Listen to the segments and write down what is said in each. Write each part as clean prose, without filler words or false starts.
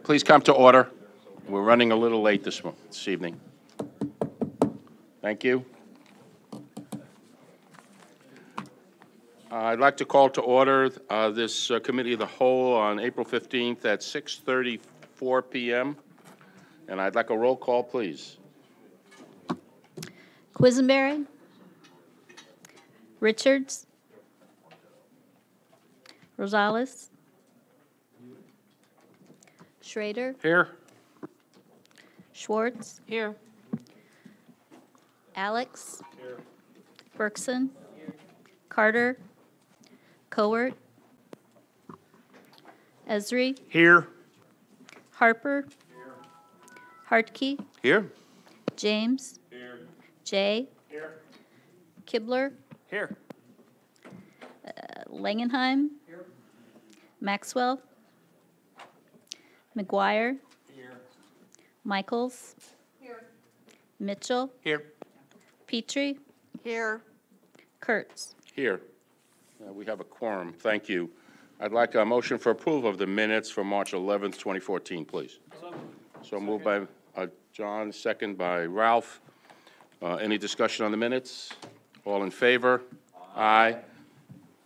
Please come to order. We're running a little late this evening. Thank you. I'd like to call to order this Committee of the Whole on April 15th at 6:34 p.m. And I'd like a roll call, please. Quisenberry, Richards, Rosales, Schrader, Here. Schwartz, Here. Alex, Berkson, Carter, Cowart, Esri, Here. Harper, Hartke, Here. James, Jay, Kibler, Here. Langenheim, Maxwell, McGuire, Michaels, Mitchell, Here. Petrie, Here. Kurtz. Here. We have a quorum. Thank you. I'd like a motion for approval of the minutes for March 11th, 2014, please. So moved by John, second by Ralph. Any discussion on the minutes? All in favor? Aye.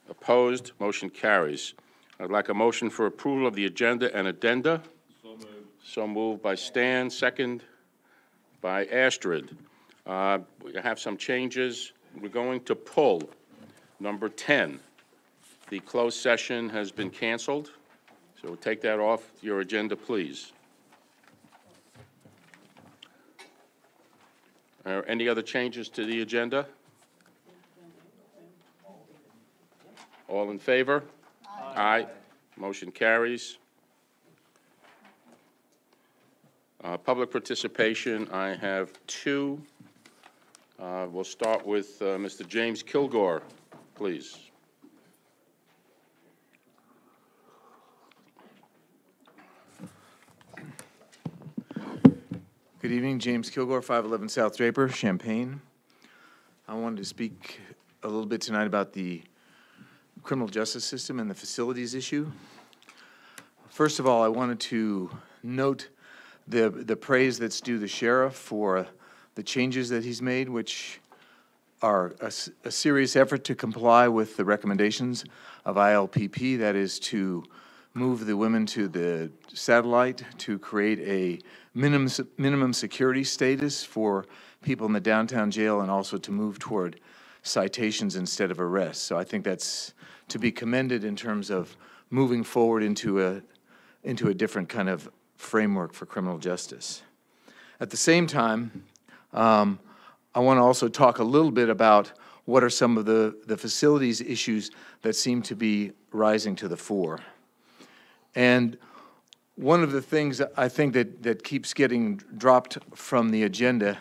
Opposed? Motion carries. I'd like a motion for approval of the agenda and addenda. So moved. So moved by Stan, second by Astrid. We have some changes. We're going to pull number 10. The closed session has been canceled, so we'll take that off your agenda, please. Are any other changes to the agenda? All in favor? Aye. Motion carries. Public participation, I have two. We'll start with Mr. James Kilgore, please. Good evening, James Kilgore, 511 South Draper, Champaign. I wanted to speak a little bit tonight about the criminal justice system and the facilities issue. First of all, I wanted to note the praise that's due the sheriff for the changes that he's made, which are a serious effort to comply with the recommendations of ILPP, that is to move the women to the satellite, to create a minimum security status for people in the downtown jail, and also to move toward citations instead of arrests. So I think that's to be commended in terms of moving forward into a different kind of framework for criminal justice. At the same time, I want to also talk a little bit about what are some of the facilities issues that seem to be rising to the fore. And one of the things I think that keeps getting dropped from the agenda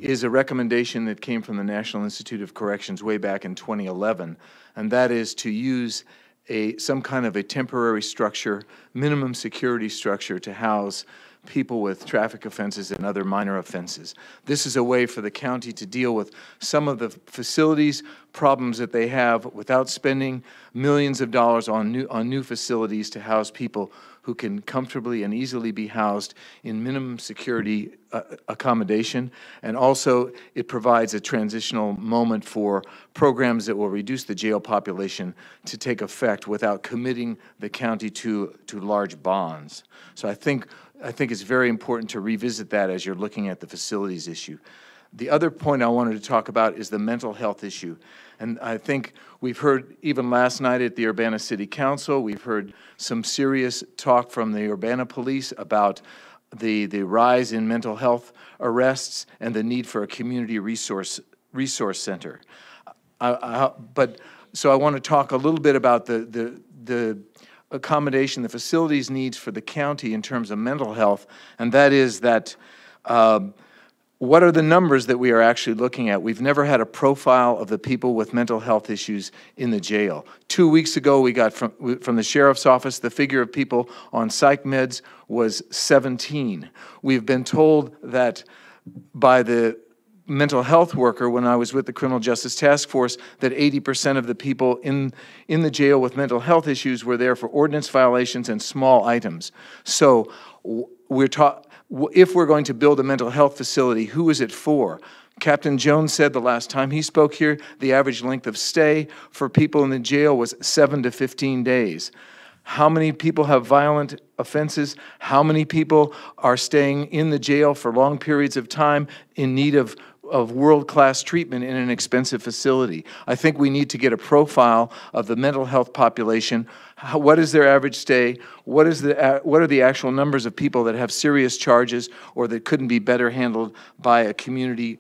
is a recommendation that came from the National Institute of Corrections way back in 2011, and that is to use some kind of a temporary structure, minimum security structure, to house people with traffic offenses and other minor offenses. This is a way for the county to deal with some of the facilities problems that they have without spending millions of dollars on new facilities to house people who can comfortably and easily be housed in minimum security accommodation. And also, it provides a transitional moment for programs that will reduce the jail population to take effect without committing the county to large bonds. So I think it's very important to revisit that as you're looking at the facilities issue. The other point I wanted to talk about is the mental health issue. And I think we've heard, even last night at the Urbana City Council, we've heard some serious talk from the Urbana Police about the rise in mental health arrests and the need for a community resource center. So I want to talk a little bit about the accommodation, the facilities needs for the county in terms of mental health, and that is that what are the numbers that we are actually looking at? We've never had a profile of the people with mental health issues in the jail. 2 weeks ago, we got from the sheriff's office, the figure of people on psych meds was 17. We've been told that by the mental health worker when I was with the Criminal Justice Task Force that 80% of the people in the jail with mental health issues were there for ordinance violations and small items. So if we're going to build a mental health facility, who is it for? Captain Jones said the last time he spoke here, the average length of stay for people in the jail was 7 to 15 days. How many people have violent offenses? How many people are staying in the jail for long periods of time in need of world-class treatment in an expensive facility? I think we need to get a profile of the mental health population. What is their average stay? What are the actual numbers of people that have serious charges or that couldn't be better handled by a community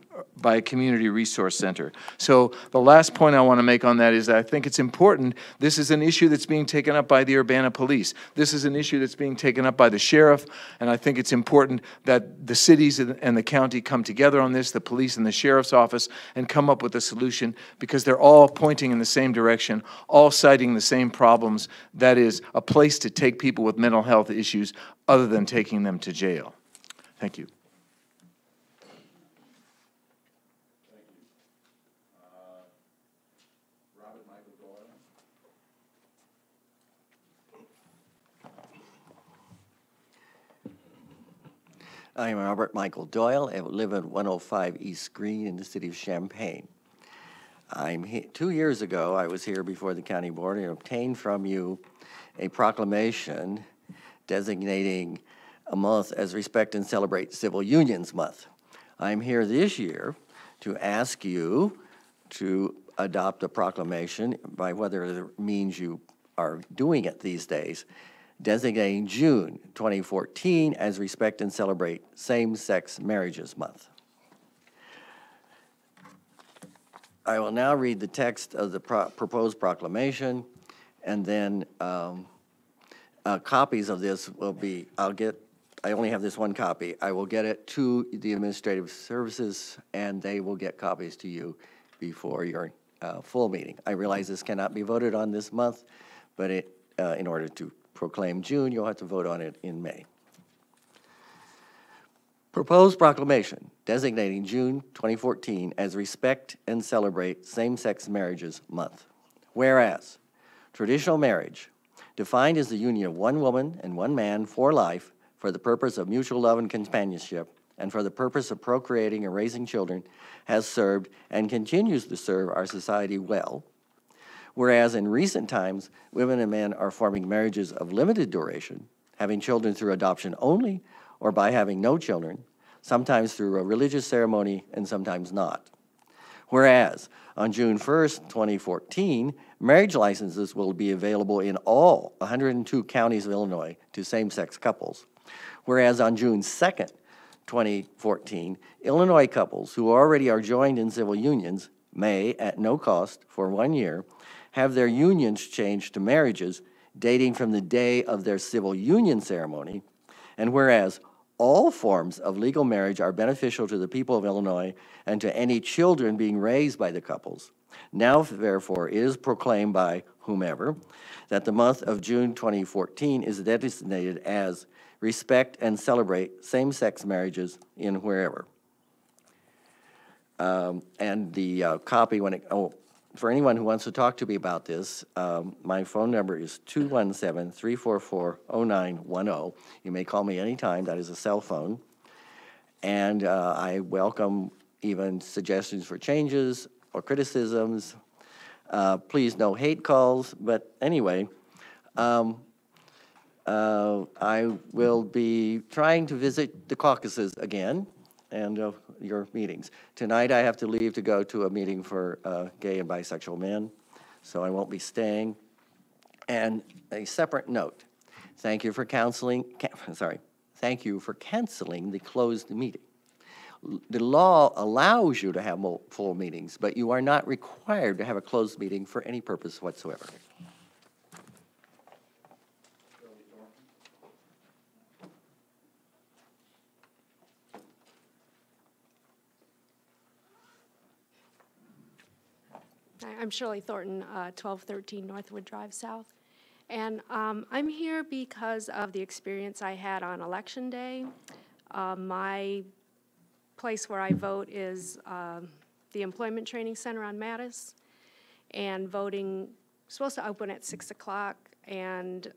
resource center? So the last point I want to make on that is that I think it's important. This is an issue that's being taken up by the Urbana Police. This is an issue that's being taken up by the sheriff, and I think it's important that the cities and the county come together on this, the police and the sheriff's office, and come up with a solution, because they're all pointing in the same direction, all citing the same problems. That is, a place to take people with mental health issues other than taking them to jail. Thank you. I'm Robert Michael Doyle. I live at 105 East Green in the city of Champaign. 2 years ago, I was here before the county board and obtained from you a proclamation designating a month as Respect and Celebrate Civil Unions Month. I'm here this year to ask you to adopt a proclamation, by whether means you are doing it these days, designating June 2014 as Respect and Celebrate Same-Sex Marriages Month. I will now read the text of the proposed proclamation, and then copies of this will be, I only have this one copy. I will get it to the administrative services, and they will get copies to you before your full meeting. I realize this cannot be voted on this month, but in order to proclaim June, you'll have to vote on it in May. Proposed proclamation designating June 2014 as Respect and Celebrate Same-Sex Marriages Month. Whereas, traditional marriage, defined as the union of one woman and one man for life for the purpose of mutual love and companionship and for the purpose of procreating and raising children, has served and continues to serve our society well. Whereas in recent times, women and men are forming marriages of limited duration, having children through adoption only, or by having no children, sometimes through a religious ceremony and sometimes not. Whereas on June 1st, 2014, marriage licenses will be available in all 102 counties of Illinois to same-sex couples. Whereas on June 2nd, 2014, Illinois couples who already are joined in civil unions may, at no cost for 1 year, have their unions changed to marriages dating from the day of their civil union ceremony. And whereas all forms of legal marriage are beneficial to the people of Illinois and to any children being raised by the couples, now therefore it is proclaimed by whomever that the month of June 2014 is designated as Respect and Celebrate Same-Sex Marriages in wherever. And the copy, for anyone who wants to talk to me about this, my phone number is 217-344-0910. You may call me anytime. That is a cell phone. And I welcome even suggestions for changes or criticisms. Please, no hate calls. But anyway, I will be trying to visit the caucuses again and your meetings. Tonight I have to leave to go to a meeting for gay and bisexual men, so I won't be staying. And a separate note, thank you for canceling the closed meeting. The law allows you to have full meetings, but you are not required to have a closed meeting for any purpose whatsoever. I'm Shirley Thornton, 1213 Northwood Drive South. And I'm here because of the experience I had on Election Day. My place where I vote is the Employment Training Center on Mattis, and voting supposed to open at 6 o'clock, and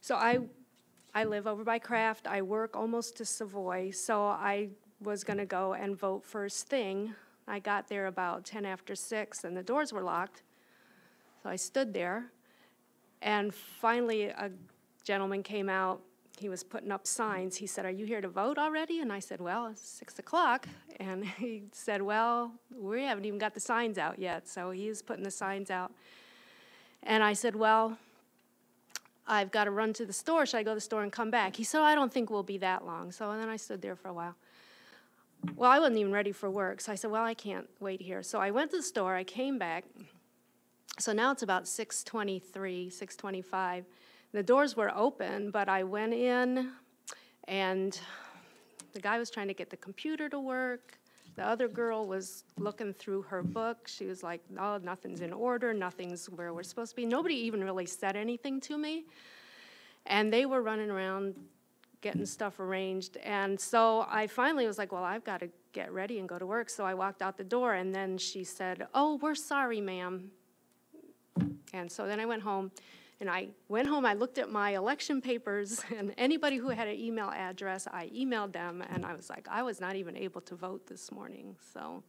so I live over by Kraft. I work almost to Savoy, so I was going to go and vote first thing. I got there about 10 after 6, and the doors were locked. So I stood there, and finally a gentleman came out. He was putting up signs. He said, "Are you here to vote already?" And I said, "Well, it's 6 o'clock." And he said, "Well, we haven't even got the signs out yet." So he was putting the signs out. And I said, "Well, I've got to run to the store. Should I go to the store and come back?" He said, "I don't think we'll be that long." So then I stood there for a while. Well, I wasn't even ready for work, so I said, "Well, I can't wait here." So I went to the store, I came back. So now it's about 6:23, 6:25. The doors were open, but I went in, and the guy was trying to get the computer to work. The other girl was looking through her book. She was like, "Oh, nothing's in order, nothing's where we're supposed to be." Nobody even really said anything to me. And they were running around getting stuff arranged. And so I finally was like, "Well, I've got to get ready and go to work." So I walked out the door, and then she said, "Oh, we're sorry, ma'am." And so then I went home. And I went home, I looked at my election papers, and anybody who had an email address, I emailed them, and I was like, I was not even able to vote this morning. So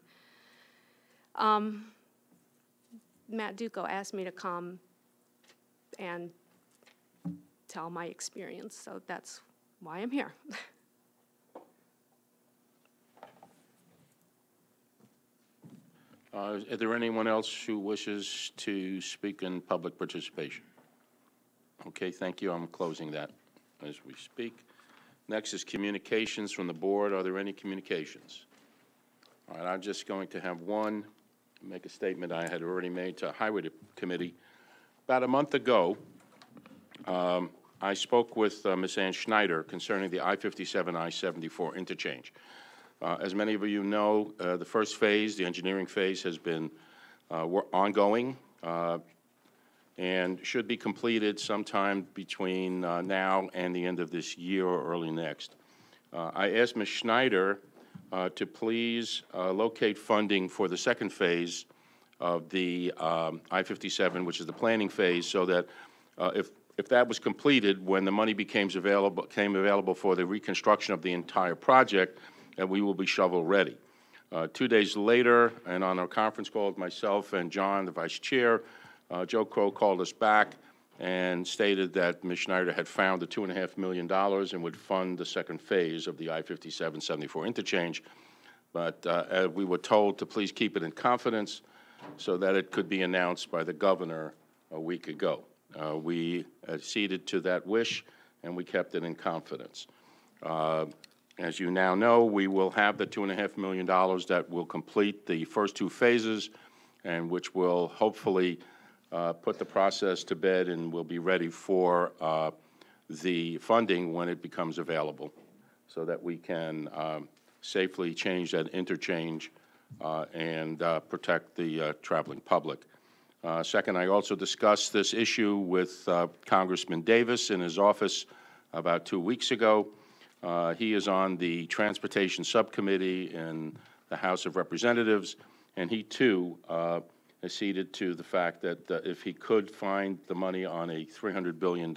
Matt Duco asked me to come and tell my experience, so that's why I'm here. Is there anyone else who wishes to speak in public participation? Okay, thank you. I'm closing that as we speak. Next is communications from the board. Are there any communications? All right, I'm just going to have one, make a statement I had already made to Highway Committee. About a month ago, I spoke with Ms. Ann Schneider concerning the I-57, I-74 interchange. As many of you know, the first phase, the engineering phase, has been ongoing and should be completed sometime between now and the end of this year or early next. I asked Ms. Schneider to please locate funding for the second phase of the I-57, which is the planning phase, so that if that was completed, when the money came available for the reconstruction of the entire project, we will be shovel-ready. 2 days later, and on our conference call with myself and John, the vice chair, Joe Crow called us back and stated that Ms. Schneider had found the $2.5 million and would fund the second phase of the I-57-74 interchange. But we were told to please keep it in confidence so that it could be announced by the governor a week ago. We acceded to that wish, and we kept it in confidence. As you now know, we will have the $2.5 million that will complete the first two phases, and which will hopefully put the process to bed and will be ready for the funding when it becomes available, so that we can safely change that interchange and protect the traveling public. Second, I also discussed this issue with Congressman Davis in his office about 2 weeks ago. He is on the Transportation Subcommittee in the House of Representatives, and he, too, acceded to the fact that if he could find the money on a $300 billion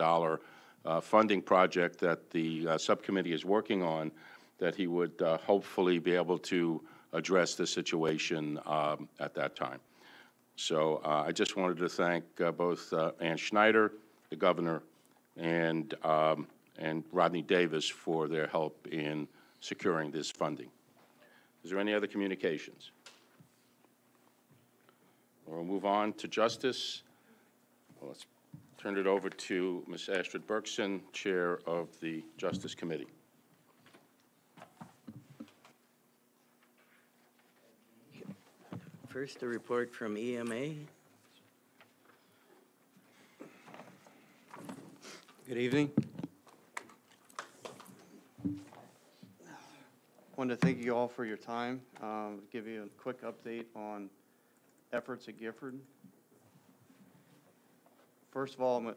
funding project that the subcommittee is working on, that he would hopefully be able to address the situation at that time. So I just wanted to thank both Ann Schneider, the governor, and Rodney Davis for their help in securing this funding. Is there any other communications? We'll move on to justice. Well, let's turn it over to Ms. Astrid Berkson, Chair of the Justice Committee. First, a report from EMA. Good evening. Wanted to thank you all for your time. Give you a quick update on efforts at Gifford. First of all,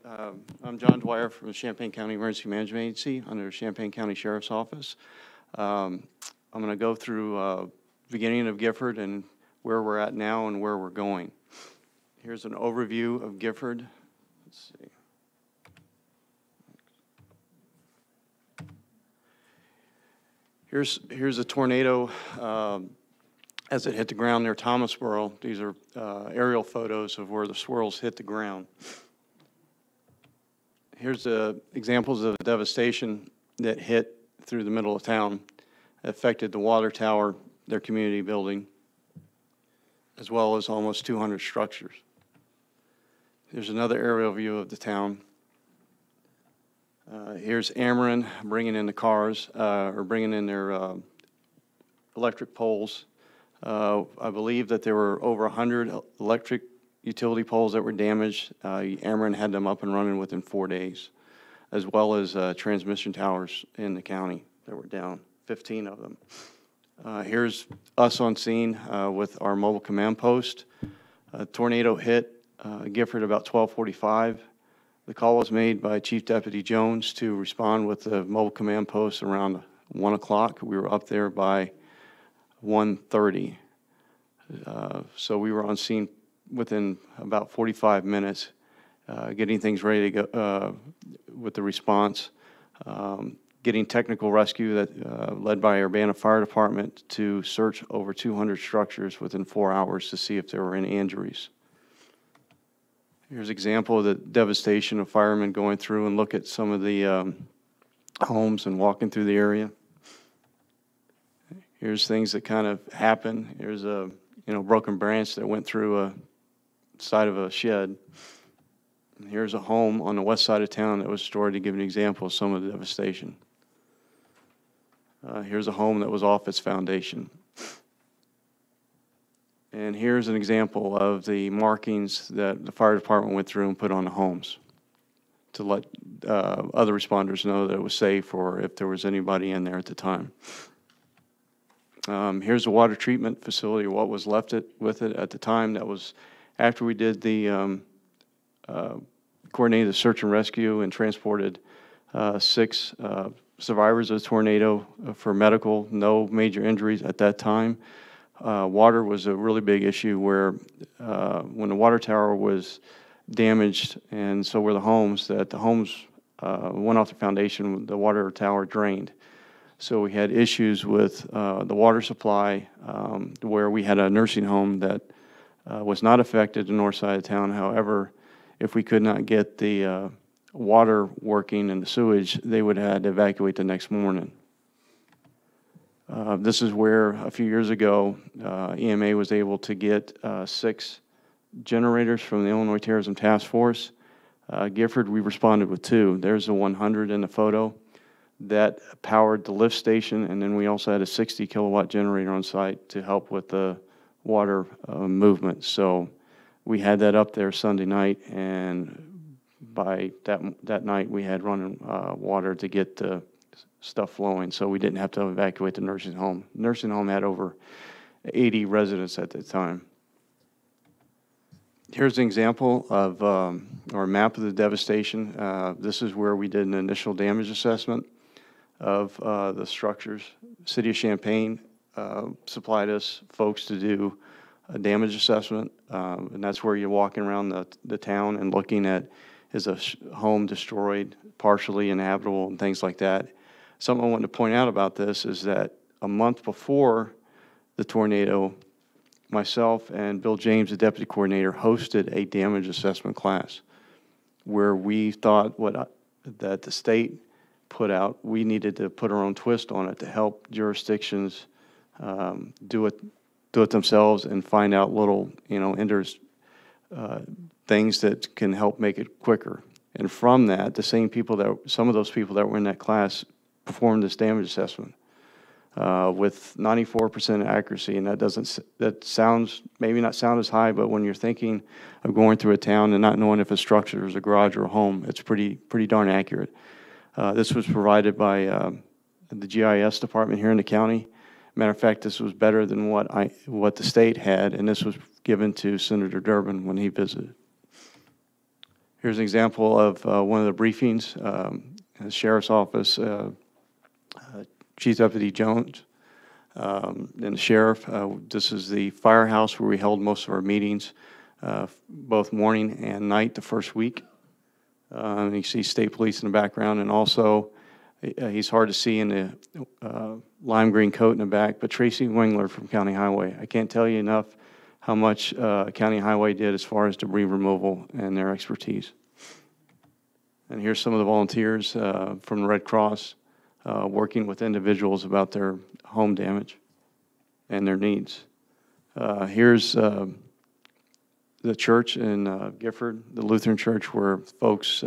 I'm John Dwyer from the Champaign County Emergency Management Agency under the Champaign County Sheriff's Office. I'm going to go through beginning of Gifford and where we're at now and where we're going. Here's an overview of Gifford. Let's see. Here's a tornado as it hit the ground near Thomasboro. These are aerial photos of where the swirls hit the ground. Here's examples of devastation that hit through the middle of town, affected the water tower, their community building, as well as almost 200 structures. Here's another aerial view of the town. Here's Ameren bringing in the cars, or bringing in their electric poles. I believe that there were over 100 electric utility poles that were damaged. Ameren had them up and running within 4 days, as well as transmission towers in the county that were down, 15 of them. Here's us on scene with our mobile command post. A tornado hit Gifford about 12:45. The call was made by Chief Deputy Jones to respond with the mobile command post around 1 o'clock. We were up there by 1:30. So we were on scene within about 45 minutes, getting things ready to go with the response, getting technical rescue that led by our Urbana Fire Department to search over 200 structures within 4 hours to see if there were any injuries. Here's an example of the devastation of firemen going through and look at some of the homes and walking through the area. Here's things that kind of happen. Here's a broken branch that went through a side of a shed. And here's a home on the west side of town that was destroyed, to give an example of some of the devastation. Here's a home that was off its foundation. And here's an example of the markings that the fire department went through and put on the homes to let other responders know that it was safe, or if there was anybody in there at the time. Here's the water treatment facility, what was left with it at the time. That was after we did the coordinated the search and rescue and transported 6 survivors of the tornado for medical, no major injuries at that time. Water was a really big issue where when the water tower was damaged, and so were the homes, that the homes went off the foundation, the water tower drained. So we had issues with the water supply, where we had a nursing home that was not affected, the north side of town. However, if we could not get the water working and the sewage, they would have to evacuate the next morning. This is where a few years ago EMA was able to get 6 generators from the Illinois Terrorism Task Force. Gifford, we responded with 2. There's the 100 in the photo that powered the lift station, and then we also had a 60 kilowatt generator on site to help with the water movement. So we had that up there Sunday night, and by that night we had running water to get the stuff flowing, so we didn't have to evacuate the nursing home. The nursing home had over 80 residents at the time. Here's an example of our map of the devastation. This is where we did an initial damage assessment of the structures. City of Champaign supplied us folks to do a damage assessment, and that's where you're walking around the town and looking at, is a home destroyed, partially inhabitable, and things like that. Something I want to point out about this is that a month before the tornado, myself and Bill James, the deputy coordinator, hosted a damage assessment class where we thought that the state put out, we needed to put our own twist on it to help jurisdictions do it themselves and find out little, things that can help make it quicker. And from that, some of those people that were in that class performed this damage assessment with 94% accuracy, and that sounds maybe not sound as high, but when you're thinking of going through a town and not knowing if a structure is a garage or a home, it's pretty darn accurate. This was provided by the GIS department here in the county. Matter of fact, this was better than what the state had, and this was given to Senator Durbin when he visited. Here's an example of one of the briefings. The Sheriff's Office, Chief Deputy Jones and the sheriff. This is the firehouse where we held most of our meetings, both morning and night the first week. You see state police in the background, and also he's hard to see in the lime green coat in the back, but Tracy Wingler from County Highway. I can't tell you enough how much County Highway did as far as debris removal and their expertise. And here's some of the volunteers from the Red Cross working with individuals about their home damage and their needs. Here's the church in Gifford, the Lutheran church, where folks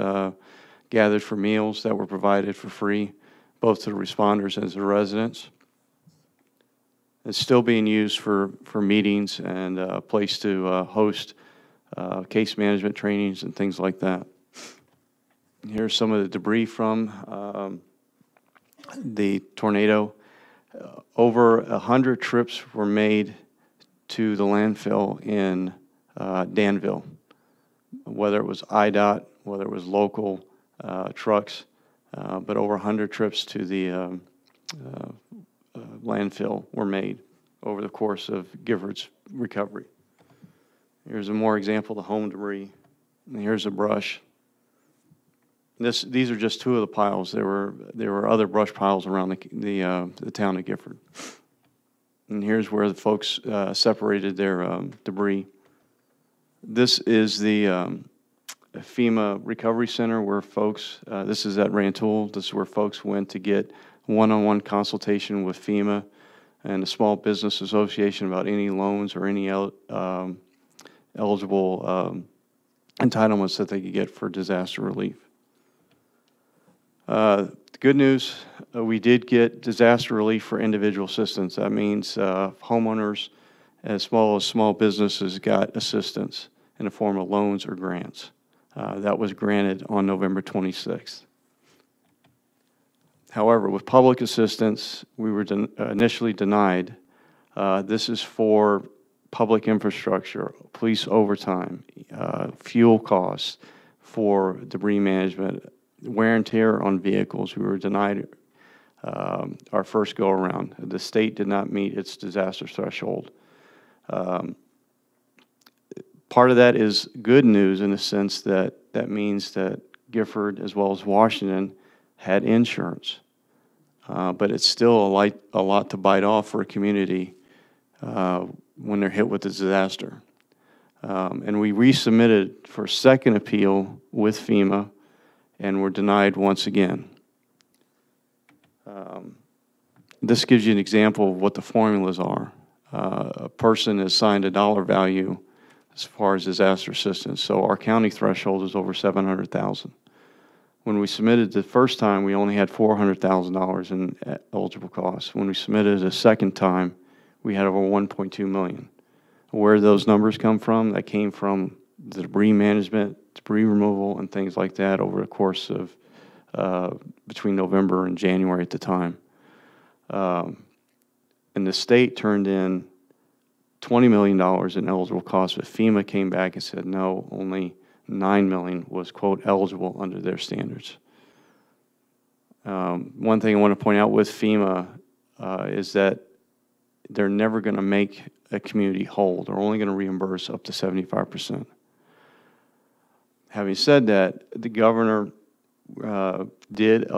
gathered for meals that were provided for free, both to the responders and to the residents. It's still being used for meetings and a place to host case management trainings and things like that. Here's some of the debris from the tornado. Over 100 trips were made to the landfill in Danville, whether it was IDOT, whether it was local trucks, but over 100 trips to the landfill were made over the course of Gifford's recovery. Here's a more example of the home debris. And here's a brush. These are just two of the piles. There were other brush piles around the town of Gifford. And here's where the folks separated their debris. This is the FEMA Recovery Center where folks, this is at Rantoul, this is where folks went to get one-on-one consultation with FEMA and the Small Business Association about any loans or any eligible entitlements that they could get for disaster relief. The good news, we did get disaster relief for individual assistance. That means homeowners as well as small businesses got assistance in the form of loans or grants. That was granted on November 26th. However, with public assistance, we were initially denied. This is for public infrastructure, police overtime, fuel costs for debris management, wear and tear on vehicles. We were denied our first go around. The state did not meet its disaster threshold. Part of that is good news in the sense that that means that Gifford as well as Washington had insurance. But it's still a lot to bite off for a community when they're hit with a disaster. And we resubmitted for a second appeal with FEMA and were denied once again. This gives you an example of what the formulas are. A person is assigned a dollar value as far as disaster assistance. So our county threshold is over $700,000. When we submitted the first time, we only had $400,000 in eligible costs. When we submitted a second time, we had over $1.2 million. Where those numbers come from? That came from the debris management, debris removal, and things like that over the course of between November and January at the time. And the state turned in $20 million in eligible costs, but FEMA came back and said, no, only $9 million was, quote, eligible under their standards. One thing I want to point out with FEMA is that they're never going to make a community whole. They're only going to reimburse up to 75%. Having said that, the governor did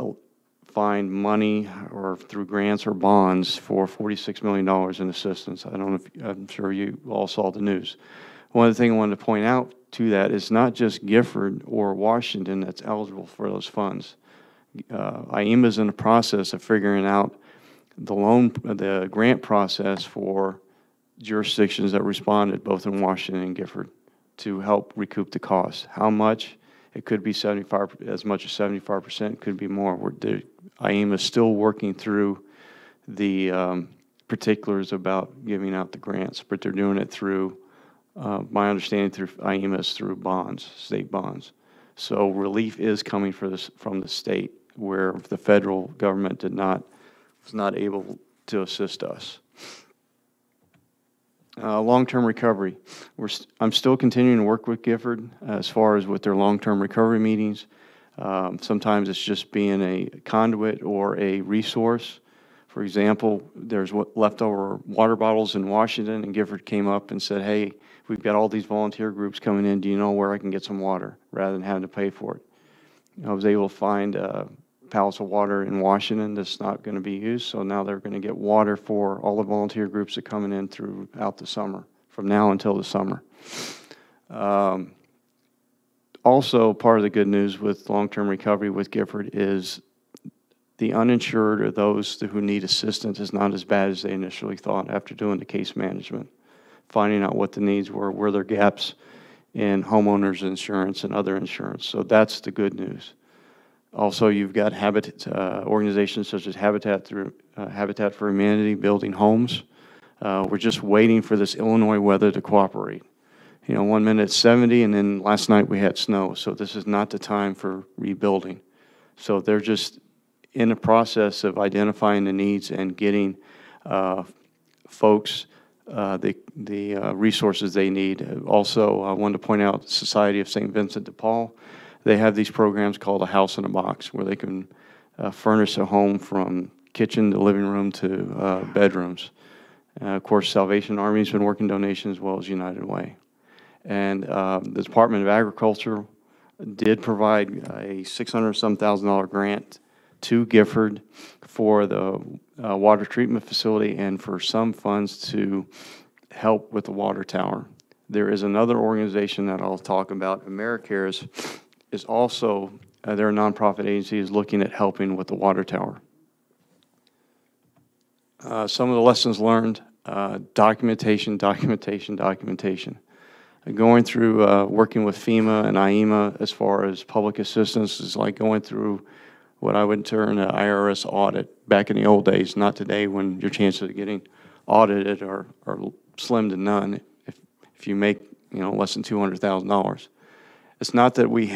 find money or through grants or bonds for $46 million in assistance. I don't know if, I'm sure you all saw the news. One of the things I wanted to point out to that is not just Gifford or Washington that's eligible for those funds. IEMA is in the process of figuring out the grant process for jurisdictions that responded both in Washington and Gifford to help recoup the cost. How much? It could be 75, as much as 75%, could be more. IEMA is still working through the particulars about giving out the grants, but they're doing it through, my understanding through IEMA is through bonds, state bonds. So relief is coming from the state, where the federal government was not able to assist us. Long-term recovery. I'm still continuing to work with Gifford as far as with their long-term recovery meetings. Sometimes it's just being a conduit or a resource For example, there's leftover water bottles in Washington, and Gifford came up and said, hey, we've got all these volunteer groups coming in. Do you know where I can get some water, rather than having to pay for it? I was able to find pallets of water in Washington that's not going to be used, so now they're going to get water for all the volunteer groups that are coming in throughout the summer, from now until the summer. Also, part of the good news with long-term recovery with Gifford is the uninsured or those who need assistance is not as bad as they initially thought after doing the case management, finding out what the needs were there gaps in homeowners insurance and other insurance. So that's the good news. Also, you've got organizations such as Habitat for Humanity building homes. We're just waiting for this Illinois weather to cooperate. You know, 1 minute it's 70, and then last night we had snow. So this is not the time for rebuilding. So they're just in the process of identifying the needs and getting folks the resources they need. Also, I wanted to point out Society of St. Vincent de Paul. They have these programs called a house in a box, where they can furnish a home from kitchen to living room to bedrooms. Of course, Salvation Army's been working donations, as well as United Way. And the Department of Agriculture did provide a $600,000 grant to Gifford for the water treatment facility and for some funds to help with the water tower. There is another organization that I'll talk about, AmeriCares, is also, they're a nonprofit agency, is looking at helping with the water tower. Some of the lessons learned, documentation. Going through working with FEMA and IEMA as far as public assistance is like going through what I would term an IRS audit back in the old days, not today, when your chances of getting audited are slim to none if you make, you know, less than $200,000. It's not that we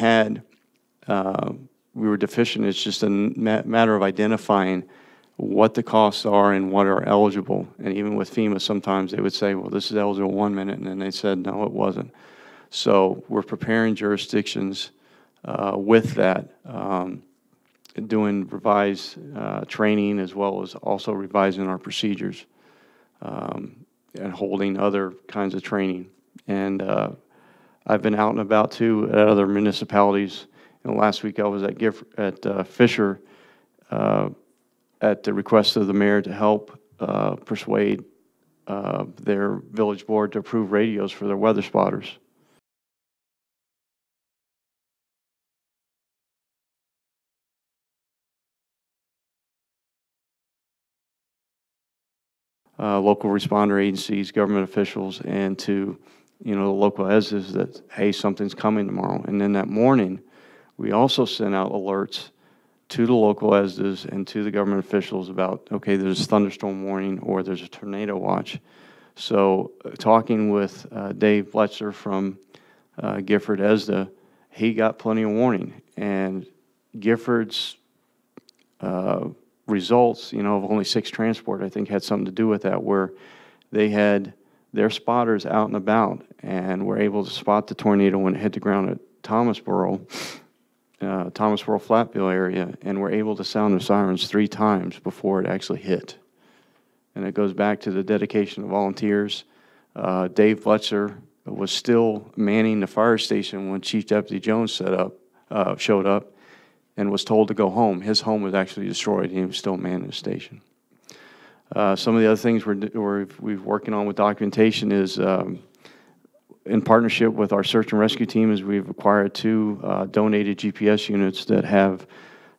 were deficient, it's just a matter of identifying what the costs are and what are eligible. And even with FEMA, sometimes they would say, well, this is eligible 1 minute, and then they said, no, it wasn't. So we're preparing jurisdictions with that, doing revised training, as well as also revising our procedures and holding other kinds of training. And I've been out and about too at other municipalities. And last week I was at Fisher at the request of the mayor to help persuade their village board to approve radios for their weather spotters. Local responder agencies, government officials, and to, you know, the local ESDAs that, hey, something's coming tomorrow. And then that morning, we also sent out alerts to the local ESDAs and to the government officials about, okay, there's a thunderstorm warning or there's a tornado watch. So talking with Dave Fletcher from Gifford ESDA, he got plenty of warning. And Gifford's results, you know, of only 6 transport, I think had something to do with that, where they had their spotters out and about and were able to spot the tornado when it hit the ground at Thomasboro Flatville area, and were able to sound the sirens 3 times before it actually hit. And it goes back to the dedication of volunteers. Dave Fletcher was still manning the fire station when Chief Deputy Jones showed up and was told to go home. His home was actually destroyed, and he was still manning the station. Some of the other things we're working on with documentation is in partnership with our search and rescue team, is we've acquired 2 donated GPS units that have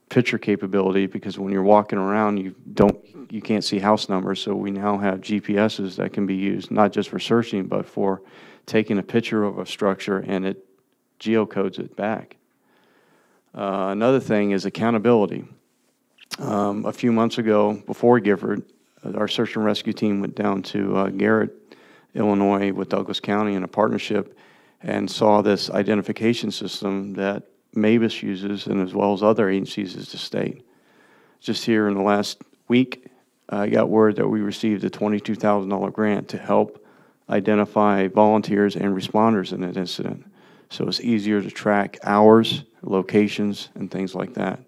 picture capability, because when you're walking around, you can't see house numbers. So we now have GPSs that can be used not just for searching, but for taking a picture of a structure and it geocodes it back. Another thing is accountability. A few months ago, before Gifford, our search and rescue team went down to Garrett, Illinois, with Douglas County in a partnership, and saw this identification system that Mavis uses, and as well as other agencies as the state. Just here in the last week, I got word that we received a $22,000 grant to help identify volunteers and responders in an incident. So it's easier to track hours, locations, and things like that.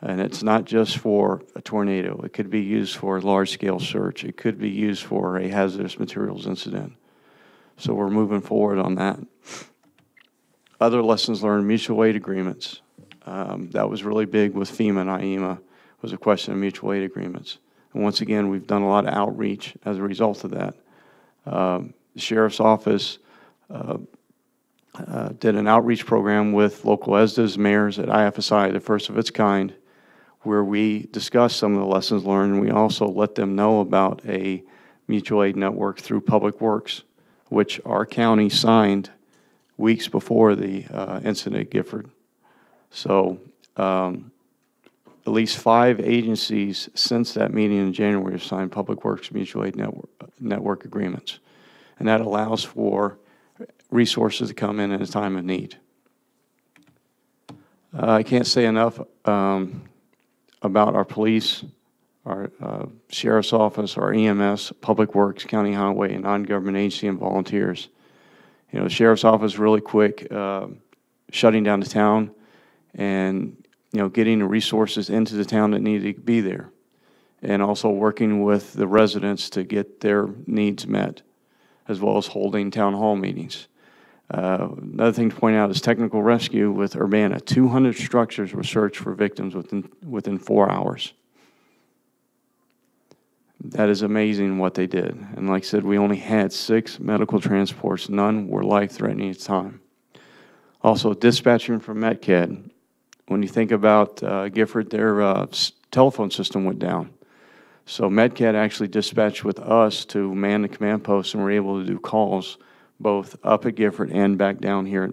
And it's not just for a tornado. It could be used for a large-scale search. It could be used for a hazardous materials incident. So we're moving forward on that. Other lessons learned, mutual aid agreements. That was really big with FEMA and IEMA, was a question of mutual aid agreements. And once again, we've done a lot of outreach as a result of that. The Sheriff's Office did an outreach program with local ESDAs, mayors at IFSI, the first of its kind, where we discussed some of the lessons learned, and we also let them know about a mutual aid network through Public Works, which our county signed weeks before the incident at Gifford. So at least 5 agencies since that meeting in January have signed Public Works mutual aid network agreements. And that allows for resources to come in a time of need. I can't say enough about our police, our Sheriff's Office, our EMS, Public Works, County Highway, and non-government agency and volunteers. You know, the Sheriff's Office really quick shutting down the town and, you know, getting the resources into the town that needed to be there, and also working with the residents to get their needs met, as well as holding town hall meetings. Another thing to point out is technical rescue with Urbana. 200 structures were searched for victims within 4 hours. That is amazing what they did. And like I said, we only had 6 medical transports. None were life-threatening at the time. Also, dispatching from MetCAD. When you think about Gifford, their telephone system went down. So MetCAD actually dispatched with us to man the command post, and were able to do calls both up at Gifford and back down here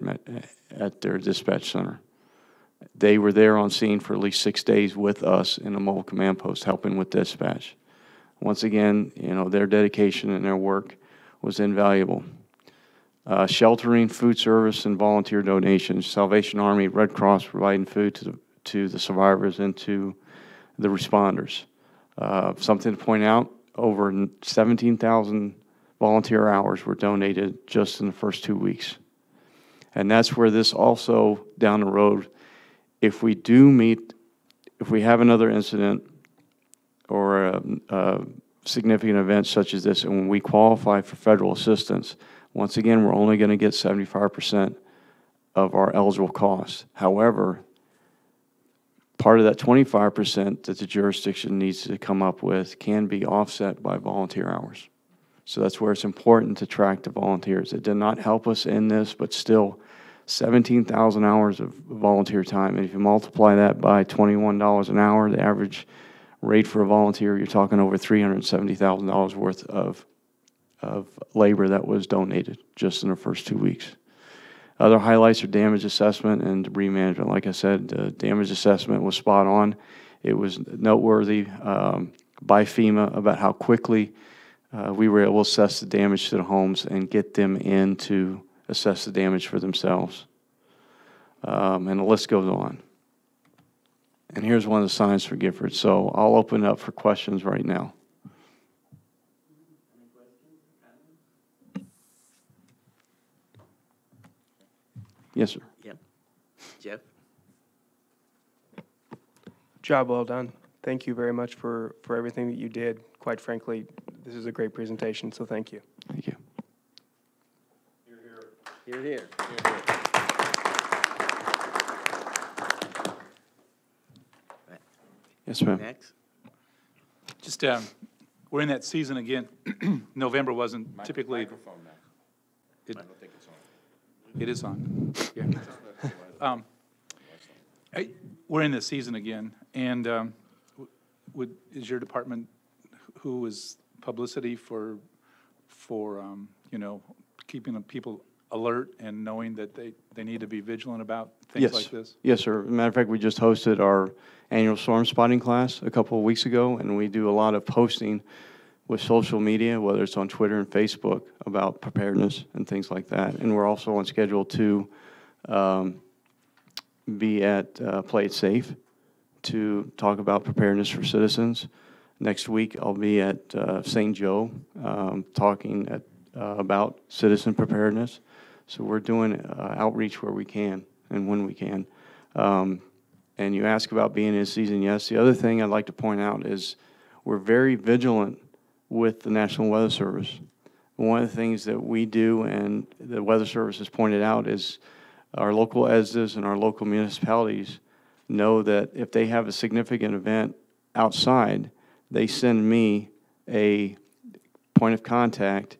at their dispatch center. They were there on scene for at least 6 days with us in a mobile command post, helping with dispatch. Once again, you know, their dedication and their work was invaluable. Sheltering, food service, and volunteer donations. Salvation Army, Red Cross providing food to the survivors and to the responders. Something to point out, over 17,000 volunteer hours were donated just in the first 2 weeks. And that's where this also, down the road, if we have another incident or a significant event such as this, and when we qualify for federal assistance, once again, we're only going to get 75% of our eligible costs. However, part of that 25% that the jurisdiction needs to come up with can be offset by volunteer hours. So that's where it's important to track the volunteers. It did not help us in this, but still 17,000 hours of volunteer time. And if you multiply that by $21 an hour, the average rate for a volunteer, you're talking over $370,000 worth of labor that was donated just in the first 2 weeks. Other highlights are damage assessment and debris management. Like I said, the damage assessment was spot on. It was noteworthy by FEMA about how quickly we were able to assess the damage to the homes and get them in to assess the damage for themselves. And the list goes on. And here's one of the signs for Gifford. So I'll open up for questions right now. Yes, sir. Yep. Jeff? Job well done. Thank you very much for everything that you did. Quite frankly, this is a great presentation, so thank you. Thank you. Here, here. Yes, ma'am. Next. Just, we're in that season again. November wasn't typically. Microphone now. It- I don't think it's on. It is on. Yeah. We're in this season again, and is your department, who is publicity for you know, keeping people alert and knowing that they need to be vigilant about things like this? Yes, sir. Matter of fact, we just hosted our annual storm spotting class a couple of weeks ago, and we do a lot of posting with social media, whether it's on Twitter and Facebook, about preparedness and things like that. And we're also on schedule to be at Play It Safe to talk about preparedness for citizens. Next week, I'll be at St. Joe talking about citizen preparedness. So we're doing outreach where we can and when we can. And you ask about being in season, yes. The other thing I'd like to point out is we're very vigilant with the National Weather Service. One of the things that we do, and the Weather Service has pointed out, is our local ESDAs and our local municipalities know that if they have a significant event outside, they send me a point of contact,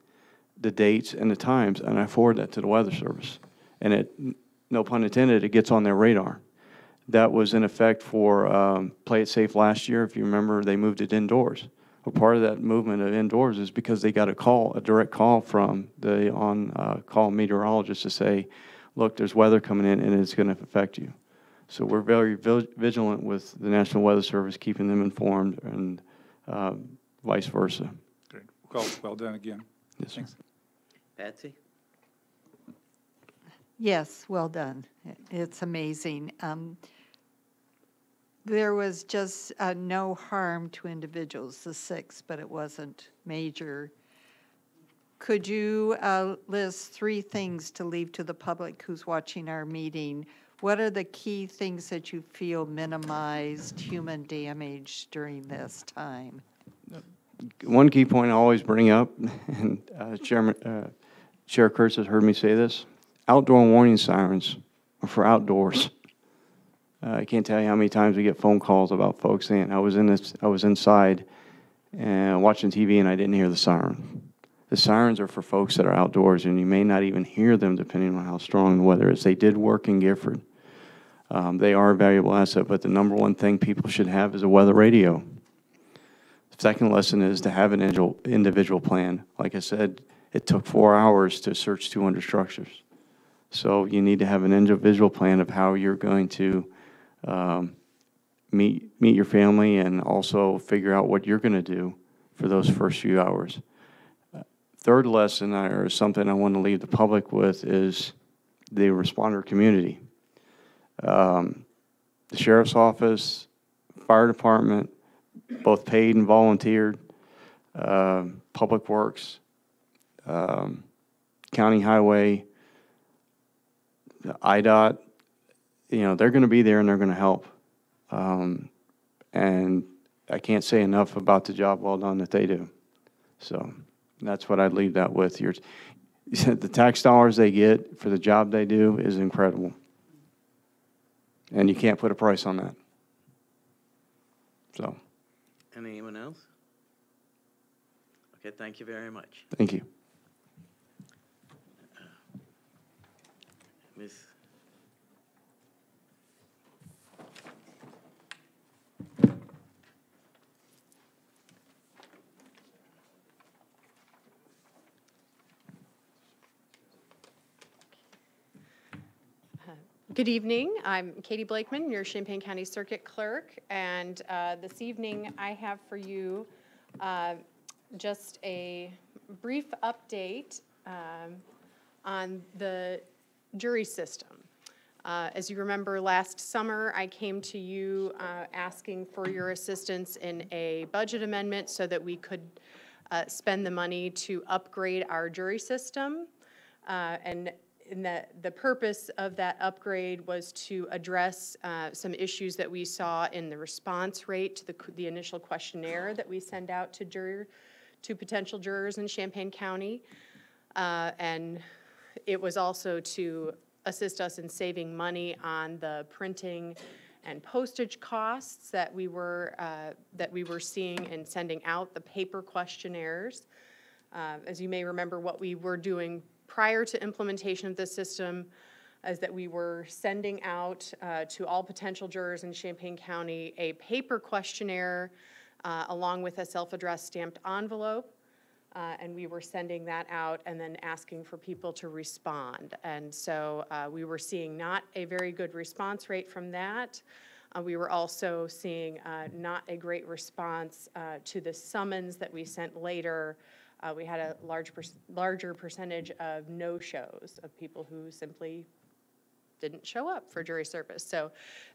the dates and the times, and I forward that to the Weather Service. And it, no pun intended, it gets on their radar. That was in effect for Play It Safe last year. If you remember, they moved it indoors. Well, part of that movement of indoors is because they got a direct call from the on-call meteorologist to say, look, there's weather coming in and it's going to affect you. So we're very vigilant with the National Weather Service, keeping them informed, and vice versa. Great. Well done again. Yes, sir. Thanks. Patsy? Yes, well done. It's amazing. There was just no harm to individuals, the 6, but it wasn't major. Could you list 3 things to leave to the public who's watching our meeting? What are the key things that you feel minimized human damage during this time? One key point I always bring up, and Chair Kurtz has heard me say this, outdoor warning sirens are for outdoors. I can't tell you how many times we get phone calls about folks saying, I was inside and watching TV and I didn't hear the siren. The sirens are for folks that are outdoors, and you may not even hear them depending on how strong the weather is. They did work in Gifford. They are a valuable asset, but the number one thing people should have is a weather radio. The second lesson is to have an individual plan. Like I said, it took 4 hours to search 200 structures. So you need to have an individual plan of how you're going to meet your family, and also figure out what you're going to do for those first few hours. Third lesson, or something I want to leave the public with, is the responder community. The Sheriff's Office, Fire Department, both paid and volunteered, Public Works, County Highway, the IDOT, they're going to be there and they're going to help. And I can't say enough about the job well done that they do. So that's what I'd leave that with. The tax dollars they get for the job they do is incredible. And you can't put a price on that. So. Anyone else? Okay, thank you very much. Thank you. Ms. Good evening. I'm Katie Blakeman, your Champaign County Circuit Clerk, and this evening I have for you just a brief update on the jury system. As you remember, last summer I came to you asking for your assistance in a budget amendment so that we could spend the money to upgrade our jury system, and the purpose of that upgrade was to address some issues that we saw in the response rate to the initial questionnaire that we send out to potential jurors in Champaign County. And it was also to assist us in saving money on the printing and postage costs that we were seeing in sending out the paper questionnaires. As you may remember, what we were doing prior to implementation of this system is that we were sending out to all potential jurors in Champaign County a paper questionnaire along with a self-addressed stamped envelope, and we were sending that out and then asking for people to respond. And so we were seeing not a very good response rate from that. We were also seeing not a great response to the summons that we sent later. We had a larger percentage of no-shows, of people who simply didn't show up for jury service. So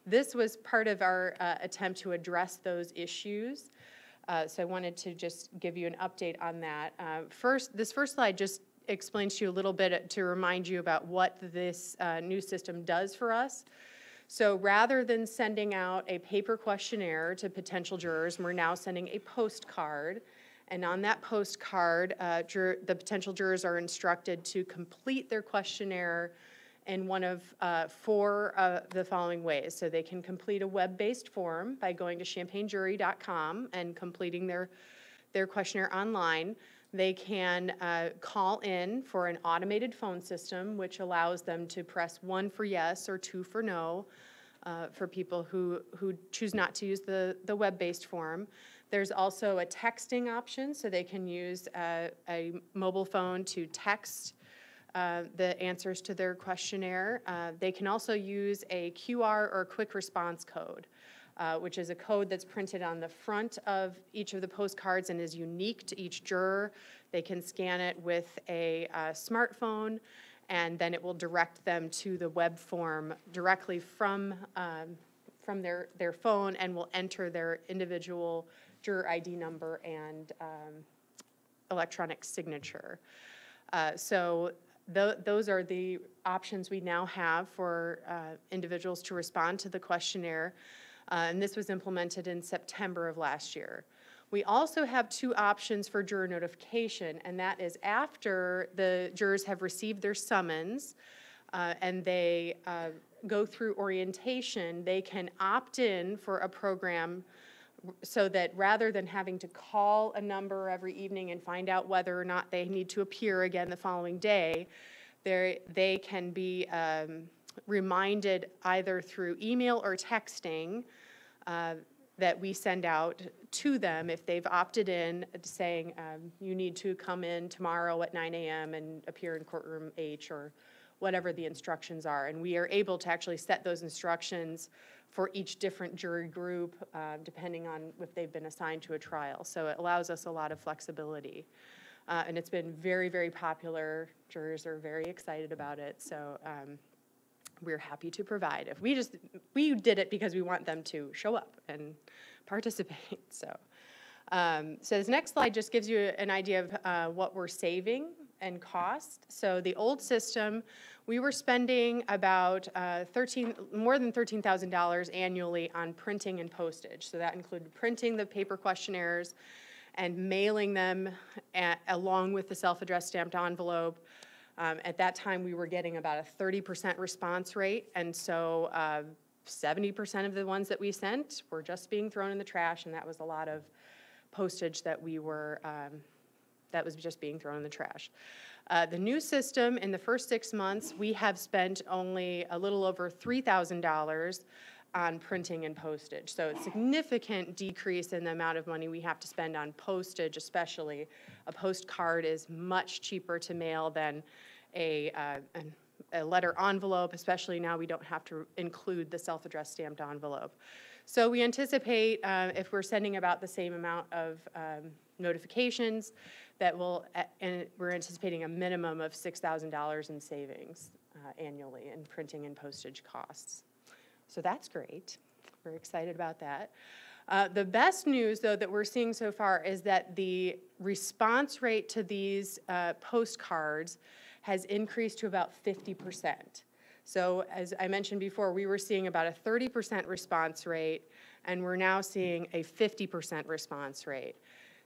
this was part of our attempt to address those issues. So I wanted to just give you an update on that. This first slide just explains to you a little bit to remind you about what this new system does for us. So rather than sending out a paper questionnaire to potential jurors, we're now sending a postcard. And on that postcard, the potential jurors are instructed to complete their questionnaire in one of four of the following ways. So they can complete a web-based form by going to champaignjury.com and completing their questionnaire online. They can call in for an automated phone system, which allows them to press 1 for yes or 2 for no for people who choose not to use the web-based form. There's also a texting option, so they can use a mobile phone to text the answers to their questionnaire. They can also use a QR or quick response code, which is a code that's printed on the front of each of the postcards and is unique to each juror. They can scan it with a smartphone, and then it will direct them to the web form directly from their phone, and will enter their individual juror ID number and electronic signature. So those are the options we now have for individuals to respond to the questionnaire. And this was implemented in September of last year. We also have 2 options for juror notification, and that is after the jurors have received their summons and they go through orientation, they can opt in for a program so that rather than having to call a number every evening and find out whether or not they need to appear again the following day, they can be reminded either through email or texting that we send out to them if they've opted in, saying you need to come in tomorrow at 9 a.m. and appear in courtroom H or whatever the instructions are. And we are able to actually set those instructions for each different jury group, depending on if they've been assigned to a trial. So it allows us a lot of flexibility. And it's been very, very popular. Jurors are very excited about it. So we're happy to provide. We did it because we want them to show up and participate. So this next slide just gives you an idea of what we're saving and cost. So the old system, we were spending about more than $13,000 annually on printing and postage. So that included printing the paper questionnaires and mailing them along with the self-addressed stamped envelope. At that time, we were getting about a 30% response rate, and so 70% of the ones that we sent were just being thrown in the trash, and that was a lot of postage that that was just being thrown in the trash. The new system, in the first 6 months, we have spent only a little over $3,000 on printing and postage. So a significant decrease in the amount of money we have to spend on postage, especially. A postcard is much cheaper to mail than a letter envelope, especially now we don't have to include the self-addressed stamped envelope. So we anticipate if we're sending about the same amount of notifications, that and we're anticipating a minimum of $6,000 in savings annually in printing and postage costs. So that's great. We're excited about that. The best news, though, that we're seeing so far is that the response rate to these postcards has increased to about 50%. So as I mentioned before, we were seeing about a 30% response rate, and we're now seeing a 50% response rate.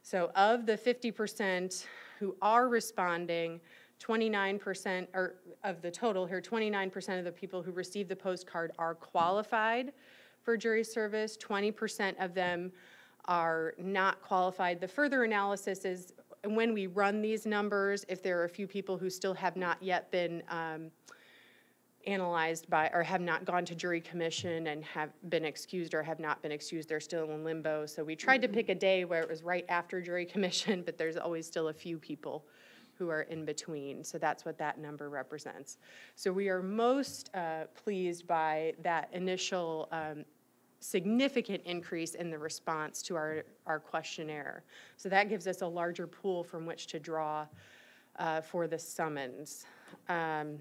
So of the 50% who are responding, 29%, or of the total here, 29% of the people who receive the postcard are qualified for jury service. 20% of them are not qualified. The further analysis is when we run these numbers, if there are a few people who still have not yet been analyzed by, or have not gone to jury commission and have been excused or have not been excused, they're still in limbo. So we tried to pick a day where it was right after jury commission, but there's always still a few people who are in between. So that's what that number represents. So we are most pleased by that initial significant increase in the response to our questionnaire. So that gives us a larger pool from which to draw for the summons. The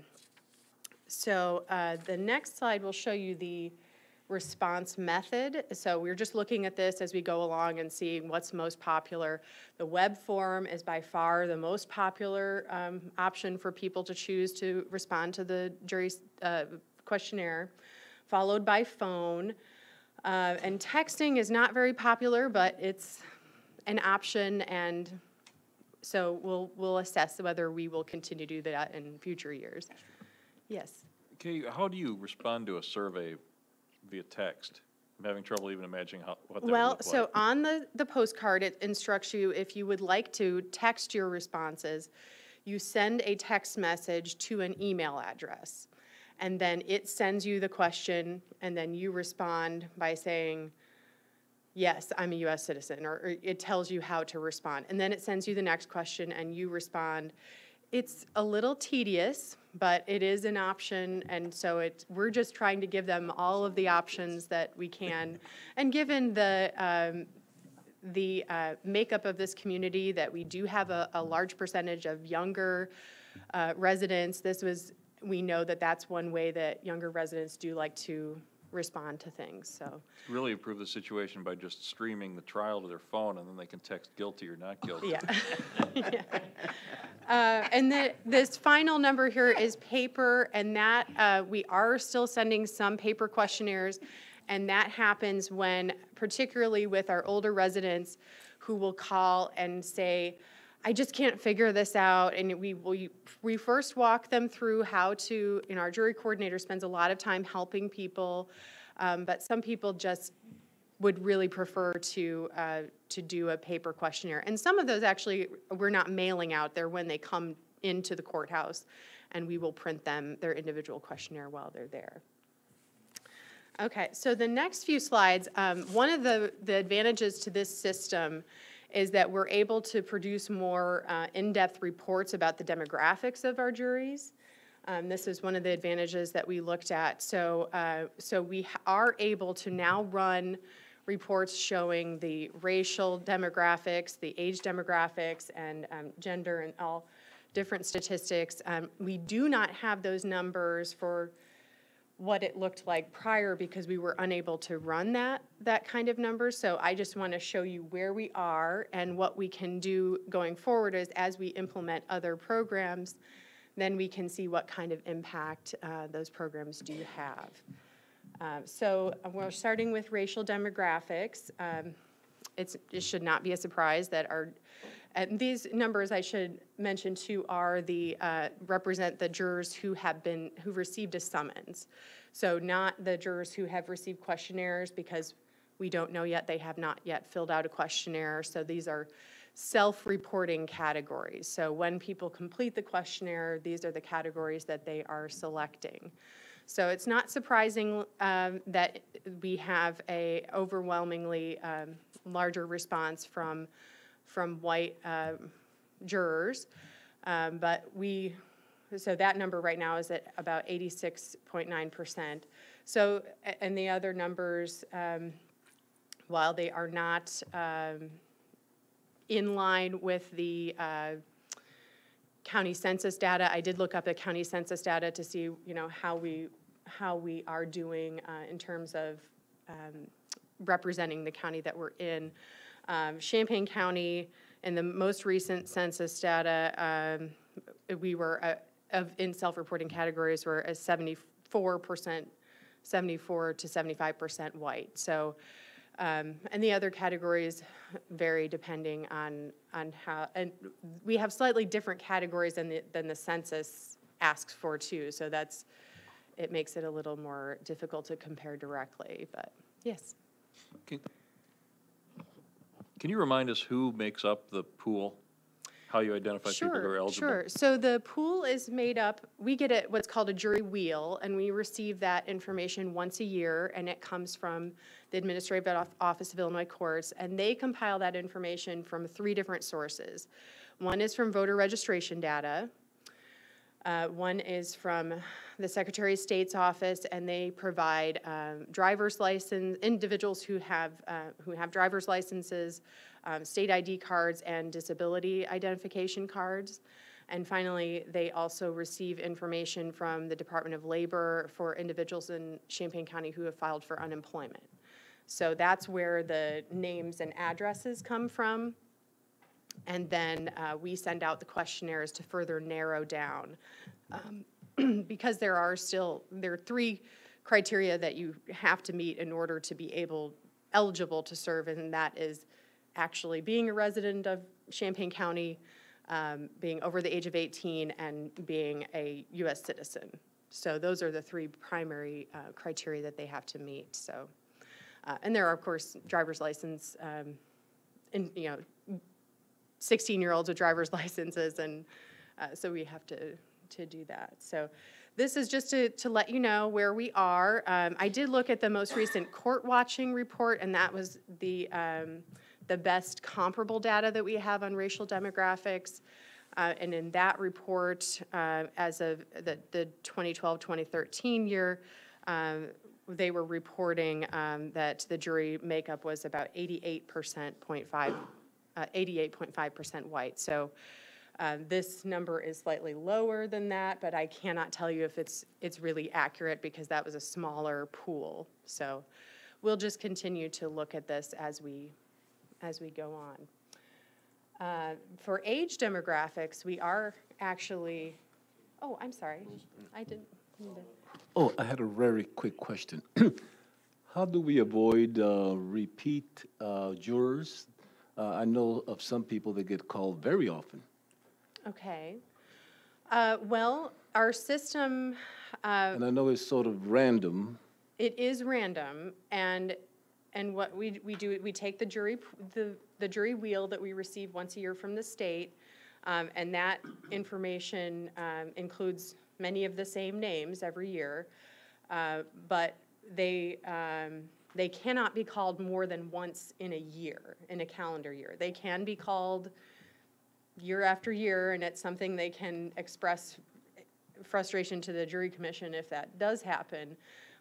next slide will show you the response method. So we're just looking at this as we go along and seeing what's most popular. The web form is by far the most popular option for people to choose to respond to the jury's questionnaire. followed by phone. And texting is not very popular, but it's an option, and so we'll assess whether we will continue to do that in future years. Yes. Okay, how do you respond to a survey via text? I'm having trouble even imagining what that would Well, look so like. on the postcard, it instructs you if you would like to text your responses, you send a text message to an email address. And then it sends you the question, and then you respond by saying, yes, I'm a US citizen, or it tells you how to respond. And then it sends you the next question, and you respond. It's a little tedious, but it is an option, and so we're just trying to give them all of the options that we can. And given the makeup of this community, that we do have a large percentage of younger residents, we know that that's one way that younger residents do like to respond to things, so. Really improve the situation by just streaming the trial to their phone, and then they can text guilty or not guilty. Yeah. Yeah. And this final number here is paper, and that, we are still sending some paper questionnaires, and that happens when, particularly with our older residents, who will call and say, I just can't figure this out, and we first walk them through how to, our jury coordinator spends a lot of time helping people, but some people just would really prefer to do a paper questionnaire. And some of those actually, we're not mailing out, they're when they come into the courthouse, and we will print them their individual questionnaire while they're there. Okay, so the next few slides, one of the advantages to this system is that we're able to produce more in-depth reports about the demographics of our juries. This is one of the advantages that we looked at. So we are able to now run reports showing the racial demographics, the age demographics, and gender, and all different statistics. We do not have those numbers for what it looked like prior because we were unable to run that kind of number. So I just want to show you where we are and what we can do going forward is as we implement other programs, then we can see what kind of impact those programs do have. So we're starting with racial demographics. It should not be a surprise that and these numbers I should mention too are represent the jurors who received a summons. So not the jurors who have received questionnaires because we don't know yet, they have not yet filled out a questionnaire. So these are self-reporting categories. So when people complete the questionnaire, these are the categories that they are selecting. So it's not surprising that we have a overwhelmingly larger response from white jurors, but so that number right now is at about 86.9%. So, and the other numbers, while they are not in line with the county census data, I did look up the county census data to see, how we are doing in terms of representing the county that we're in. Champaign County, in the most recent census data, we were in self-reporting categories were at 74%, 74 to 75% white. So, and the other categories vary depending on how, and we have slightly different categories than the census asks for too. So it makes it a little more difficult to compare directly. But yes. Can you remind us who makes up the pool? How you identify people who are eligible? Sure. So the pool is made up, we get what's called a jury wheel, and we receive that information once a year, and it comes from the Administrative Office of Illinois Courts, and they compile that information from 3 different sources. One is from voter registration data. One is from the Secretary of State's office, and they provide driver's license, individuals who have driver's licenses, state ID cards, and disability identification cards. And finally, they also receive information from the Department of Labor for individuals in Champaign County who have filed for unemployment. So that's where the names and addresses come from. And then we send out the questionnaires to further narrow down. Because there are 3 criteria that you have to meet in order to be eligible to serve, and that is actually being a resident of Champaign County, being over the age of 18, and being a U.S. citizen. So those are the three primary criteria that they have to meet. So, and there are, of course, driver's license, and 16-year-olds with driver's licenses, and so we have to do that. So this is just to let you know where we are. I did look at the most recent court watching report, and that was the best comparable data that we have on racial demographics. And in that report, as of the 2012-2013 year, they were reporting that the jury makeup was about 88.5% white. So this number is slightly lower than that, but I cannot tell you if it's really accurate because that was a smaller pool. So we'll just continue to look at this as we go on. For age demographics, we are actually, oh, I'm sorry, I didn't mean to. Oh, I had a very quick question. How do we avoid repeat jurors? I know of some people that get called very often. Okay. Well, our system. And I know it's sort of random. It is random, and what we do, we take the jury wheel that we receive once a year from the state, and that information includes many of the same names every year, but they cannot be called more than once in a year, in a calendar year. They can be called year after year, and it's something they can express frustration to the jury commission if that does happen.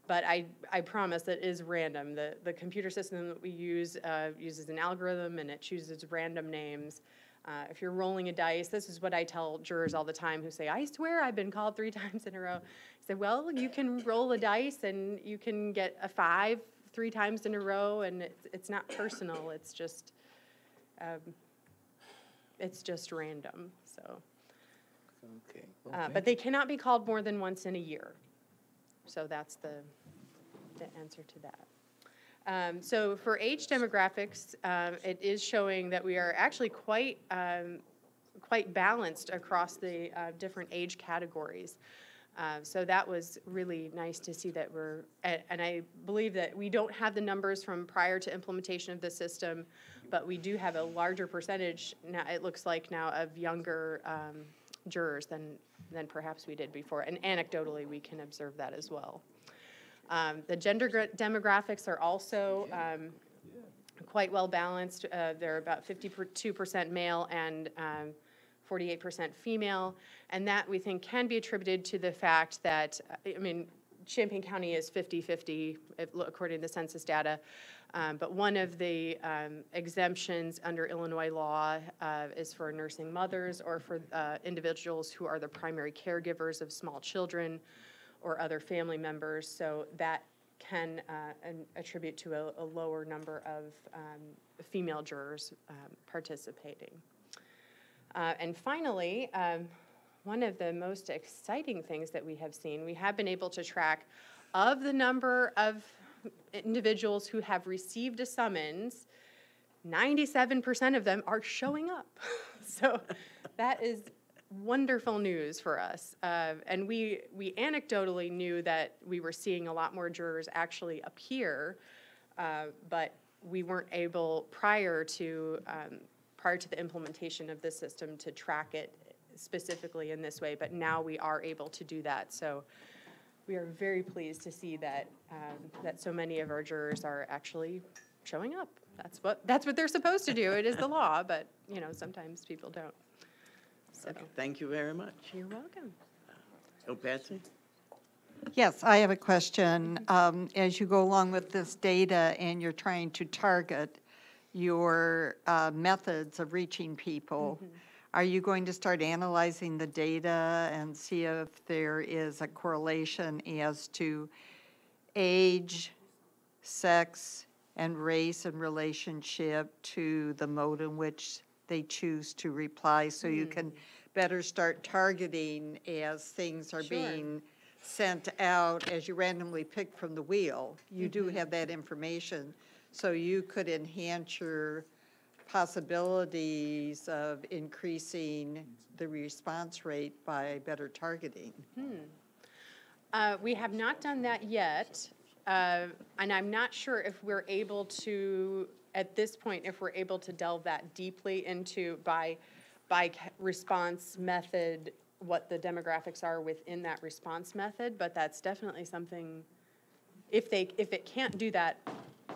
But I promise that is random. The computer system that we use uses an algorithm, and it chooses random names. If you're rolling a dice, this is what I tell jurors all the time who say, I swear I've been called 3 times in a row. I say, well, you can roll a dice and you can get a 5 3 times in a row, and it's not personal. It's just random. So, Okay. but they cannot be called more than once in a year. So that's the answer to that. So for age demographics, it is showing that we are actually quite balanced across the different age categories. So that was really nice to see that and I believe that we don't have the numbers from prior to implementation of the system, but we do have a larger percentage now, it looks like now, of younger jurors than perhaps we did before. And anecdotally, we can observe that as well. The gender demographics are also quite well balanced. They're about 52% male and 48% female, and that we think can be attributed to the fact that, Champaign County is 50-50 according to the census data, but one of the exemptions under Illinois law is for nursing mothers or for individuals who are the primary caregivers of small children or other family members, so that can attribute to a lower number of female jurors participating. And finally, one of the most exciting things that we have seen, we have been able to track of the number of individuals who have received a summons, 97% of them are showing up. So that is wonderful news for us. And we anecdotally knew that we were seeing a lot more jurors actually appear, but we weren't able prior to the implementation of this system to track it specifically in this way, but now we are able to do that. So we are very pleased to see that that so many of our jurors are actually showing up. That's what they're supposed to do. It is the law, but sometimes people don't. So Okay, thank you very much. you're welcome. Oh, Patsy? Yes, I have a question. As you go along with this data and you're trying to target your methods of reaching people, are you going to start analyzing the data and see if there is a correlation as to age, sex, and race in relationship to the mode in which they choose to reply, so you can better start targeting as things are Sure. being sent out as you randomly pick from the wheel. You do have that information, so you could enhance your possibilities of increasing the response rate by better targeting. We have not done that yet, and I'm not sure if we're able to, at this point, if we're able to delve that deeply into by response method, what the demographics are within that response method, but that's definitely something, if it can't do that,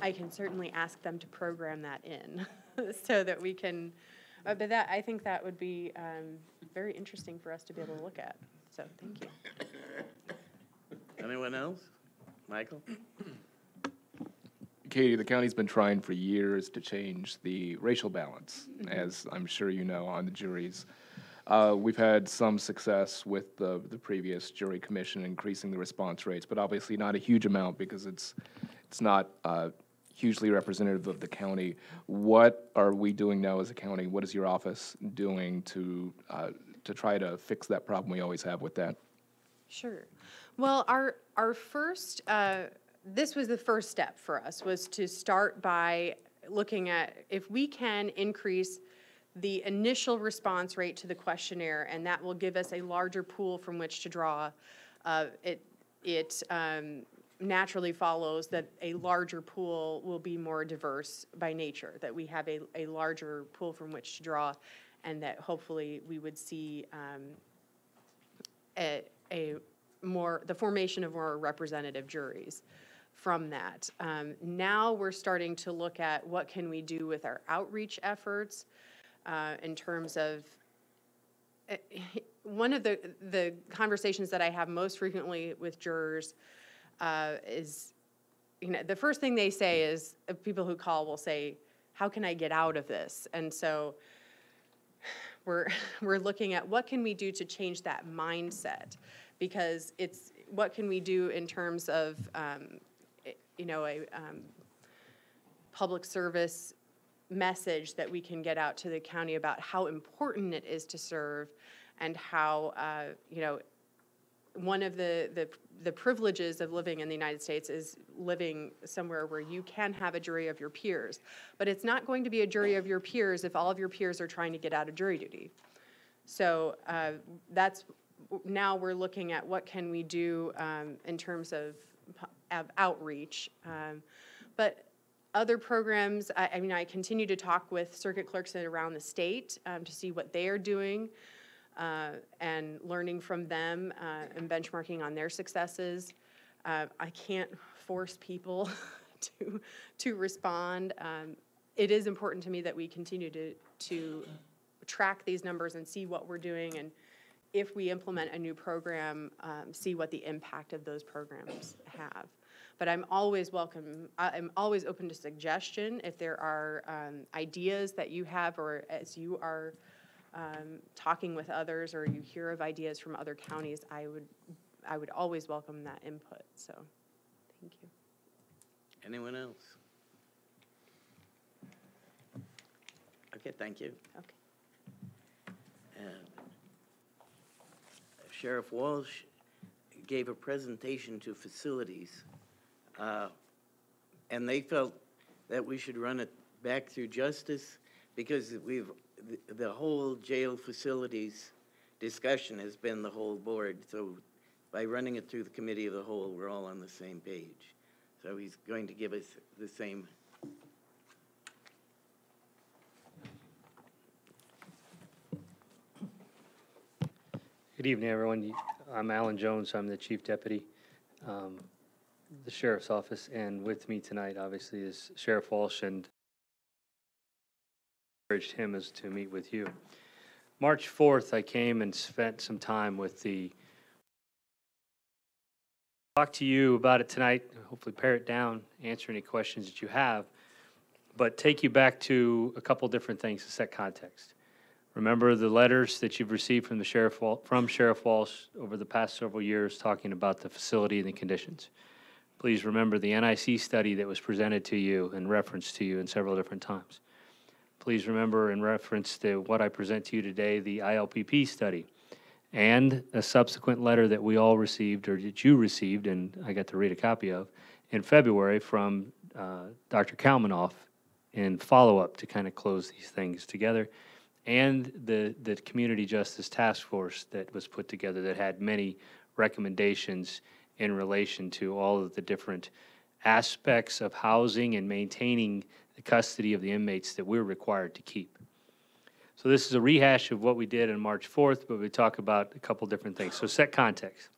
I can certainly ask them to program that in so that we can, but that, I think that would be very interesting for us to be able to look at. So thank you. Anyone else? Michael? Katie, the county's been trying for years to change the racial balance, as I'm sure you know, on the juries. We've had some success with the previous jury commission increasing the response rates, but obviously not a huge amount because it's not hugely representative of the county. What are we doing now as a county? What is your office doing to try to fix that problem we always have with that? Sure. Well, our first, this was the first step for us, was to start by looking at if we can increase the initial response rate to the questionnaire, and that will give us a larger pool from which to draw. It naturally follows that a larger pool will be more diverse by nature, that we have a larger pool from which to draw, and that hopefully we would see the formation of more representative juries from that. Now we're starting to look at what can we do with our outreach efforts in terms of one of the conversations that I have most frequently with jurors is, the first thing they say is, people who call will say, how can I get out of this? And so we're looking at what can we do to change that mindset, because it's what can we do in terms of a public service message that we can get out to the county about how important it is to serve, and how one of the privileges of living in the United States is living somewhere where you can have a jury of your peers. But it's not going to be a jury of your peers if all of your peers are trying to get out of jury duty. So now we're looking at what can we do in terms of outreach. But other programs, I continue to talk with circuit clerks around the state to see what they are doing, and learning from them and benchmarking on their successes. I can't force people to respond. It is important to me that we continue to track these numbers and see what we're doing, and if we implement a new program, see what the impact of those programs have. But I'm always open to suggestion if there are ideas that you have, or as you are talking with others, or you hear of ideas from other counties, I would always welcome that input. So, thank you. Anyone else? Okay, thank you. Okay. Sheriff Walsh gave a presentation to facilities, and they felt that we should run it back through justice, because the whole jail facilities discussion has been the whole board. So by running it through the committee of the whole, we're all on the same page. So he's going to give us the same. Good evening, everyone. I'm Alan Jones. I'm the Chief Deputy, the Sheriff's Office, and with me tonight, obviously, is Sheriff Walsh, and encouraged him as to meet with you. March 4th, I came and spent some time with talk to you about it tonight, hopefully pare it down, answer any questions that you have, but take you back to a couple different things to set context. Remember the letters that you've received from Sheriff Walsh over the past several years talking about the facility and the conditions. Please remember the NIC study that was presented to you and referenced to you in several different times. Please remember, in reference to what I present to you today, the ILPP study and a subsequent letter that we all received, or that you received, and I got to read a copy of, in February from Dr. Kalmanoff in follow-up to kind of close these things together, and the Community Justice Task Force that was put together that had many recommendations in relation to all of the different aspects of housing and maintaining the custody of the inmates that we're required to keep. So this is a rehash of what we did on March 4th, but we talk about a couple different things. So set context.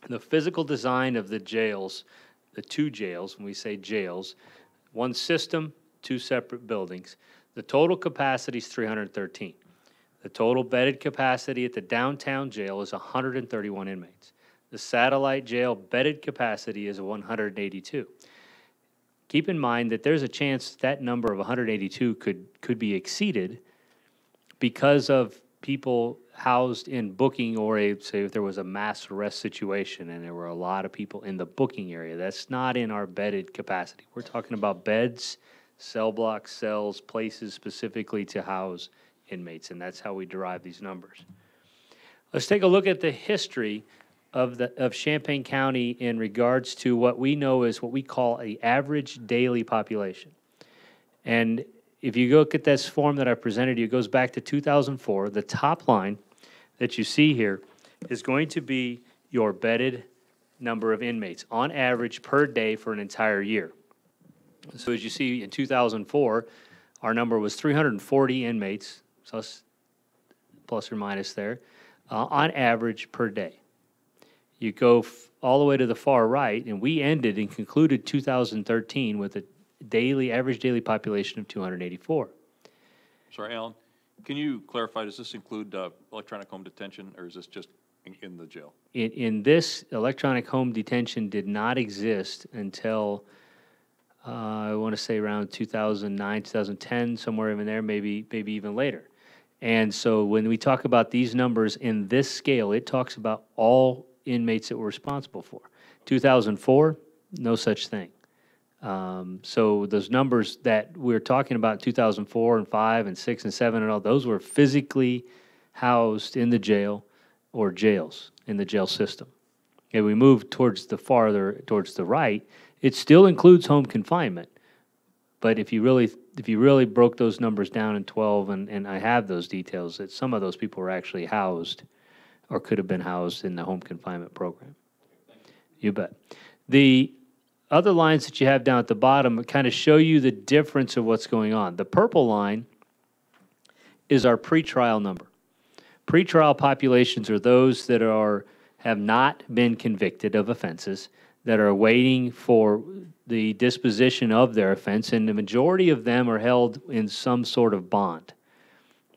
The physical design of the jails, the two jails, when we say jails, one system, two separate buildings. The total capacity is 313. The total bedded capacity at the downtown jail is 131 inmates. The satellite jail bedded capacity is 182. Keep in mind that there's a chance that number of 182 could be exceeded because of people housed in booking, or say if there was a mass arrest situation and there were a lot of people in the booking area. That's not in our bedded capacity. We're talking about beds, cell blocks, cells, places specifically to house inmates, and that's how we derive these numbers. Let's take a look at the history of Champaign County in regards to what we know is what we call the average daily population. And if you look at this form that I presented you, it goes back to 2004. The top line that you see here is going to be your bedded number of inmates on average per day for an entire year. So as you see in 2004, our number was 340 inmates, plus or minus there, on average per day. You go all the way to the far right, and we ended and concluded 2013 with a average daily population of 284. Sorry, Alan, can you clarify, does this include electronic home detention, or is this just in the jail? In this, electronic home detention did not exist until, I want to say around 2009, 2010, somewhere in there, maybe even later. And so when we talk about these numbers in this scale, it talks about all inmates that we're responsible for. 2004, no such thing. So those numbers that we're talking about, 2004 and 5 and 6 and 7 and all, those were physically housed in the jail or jails in the jail system. And we move towards the right, it still includes home confinement. But if you really broke those numbers down in 12, and I have those details, that some of those people were actually housed or could have been housed in the home confinement program. You bet. The other lines that you have down at the bottom kind of show you the difference of what's going on. The purple line is our pretrial number. Pretrial populations are those that have not been convicted of offenses, that are waiting for the disposition of their offense, and the majority of them are held in some sort of bond.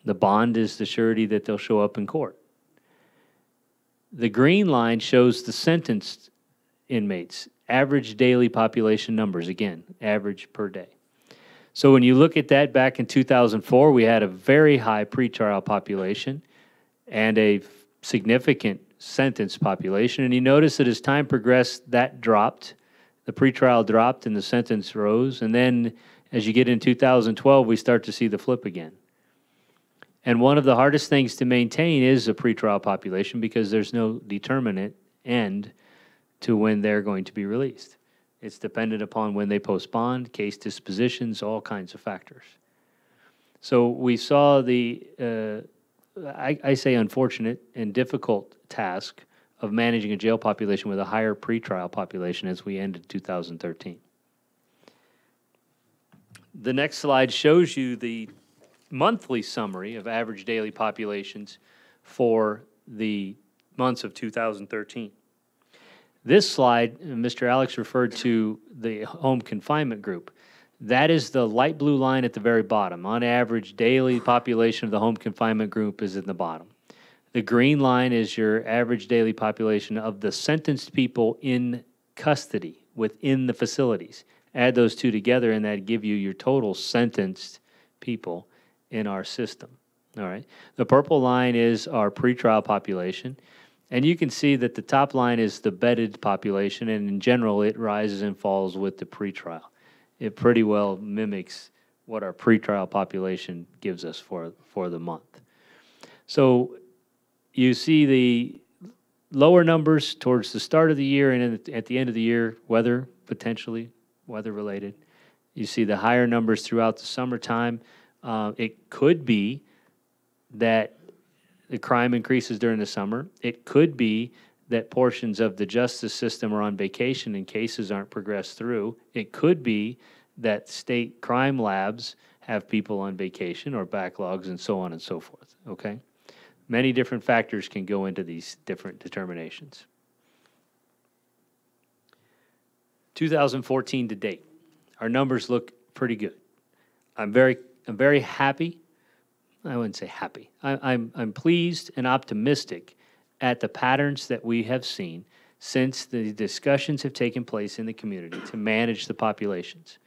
The bond is the surety that they'll show up in court. The green line shows the sentenced inmates, average daily population numbers, again, average per day. So when you look at that back in 2004, we had a very high pretrial population and a significant sentence population. And you notice that as time progressed, that dropped. The pretrial dropped and the sentence rose. And then as you get in 2012, we start to see the flip again. And one of the hardest things to maintain is a pretrial population because there's no determinate end to when they're going to be released. It's dependent upon when they post bond, case dispositions, all kinds of factors. So we saw the, I say unfortunate and difficult task of managing a jail population with a higher pretrial population as we ended 2013. The next slide shows you the monthly summary of average daily populations for the months of 2013. This slide, Mr. Alex referred to the home confinement group. That is the light blue line at the very bottom. On average, daily population of the home confinement group is in the bottom. The green line is your average daily population of the sentenced people in custody within the facilities. Add those two together and that'd give you your total sentenced people in our system. All right. The purple line is our pretrial population. And you can see that the top line is the bedded population, and in general, it rises and falls with the pretrial. It pretty well mimics what our pretrial population gives us for the month. So you see the lower numbers towards the start of the year and at the end of the year, weather, potentially weather-related. You see the higher numbers throughout the summertime. It could be that the crime increases during the summer. It could be that portions of the justice system are on vacation and cases aren't progressed through. It could be that state crime labs have people on vacation or backlogs and so on and so forth, okay? Many different factors can go into these different determinations. 2014 to date, our numbers look pretty good. I'm very happy. I wouldn't say happy. I'm pleased and optimistic at the patterns that we have seen since the discussions have taken place in the community to manage the populations.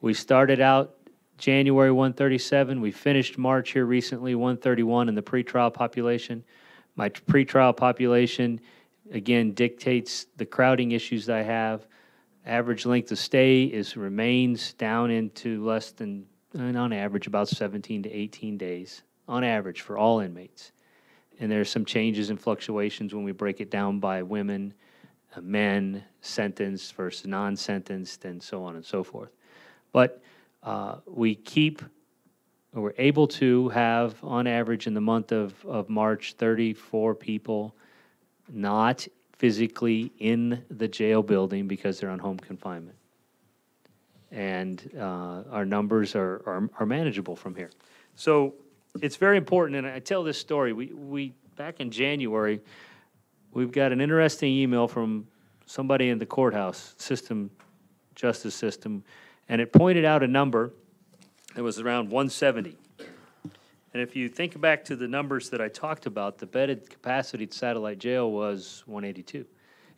We started out January 137. We finished March here recently, 131 in the pretrial population. My pretrial population, again, dictates the crowding issues that I have. Average length of stay remains down into less than, on average, about 17 to 18 days, on average for all inmates. And there are some changes and fluctuations when we break it down by women, men, sentenced versus non-sentenced, and so on and so forth. But we're able to have, on average, in the month of March, 34 people not physically in the jail building because they're on home confinement. And our numbers are manageable from here. So it's very important, and I tell this story. We back in January, we've got an interesting email from somebody in the courthouse system, justice system, and it pointed out a number that was around 170. And if you think back to the numbers that I talked about, the bedded capacity at Satellite Jail was 182.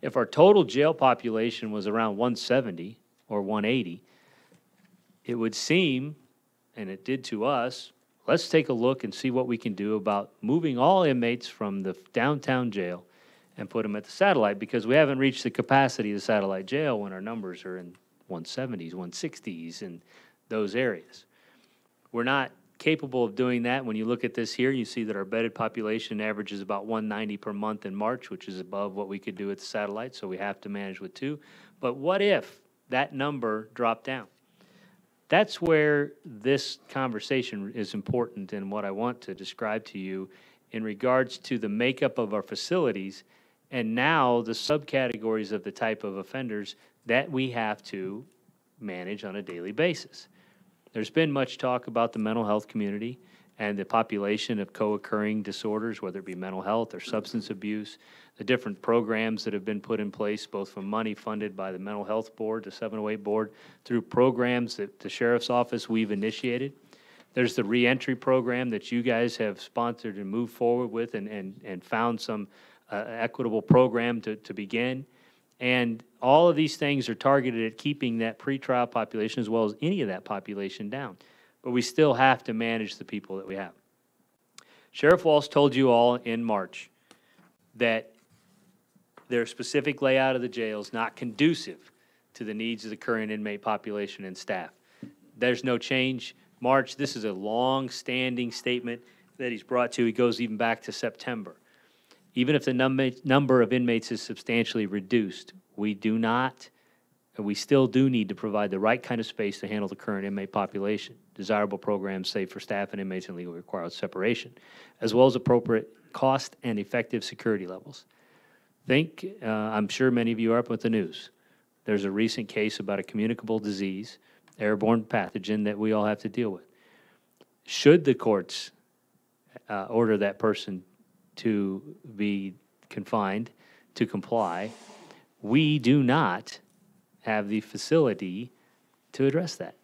If our total jail population was around 170 or 180, it would seem, and it did to us, let's take a look and see what we can do about moving all inmates from the downtown jail and put them at the satellite, because we haven't reached the capacity of the satellite jail when our numbers are in 170s, 160s, and those areas. We're not capable of doing that. When you look at this here, you see that our bedded population averages about 190 per month in March, which is above what we could do at the satellite, so we have to manage with 2. But what if that number dropped down? That's where this conversation is important, and what I want to describe to you in regards to the makeup of our facilities and now the subcategories of the type of offenders that we have to manage on a daily basis. There's been much talk about the mental health community and the population of co-occurring disorders, whether it be mental health or substance abuse, the different programs that have been put in place, both from money funded by the Mental Health Board, the 708 Board, through programs that the Sheriff's Office we've initiated. There's the reentry program that you guys have sponsored and moved forward with and found some equitable program to begin. And all of these things are targeted at keeping that pretrial population as well as any of that population down. But we still have to manage the people that we have. Sheriff Walsh told you all in March that their specific layout of the jail is not conducive to the needs of the current inmate population and staff. There's no change. March, this is a long-standing statement that he's brought to. He goes even back to September. Even if the number of inmates is substantially reduced, we still do need to provide the right kind of space to handle the current inmate population. Desirable programs safe for staff and inmates in legally required separation, as well as appropriate cost and effective security levels. I'm sure many of you are up with the news. There's a recent case about a communicable disease, airborne pathogen that we all have to deal with. Should the courts order that person to be confined, to comply, we do not have the facility to address that.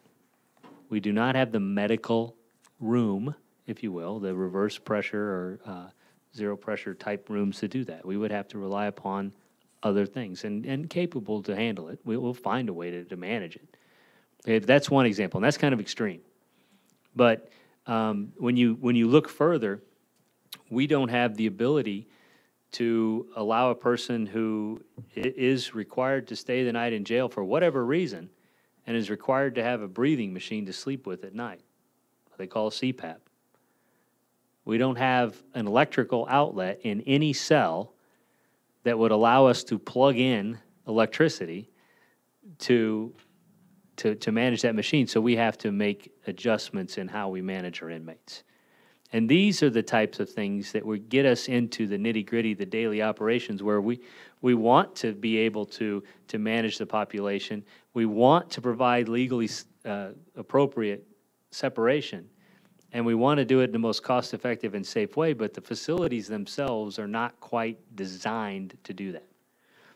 We do not have the medical room, if you will, the reverse pressure or zero pressure type rooms to do that. We would have to rely upon other things and capable to handle it. We'll find a way to manage it. Okay, that's one example, and that's kind of extreme. But when you look further, we don't have the ability to allow a person who is required to stay the night in jail for whatever reason and is required to have a breathing machine to sleep with at night. They call a CPAP. We don't have an electrical outlet in any cell that would allow us to plug in electricity to manage that machine. So we have to make adjustments in how we manage our inmates. And these are the types of things that would get us into the nitty-gritty, the daily operations, where we want to be able to manage the population. We want to provide legally appropriate separation. And we want to do it in the most cost-effective and safe way, but the facilities themselves are not quite designed to do that.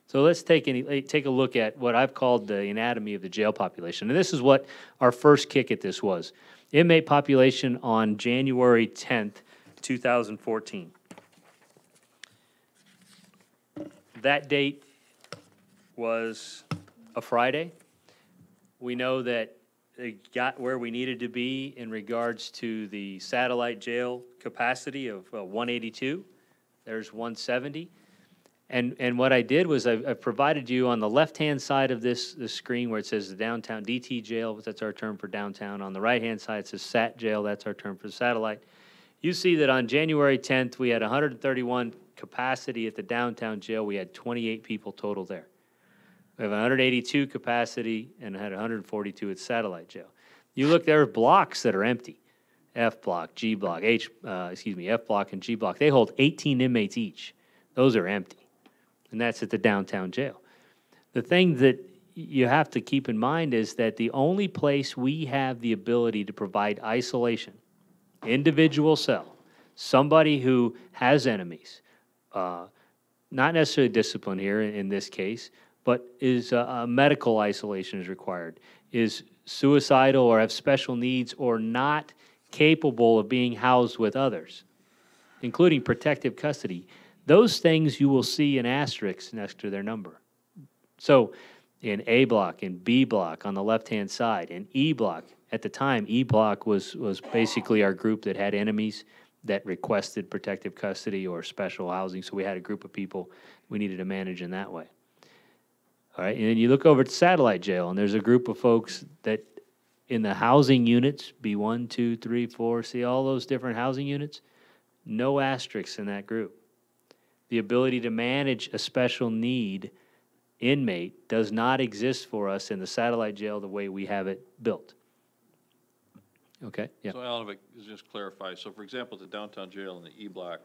So let's take a look at what I've called the anatomy of the jail population. And this is what our first kick at this was. Inmate population on January 10th, 2014. That date was a Friday. We know that it got where we needed to be in regards to the satellite jail capacity of 182. There's 170. And what I did was I provided you on the left-hand side of this screen where it says the downtown DT jail, that's our term for downtown. On the right-hand side, it says SAT jail, that's our term for satellite. You see that on January 10th, we had 131 capacity at the downtown jail. We had 28 people total there. We have 182 capacity and had 142 at satellite jail. You look, there are blocks that are empty. F block, G block, F block and G block. They hold 18 inmates each. Those are empty. And that's at the downtown jail. The thing that you have to keep in mind is that the only place we have the ability to provide isolation, individual cell, somebody who has enemies, not necessarily discipline here in this case, but is medical isolation is required, is suicidal or have special needs or not capable of being housed with others, including protective custody. Those things you will see in asterisks next to their number. So in A block, in B block on the left-hand side, in E block, at the time, E block was basically our group that had enemies that requested protective custody or special housing, so we had a group of people we needed to manage in that way. All right, and then you look over at satellite jail, and there's a group of folks that in the housing units, B1, 2, 3, 4, see all those different housing units? No asterisks in that group. The ability to manage a special need inmate does not exist for us in the satellite jail the way we have it built. Okay, yeah. So Alan, if I could just clarify, so for example, the downtown jail in the E block,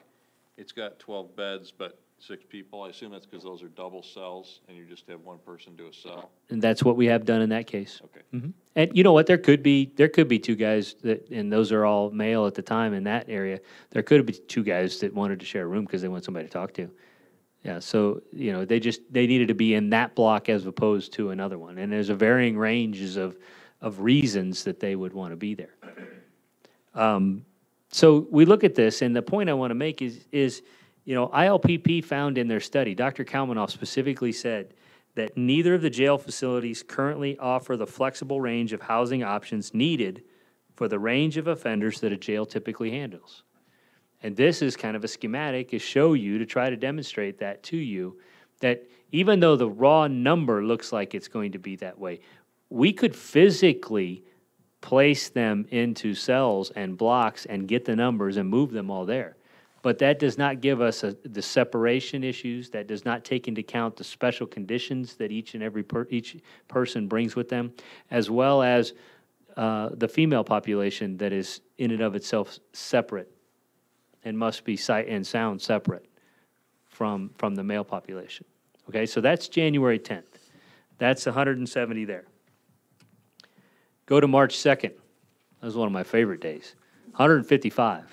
it's got 12 beds, but 6 people. I assume that's because those are double cells and you just have one person do a cell. And that's what we have done in that case. Okay. Mm-hmm. And you know what? There could be 2 guys that, and those are all male at the time in that area. There could be 2 guys that wanted to share a room because they want somebody to talk to. Yeah. So you know, they needed to be in that block as opposed to another one. And there's a varying ranges of reasons that they would want to be there. So we look at this, and the point I want to make is you know, ILPP found in their study, Dr. Kalmanoff specifically said that neither of the jail facilities currently offer the flexible range of housing options needed for the range of offenders that a jail typically handles. And this is kind of a schematic to show you, to try to demonstrate that to you, that even though the raw number looks like it's going to be that way, we could physically place them into cells and blocks and get the numbers and move them all there. But that does not give us the separation issues. That does not take into account the special conditions that each and every each person brings with them, as well as the female population that is in and of itself separate and must be sight and sound separate from the male population. Okay, so that's January 10th. That's 170 there. Go to March 2nd. That was one of my favorite days. 155.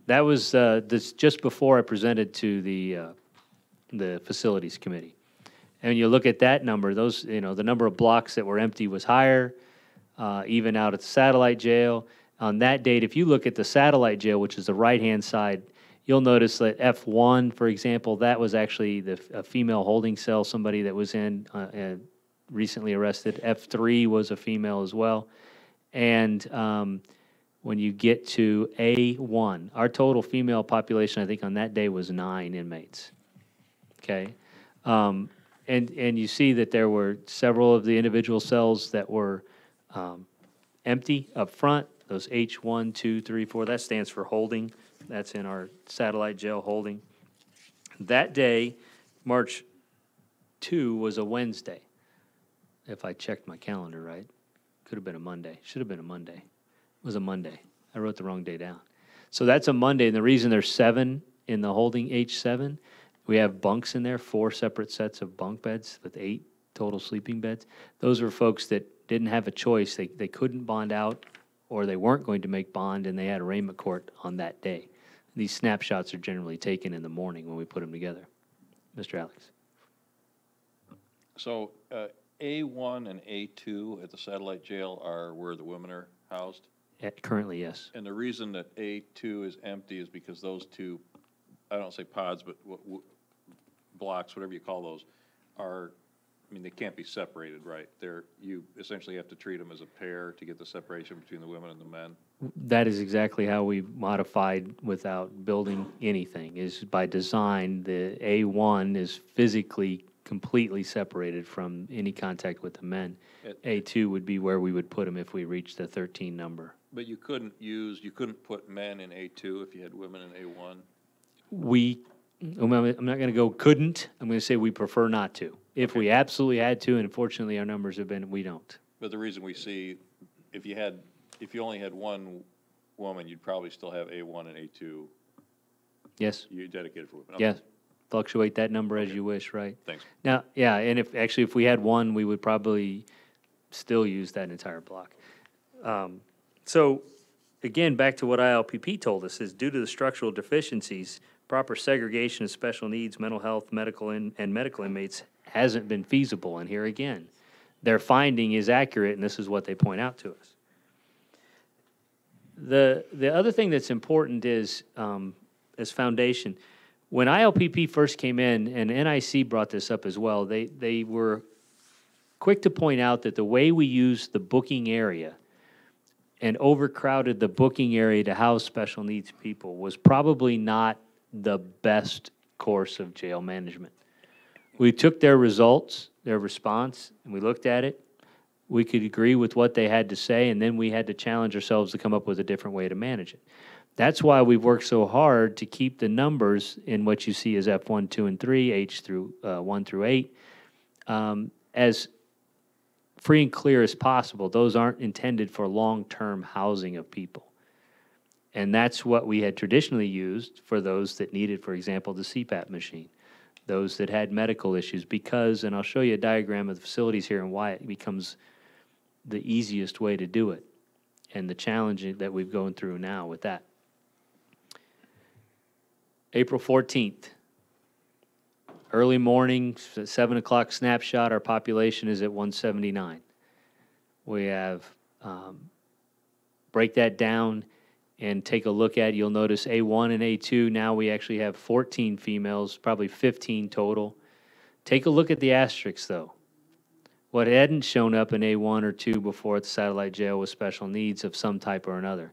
That was this just before I presented to the facilities committee. And you look at that number, those, you know, the number of blocks that were empty was higher, even out at the satellite jail. On that date, if you look at the satellite jail, which is the right-hand side, you'll notice that F1, for example, that was actually a female holding cell, somebody that was in recently arrested. F3 was a female as well. And when you get to A1, our total female population, I think on that day was 9 inmates. Okay, and you see that there were several of the individual cells that were empty up front. those H1, 2, 3, 4, that stands for holding. That's in our satellite jail holding. That day, March 2 was a Wednesday, if I checked my calendar right. Could have been a Monday. Should have been a Monday. It was a Monday. I wrote the wrong day down. So that's a Monday, and the reason there's 7 in the holding H7, we have bunks in there, 4 separate sets of bunk beds with 8 total sleeping beds. Those were folks that didn't have a choice. They couldn't bond out, or they weren't going to make bond, and they had arraignment court on that day. These snapshots are generally taken in the morning when we put them together. Mr. Alex. So, A1 and A2 at the satellite jail are where the women are housed? Currently, yes. And the reason that A2 is empty is because those two, I don't say pods, but blocks, whatever you call those, are, I mean, they can't be separated, right? You essentially have to treat them as a pair to get the separation between the women and the men. That is exactly how we modified without building anything, is by design, the A1 is physically completely separated from any contact with the men. A2 would be where we would put them if we reached the 13 number. But you couldn't put men in A2 if you had women in A1? I'm not going to go couldn't, I'm going to say we prefer not to. If we absolutely had to, and unfortunately our numbers have been, we don't. But the reason we see, if you only had one woman, you'd probably still have A1 and A2. Yes. You dedicated for women. Okay. Yes. Fluctuate that number as you wish, right? Thanks. Now, yeah, and if we had one, we would probably still use that entire block. So, again, back to what ILPP told us, is due to the structural deficiencies, proper segregation of special needs, mental health, medical and medical inmates hasn't been feasible. And here again, their finding is accurate, and this is what they point out to us. The other thing that's important is, as foundation, when ILPP first came in, and NIC brought this up as well, they were quick to point out that the way we used the booking area and overcrowded the booking area to house special needs people was probably not the best course of jail management. We took their results, their response, and we looked at it. We could agree with what they had to say, and then we had to challenge ourselves to come up with a different way to manage it. That's why we've worked so hard to keep the numbers in what you see as F1, 2, and 3, H through 1 through 8, as free and clear as possible. Those aren't intended for long-term housing of people. And that's what we had traditionally used for those that needed, for example, the CPAP machine, those that had medical issues, because, and I'll show you a diagram of the facilities here and why it becomes the easiest way to do it, and the challenge that we've gone through now with that. April 14th, early morning, 7 o'clock snapshot, our population is at 179. We have, break that down and take a look at, you'll notice A1 and A2, now we actually have 14 females, probably 15 total. Take a look at the asterisks, though. What hadn't shown up in A1 or 2 before at the satellite jail was special needs of some type or another.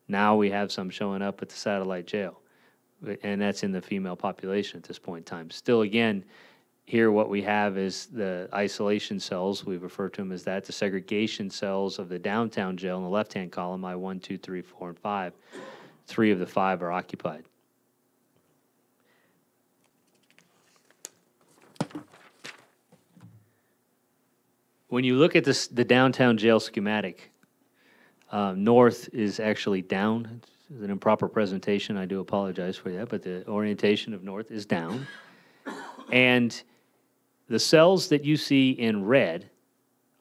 Now we have some showing up at the satellite jail, and that's in the female population at this point in time. Still, again, here what we have is the isolation cells, we refer to them as that, the segregation cells of the downtown jail in the left-hand column, I1, 2, 3, 4, and 5. 3 of the 5 are occupied. When you look at this, the downtown jail schematic, north is actually down. It's an improper presentation. I do apologize for that, but the orientation of north is down. And the cells that you see in red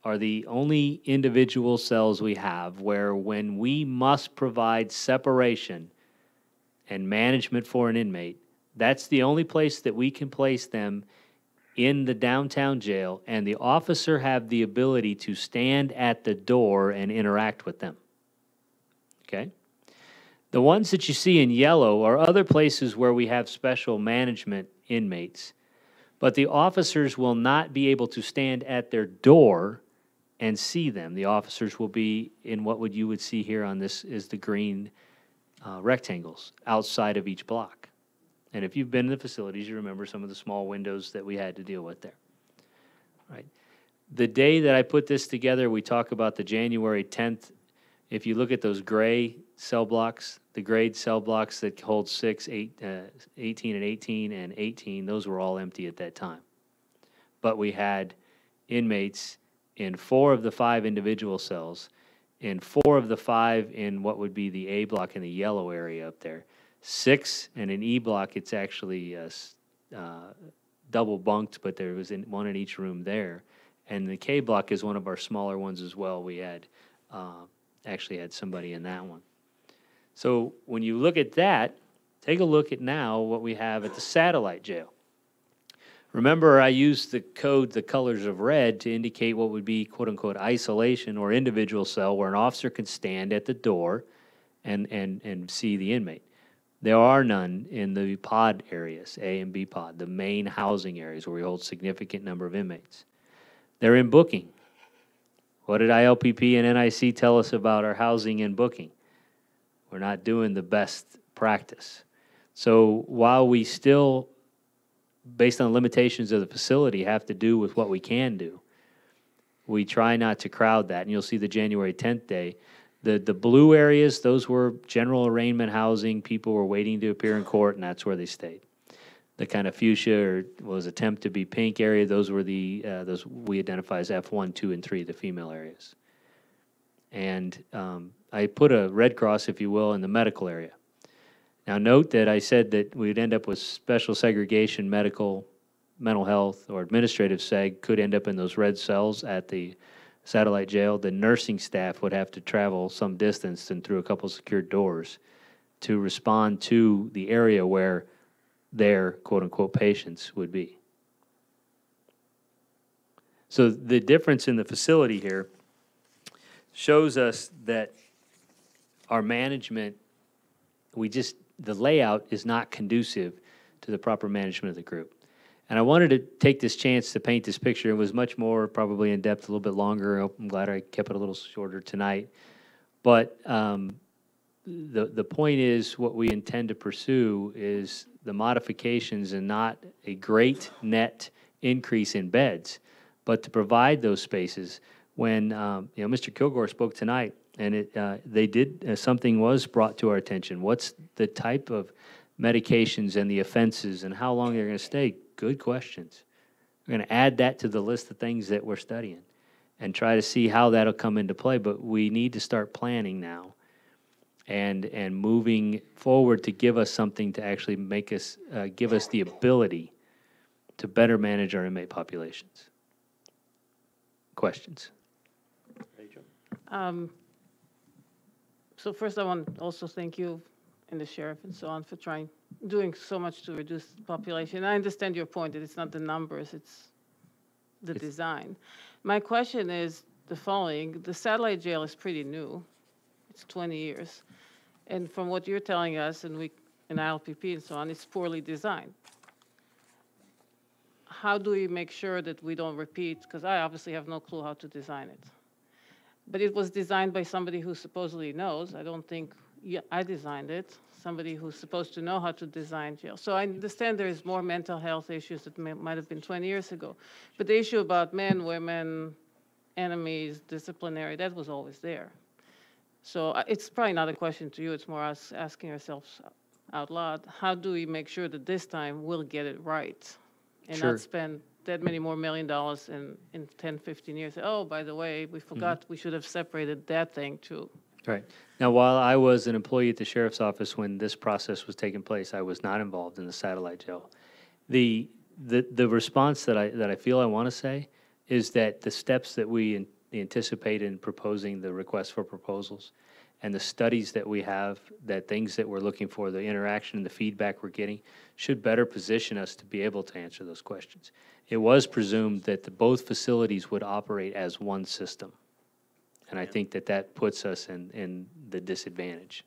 are the only individual cells we have where when we must provide separation and management for an inmate, that's the only place that we can place them in the downtown jail, and the officer have the ability to stand at the door and interact with them. Okay? The ones that you see in yellow are other places where we have special management inmates, but the officers will not be able to stand at their door and see them. The officers will be in what you would see here on this is the green rectangles outside of each block. And if you've been in the facilities, you remember some of the small windows that we had to deal with there. Right. The day that I put this together, we talk about the January 10th If you look at those gray cell blocks, the grade cell blocks that hold 18 and 18, those were all empty at that time. But we had inmates in 4 of the 5 individual cells, in 4 of the 5 in what would be the A block in the yellow area up there. 6 in an E block, it's actually double bunked, but there was one in each room there. And the K block is one of our smaller ones as well. We had actually had somebody in that one. So when you look at that, take a look at now what we have at the satellite jail. Remember, I used the colors of red to indicate what would be quote-unquote isolation or individual cell where an officer can stand at the door and see the inmate. There are none in the pod areas, A and B pod, the main housing areas where we hold significant number of inmates. They're in booking. What did ILPP and NIC tell us about our housing and booking? We're not doing the best practice. So while we still, based on limitations of the facility, have to do with what we can do, we try not to crowd that. And you'll see the January 10th day. The blue areas, those were general arraignment housing. People were waiting to appear in court, and that's where they stayed. The kind of fuchsia or was attempt to be pink area, those were those we identify as F1, 2, and 3, the female areas. And I put a red cross, if you will, in the medical area. Now note that I said that we'd end up with special segregation, medical, mental health, or administrative seg could end up in those red cells at the satellite jail. The nursing staff would have to travel some distance and through a couple secured doors to respond to the area where their quote-unquote patients would be. So the difference in the facility here shows us that our management, the layout is not conducive to the proper management of the group. And I wanted to take this chance to paint this picture. It was much more probably in depth, a little bit longer. I'm glad I kept it a little shorter tonight. But the point is, what we intend to pursue is the modifications and not a great net increase in beds, but to provide those spaces. When Mr. Kilgore spoke tonight, and something was brought to our attention. What's the type of medications and the offenses and how long they're going to stay? Good questions. We're going to add that to the list of things that we're studying and try to see how that'll come into play. But we need to start planning now and moving forward to give us something to actually make us, give us the ability to better manage our inmate populations. Questions? So first I want to also thank you and the sheriff and so on for doing so much to reduce the population. I understand your point that it's not the numbers, it's the design. My question is the following. The satellite jail is pretty new. It's 20 years. And from what you're telling us, and in ILPP and so on, it's poorly designed. How do we make sure that we don't repeat? Because I obviously have no clue how to design it. But it was designed by somebody who supposedly knows. I don't think I designed it. Somebody who's supposed to know how to design jail. So I understand there is more mental health issues that might have been 20 years ago. But the issue about men, women, enemies, disciplinary, that was always there. So it's probably not a question to you. It's more us asking ourselves out loud, how do we make sure that this time we'll get it right and not spend that many more $1 million in 10, 15 years? Oh, by the way, we forgot we should have separated that thing too. Right. Now, while I was an employee at the sheriff's office when this process was taking place, I was not involved in the satellite jail. The response that I feel I want to say is that the steps that we anticipate in proposing the request for proposals and the studies that we have, that things that we're looking for, the interaction and the feedback we're getting, should better position us to be able to answer those questions. It was presumed that both facilities would operate as one system. And I think that puts us in the disadvantage.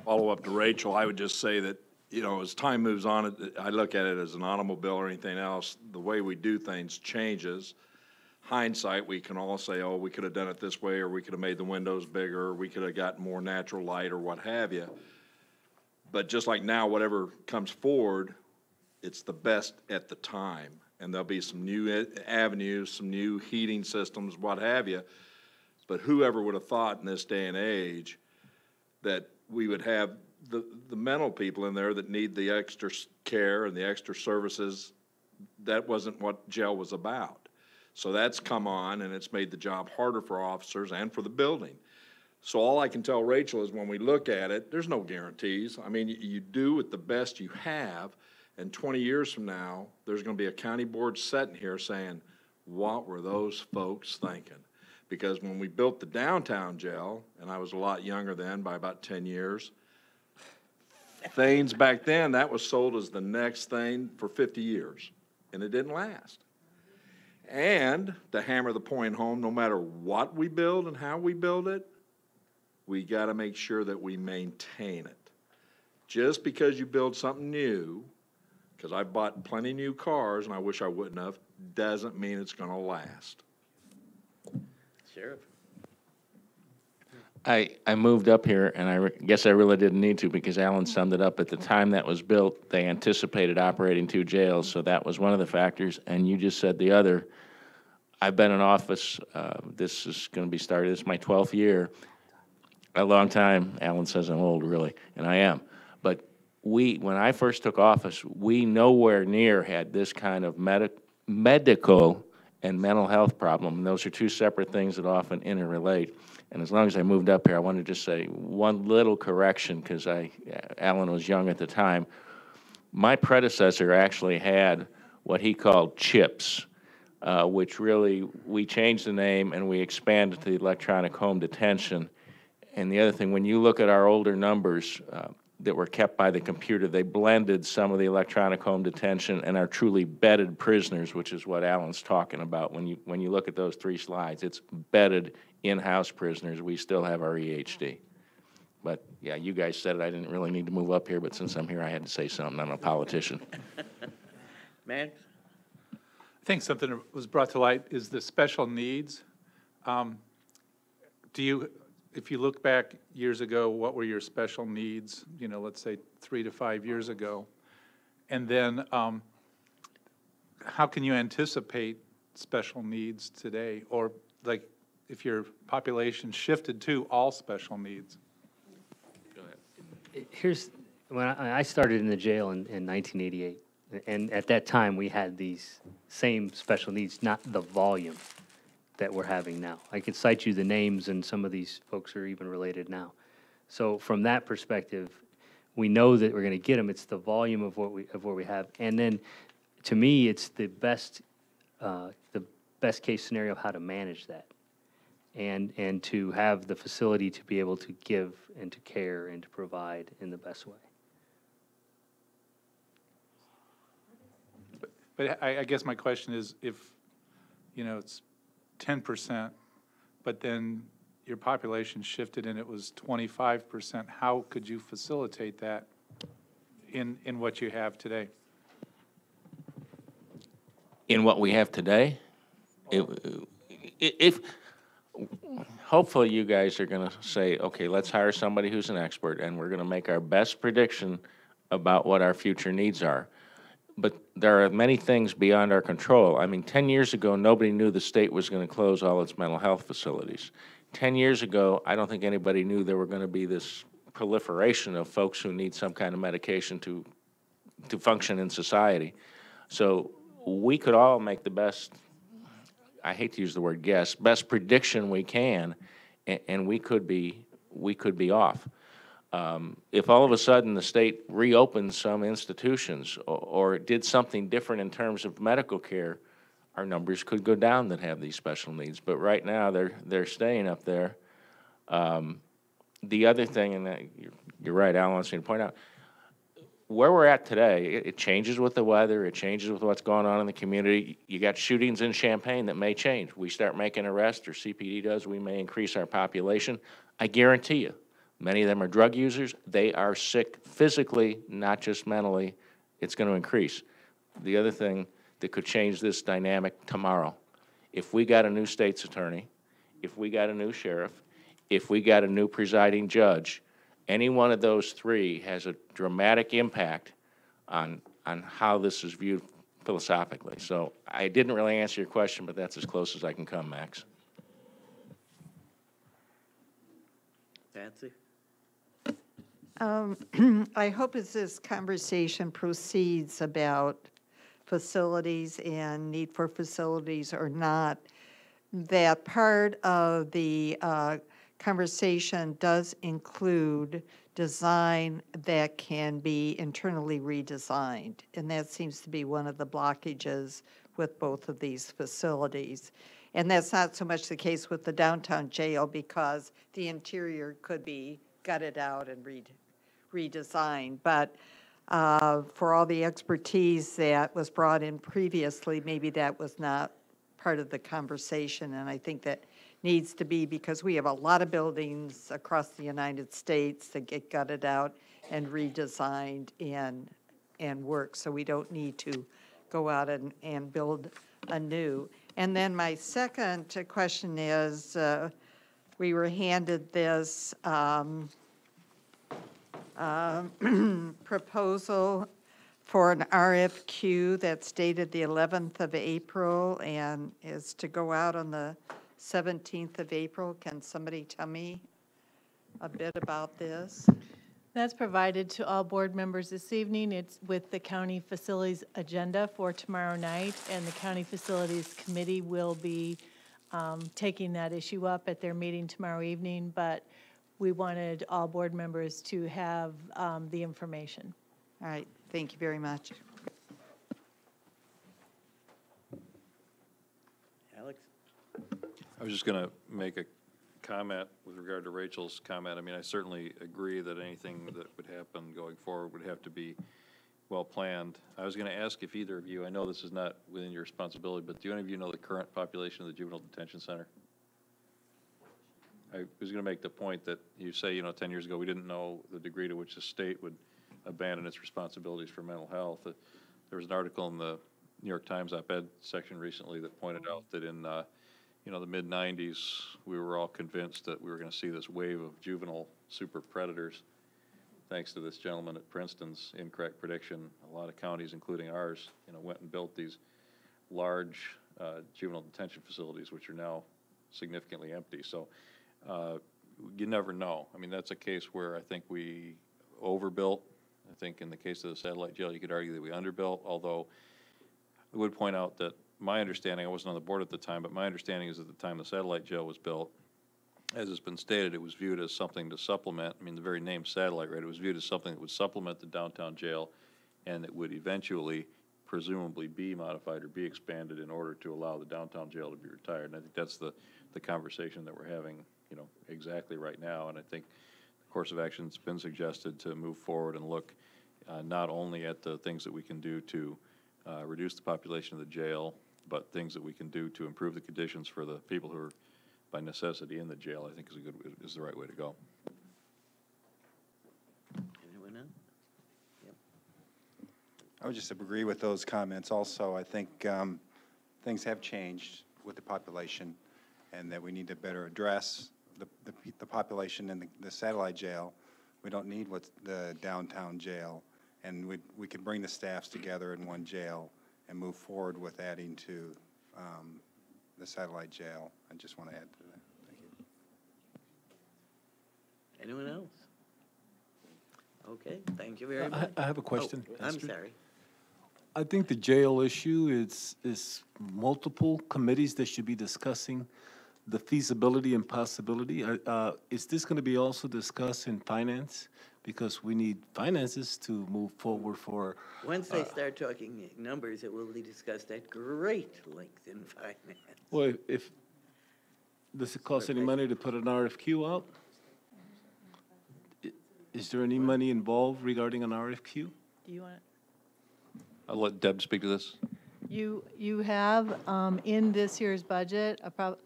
Follow up to Rachel, I would just say that, as time moves on, I look at it as an automobile or anything else. The way we do things changes. Hindsight, we can all say, oh, we could have done it this way, or we could have made the windows bigger, or we could have gotten more natural light, or what have you. But just like now, whatever comes forward, it's the best at the time. And there'll be some new avenues, some new heating systems, what have you. but whoever would have thought in this day and age that we would have the mental people in there that need the extra care and the extra services. That wasn't what jail was about. So that's come on, and it's made the job harder for officers and for the building. So all I can tell Rachel is when we look at it, there's no guarantees. I mean, you do with the best you have, and 20 years from now, there's going to be a county board sitting here saying, what were those folks thinking? Because when we built the downtown jail, and I was a lot younger then by about 10 years, things back then, that was sold as the next thing for 50 years, and it didn't last. And to hammer the point home, no matter what we build and how we build it, we got to make sure that we maintain it. Just because you build something new, because I bought plenty new cars, and I wish I wouldn't have, doesn't mean it's going to last. Sheriff? I moved up here, and I guess I really didn't need to because Alan summed it up. At the time that was built, they anticipated operating 2 jails, so that was one of the factors, and you just said the other. I've been in office, this is going to be started, this is my 12th year, a long time. Alan says I'm old, really, and I am. But when I first took office, we nowhere near had this kind of medical and mental health problem, and those are 2 separate things that often interrelate. And as long as I moved up here, I wanted to just say one little correction, because Alan was young at the time. My predecessor actually had what he called CHIPS, which really, we changed the name and we expanded to the electronic home detention. And the other thing, when you look at our older numbers that were kept by the computer, they blended some of the electronic home detention and our truly bedded prisoners, which is what Alan's talking about. When you look at those 3 slides, it's bedded in-house prisoners. We still have our EHD. But yeah, you guys said it. I didn't really need to move up here, but since I'm here, I had to say something. I'm a politician. Max? I think something that was brought to light is the special needs. If you look back years ago, what were your special needs, let's say 3 to 5 years ago? And then how can you anticipate special needs today? Or like if your population shifted to all special needs? Go ahead. Here's, when I started in the jail in 1988, and at that time we had these same special needs, not the volume that we're having now. I could cite you the names, and some of these folks are even related now. So from that perspective, we know that we're going to get them. It's the volume of what we have, and then to me, it's the best case scenario of how to manage that, and to have the facility to be able to give and to care and to provide in the best way. But I guess my question is, if, it's 10%, but then your population shifted and it was 25%, how could you facilitate that in what you have today? In what we have today? Hopefully you guys are going to say, okay, let's hire somebody who's an expert, and we're going to make our best prediction about what our future needs are. But there are many things beyond our control. I mean, 10 years ago, nobody knew the state was going to close all its mental health facilities. 10 years ago, I don't think anybody knew there were going to be this proliferation of folks who need some kind of medication to function in society. So we could all make the best, I hate to use the word guess, best prediction we can, and we could be off. If all of a sudden the state reopened some institutions or did something different in terms of medical care, our numbers could go down that have these special needs. But right now, they're staying up there. The other thing, and you're right, Alan wants me to point out, where we're at today, it changes with the weather, it changes with what's going on in the community. You got shootings in Champaign that may change. We start making arrests, or CPD does, we may increase our population. I guarantee you, many of them are drug users. They are sick physically, not just mentally. It's going to increase. The other thing that could change this dynamic tomorrow, if we got a new state's attorney, if we got a new sheriff, if we got a new presiding judge, any one of those 3 has a dramatic impact on how this is viewed philosophically. So I didn't really answer your question, but that's as close as I can come, Max. Patsy? I hope as this conversation proceeds about facilities and need for facilities or not, that part of the conversation does include design that can be internally redesigned. And that seems to be one of the blockages with both of these facilities. And that's not so much the case with the downtown jail because the interior could be gutted out and redesigned. But for all the expertise that was brought in previously, maybe that was not part of the conversation. And I think that needs to be, because we have a lot of buildings across the United States that get gutted out and redesigned and work. So we don't need to go out and build anew. And then my second question is, we were handed this proposal for an RFQ that's dated the 11th of April and is to go out on the 17th of April. Can somebody tell me a bit about this? That's provided to all board members this evening. It's with the county facilities agenda for tomorrow night, and the county facilities committee will be taking that issue up at their meeting tomorrow evening, but we wanted all board members to have the information. All right, thank you very much. Alex? I was just going to make a comment with regard to Rachel's comment. I mean, I certainly agree that anything that would happen going forward would have to be well-planned. I was going to ask if either of you, I know this is not within your responsibility, but do any of you know the current population of the Juvenile Detention Center? I was going to make the point that you say, 10 years ago, we didn't know the degree to which the state would abandon its responsibilities for mental health. There was an article in the New York Times op-ed section recently that pointed out that in the mid-'90s, we were all convinced that we were going to see this wave of juvenile super predators. Thanks to this gentleman at Princeton's incorrect prediction, a lot of counties, including ours, went and built these large juvenile detention facilities, which are now significantly empty. So you never know. I mean, that's a case where I think we overbuilt. I think in the case of the satellite jail, you could argue that we underbuilt, although I would point out that my understanding, I wasn't on the board at the time, but my understanding is at the time the satellite jail was built, as has been stated, it was viewed as something to supplement, I mean, the very name satellite, right? It was viewed as something that would supplement the downtown jail and that would eventually, presumably, be modified or be expanded in order to allow the downtown jail to be retired. And I think that's the conversation that we're having, exactly right now. And I think the course of action has been suggested to move forward and look not only at the things that we can do to reduce the population of the jail, but things that we can do to improve the conditions for the people who are by necessity in the jail, I think is the right way to go. Anyone else? Yep. I would just agree with those comments also. I think things have changed with the population and that we need to better address the population in the satellite jail. We don't need what's the downtown jail, and we can bring the staffs together in one jail and move forward with adding to the satellite jail. I just want to add to that. Thank you. Anyone else? Okay, thank you very much. I have a question. Oh, I'm sorry. I think the jail issue is multiple committees that should be discussing the feasibility and possibility. Is this going to be also discussed in finance? Because we need finances to move forward for. Once they start talking numbers, it will be discussed at great length in finance. Well, does it cost any money to put an RFQ out? Is there any money involved regarding an RFQ? Do you want it? I'll let Deb speak to this. You have in this year's budget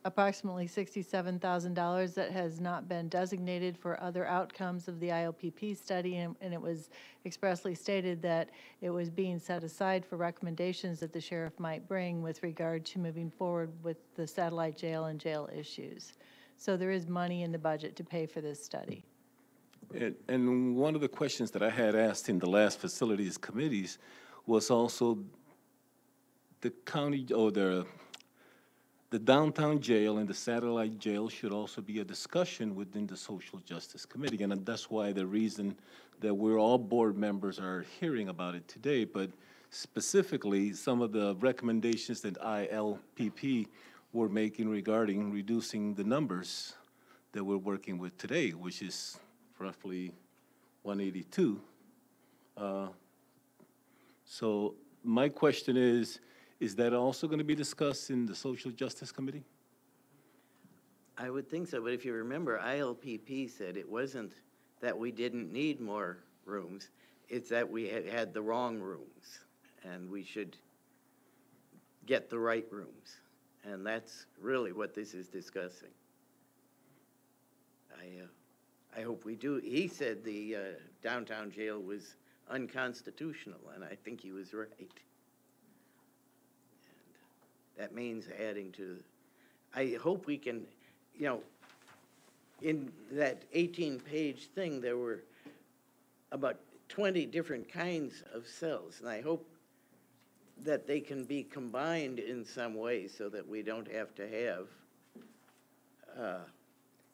approximately $67,000 that has not been designated for other outcomes of the IOPP study, and it was expressly stated that it was being set aside for recommendations that the sheriff might bring with regard to moving forward with the satellite jail and jail issues. So there is money in the budget to pay for this study. And one of the questions that I had asked in the last facilities committees was also the county or the the downtown jail and the satellite jail should also be a discussion within the Social Justice Committee. And that's why the reason that we're all board members are hearing about it today. But specifically, some of the recommendations that ILPP were making regarding reducing the numbers that we're working with today, which is roughly 182. So my question is that also going to be discussed in the Social Justice Committee? I would think so, but if you remember, ILPP said it wasn't that we didn't need more rooms, it's that we had the wrong rooms, and we should get the right rooms. And that's really what this is discussing. I hope we do. He said the downtown jail was unconstitutional, and I think he was right. And that means adding to, I hope we can, you know, in that 18-page thing, there were about 20 different kinds of cells, and I hope that they can be combined in some way so that we don't have to have,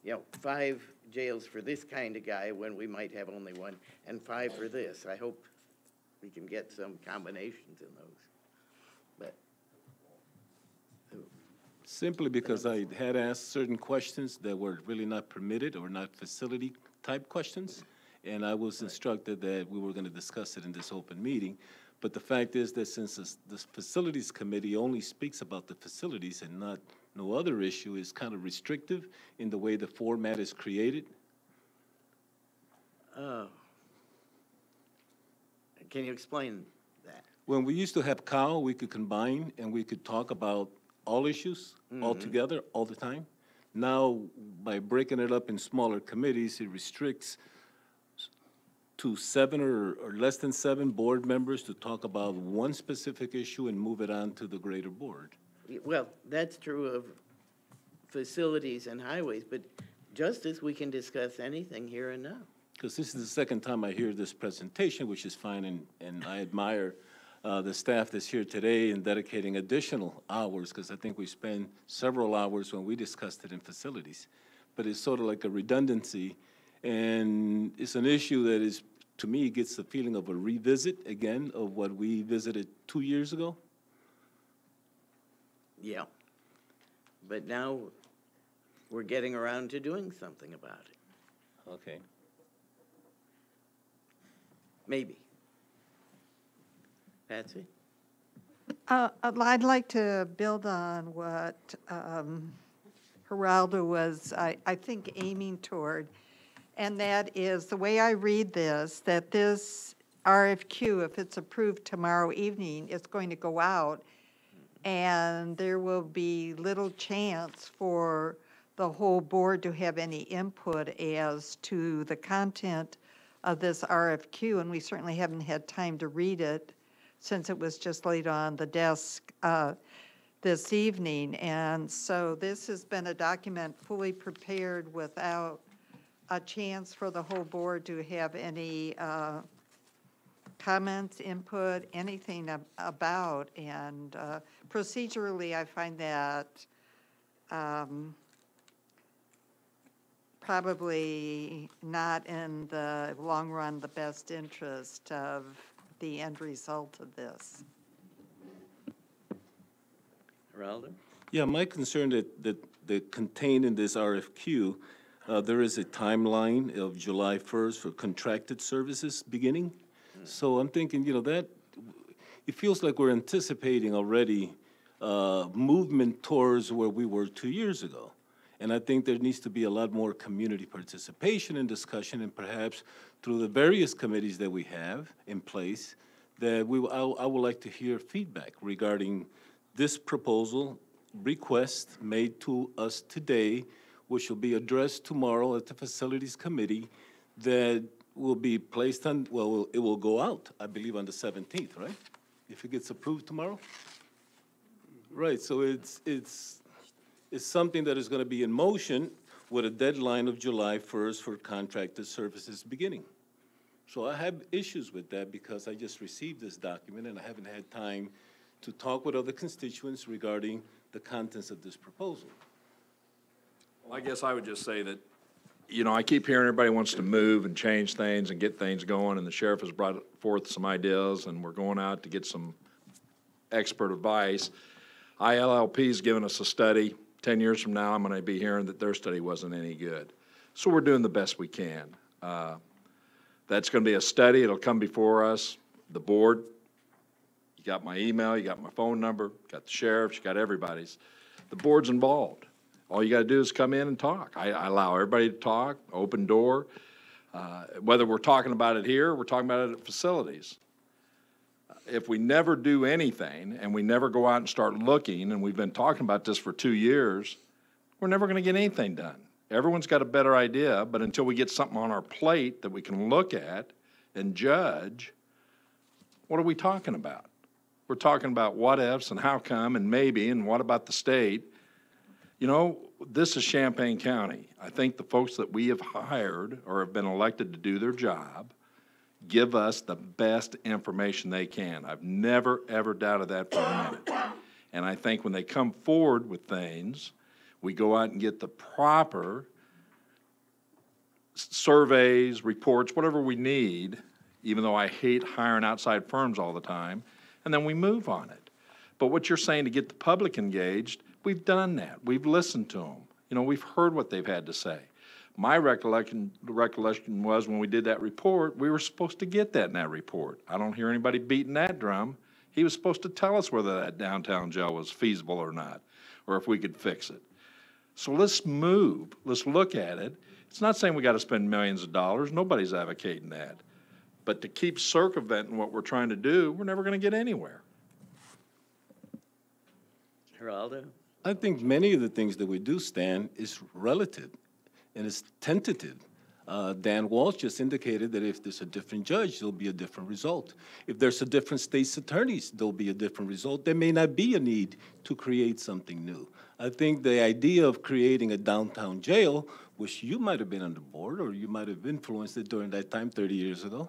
you know, 5 jails for this kind of guy when we might have only one, and 5 for this. I hope we can get some combinations in those. But Simply because I had asked certain questions that were really not permitted or not facility-type questions, and I was instructed that we were going to discuss it in this open meeting. But the fact is that since this Facilities Committee only speaks about the facilities and no other issue, is kind of restrictive in the way the format is created. can you explain that? When we used to have COW, we could combine and we could talk about all issues all together, all the time. Now, by breaking it up in smaller committees, it restricts to 7 or less than 7 board members to talk about one specific issue and move it on to the greater board. Well, that's true of facilities and highways, but justice, we can discuss anything here and now. Because this is the second time I hear this presentation, which is fine, and I admire the staff that's here today in dedicating additional hours, because I think we spent several hours when we discussed it in facilities. But it's sort of like a redundancy, and it's an issue that is, to me, gets the feeling of a revisit again of what we visited 2 years ago. Yeah. But now we're getting around to doing something about it. Okay. Maybe. Patsy? I'd like to build on what Geraldo was, I think, aiming toward, and that is the way I read this, that this RFQ, if it's approved tomorrow evening, it's going to go out, and there will be little chance for the whole board to have any input as to the content of this RFQ, and we certainly haven't had time to read it since it was just laid on the desk this evening. And so this has been a document fully prepared without a chance for the whole board to have any comments, input, anything about. And procedurally, I find that probably not in the long run the best interest of the end result of this. Geraldo? Yeah, my concern that contained in this RFQ, there is a timeline of July 1st for contracted services beginning. So I'm thinking, that it feels like we're anticipating already movement towards where we were 2 years ago. And I think there needs to be a lot more community participation and discussion, and perhaps through the various committees that we have in place, that I would like to hear feedback regarding this proposal request made to us today, which will be addressed tomorrow at the Facilities Committee, that will be placed on, well, it will go out, I believe, on the 17th, right? If it gets approved tomorrow? Right, so it's something that is going to be in motion with a deadline of July 1st for contracted services beginning. So I have issues with that because I just received this document and I haven't had time to talk with other constituents regarding the contents of this proposal. Well, I guess I would just say that, you know, I keep hearing everybody wants to move and change things and get things going, and the sheriff has brought forth some ideas, and we're going out to get some expert advice. ILLP's given us a study. 10 years from now, I'm going to be hearing that their study wasn't any good. So we're doing the best we can. That's going to be a study. It'll come before us, the board. You got my email, you got my phone number, you got the sheriff's, you got everybody's. The board's involved. All you got to do is come in and talk. I allow everybody to talk, open door. Whether we're talking about it here, we're talking about it at facilities. If we never do anything and we never go out and start looking, and we've been talking about this for 2 years, we're never going to get anything done. Everyone's got a better idea, but until we get something on our plate that we can look at and judge, what are we talking about? We're talking about what ifs and how come and maybe and what about the state. You know, this is Champaign County. I think the folks that we have hired or have been elected to do their job give us the best information they can. I've never, ever doubted that for a minute. And I think when they come forward with things, we go out and get the proper surveys, reports, whatever we need, even though I hate hiring outside firms all the time, and then we move on it. But what you're saying to get the public engaged, we've done that. We've listened to them. You know, we've heard what they've had to say. My recollection was when we did that report, we were supposed to get that in that report. I don't hear anybody beating that drum. He was supposed to tell us whether that downtown jail was feasible or not, or if we could fix it. So let's move. Let's look at it. It's not saying we got to spend millions of dollars. Nobody's advocating that. But to keep circumventing what we're trying to do, we're never going to get anywhere. Geraldo? I think many of the things that we do, Stan, is relative and it's tentative. Dan Walsh just indicated that if there's a different judge, there'll be a different result. If there's a different state's attorneys, there'll be a different result. There may not be a need to create something new. I think the idea of creating a downtown jail, which you might have been on the board or you might have influenced it during that time 30 years ago,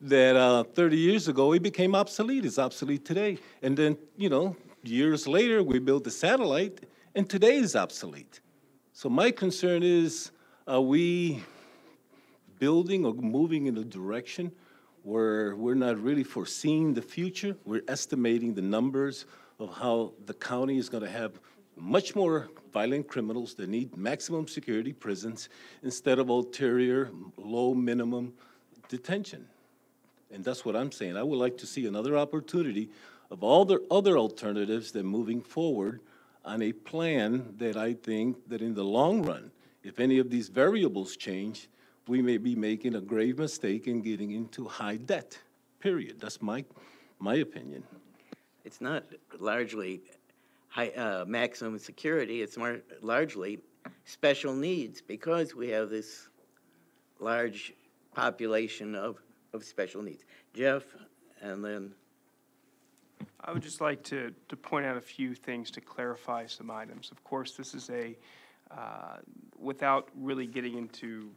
that 30 years ago it became obsolete. It's obsolete today. And then, you know, years later we built the satellite and today it's obsolete. So my concern is, are we building or moving in a direction where we're not really foreseeing the future? We're estimating the numbers of how the county is going to have much more violent criminals that need maximum security prisons instead of ulterior, low minimum detention. And that's what I'm saying. I would like to see another opportunity of all the other alternatives that moving forward on a plan that I think that in the long run, if any of these variables change, we may be making a grave mistake in getting into high debt, period. That's my opinion. It's not largely high, maximum security, it's more largely special needs because we have this large population of special needs. Jeff, and then... I would just like to point out a few things to clarify some items. Of course, this is a, without really getting into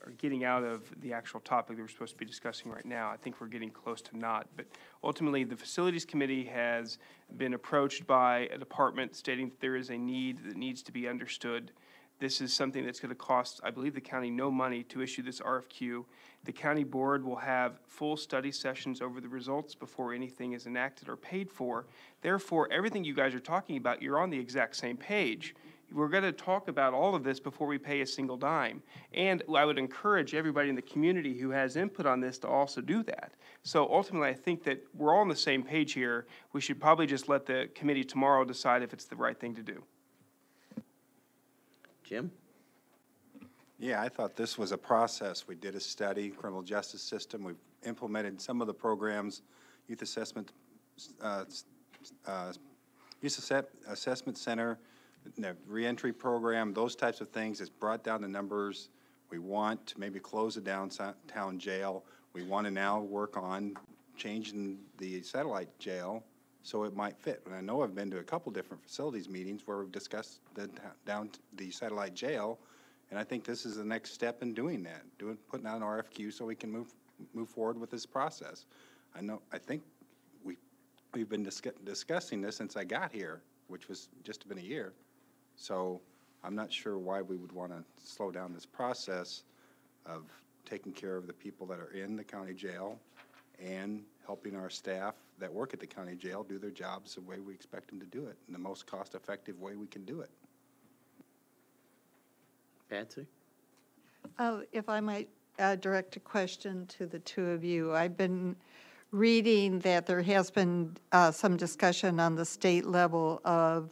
or getting out of the actual topic that we're supposed to be discussing right now, I think we're getting close to not. But ultimately, the Facilities Committee has been approached by a department stating that there is a need that needs to be understood. This is something that's going to cost, I believe, the county no money to issue this RFQ. The county board will have full study sessions over the results before anything is enacted or paid for. Therefore, everything you guys are talking about, you're on the exact same page. We're going to talk about all of this before we pay a single dime. And I would encourage everybody in the community who has input on this to also do that. So ultimately, I think that we're all on the same page here. We should probably just let the committee tomorrow decide if it's the right thing to do. Jim? Yeah, I thought this was a process. We did a study, criminal justice system. We've implemented some of the programs, youth assessment, assessment center, the reentry program, those types of things. It's brought down the numbers. We want to maybe close the downtown jail. We want to now work on changing the satellite jail so it might fit. And I know I've been to a couple different facilities meetings where we've discussed the satellite jail, and I think this is the next step in doing that, putting out an RFQ so we can move forward with this process. I think we we've been discussing this since I got here, which was just been a year. So I'm not sure why we would want to slow down this process of taking care of the people that are in the county jail and helping our staff that work at the county jail do their jobs the way we expect them to do it, in the most cost-effective way we can do it. Patsy? If I might direct a question to the two of you. I've been reading that there has been some discussion on the state level of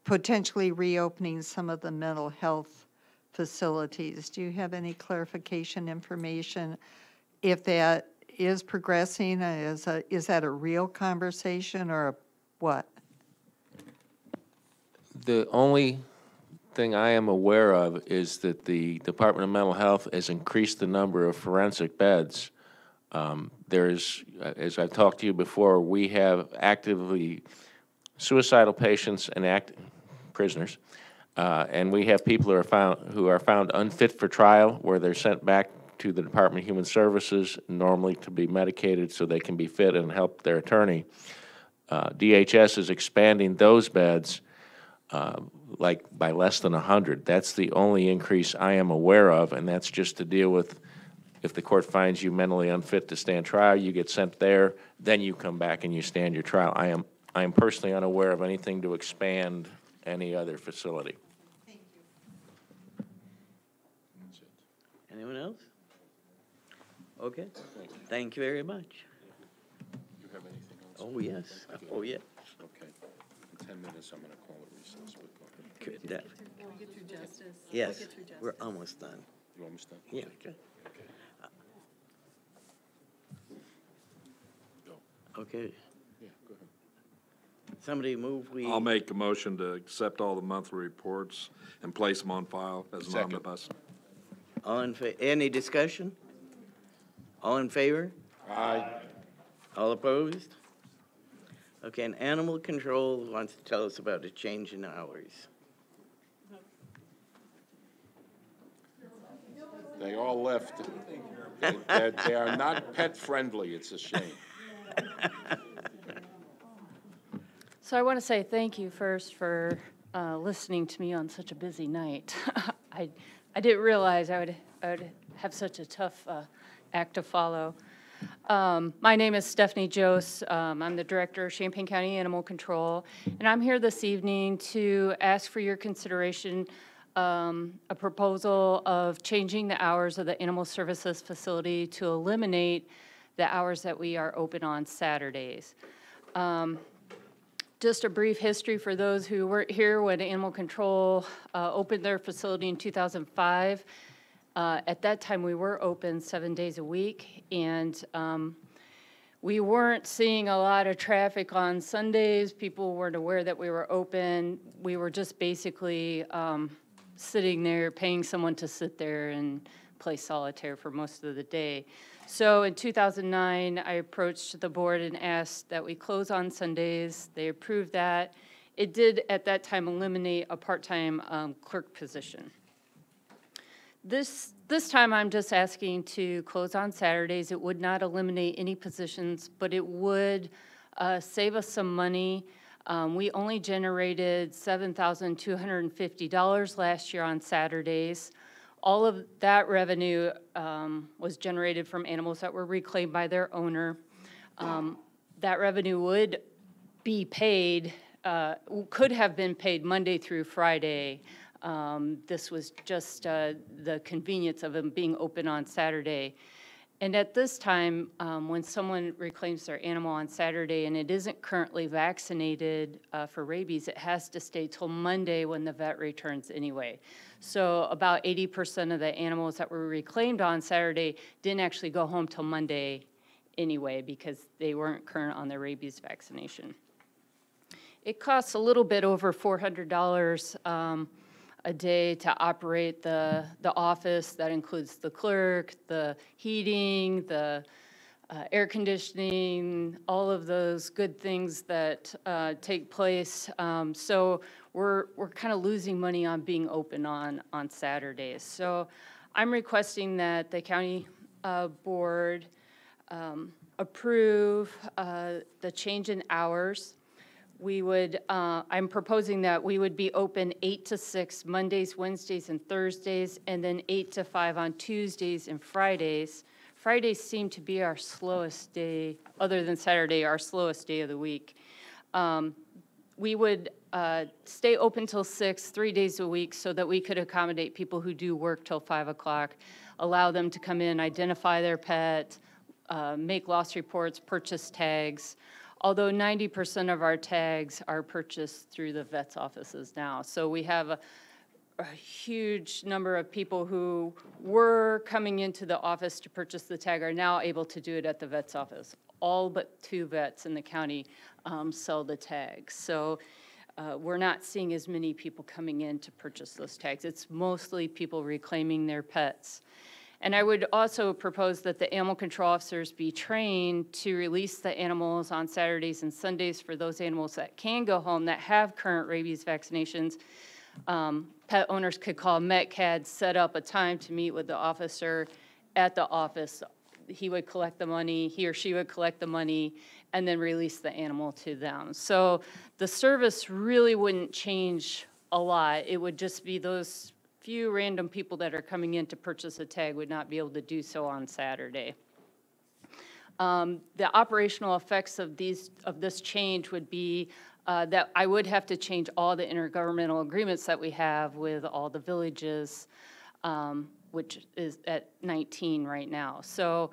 potentially reopening some of the mental health facilities. Do you have any clarification information if that is progressing? Is that a real conversation or a what? The only thing I am aware of is that the Department of Mental Health has increased the number of forensic beds. There's, as I've talked to you before, we have actively suicidal patients and prisoners, and we have people who are found unfit for trial, where they're sent back to the Department of Human Services, normally to be medicated so they can be fit and help their attorney. DHS is expanding those beds like by less than 100. That's the only increase I am aware of, and that's just to deal with if the court finds you mentally unfit to stand trial, you get sent there, then you come back and you stand your trial. I am personally unaware of anything to expand any other facility. Thank you. Anyone else? Okay. Thank you very much. You have anything else? Oh, yes. Oh, yes. Okay. In 10 minutes, I'm going to call a recess, but go ahead. Could that- Can we get through justice? Yes, we're almost done. You almost done? Yeah. Okay. Okay. Yeah, go ahead. Somebody move, we. I'll make a motion to accept all the monthly reports and place them on file as an Second. omnibus. All in any discussion? All in favor? Aye. All opposed? Okay, and animal control wants to tell us about a change in hours. They all left. They are not pet-friendly, it's a shame. So I want to say thank you first for listening to me on such a busy night. I didn't realize I would have such a tough act to follow. My name is Stephanie Jose. I'm the Director of Champaign County Animal Control, and I'm here this evening to ask for your consideration a proposal of changing the hours of the Animal Services Facility to eliminate the hours that we are open on Saturdays. Just a brief history for those who weren't here when Animal Control opened their facility in 2005. At that time, we were open 7 days a week, and we weren't seeing a lot of traffic on Sundays. People weren't aware that we were open. We were just basically sitting there, paying someone to sit there and play solitaire for most of the day. So in 2009, I approached the board and asked that we close on Sundays. They approved that. It did, at that time, eliminate a part-time clerk position. This time, I'm just asking to close on Saturdays. It would not eliminate any positions, but it would save us some money. We only generated $7,250 last year on Saturdays. All of that revenue was generated from animals that were reclaimed by their owner. That revenue would be paid, could have been paid Monday through Friday. This was just the convenience of them being open on Saturday. And at this time, when someone reclaims their animal on Saturday and it isn't currently vaccinated for rabies, it has to stay till Monday when the vet returns anyway. So about 80% of the animals that were reclaimed on Saturday didn't actually go home till Monday anyway because they weren't current on their rabies vaccination. It costs a little bit over $400 a day to operate the office. That includes the clerk, the heating, the air conditioning, all of those good things that take place. So we're kind of losing money on being open on Saturdays. So I'm requesting that the county board approve the change in hours. We would, I'm proposing that we would be open 8 to 6 Mondays, Wednesdays, and Thursdays, and then 8 to 5 on Tuesdays and Fridays. Fridays seem to be our slowest day, other than Saturday, our slowest day of the week. We would stay open till 6, 3 days a week, so that we could accommodate people who do work till 5 o'clock, allow them to come in, identify their pet, make loss reports, purchase tags. Although 90% of our tags are purchased through the vet's offices now. So we have a huge number of people who were coming into the office to purchase the tag are now able to do it at the vet's office. All but 2 vets in the county sell the tags. So we're not seeing as many people coming in to purchase those tags. It's mostly people reclaiming their pets. And I would also propose that the animal control officers be trained to release the animals on Saturdays and Sundays for those animals that can go home that have current rabies vaccinations. Pet owners could call MetCAD, set up a time to meet with the officer at the office. He would collect the money, he or she would collect the money, and then release the animal to them. So the service really wouldn't change a lot. It would just be those few random people that are coming in to purchase a tag would not be able to do so on Saturday. The operational effects of this change would be that I would have to change all the intergovernmental agreements that we have with all the villages, which is at 19 right now. So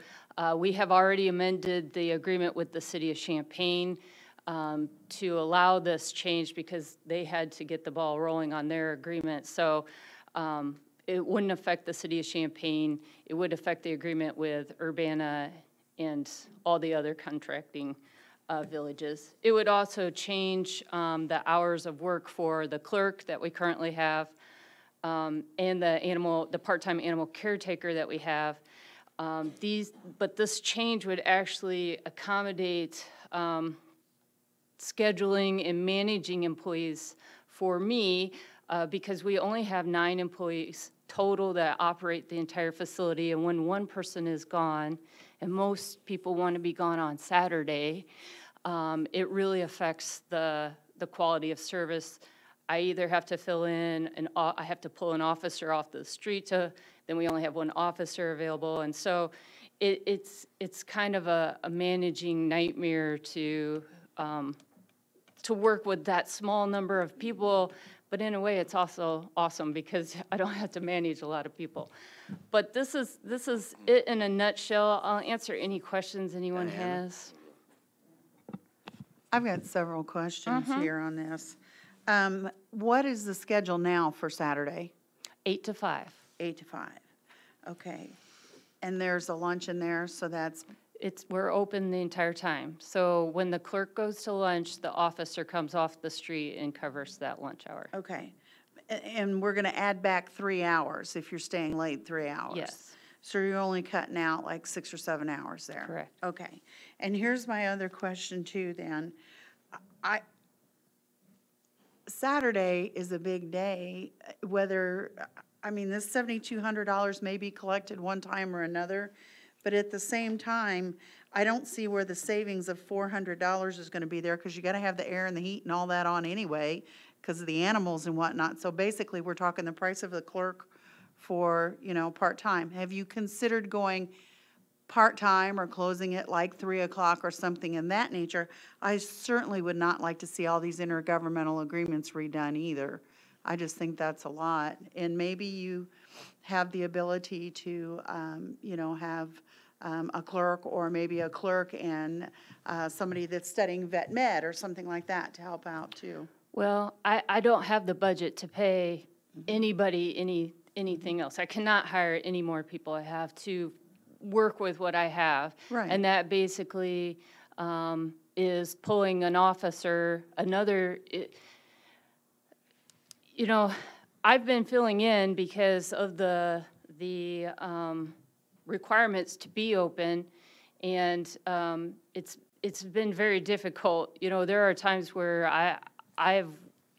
we have already amended the agreement with the city of Champaign to allow this change because they had to get the ball rolling on their agreement. So it wouldn't affect the city of Champaign. It would affect the agreement with Urbana and all the other contracting villages. It would also change the hours of work for the clerk that we currently have and the part-time animal caretaker that we have. But this change would actually accommodate scheduling and managing employees for me because we only have 9 employees total that operate the entire facility. And when one person is gone, and most people want to be gone on Saturday, it really affects the quality of service. I either have to fill in, I have to pull an officer off the street, then we only have 1 officer available. And so it's kind of a managing nightmare to work with that small number of people. But in a way, it's also awesome because I don't have to manage a lot of people. But this is it in a nutshell. I'll answer any questions anyone has. I've got several questions here on this. What is the schedule now for Saturday? 8 to 5. 8 to 5. Okay. And there's a lunch in there, so that's... We're open the entire time. So when the clerk goes to lunch, the officer comes off the street and covers that lunch hour. Okay. And we're going to add back 3 hours if you're staying late 3 hours? Yes. So you're only cutting out like 6 or 7 hours there? Correct. Okay. And here's my other question too then. Saturday is a big day, this $7,200 may be collected one time or another, but at the same time, I don't see where the savings of $400 is going to be there because you got to have the air and the heat and all that on anyway because of the animals and whatnot. So basically, we're talking the price of the clerk for, part-time. Have you considered going part-time or closing it like 3 o'clock or something in that nature? I certainly would not like to see all these intergovernmental agreements redone either. I just think that's a lot. And maybe you have the ability to, have a clerk or maybe a clerk and somebody that's studying vet med or something like that to help out too. Well, I don't have the budget to pay anybody anything else. I cannot hire any more people. I have to work with what I have. Right. And that basically is pulling an officer, I've been filling in because of the requirements to be open, and it's been very difficult. There are times where I've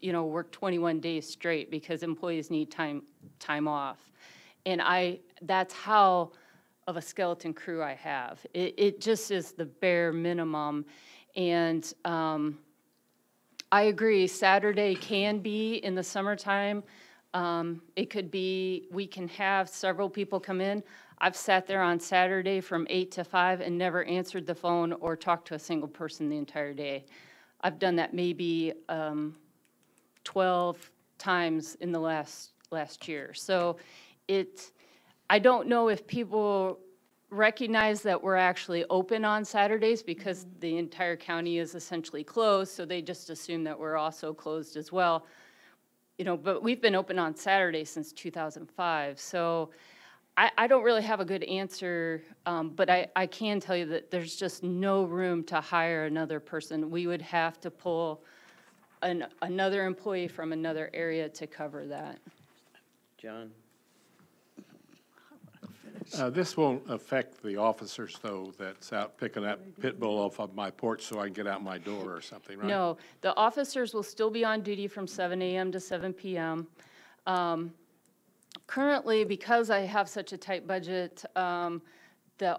worked 21 days straight because employees need time off, and that's how of a skeleton crew I have. It just is the bare minimum. And I agree, Saturday can be in the summertime. It could be, we can have several people come in. I've sat there on Saturday from 8 to 5 and never answered the phone or talked to a single person the entire day. I've done that maybe 12 times in the last year. So I don't know if people recognize that we're actually open on Saturdays because the entire county is essentially closed, so they just assume that we're also closed as well. You know, but we've been open on Saturday since 2005, so I don't really have a good answer, but I can tell you that there's just no room to hire another person. We would have to pull another employee from another area to cover that. John? This won't affect the officers, though, that's out picking that pit bull off of my porch so I can get out my door or something, right? No, the officers will still be on duty from 7 a.m. to 7 p.m. Currently, because I have such a tight budget, the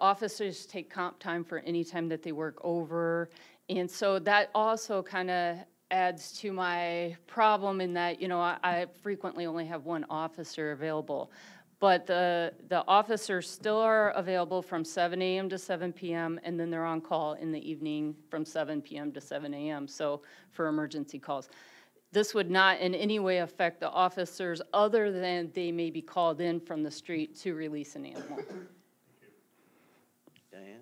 officers take comp time for any time that they work over. And so that also kind of adds to my problem in that, you know, I frequently only have one officer available. But the officers still are available from 7 a.m. to 7 p.m., and then they're on call in the evening from 7 p.m. to 7 a.m., so for emergency calls. This would not in any way affect the officers other than they may be called in from the street to release an animal. Diane?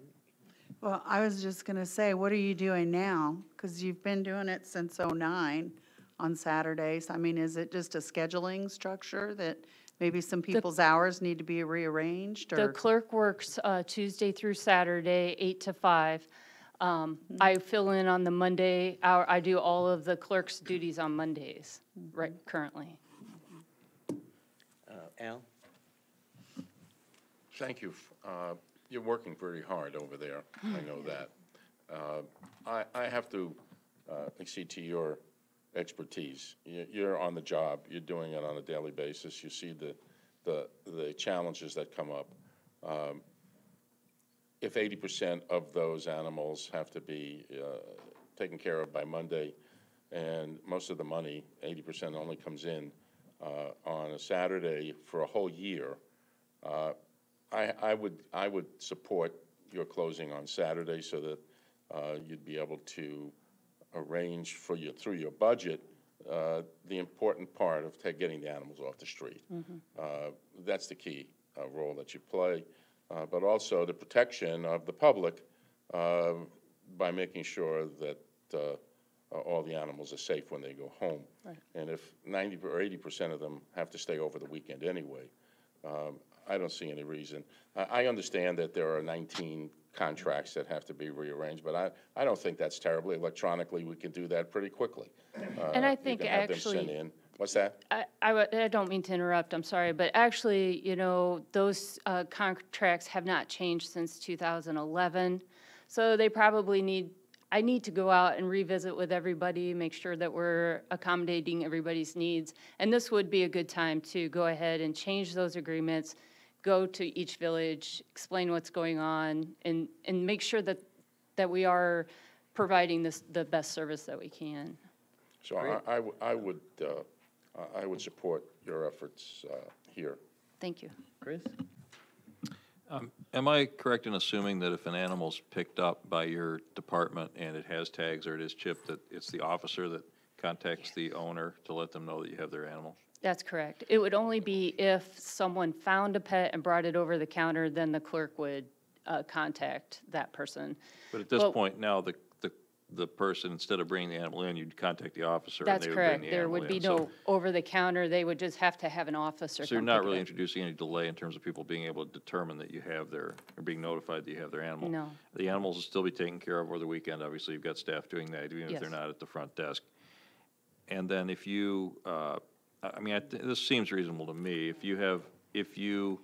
Well, I was just going to say, what are you doing now? Because you've been doing it since '09 on Saturdays. I mean, is it just a scheduling structure that maybe some people's hours need to be rearranged? The Or clerk works Tuesday through Saturday, 8 to 5. I fill in on the Monday hour. I do all of the clerk's duties on Mondays, right, currently. Al? Thank you. You're working very hard over there. I know that. I have to accede to your expertise. You're on the job. You're doing it on a daily basis. You see the challenges that come up. If 80% of those animals have to be taken care of by Monday, and most of the money, 80% only comes in on a Saturday for a whole year, I would support your closing on Saturday so that you'd be able to arrange for you through your budget the important part of getting the animals off the street. That's the key role that you play, but also the protection of the public by making sure that all the animals are safe when they go home. Right. And if 90 or 80% of them have to stay over the weekend anyway, I don't see any reason. I understand that there are 19 contracts that have to be rearranged, but I don't think that's terribly. Electronically, we can do that pretty quickly. And I think you can have them actually, sent in. What's that? I don't mean to interrupt, I'm sorry, but actually, you know, those contracts have not changed since 2011. So they probably I need to go out and revisit with everybody, make sure that we're accommodating everybody's needs. And this would be a good time to go ahead and change those agreements, go to each village, explain what's going on, and make sure that we are providing the best service that we can. So I would support your efforts here. Thank you. Chris? Am I correct in assuming that if an animal's picked up by your department and it has tags or it is chipped, that it's the officer that contacts the owner to let them know that you have their animal? That's correct. It would only be if someone found a pet and brought it over the counter, then the clerk would contact that person. But at this point now, the person, instead of bringing the animal in, you'd contact the officer and That's they would bring correct. the There animal in. would be So- no over-the-counter. They would just have to have an officer So you're come not pick it really up. introducing any delay in terms of people being able to determine that you have or being notified that you have their animal? No. The animals will still be taken care of over the weekend. Obviously, you've got staff doing that, even if Yes. they're not at the front desk. And then if you, this seems reasonable to me. In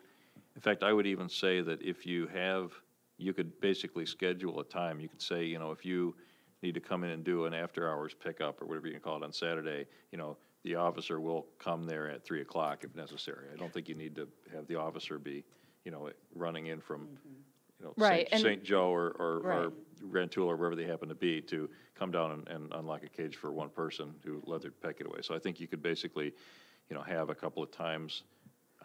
fact, I would even say that you could basically schedule a time. You could say, if you need to come in and do an after-hours pickup or whatever you can call it on Saturday, the officer will come there at 3 o'clock if necessary. I don't think you need to have the officer be, you know, running in from, you know, Right, and- St. Joe or Right. Rantoul or wherever they happen to be, to come down and unlock a cage for one person who let their pet get away. So I think you could basically, you know, have a couple of times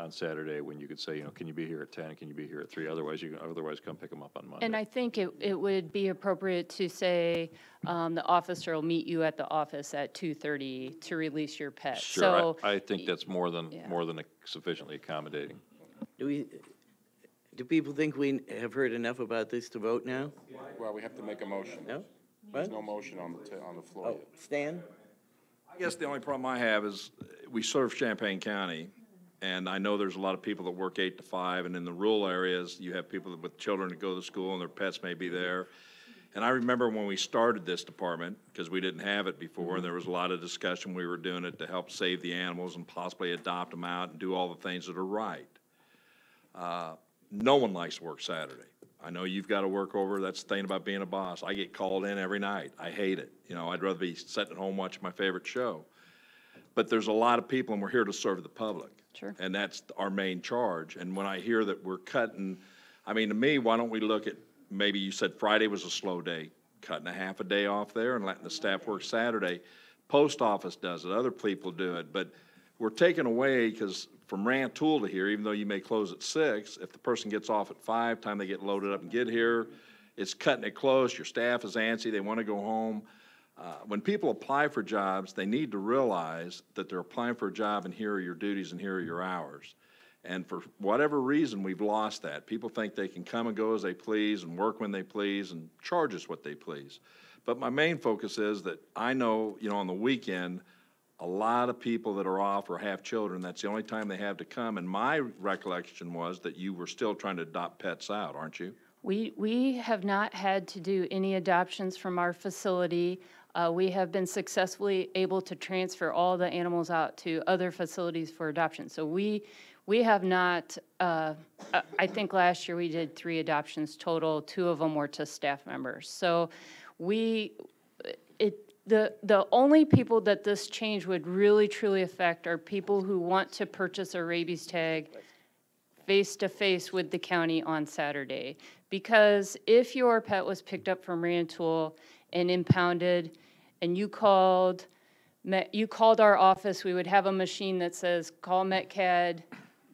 on Saturday when you could say, you know, can you be here at 10, can you be here at 3? Otherwise, you can, otherwise come pick them up on Monday. And I think it would be appropriate to say, the officer will meet you at the office at 2:30 to release your pet. Sure, So, I think that's more than sufficiently accommodating. Do people think we have heard enough about this to vote now? Well, we have to make a motion. No? There's What? no motion on the floor Oh, yet. Stan? I guess the only problem I have is, we serve Champaign County, and I know there's a lot of people that work 8 to 5, and in the rural areas, you have people with children that go to school and their pets may be there. And I remember when we started this department, because we didn't have it before, and there was a lot of discussion, we were doing it to help save the animals and possibly adopt them out and do all the things that are right. No one likes to work Saturday. I know you've got to work over, that's the thing about being a boss. I get called in every night. I hate it. You know, I'd rather be sitting at home watching my favorite show. But there's a lot of people, and we're here to serve the public. Sure. And that's our main charge. And when I hear that we're cutting, I mean, to me, why don't we look at, maybe you said Friday was a slow day, cutting a half a day off there and letting the staff work Saturday. Post office does it, other people do it, but we're taking away, because from Rantoul to here, even though you may close at 6, if the person gets off at 5, time they get loaded up and get here, it's cutting it close, your staff is antsy, they want to go home. When people apply for jobs, they need to realize that they're applying for a job and here are your duties and here are your hours. And for whatever reason, we've lost that. People think they can come and go as they please and work when they please and charge us what they please. But my main focus is that I know, you know, on the weekend, a lot of people that are off or have children, that's the only time they have to come. And my recollection was that you were still trying to adopt pets out, aren't you? we have not had to do any adoptions from our facility. We have been successfully able to transfer all the animals out to other facilities for adoption. So we have not, I think last year we did 3 adoptions total. 2 of them were to staff members. So the only people that this change would really truly affect are people who want to purchase a rabies tag face-to-face with the county on Saturday. Because if your pet was picked up from Rantoul and impounded, and you called our office, we would have a machine that says, call MetCAD.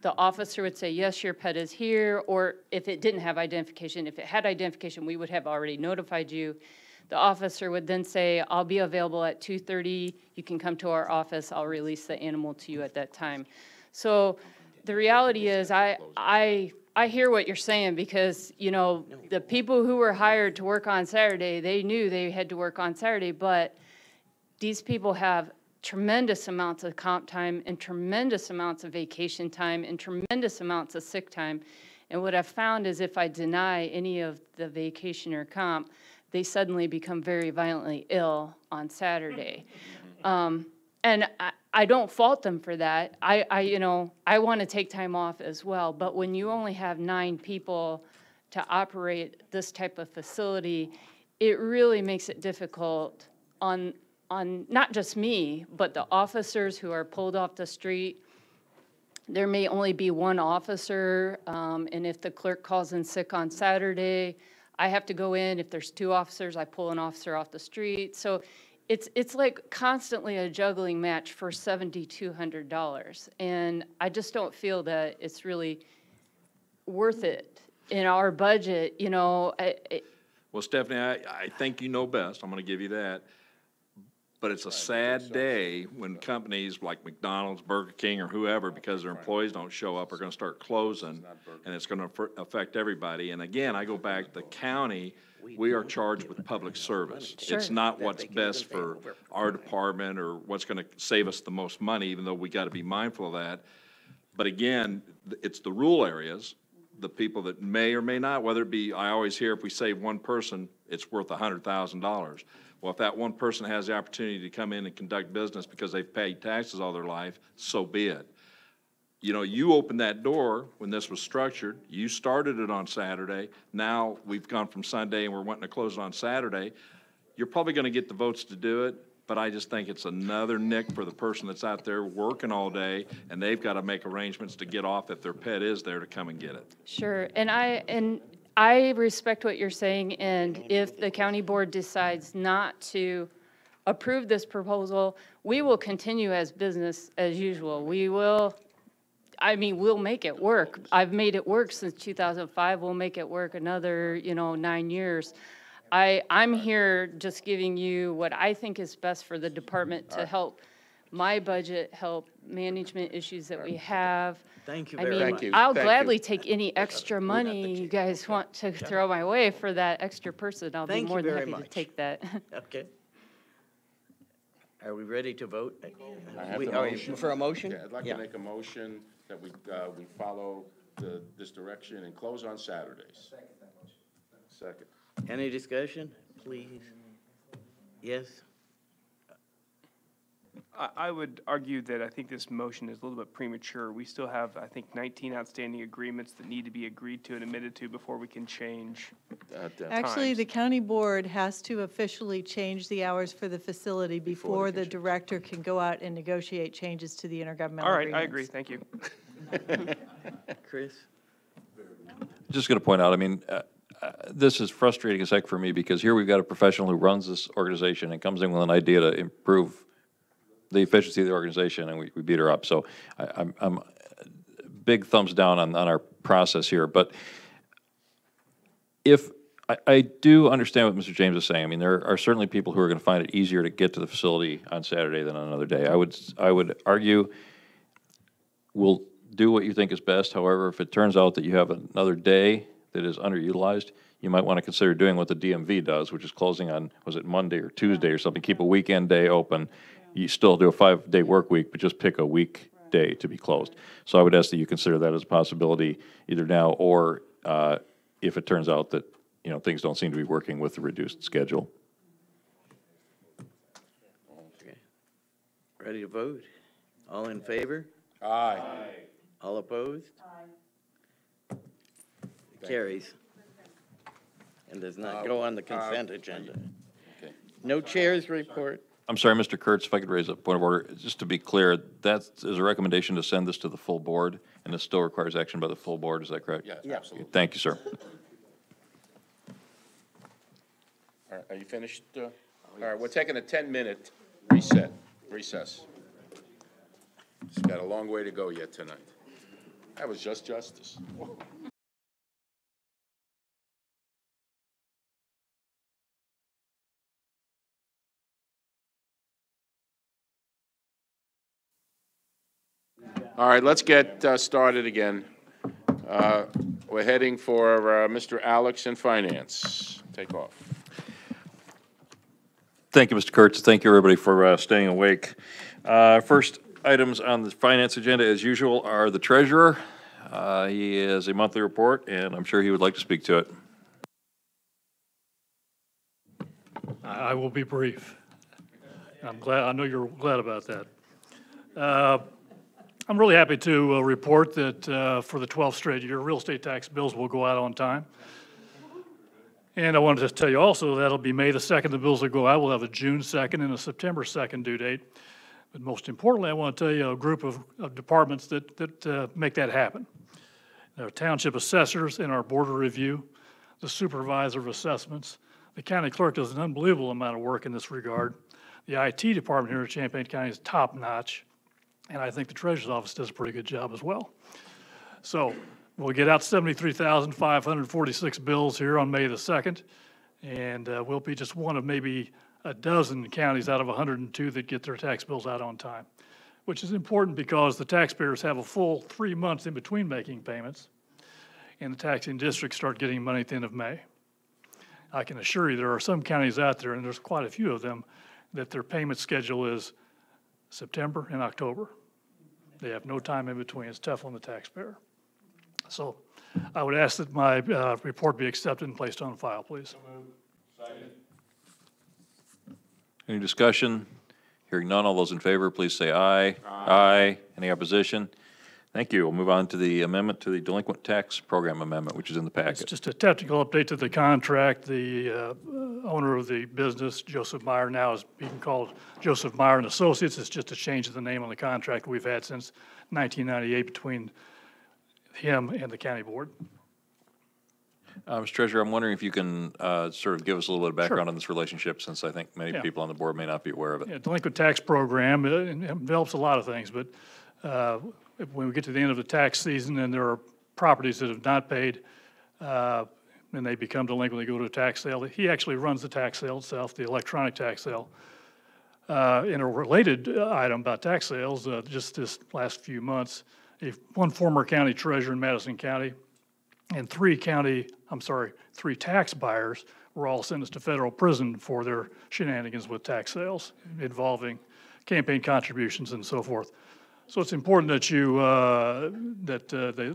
The officer would say, yes, your pet is here, or if it didn't have identification, if it had identification, we would have already notified you. The officer would then say, I'll be available at 2:30, you can come to our office, I'll release the animal to you at that time. So the reality is, I hear what you're saying, because, you know, the people who were hired to work on Saturday, they knew they had to work on Saturday, but these people have tremendous amounts of comp time and tremendous amounts of vacation time and tremendous amounts of sick time. And what I've found is if I deny any of the vacation or comp, they suddenly become very violently ill on Saturday. And I don't fault them for that. I want to take time off as well. But when you only have 9 people to operate this type of facility, it really makes it difficult on not just me, but the officers who are pulled off the street. There may only be 1 officer, and if the clerk calls in sick on Saturday, I have to go in. If there's 2 officers, I pull an officer off the street. So it's like constantly a juggling match for $7,200. And I just don't feel that it's really worth it in our budget, you know. Well, Stephanie, I think you know best. I'm going to give you that. But it's a sad day when companies like McDonald's, Burger King, or whoever, because their employees don't show up, are going to start closing, and it's going to affect everybody. And again, I go back, the county, we are charged with public service. Sure. It's not what's best for our department or what's going to save us the most money, even though we got to be mindful of that. But again, it's the rural areas, the people that may or may not, whether it be, I always hear if we save 1 person, it's worth $100,000. Well, if that 1 person has the opportunity to come in and conduct business because they've paid taxes all their life, so be it. You know, you opened that door when this was structured. You started it on Saturday. Now we've gone from Sunday and we're wanting to close it on Saturday. You're probably going to get the votes to do it, but I just think it's another nick for the person that's out there working all day, and they've got to make arrangements to get off if their pet is there to come and get it. Sure, and I respect what you're saying, and if the county board decides not to approve this proposal, we will continue as business as usual. We'll make it work. I've made it work since 2005. We'll make it work another, 9 years. I'm here just giving you what I think is best for the department to help my budget, help management issues that we have. Thank you I very mean, much. I'll gladly take any extra money you guys want to throw my way for that extra person. I'll be Thank you more than very happy to much. take that. Okay. Are we ready to vote? I have the Are we motion. for a motion? Yeah, I'd like to make a motion that we follow this direction and close on Saturdays. Second. Any discussion, please? Yes? I would argue that I think this motion is a little bit premature. We still have, I think, 19 outstanding agreements that need to be agreed to and admitted to before we can change Actually, times. the county board has to officially change the hours for the facility before the director can go out and negotiate changes to the intergovernmental All right, agreements. I agree, thank you. Chris? Just going to point out, I mean, this is frustrating as heck for me because here we've got a professional who runs this organization and comes in with an idea to improve the efficiency of the organization, and we beat her up. So I'm big thumbs down on our process here. But if I do understand what Mr. James is saying. I mean, there are certainly people who are going to find it easier to get to the facility on Saturday than on another day. I would argue we'll do what you think is best. However, if it turns out that you have another day that is underutilized, you might want to consider doing what the DMV does, which is closing on, was it Monday or Tuesday or something, keep a weekend day open. You still do a 5-day work week, but just pick a weekday to be closed. So I would ask that you consider that as a possibility either now or if it turns out that, things don't seem to be working with the reduced schedule. Okay. Ready to vote? All in favor? Aye. All opposed? Carries. And does not go on the consent agenda. Okay. No chair's report. I'm sorry, Mr. Kurtz, if I could raise a point of order. Just to be clear, that is a recommendation to send this to the full board, and this still requires action by the full board, is that correct? Yes, absolutely. Thank you, sir. All right, are you finished? All right, we're taking a 10-minute recess. It's got a long way to go yet tonight. That was just justice. All right, let's get started again. We're heading for Mr. Alex in Finance. Take off. Thank you, Mr. Kurtz. Thank you, everybody, for staying awake. First items on the finance agenda, as usual, are the treasurer. He has a monthly report, and I'm sure he would like to speak to it. I will be brief. I know you're glad about that. I'm really happy to report that for the 12th straight year, real estate tax bills will go out on time. And I wanted to tell you also that'll be May the 2nd, the bills will go out. We'll have a June 2nd and a September 2nd due date. But most importantly, I want to tell you a group of departments that make that happen. Our township assessors in our border review, the supervisor of assessments. The county clerk does an unbelievable amount of work in this regard. The IT department here at Champaign County is top-notch. And I think the treasurer's office does a pretty good job as well. So we'll get out 73,546 bills here on May the 2nd. And we'll be just one of maybe a dozen counties out of 102 that get their tax bills out on time, which is important because the taxpayers have a full 3 months in between making payments. And the taxing districts start getting money at the end of May. I can assure you there are some counties out there, and there's quite a few of them, that their payment schedule is September and October. They have no time in between. It's tough on the taxpayer. So I would ask that my report be accepted and placed on file, please. Any discussion? Hearing none, all those in favor, please say aye. Aye. Any opposition? Thank you. We'll move on to the amendment to the delinquent tax program amendment, which is in the It's packet. just a technical update to the contract. The owner of the business, Joseph Meyer, now is being called Joseph Meyer and Associates. It's just a change of the name on the contract we've had since 1998 between him and the county board. Mr. Treasurer, I'm wondering if you can sort of give us a little bit of background Sure. on this relationship, since I think many Yeah. people on the board may not be aware of it. Yeah, delinquent tax program, it envelops a lot of things, but when we get to the end of the tax season and there are properties that have not paid, and they become delinquent, they go to a tax sale, he actually runs the tax sale itself, the electronic tax sale. In a related item about tax sales, just this last few months, one former county treasurer in Madison County and three tax buyers were all sentenced to federal prison for their shenanigans with tax sales involving campaign contributions and so forth. So it's important that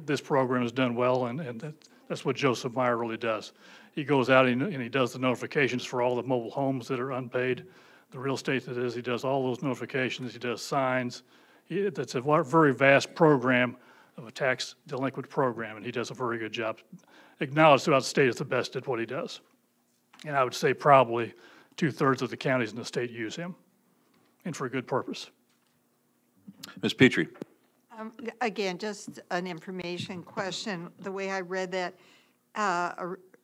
this program is done well, and that's what Joseph Meyer really does. He goes out and he does the notifications for all the mobile homes that are unpaid, the real estate that is. He does all those notifications. He does signs. That's a very vast program of a tax delinquent program, and he does a very good job. Acknowledged throughout the state as the best at what he does. And I would say probably 2/3 of the counties in the state use him, and for a good purpose. Ms. Petrie? Again, just an information question. The way I read that,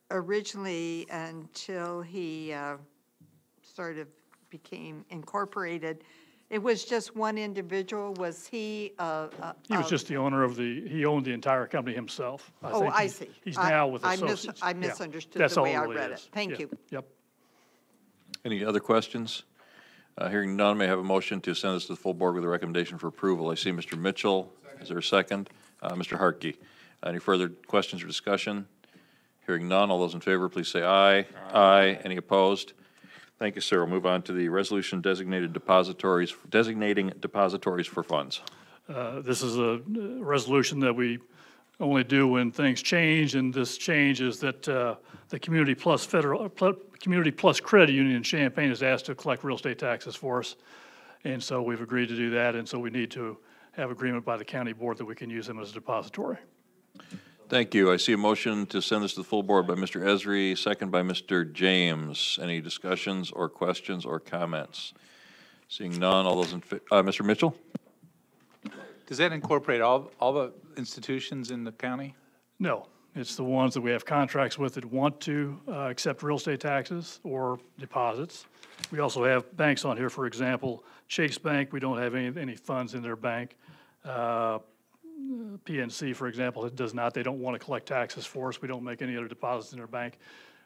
originally, until he sort of became incorporated, it was just one individual. Was he? He was just the owner of he owned the entire company himself. I see. He's now with associates. I Yeah. misunderstood That's the all way it I really read is. it. Thank Yeah. you. Yep. Any other questions? Hearing none, may I have a motion to send this to the full board with a recommendation for approval? I see Mr. Mitchell. Is there a second? Mr. Hartke. Any further questions or discussion? Hearing none, all those in favor, please say aye. Aye. Any opposed? Thank you, sir. We'll move on to the resolution designating depositories for funds. This is a resolution that we only do when things change, and this change is that the Community Plus Credit Union in Champaign is asked to collect real estate taxes for us, and so we've agreed to do that, and so we need to have agreement by the county board that we can use them as a depository. Thank you. I see a motion to send this to the full board by Mr. Esri, second by Mr. James. Any discussions or questions or comments? Seeing none, all those in Mr. Mitchell? Does that incorporate all the institutions in the county? No, it's the ones that we have contracts with that want to accept real estate taxes or deposits. We also have banks on here, for example, Chase Bank, we don't have any funds in their bank. PNC, for example, it does not. They don't want to collect taxes for us. We don't make any other deposits in their bank.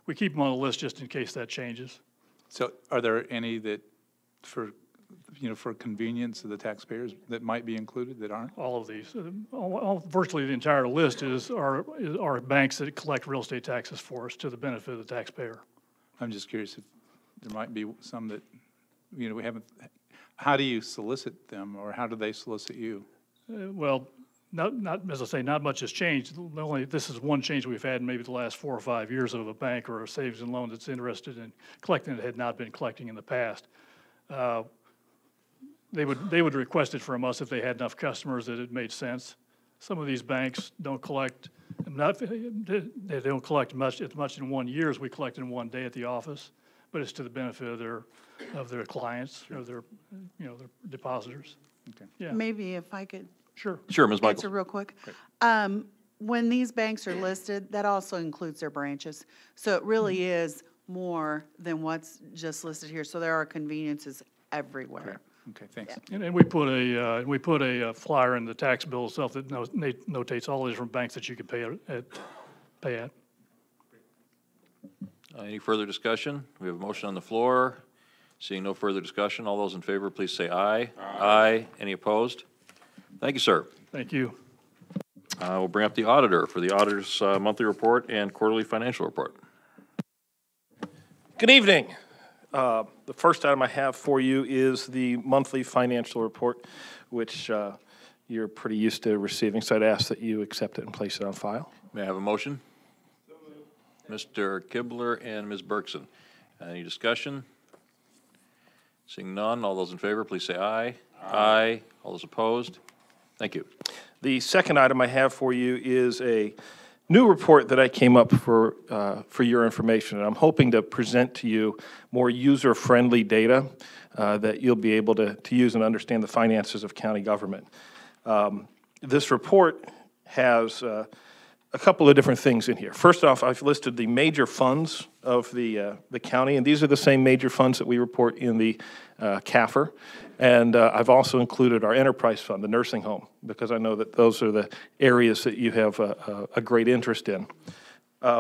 We keep them on the list just in case that changes. So are there any that, for convenience of the taxpayers, that might be included that aren't? All of these, virtually the entire list are banks that collect real estate taxes for us to the benefit of the taxpayer. I'm just curious if there might be some that, we haven't, how do you solicit them, or how do they solicit you? Well, not as I say, not much has changed. This is one change we've had in maybe the last 4 or 5 years of a bank or a savings and loan that's interested in collecting that had not been collecting in the past. They would request it from us if they had enough customers that it made sense. Some of these banks don't collect, they don't collect as much in 1 year as we collect in 1 day at the office, but it's to the benefit of their clients, or their depositors. Okay. Yeah. Maybe if I could Sure. Sure, Ms. Michaels. answer real quick. When these banks are listed, that also includes their branches. So it really is more than what's just listed here. So there are conveniences everywhere. Okay, thanks. And we put a flyer in the tax bill itself that notates all the different banks that you could pay at. Any further discussion? We have a motion on the floor. Seeing no further discussion, all those in favor, please say aye. Aye. Any opposed? Thank you, sir. Thank you. We'll bring up the auditor for the auditor's monthly report and quarterly financial report. Good evening. The first item I have for you is the monthly financial report, which you're pretty used to receiving, so I'd ask that you accept it and place it on file. May I have a motion? Mr. Kibler and Ms. Bergson. Any discussion? Seeing none, all those in favor, please say aye. Aye. All those opposed? Thank you. The second item I have for you is a new report that I came up for your information, and I'm hoping to present to you more user-friendly data that you'll be able to use and understand the finances of county government. This report has a couple of different things in here. First off, I've listed the major funds of the county, and these are the same major funds that we report in the CAFR. And I've also included our enterprise fund, the nursing home, because I know that those are the areas that you have a great interest in.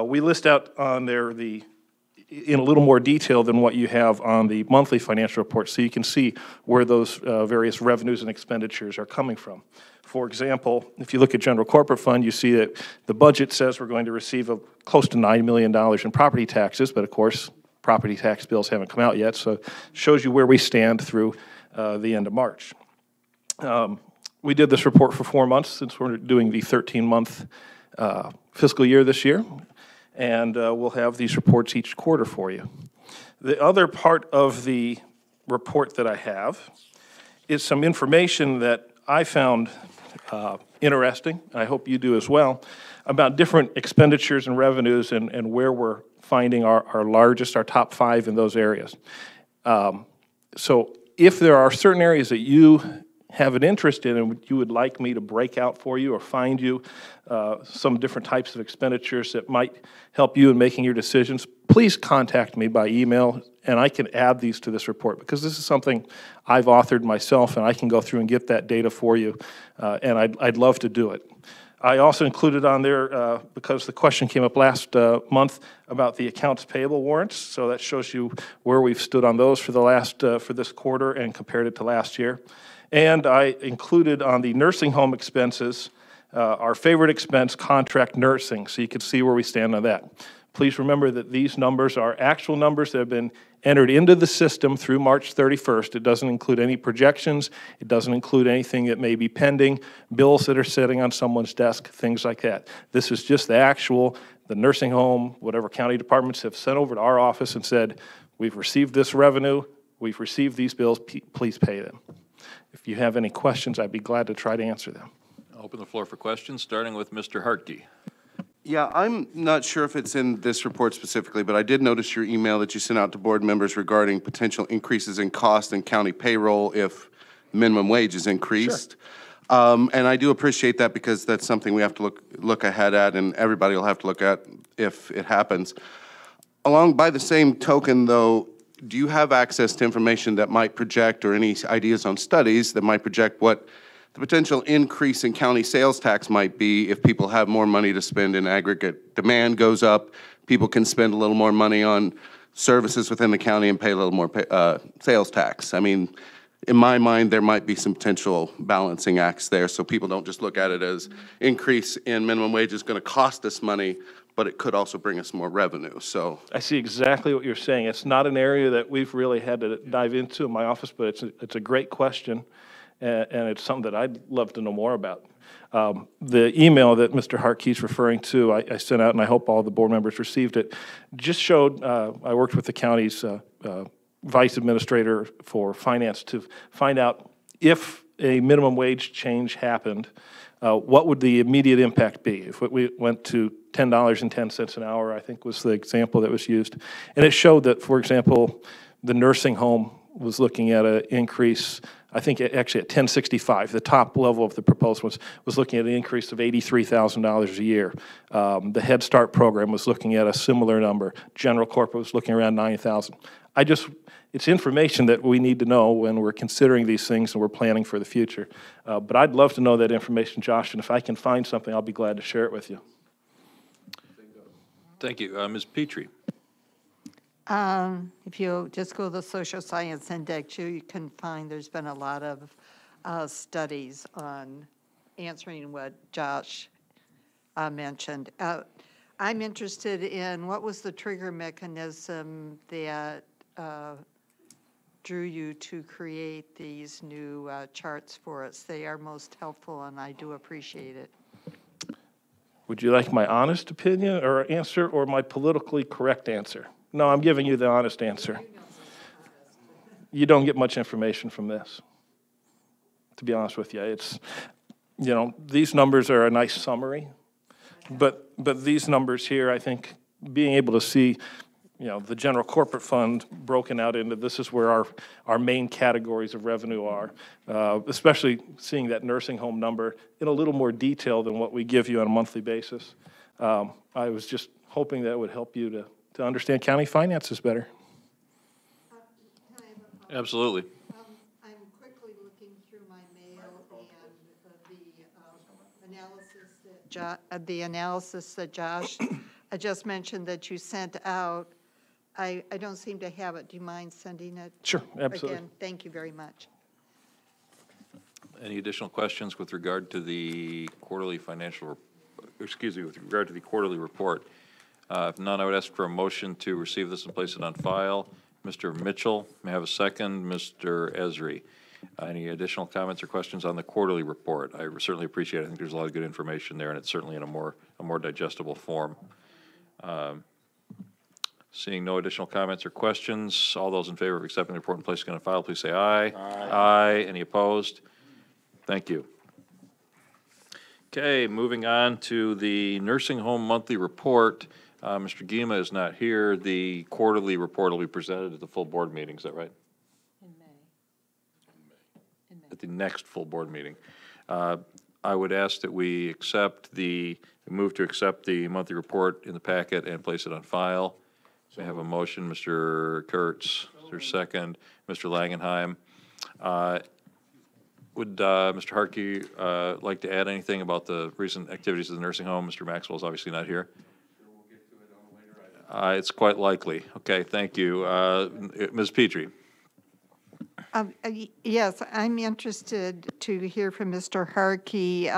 We list out on there in a little more detail than what you have on the monthly financial report, so you can see where those various revenues and expenditures are coming from. For example, if you look at general corporate fund, you see that the budget says we're going to receive close to $9 million in property taxes, but of course, property tax bills haven't come out yet, so it shows you where we stand through the end of March. We did this report for 4 months since we're doing the 13-month fiscal year this year, and we'll have these reports each quarter for you. The other part of the report that I have is some information that I found interesting, and I hope you do as well, about different expenditures and revenues and where we're finding our largest, our top 5 in those areas. So if there are certain areas that you have an interest in and you would like me to break out for you or find you some different types of expenditures that might help you in making your decisions, please contact me by email and I can add these to this report, because this is something I've authored myself and I can go through and get that data for you, and I'd love to do it. I also included on there, because the question came up last month about the accounts payable warrants, so that shows you where we've stood on those for this quarter and compared it to last year. And I included on the nursing home expenses, our favorite expense, contract nursing, so you can see where we stand on that. Please remember that these numbers are actual numbers that have been entered into the system through March 31st. It doesn't include any projections. It doesn't include anything that may be pending, bills that are sitting on someone's desk, things like that. This is just the nursing home, whatever county departments have sent over to our office and said, we've received this revenue, we've received these bills, please pay them. If you have any questions, I'd be glad to try to answer them. I'll open the floor for questions, starting with Mr. Hartke. Yeah, I'm not sure if it's in this report specifically, but I did notice your email that you sent out to board members regarding potential increases in cost in county payroll if minimum wage is increased. Sure. And I do appreciate that, because that's something we have to look ahead at, and everybody will have to look at if it happens. By the same token, though, do you have access to information that might project, or any ideas on studies that might project what the potential increase in county sales tax might be if people have more money to spend in aggregate? Demand goes up, people can spend a little more money on services within the county and pay a little more sales tax. I mean, in my mind, there might be some potential balancing acts there, so people don't just look at it as increase in minimum wage is going to cost us money, but it could also bring us more revenue. So I see exactly what you're saying. It's not an area that we've really had to dive into in my office, but it's a great question. And it's something that I'd love to know more about. The email that Mr. Hartke's referring to, I sent out, and I hope all the board members received it, just showed, I worked with the county's vice administrator for finance to find out if a minimum wage change happened, what would the immediate impact be? If we went to $10.10 an hour, I think was the example that was used. And it showed that, for example, the nursing home was looking at an increase, I think actually at $10.65, the top level of the proposal was looking at an increase of $83,000 a year. The Head Start program was looking at a similar number. General corporate was looking around $9,000. It's information that we need to know when we're considering these things and we're planning for the future. But I'd love to know that information, Josh, and if I can find something, I'll be glad to share it with you. Thank you. Ms. Petrie. If you just go to the Social Science Index, you can find there's been a lot of studies on answering what Josh mentioned. I'm interested in what was the trigger mechanism that drew you to create these new charts for us. They are most helpful, and I do appreciate it. Would you like my honest opinion or answer, or my politically correct answer? No, I'm giving you the honest answer. You don't get much information from this, to be honest with you. It's, these numbers are a nice summary, But these numbers here, I think, being able to see, you know, the general corporate fund broken out into this is where our main categories of revenue are, especially seeing that nursing home number in a little more detail than what we give you on a monthly basis. I was just hoping that would help you to understand county finances better. Absolutely. I'm quickly looking through my mail and the analysis that Josh just mentioned that you sent out. I don't seem to have it. Do you mind sending it? Sure, absolutely. Again, thank you very much. Any additional questions with regard to the quarterly with regard to the quarterly report? If none, I would ask for a motion to receive this and place it on file. Mr. Mitchell, may I have a second? Mr. Esri. Any additional comments or questions on the quarterly report? I certainly appreciate it. I think there's a lot of good information there, and it's certainly in a more digestible form. Seeing no additional comments or questions, all those in favor of accepting the report and placing it on file, please say aye. Aye. Any opposed? Thank you. Okay, moving on to the nursing home monthly report. Mr. Gima is not here. The quarterly report will be presented at the full board meeting. Is that right? In May. At the next full board meeting. I would ask that we move to accept the monthly report in the packet and place it on file. So I have a motion, Mr. Kurtz. Is there a second? Mr. Langenheim. Would Mr. Harkey like to add anything about the recent activities of the nursing home? Mr. Maxwell is obviously not here. It's quite likely. Okay, thank you. Ms. Petrie. Yes, I'm interested to hear from Mr. Harkey.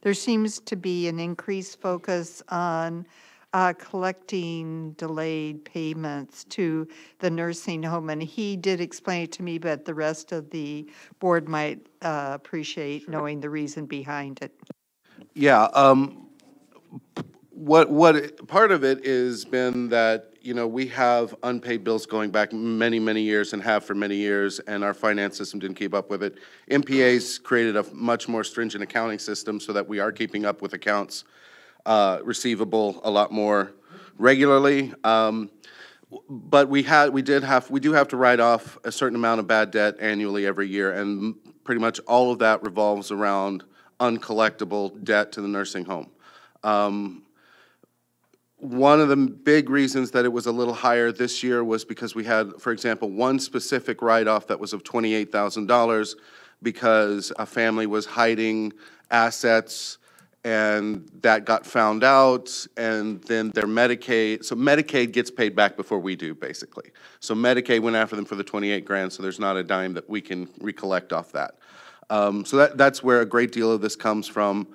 There seems to be an increased focus on collecting delayed payments to the nursing home, and he did explain it to me, but the rest of the board might appreciate knowing the reason behind it. Yeah, what part of it has been that, you know, we have unpaid bills going back many, many years and have for many years, and our finance system didn't keep up with it. MPA's created a much more stringent accounting system so that we are keeping up with accounts receivable a lot more regularly. But we do have to write off a certain amount of bad debt annually every year, and pretty much all of that revolves around uncollectible debt to the nursing home. One of the big reasons that it was a little higher this year was because we had, for example, one specific write-off that was of $28,000 because a family was hiding assets and that got found out, and then their Medicaid, so Medicaid gets paid back before we do, basically. So Medicaid went after them for the 28 grand, so there's not a dime that we can recollect off that. So that's where a great deal of this comes from.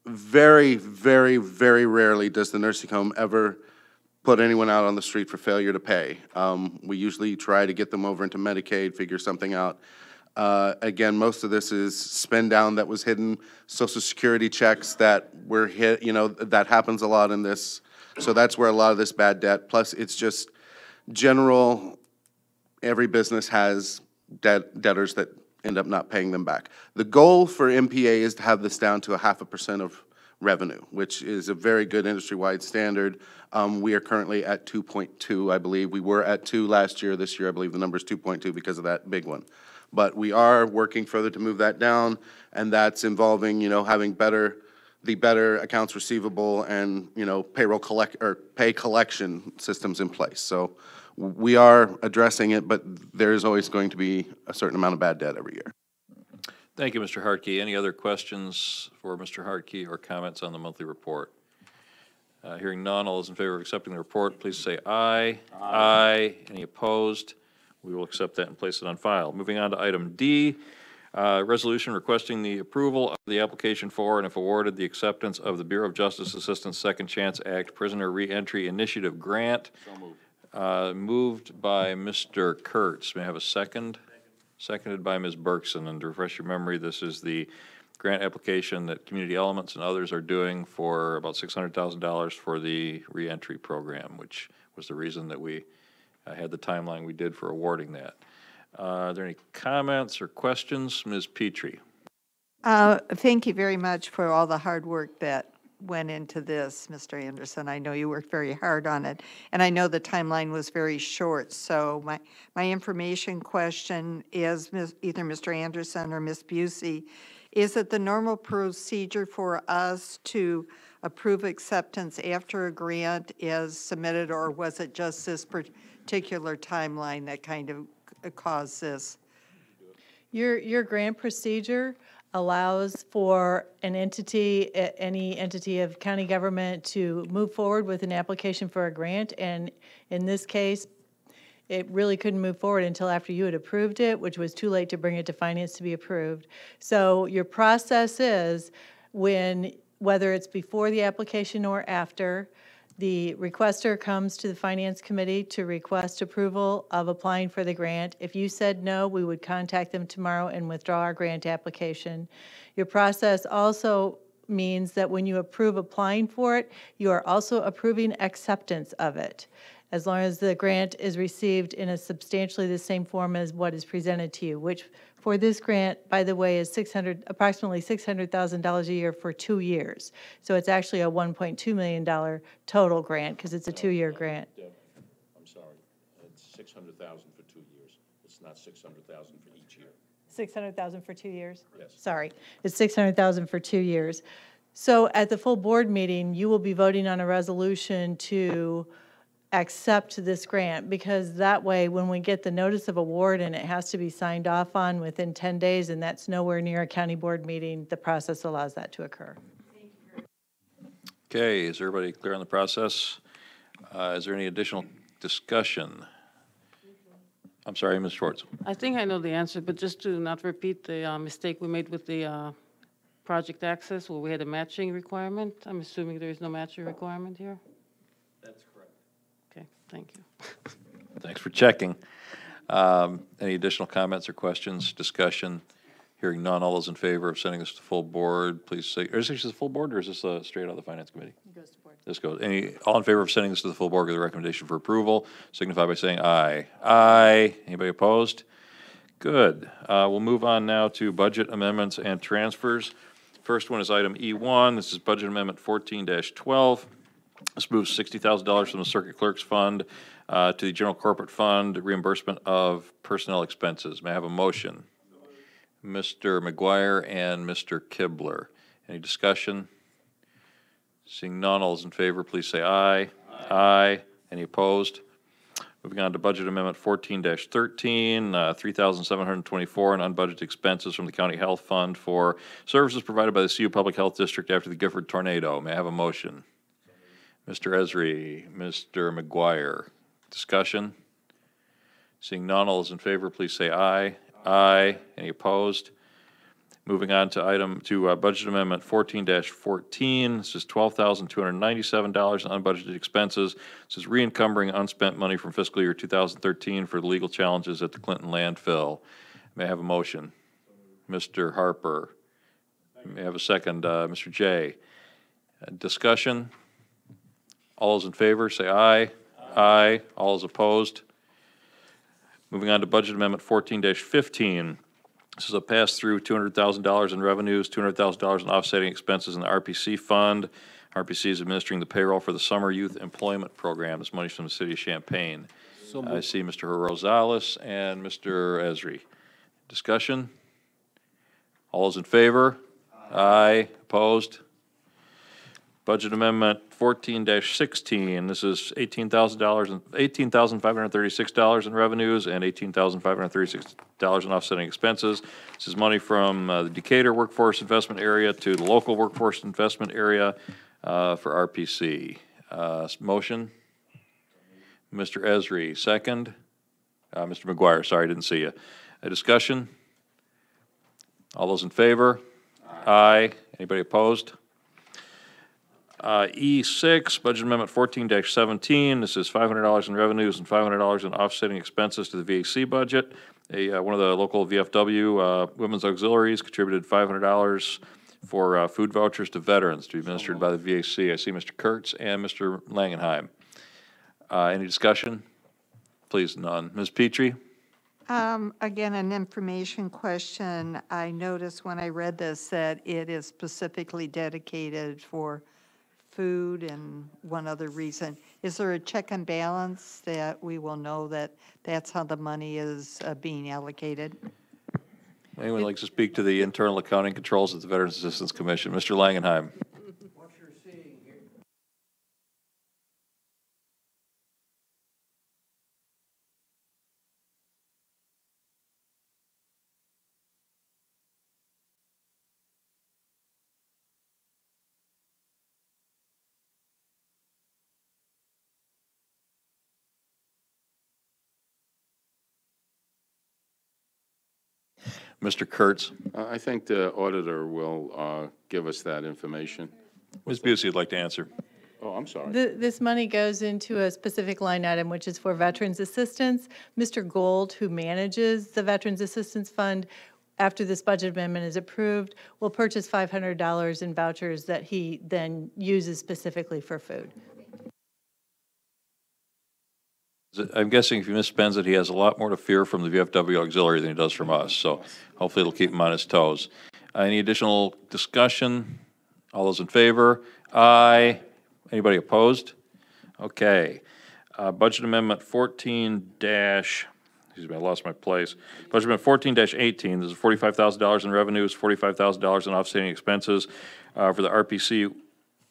Very, very, very rarely does the nursing home ever put anyone out on the street for failure to pay. We usually try to get them over into Medicaid, figure something out. Again, most of this is spend down that was hidden, Social Security checks that were hit, you know, that happens a lot in this. So that's where a lot of this bad debt, plus it's just general, every business has debtors that end up not paying them back. The goal for MPA is to have this down to 0.5% of revenue, which is a very good industry-wide standard. We are currently at 2.2, I believe. We were at 2 last year. This year, I believe the number is 2.2 because of that big one. But we are working further to move that down, and that's involving, you know, having better accounts receivable and, you know, pay collection systems in place. So we are addressing it, but there is always going to be a certain amount of bad debt every year. Thank you, Mr. Harkey. Any other questions for Mr. Harkey or comments on the monthly report? Hearing none, all those in favor of accepting the report, please say aye. Aye. Any opposed? We will accept that and place it on file. Moving on to item D, resolution requesting the approval of the application for, and if awarded, the acceptance of the Bureau of Justice Assistance Second Chance Act Prisoner Reentry Initiative Grant. So moved. Moved by Mr. Kurtz. May I have a second? Seconded by Ms. Berkson. And to refresh your memory, this is the grant application that Community Elements and others are doing for about $600,000 for the reentry program, which was the reason that we had the timeline we did for awarding that. Are there any comments or questions? Ms. Petrie. Thank you very much for all the hard work that went into this, Mr. Anderson. I know you worked very hard on it, and I know the timeline was very short. So my information question is, either Mr. Anderson or Ms. Busey, is it the normal procedure for us to approve acceptance after a grant is submitted, or was it just this particular timeline that kind of caused this? Your grant procedure allows for an entity, any entity of county government to move forward with an application for a grant, and in this case, it really couldn't move forward until after you had approved it, which was too late to bring it to finance to be approved. So your process is whether it's before the application or after, the requester comes to the Finance Committee to request approval of applying for the grant. If you said no, we would contact them tomorrow and withdraw our grant application. Your process also means that when you approve applying for it, you are also approving acceptance of it, as long as the grant is received in a substantially the same form as what is presented to you, which for this grant, by the way, is approximately $600,000 a year for 2 years. So it's actually a $1.2 million total grant because it's a 2-year grant. Deb, I'm sorry, it's 600,000 for 2 years. It's not 600,000 for each year. 600,000 for 2 years? Yes. Sorry, it's 600,000 for 2 years. So at the full board meeting, you will be voting on a resolution to accept this grant, because that way, when we get the notice of award and it has to be signed off on within 10 days, and that's nowhere near a county board meeting, the process allows that to occur. Okay, is everybody clear on the process? Is there any additional discussion? I'm sorry, Ms. Schwartz. I think I know the answer, but just to not repeat the mistake we made with the project access where we had a matching requirement, I'm assuming there is no matching requirement here? That's correct. Okay, thank you. Thanks for checking. Any additional comments or questions, discussion? Hearing none, all those in favor of sending this to full board, please say, is this the full board or is this straight out of the Finance Committee? It goes to board. This goes, all in favor of sending this to the full board with a recommendation for approval, signify by saying aye. Aye. Anybody opposed? Good. We'll move on now to budget amendments and transfers. First one is item E1. This is budget amendment 14-12. This moves $60,000 from the Circuit Clerk's Fund to the General Corporate Fund, reimbursement of personnel expenses. May I have a motion? Mr. McGuire and Mr. Kibler. Any discussion? Seeing none, all those in favor, please say aye. Aye. Any opposed? Moving on to budget amendment 14-13, $3,724 in unbudgeted expenses from the County Health Fund for services provided by the CU Public Health District after the Gifford tornado. May I have a motion? Mr. Esri, Mr. McGuire. Discussion? Seeing none, all those in favor, please say aye. Aye. Any opposed? Moving on to budget amendment 14-14. This is $12,297 in unbudgeted expenses. This is re-encumbering unspent money from fiscal year 2013 for the legal challenges at the Clinton landfill. May I have a motion? Mr. Harper. May I have a second? Mr. Jay. Discussion? All those in favor, say aye. Aye. All those opposed? Moving on to budget amendment 14-15. This is a pass-through, $200,000 in revenues, $200,000 in offsetting expenses in the RPC fund. RPC is administering the payroll for the Summer Youth Employment Program. This money is from the city of Champaign. I see Mr. Rosales and Mr. Esri. Discussion? All those in favor? Aye. Opposed? Budget amendment 14-16. This is $18,536 in revenues and $18,536 in offsetting expenses. This is money from the Decatur Workforce Investment Area to the local Workforce Investment Area for RPC. Motion? Mr. Esri, second. Mr. McGuire, sorry, I didn't see you. A discussion? All those in favor? Aye. Anybody opposed? E6, budget amendment 14-17. This is $500 in revenues and $500 in offsetting expenses to the VAC budget. One of the local VFW women's auxiliaries contributed $500 for food vouchers to veterans to be administered by the VAC. I see Mr. Kurtz and Mr. Langenheim. Any discussion? Please, none. Ms. Petrie? Again, an information question. I noticed when I read this that it is specifically dedicated for food and one other reason. Is there a check and balance that we will know that that's how the money is being allocated? Anyone likes to speak to the internal accounting controls at the Veterans Assistance Commission? Mr. Langenheim. Mr. Kurtz. I think the auditor will give us that information. Ms. Busey would like to answer. Oh, I'm sorry. This money goes into a specific line item, which is for Veterans Assistance. Mr. Gold, who manages the Veterans Assistance Fund, after this budget amendment is approved, will purchase $500 in vouchers that he then uses specifically for food. I'm guessing if he misspends it, he has a lot more to fear from the VFW auxiliary than he does from us, so hopefully it'll keep him on his toes. Any additional discussion? All those in favor? Aye. Anybody opposed? Okay. Budget Amendment 14 dash, excuse me, I lost my place. Budget Amendment 14-18, this is $45,000 in revenues, $45,000 in offsetting expenses for the RPC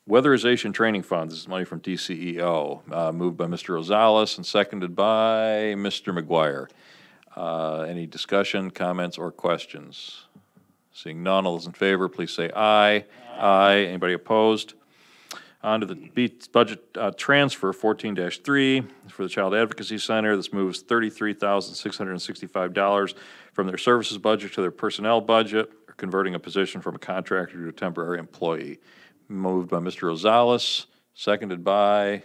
Weatherization Training Fund. This is money from DCEO, moved by Mr. Rosales and seconded by Mr. McGuire. Any discussion, comments, or questions? Seeing none, all those in favor, please say aye. Aye. Anybody opposed? On to the budget transfer 14-3 for the Child Advocacy Center. This moves $33,665 from their services budget to their personnel budget, converting a position from a contractor to a temporary employee. Moved by Mr. Rosales, seconded by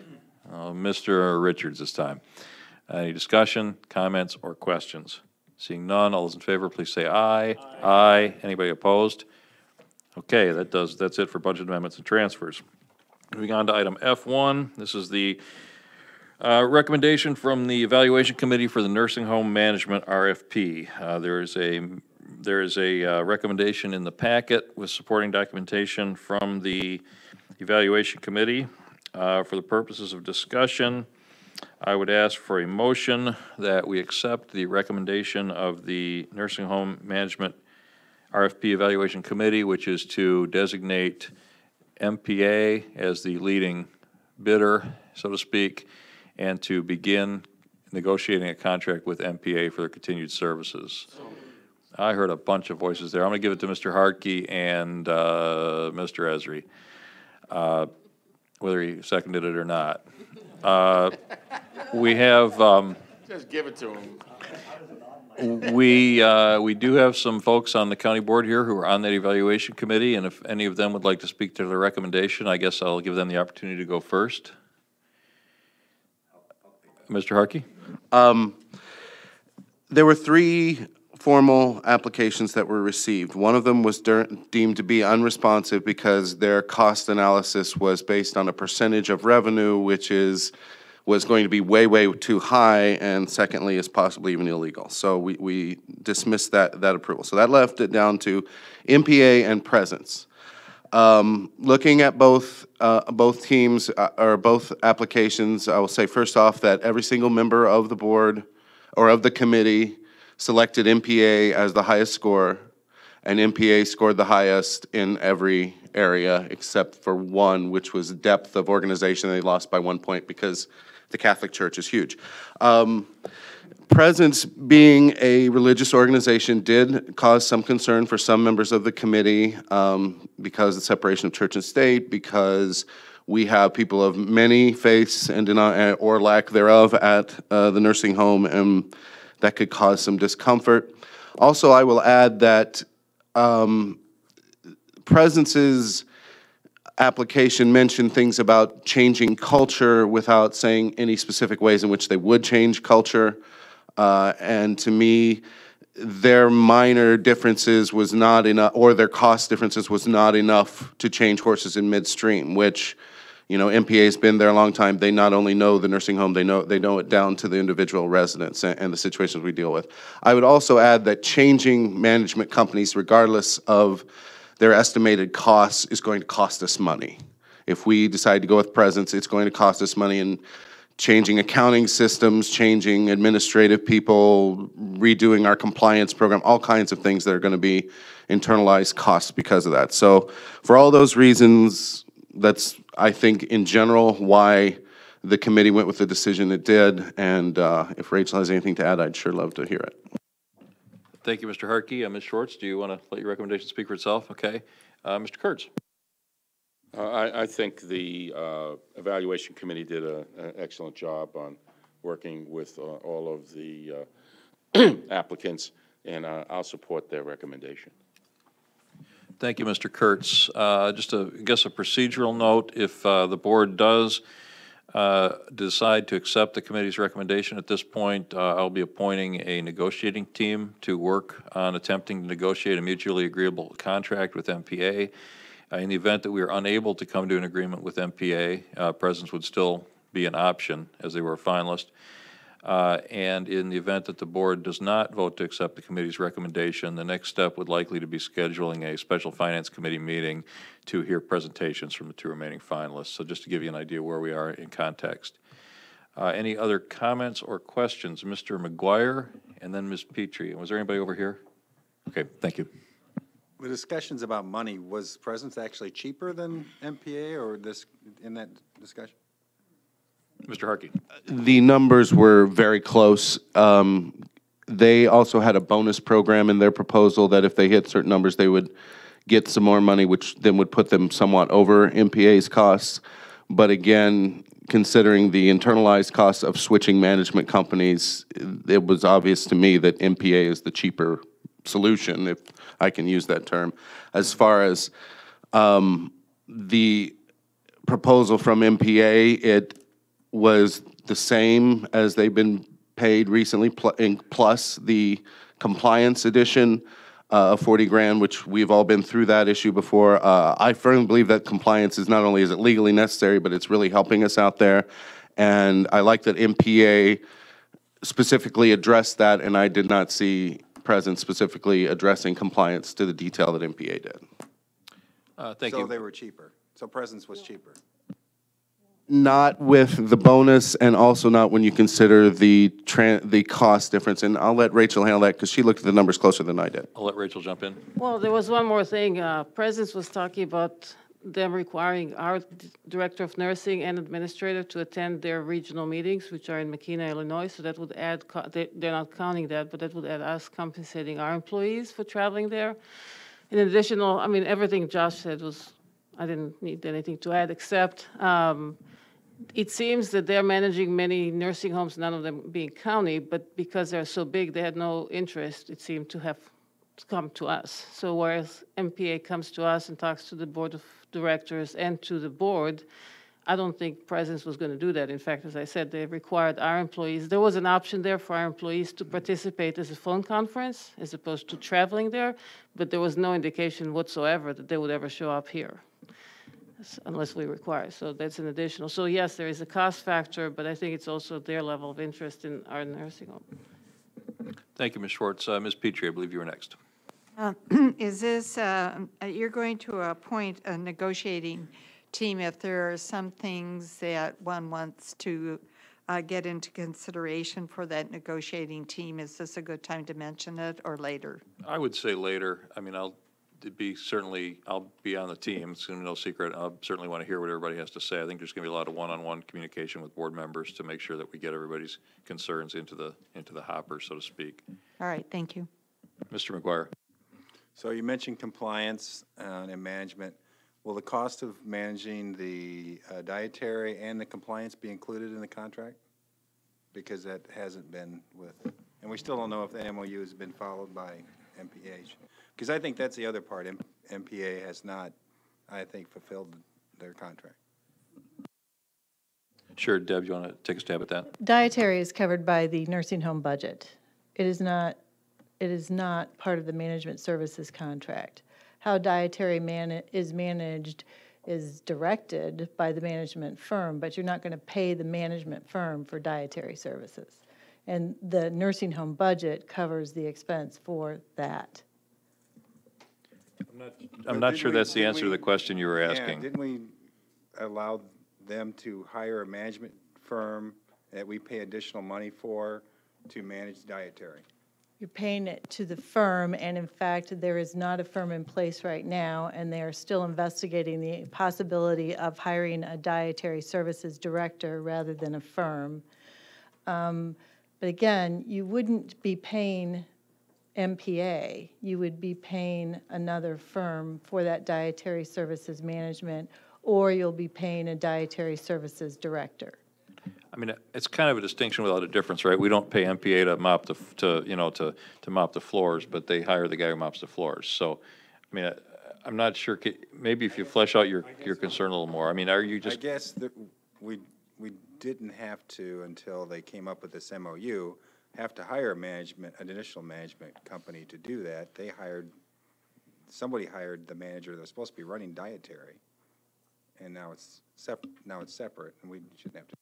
Mr. Richards this time. Any discussion, comments, or questions? Seeing none, all those in favor, please say aye. Aye. Anybody opposed? Okay, that's it for budget amendments and transfers. Moving on to item F1, this is the recommendation from the Evaluation Committee for the Nursing Home Management RFP. There is a recommendation in the packet with supporting documentation from the Evaluation Committee. For the purposes of discussion, I would ask for a motion that we accept the recommendation of the Nursing Home Management RFP Evaluation Committee, which is to designate MPA as the leading bidder, so to speak, and to begin negotiating a contract with MPA for their continued services. I heard a bunch of voices there. I'm going to give it to Mr. Hartke and Mr. Esri, whether he seconded it or not. We have... Just give it to him. We do have some folks on the county board here who are on that evaluation committee, and if any of them would like to speak to the recommendation, I guess I'll give them the opportunity to go first. Mr. Harkey? There were 3 formal applications that were received. One of them was deemed to be unresponsive because their cost analysis was based on a percentage of revenue, which was going to be way, way too high, and secondly, is possibly even illegal. So we dismissed that approval. So that left it down to MPA and presence. Looking at both teams, or both applications, I will say first off that every single member of the board, or of the committee, selected MPA as the highest score, and MPA scored the highest in every area except for one, which was depth of organization. They lost by 1 point because the Catholic Church is huge. Presence, being a religious organization, did cause some concern for some members of the committee because of the separation of church and state, because we have people of many faiths and or lack thereof at the nursing home, and that could cause some discomfort. Also, I will add that Presence's application mentioned things about changing culture without saying any specific ways in which they would change culture. And to me, their minor differences was not enough, or their cost differences was not enough to change horses in midstream, which, you know, MPA's been there a long time. They not only know the nursing home, they know it down to the individual residents and the situations we deal with. I would also add that changing management companies, regardless of their estimated costs, is going to cost us money. If we decide to go with presence, it's going to cost us money in changing accounting systems, changing administrative people, redoing our compliance program, all kinds of things that are going to be internalized costs because of that. So for all those reasons, that's, I think, in general, why the committee went with the decision it did. And if Rachel has anything to add, I'd sure love to hear it. Thank you, Mr. Harkey. Ms. Schwartz, do you want to let your recommendation speak for itself? Okay. Mr. Kurtz. I think the evaluation committee did an excellent job on working with all of the applicants, and I'll support their recommendation. Thank you, Mr. Kurtz. Just I guess a procedural note, if the board does decide to accept the committee's recommendation at this point, I'll be appointing a negotiating team to work on attempting to negotiate a mutually agreeable contract with MPA. In the event that we are unable to come to an agreement with MPA, presence would still be an option as they were a finalist. And in the event that the board does not vote to accept the committee's recommendation, the next step would likely to be scheduling a special finance committee meeting to hear presentations from the two remaining finalists. So just to give you an idea where we are in context. Any other comments or questions? Mr. McGuire and then Ms. Petrie. Was there anybody over here? Okay, thank you. The discussions about money, was presence actually cheaper than MPA or this, in that discussion? Mr. Harkey. The numbers were very close. They also had a bonus program in their proposal that if they hit certain numbers, they would get some more money, which then would put them somewhat over MPA's costs. But again, considering the internalized costs of switching management companies, it was obvious to me that MPA is the cheaper solution, if I can use that term. As far as the proposal from MPA, it was the same as they've been paid recently, plus the compliance edition of 40 grand, which we've all been through that issue before. I firmly believe that compliance is not only is it legally necessary, but it's really helping us out there. And I like that MPA specifically addressed that, and I did not see presence specifically addressing compliance to the detail that MPA did. Thank you. So they were cheaper. So presence was cheaper. Not with the bonus, and also not when you consider the cost difference. And I'll let Rachel handle that because she looked at the numbers closer than I did. I'll let Rachel jump in. Well, there was one more thing. Presence was talking about them requiring our director of nursing and administrator to attend their regional meetings, which are in McKenna, Illinois. So that would add, they're not counting that, but that would add us compensating our employees for traveling there. In addition, I mean, everything Josh said was, I didn't need anything to add, except it seems that they're managing many nursing homes, none of them being county, but because they're so big, they had no interest, it seemed, to have come to us. So whereas MPA comes to us and talks to the board of directors and to the board, I don't think Presence was going to do that. In fact, as I said, they required our employees. There was an option there for our employees to participate as a phone conference as opposed to traveling there, but there was no indication whatsoever that they would ever show up here unless we require. So that's an additional. So yes, there is a cost factor, but I think it's also their level of interest in our nursing home. Thank you, Ms. Schwartz. Ms. Petrie, I believe you were next. Is this, you're going to appoint a negotiating team if there are some things that one wants to get into consideration for that negotiating team? Is this a good time to mention it or later? I would say later. I mean, I'll be on the team. It's no secret. I'll certainly want to hear what everybody has to say. I think there's going to be a lot of one-on-one communication with board members to make sure that we get everybody's concerns into the hopper, so to speak. All right, thank you. Mr. McGuire. So you mentioned compliance and management. Will the cost of managing the dietary and the compliance be included in the contract? Because that hasn't been with, and we still don't know if the MOU has been followed by MPH. Because I think that's the other part. MPA has not, I think, fulfilled their contract. Sure, Deb, you want to take a stab at that? Dietary is covered by the nursing home budget. It is not part of the management services contract. How dietary is managed is directed by the management firm, but you're not going to pay the management firm for dietary services. And the nursing home budget covers the expense for that. I'm not sure that's the answer to the question you were asking. Yeah, didn't we allow them to hire a management firm that we pay additional money for to manage dietary? You're paying it to the firm, and in fact, there is not a firm in place right now, and they are still investigating the possibility of hiring a dietary services director rather than a firm. But again, you wouldn't be paying MPA. You would be paying another firm for that dietary services management, or you'll be paying a dietary services director. I mean, it's kind of a distinction without a difference, right? We don't pay MPA to mop to mop the floors, but they hire the guy who mops the floors. So, I mean, I'm not sure, maybe if you flesh out your concern a little more. I mean, are you just? I guess that we didn't have to, until they came up with this MOU, have to hire an additional management company to do that. Somebody hired the manager that's supposed to be running dietary, and now it's separate, and we shouldn't have to.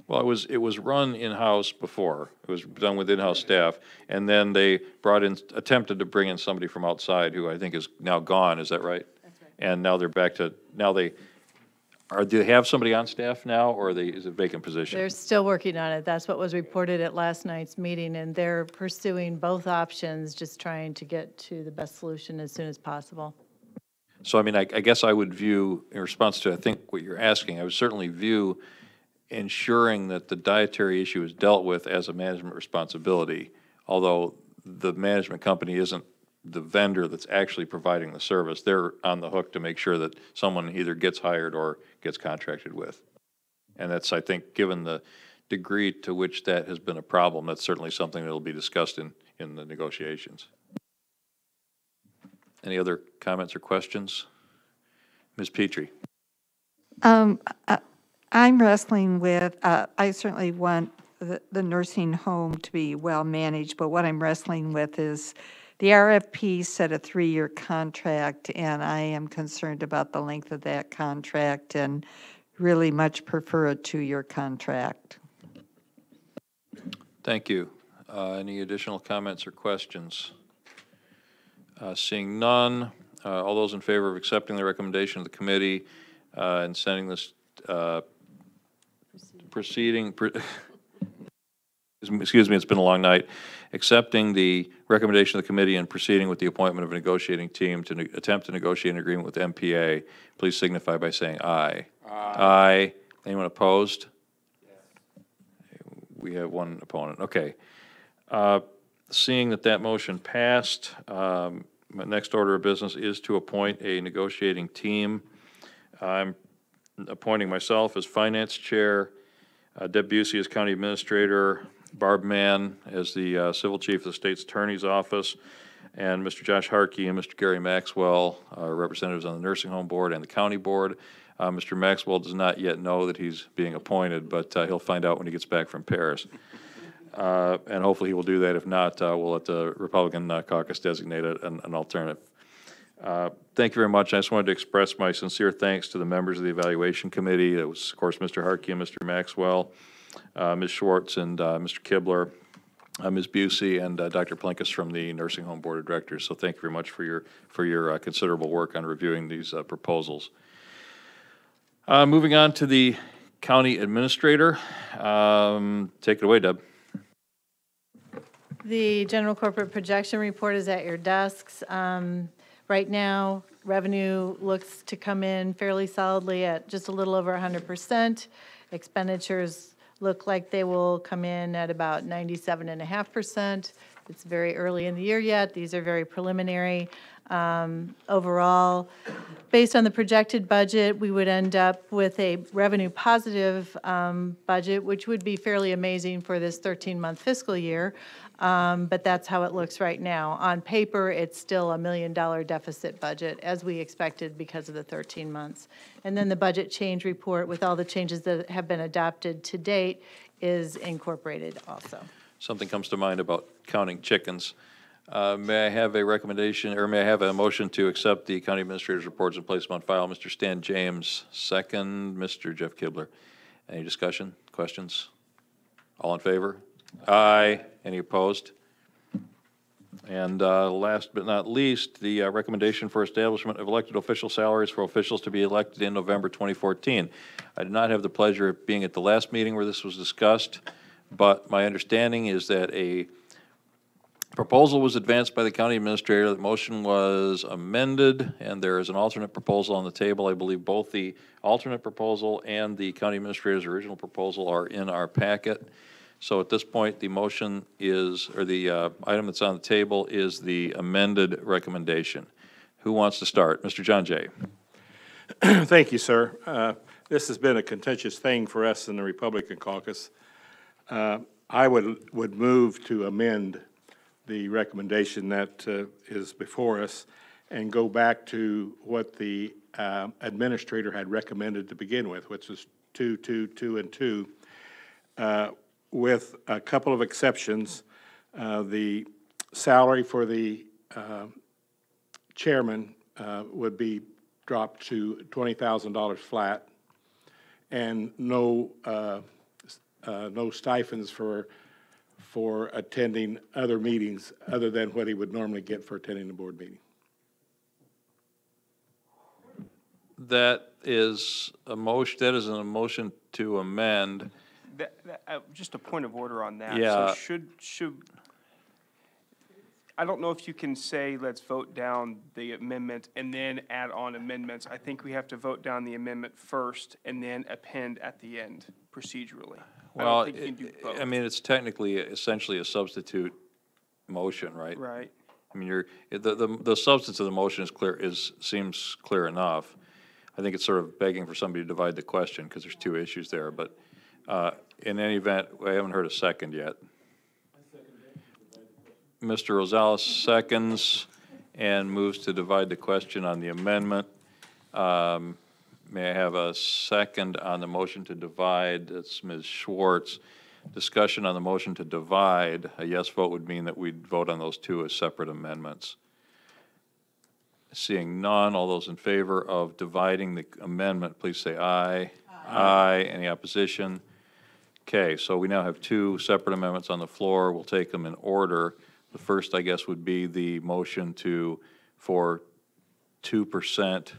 Well, it was run in-house before. It was done with in-house staff, and then they attempted to bring in somebody from outside who I think is now gone. Is that right? That's right. And now they're back to, do they have somebody on staff now, or is it a vacant position? They're still working on it. That's what was reported at last night's meeting, and they're pursuing both options, just trying to get to the best solution as soon as possible. So, I mean, I guess I would view, in response to, I think, what you're asking, I would certainly view ensuring that the dietary issue is dealt with as a management responsibility, although the management company isn't the vendor that's actually providing the service. They're on the hook to make sure that someone either gets hired or gets contracted with. And that's, I think, given the degree to which that has been a problem, that's certainly something that will be discussed in the negotiations. Any other comments or questions? Ms. Petrie. I'm wrestling with, I certainly want the nursing home to be well managed, but what I'm wrestling with is the RFP set a 3-year contract, and I am concerned about the length of that contract and really much prefer a 2-year contract. Thank you. Any additional comments or questions? Seeing none, all those in favor of accepting the recommendation of the committee and sending this excuse me, it's been a long night, accepting the recommendation of the committee and proceeding with the appointment of a negotiating team to attempt to negotiate an agreement with MPA, please signify by saying aye. Aye. Anyone opposed? We have one opponent. Okay. Seeing that motion passed, my next order of business is to appoint a negotiating team. I'm appointing myself as finance chair, Deb Busey as county administrator, Barb Mann as the civil chief of the state's attorney's office, and Mr. Josh Harkey and Mr. Gary Maxwell are representatives on the nursing home board and the county board. Mr. Maxwell does not yet know that he's being appointed, but he'll find out when he gets back from Paris. And hopefully he will do that. If not, we'll let the Republican caucus designate an alternative. Thank you very much. I just wanted to express my sincere thanks to the members of the evaluation committee. It was, of course, Mr. Harkey and Mr. Maxwell, Ms. Schwartz and Mr. Kibler, Ms. Busey, and Dr. Plinkus from the Nursing Home Board of Directors. So thank you very much for your considerable work on reviewing these proposals. Moving on to the county administrator. Take it away, Deb. The general corporate projection report is at your desks. Right now, revenue looks to come in fairly solidly at just a little over 100%. Expenditures look like they will come in at about 97.5%. It's very early in the year yet. These are very preliminary. Overall, based on the projected budget, we would end up with a revenue positive budget, which would be fairly amazing for this 13-month fiscal year. But that's how it looks right now. On paper, it's still $1 million deficit budget, as we expected because of the 13 months. And then the budget change report with all the changes that have been adopted to date is incorporated also. Something comes to mind about counting chickens. May I have a recommendation, or may I have a motion to accept the county administrator's reports and place them on file? Mr. Stan James, second. Mr. Jeff Kibler. Any discussion, questions? All in favor? Aye. Any opposed? And last but not least, the recommendation for establishment of elected official salaries for officials to be elected in November 2014. I did not have the pleasure of being at the last meeting where this was discussed, but my understanding is that a proposal was advanced by the county administrator. The motion was amended, and there is an alternate proposal on the table. I believe both the alternate proposal and the county administrator's original proposal are in our packet. So at this point, the motion is, or the item that's on the table is the amended recommendation. Who wants to start? Mr. John Jay. Thank you, sir. This has been a contentious thing for us in the Republican caucus. I would move to amend the recommendation that is before us and go back to what the administrator had recommended to begin with, which was 2, 2, 2, and 2. With a couple of exceptions. The salary for the chairman would be dropped to $20,000 flat, and no stipends for attending other meetings other than what he would normally get for attending the board meeting. That is a motion. That is a motion to amend. Just a point of order on that. Yeah. So I don't know if you can say, let's vote down the amendment and then add on amendments. I think we have to vote down the amendment first and then append at the end procedurally. Well, I don't think you can do both. I mean, it's technically, essentially a substitute motion, right? Right. I mean, the substance of the motion is clear, seems clear enough. I think it's sort of begging for somebody to divide the question because there's two issues there, but in any event, I haven't heard a second yet. Mr. Rosales seconds and moves to divide the question on the amendment. May I have a second on the motion to divide? That's Ms. Schwartz. Discussion on the motion to divide. A yes vote would mean that we'd vote on those two as separate amendments. Seeing none, all those in favor of dividing the amendment, please say aye. Aye. Any opposition? Okay, so we now have two separate amendments on the floor. We'll take them in order. The first, I guess, would be the motion for 2%,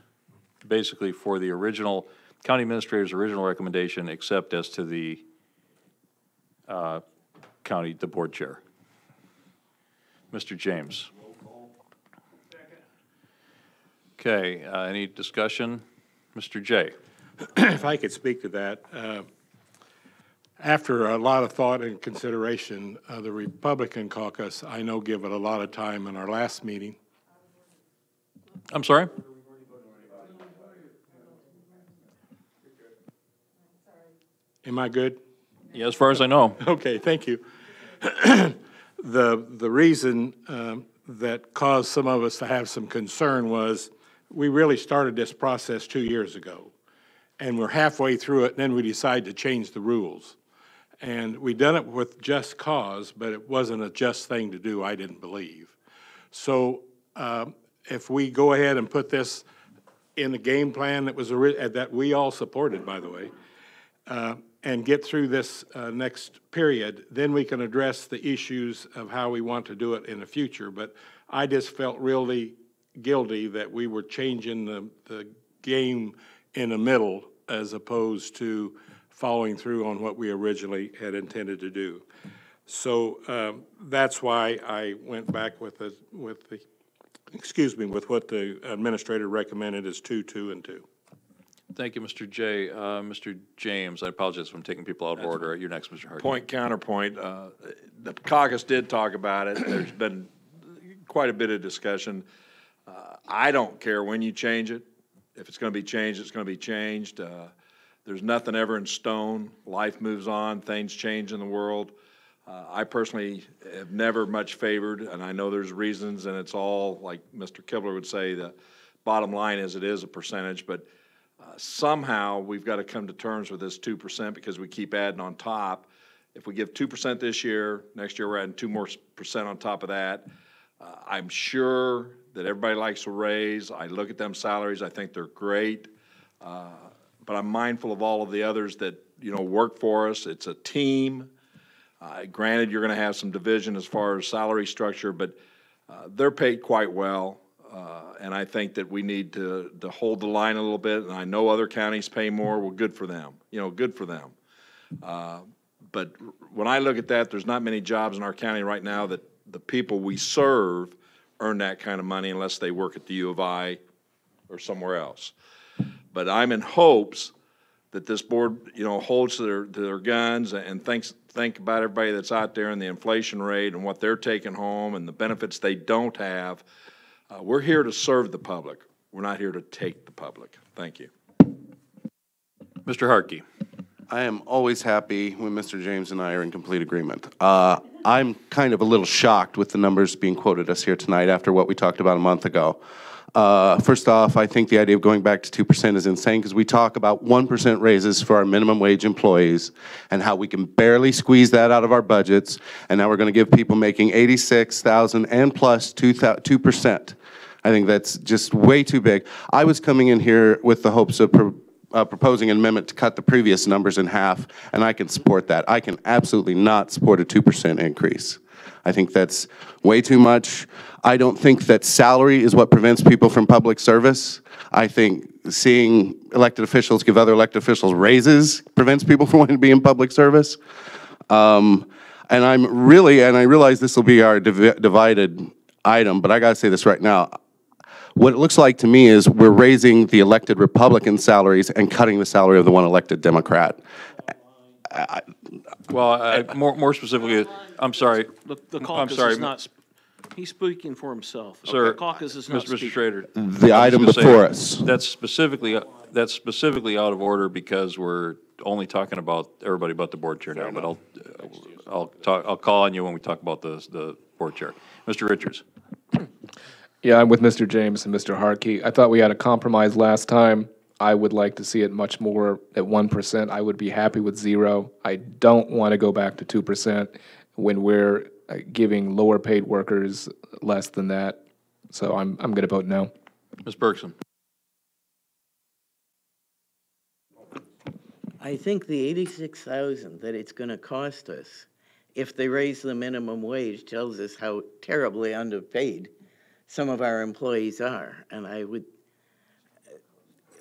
basically for the original, county administrator's original recommendation, except as to the the board chair. Mr. James. Okay, any discussion? Mr. Jay. If I could speak to that. After a lot of thought and consideration, the Republican caucus, I know, give it a lot of time in our last meeting. I'm sorry? Am I good? Yeah, as far as I know. Okay, thank you. The reason that caused some of us to have some concern was we really started this process 2 years ago, and we're halfway through it, and then we decided to change the rules. And we done it with just cause, but it wasn't a just thing to do, I didn't believe. So if we go ahead and put this in the game plan that was that we all supported, by the way, and get through this next period, then we can address the issues of how we want to do it in the future. But I just felt really guilty that we were changing the game in the middle as opposed to following through on what we originally had intended to do. So that's why I went back with what the administrator recommended as 2, 2, and 2. Thank you, Mr. Jay. Mr. James, I apologize if I'm taking people out of order. You're next, Mr. Hardy. Point, counterpoint. The caucus did talk about it. There's been quite a bit of discussion. I don't care when you change it. If it's going to be changed, it's going to be changed. There's nothing ever in stone. Life moves on. Things change in the world. I personally have never much favored, and I know there's reasons, and it's all, like Mr. Kibler would say, the bottom line is it is a percentage, but somehow we've got to come to terms with this 2% because we keep adding on top. If we give 2% this year, next year we're adding 2% more on top of that. I'm sure that everybody likes a raise. I look at them salaries. I think they're great. But I'm mindful of all of the others that, work for us. It's a team. Granted, you're going to have some division as far as salary structure, but They're paid quite well, and I think that we need to hold the line a little bit, and I know other counties pay more, well, good for them, good for them. But when I look at that, there's not many jobs in our county right now that the people we serve earn that kind of money unless they work at the U of I or somewhere else. But I'm in hopes that this board, holds to their guns and think about everybody that's out there and the inflation rate and what they're taking home and the benefits they don't have. We're here to serve the public. We're not here to take the public. Thank you. Mr. Harkey. I am always happy when Mr. James and I are in complete agreement. I'm kind of a little shocked with the numbers being quoted us here tonight after what we talked about a month ago. First off, I think the idea of going back to 2% is insane because we talk about 1% raises for our minimum wage employees and how we can barely squeeze that out of our budgets, and now we're going to give people making $86,000 and plus 2%. I think that's just way too big. I was coming in here with the hopes of proposing an amendment to cut the previous numbers in half, and I can support that. I can absolutely not support a 2% increase. I think that's way too much. I don't think that salary is what prevents people from public service. I think seeing elected officials give other elected officials raises prevents people from wanting to be in public service. And I realize this will be our divided item, but I gotta say this right now. What it looks like to me is we're raising the elected Republican salaries and cutting the salary of the one elected Democrat. Well, more specifically, I'm sorry. The caucus is not, he's speaking for himself. Sir, The caucus is not Mr. speaking. Schrader. The item before us. That's specifically out of order because we're only talking about everybody but the board chair now, but I'll call on you when we talk about the board chair. Mr. Richards. Yeah, I'm with Mr. James and Mr. Harkey. I thought we had a compromise last time. I would like to see it much more at 1%. I would be happy with 0. I don't want to go back to 2% when we're giving lower paid workers less than that. So I'm going to vote no. Ms. Bergson. I think the 86,000 that it's going to cost us if they raise the minimum wage tells us how terribly underpaid some of our employees are. And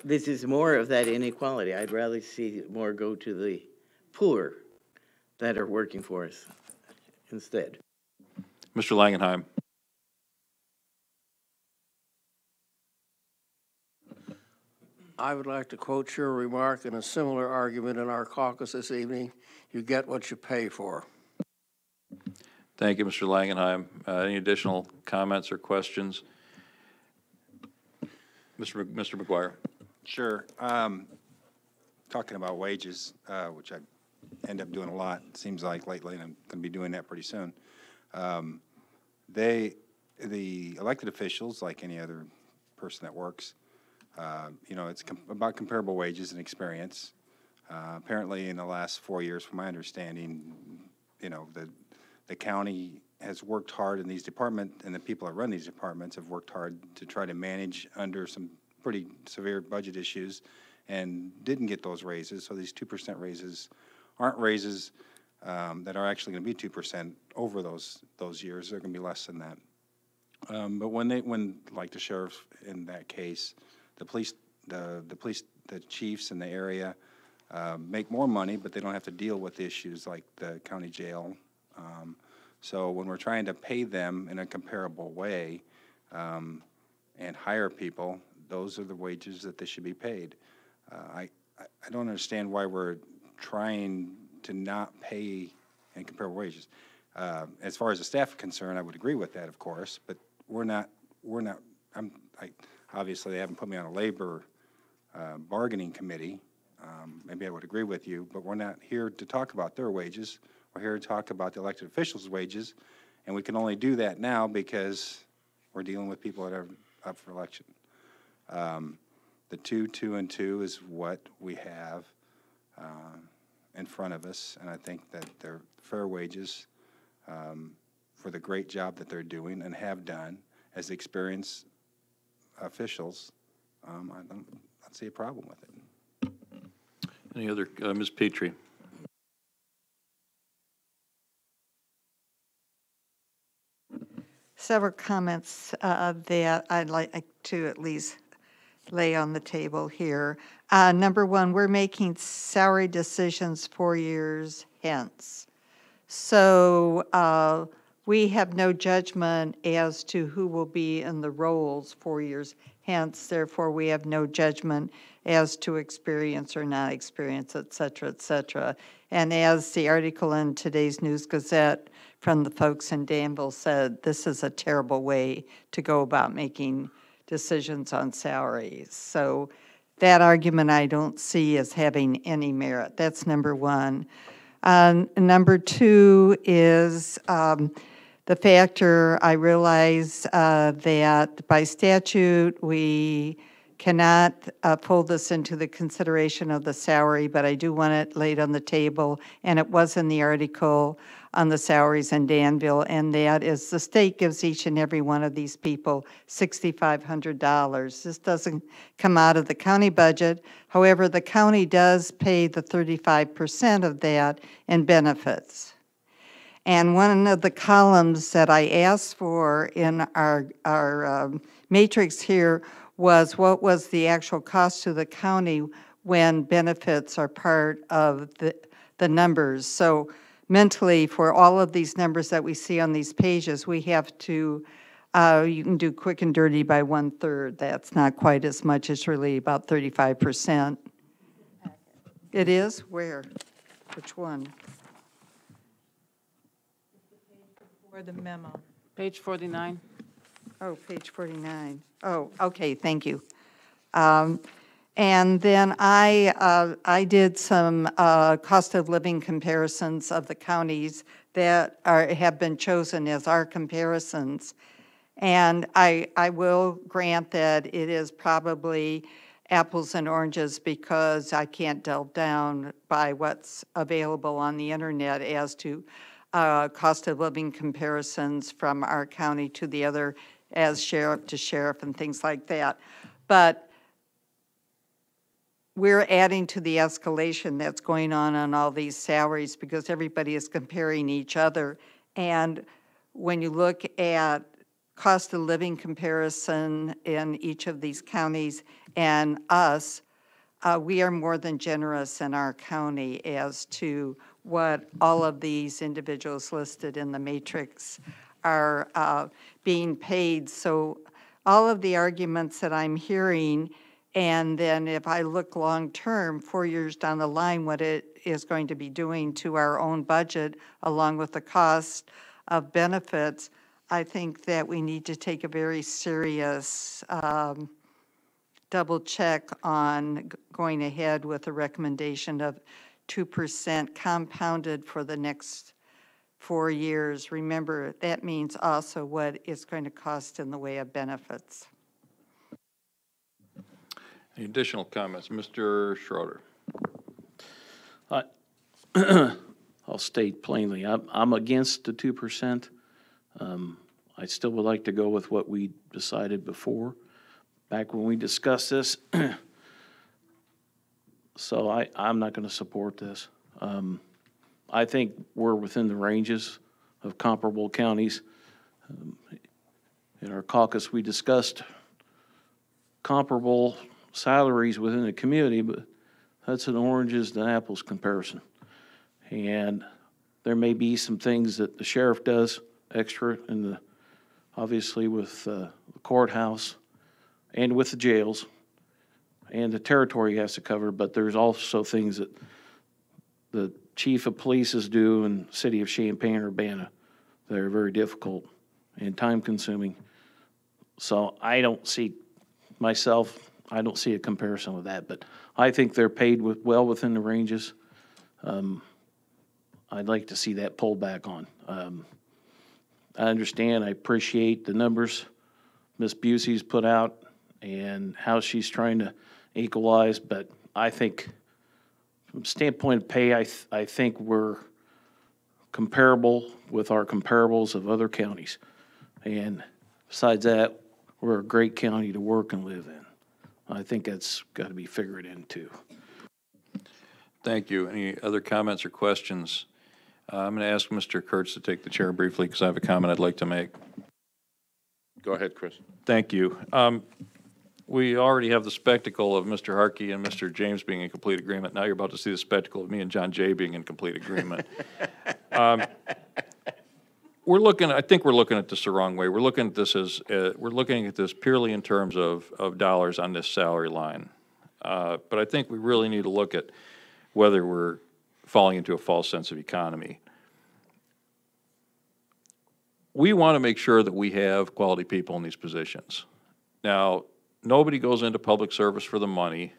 this is more of that inequality. I'd rather see more go to the poor that are working for us instead. Mr. Langenheim. I would like to quote your remark in a similar argument in our caucus this evening. You get what you pay for. Thank you, Mr. Langenheim. Any additional comments or questions? Mr. McGuire. Sure. Talking about wages, which I end up doing a lot, it seems like lately, and I'm going to be doing that pretty soon. The elected officials, like any other person that works, it's about comparable wages and experience. Apparently, in the last 4 years, from my understanding, the county has worked hard in these departments, and the people that run these departments have worked hard to try to manage under some pretty severe budget issues and didn't get those raises. So these 2% raises aren't raises that are actually going to be 2% over those years. They're going to be less than that. But when like the sheriff in that case, the chiefs in the area make more money, but they don't have to deal with issues like the county jail. So when we're trying to pay them in a comparable way and hire people, those are the wages that they should be paid. I don't understand why we're trying to not pay in comparable wages. As far as the staff is concerned, I would agree with that, of course, but obviously they haven't put me on a labor bargaining committee. Maybe I would agree with you, but we're not here to talk about their wages. We're here to talk about the elected officials' wages, and we can only do that now because we're dealing with people that are up for election. The 2 and 2 is what we have in front of us, and I think that they're fair wages for the great job that they're doing and have done as experienced officials. I don't see a problem with it. Any other, Ms. Petrie? several comments that I'd like to at least lay on the table here. Number one, we're making salary decisions 4 years hence. So we have no judgment as to who will be in the roles 4 years hence. Therefore, we have no judgment as to experience or not experience, et cetera, et cetera. And as the article in today's News Gazette from the folks in Danville said, this is a terrible way to go about making decisions on salaries. So that argument I don't see as having any merit. That's number one. Number two is the factor, I realize that by statute, we cannot pull this into the consideration of the salary, but I do want it laid on the table, and it was in the article on the salaries in Danville, and that is the state gives each and every one of these people $6,500. This doesn't come out of the county budget. However, the county does pay the 35% of that in benefits. And one of the columns that I asked for in our matrix here was what was the actual cost to the county when benefits are part of the numbers. So mentally, for all of these numbers that we see on these pages, we have to, you can do quick and dirty by 1/3. That's not quite as much, it's really about 35%. It is? Where? Which one? For the memo. Page 49. Oh, page 49. Oh, okay, thank you. And then I did some cost of living comparisons of the counties that have been chosen as our comparisons. And I will grant that it is probably apples and oranges because I can't delve down by what's available on the internet as to cost of living comparisons from our county to the other as sheriff to sheriff and things like that. But we're adding to the escalation that's going on all these salaries because everybody is comparing each other. And when you look at cost of living comparison in each of these counties and us, we are more than generous in our county as to what all of these individuals listed in the matrix are being paid. So all of the arguments that I'm hearing, and then if I look long-term, 4 years down the line, what it is going to be doing to our own budget, along with the cost of benefits, I think that we need to take a very serious double check on going ahead with a recommendation of 2% compounded for the next 4 years. Remember, that means also what it's going to cost in the way of benefits. Any additional comments? Mr. Schroeder. I'll state plainly, I'm against the 2%. I still would like to go with what we decided before, back when we discussed this. So I'm not going to support this. I think we're within the ranges of comparable counties. In our caucus, we discussed comparable salaries within the community, but that's an oranges to apples comparison. And there may be some things that the sheriff does extra in the, obviously with the courthouse and with the jails and the territory has to cover, but there's also things that the chief of police's do in the city of Champaign or Urbana that are very difficult and time consuming. So I don't see myself, I don't see a comparison with that, but I think they're paid well within the ranges. I'd like to see that pulled back on. I understand, I appreciate the numbers Ms. Busey's put out and how she's trying to equalize, but I think from standpoint of pay, I think we're comparable with our comparables of other counties. And besides that, we're a great county to work and live in. I think that's got to be figured in too. Thank you. Any other comments or questions? I'm going to ask Mr. Kurtz to take the chair briefly because I have a comment I'd like to make. Go ahead, Chris. Thank you. We already have the spectacle of Mr. Harkey and Mr. James being in complete agreement. Now you're about to see the spectacle of me and John Jay being in complete agreement. I think we're looking at this the wrong way. We're looking at this as, we're looking at this purely in terms of dollars on this salary line. But I think we really need to look at whether we're falling into a false sense of economy. We want to make sure that we have quality people in these positions. Now, nobody goes into public service for the money.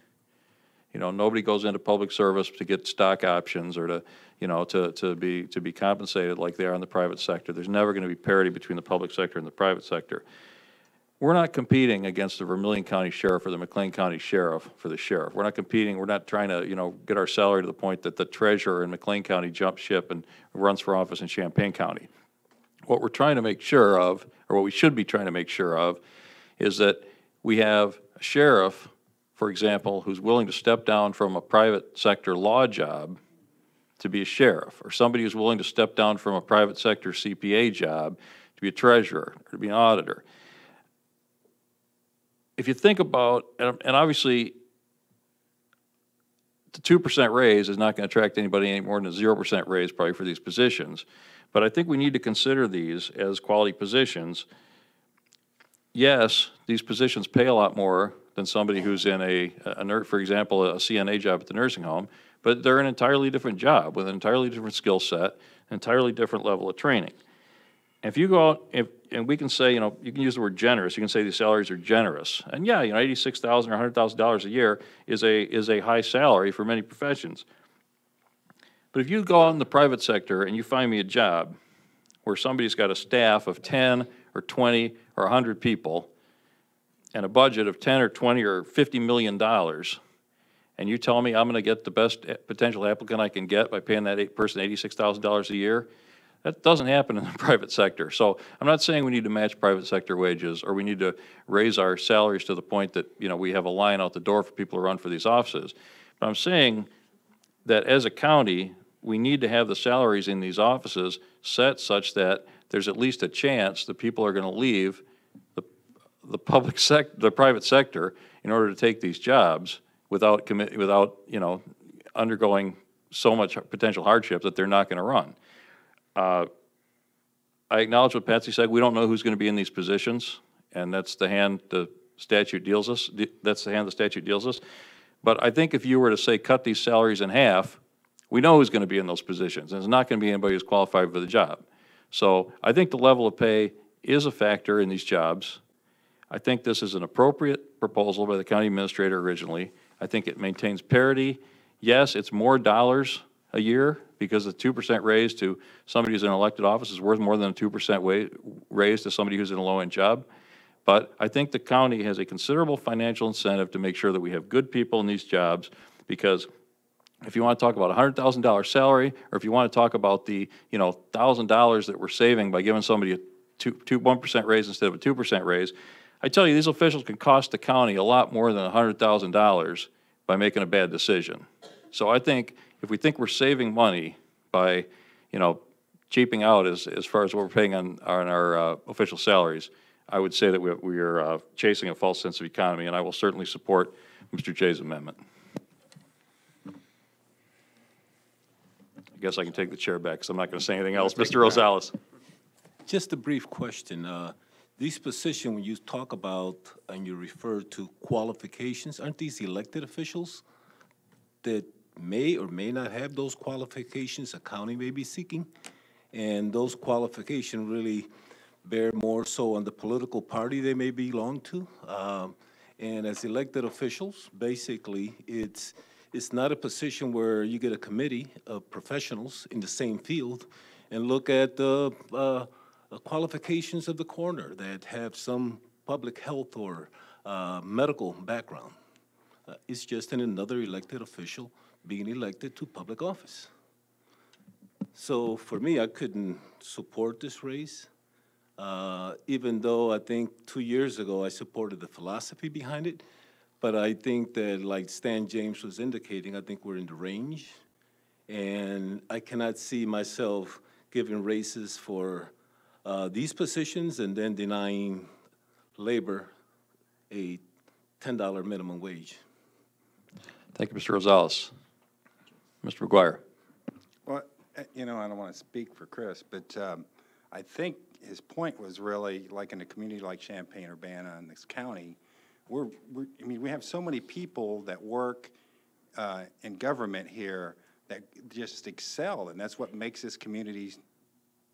You know, nobody goes into public service to get stock options or to, you know, to be compensated like they are in the private sector. There's never going to be parity between the public sector and the private sector. We're not competing against the Vermilion County Sheriff or the McLean County Sheriff for the sheriff. We're not competing. We're not trying to, you know, get our salary to the point that the treasurer in McLean County jumps ship and runs for office in Champaign County. What we're trying to make sure of, or what we should be trying to make sure of, is that we have a sheriff, for example, who's willing to step down from a private sector law job to be a sheriff, or somebody who's willing to step down from a private sector CPA job to be a treasurer or to be an auditor. If you think about, and obviously the 2% raise is not going to attract anybody any more than a 0% raise probably for these positions, but I think we need to consider these as quality positions. Yes, these positions pay a lot more than somebody who's in for example, a CNA job at the nursing home, but they're an entirely different job with an entirely different skill set, an entirely different level of training. If you go out, and we can say, you know, you can use the word generous, you can say these salaries are generous. And yeah, you know, $86,000 or $100,000 a year is a high salary for many professions. But if you go out in the private sector and you find me a job where somebody's got a staff of 10 or 20 or 100 people and a budget of 10 or 20 or $50 million, and you tell me I'm going to get the best potential applicant I can get by paying that person $86,000 a year, that doesn't happen in the private sector. So I'm not saying we need to match private sector wages or we need to raise our salaries to the point that, you know, we have a line out the door for people to run for these offices. But I'm saying that as a county, we need to have the salaries in these offices set such that there's at least a chance that people are going to leave the private sector in order to take these jobs without you know, undergoing so much potential hardship that they're not going to run. I acknowledge what Patsy said. We don't know who's going to be in these positions, and that's the hand the statute deals us. That's the hand the statute deals us. But I think if you were to say cut these salaries in half, we know who's going to be in those positions, and it's not going to be anybody who's qualified for the job. So I think the level of pay is a factor in these jobs. I think this is an appropriate proposal by the county administrator originally. I think it maintains parity. Yes, it's more dollars a year because the 2% raise to somebody who's in an elected office is worth more than a 2% raise to somebody who's in a low-end job. But I think the county has a considerable financial incentive to make sure that we have good people in these jobs, because if you want to talk about a $100,000 salary, or if you want to talk about the, you know, $1,000 that we're saving by giving somebody a 1% raise instead of a 2% raise, I tell you, these officials can cost the county a lot more than $100,000 by making a bad decision. So I think if we think we're saving money by, you know, cheaping out as far as what we're paying on our official salaries, I would say that we are chasing a false sense of economy, and I will certainly support Mr. Jay's amendment. I guess I can take the chair back because I'm not going to say anything else. Mr. Rosales. Just a brief question. These positions, when you talk about and you refer to qualifications, aren't these elected officials that may or may not have those qualifications a county may be seeking? And those qualifications really bear more so on the political party they may belong to. And as elected officials, basically, it's not a position where you get a committee of professionals in the same field and look at the qualifications of the coroner that have some public health or medical background. It's just another elected official being elected to public office. So for me, I couldn't support this raise, even though I think 2 years ago I supported the philosophy behind it. But I think that, like Stan James was indicating, I think we're in the range. And I cannot see myself giving raises for these positions and then denying labor a $10 minimum wage. Thank you, Mr. Rosales. Mr. McGuire. Well, you know, I don't want to speak for Chris, but I think his point was really, like in a community like Champaign, Urbana, and this county, I mean, we have so many people that work in government here that just excel, and that's what makes this community,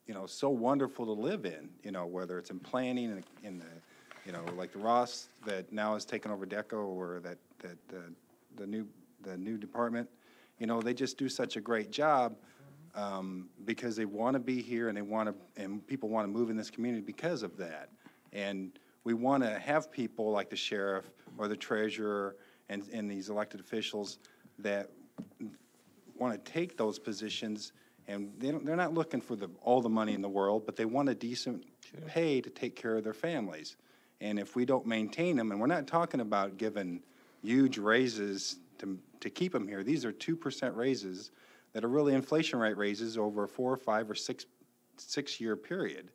you know, so wonderful to live in, you know, whether it's in planning and in the, you know, like the Ross that now has taken over DECO, or the new department, you know, they just do such a great job because they want to be here, and and people want to move in this community because of that. And we want to have people like the sheriff or the treasurer and these elected officials that want to take those positions, and they're not looking for all the money in the world, but they want a decent pay to take care of their families. And if we don't maintain them, and we're not talking about giving huge raises to keep them here, these are 2% raises that are really inflation rate raises over a 4 or 5 or 6 year period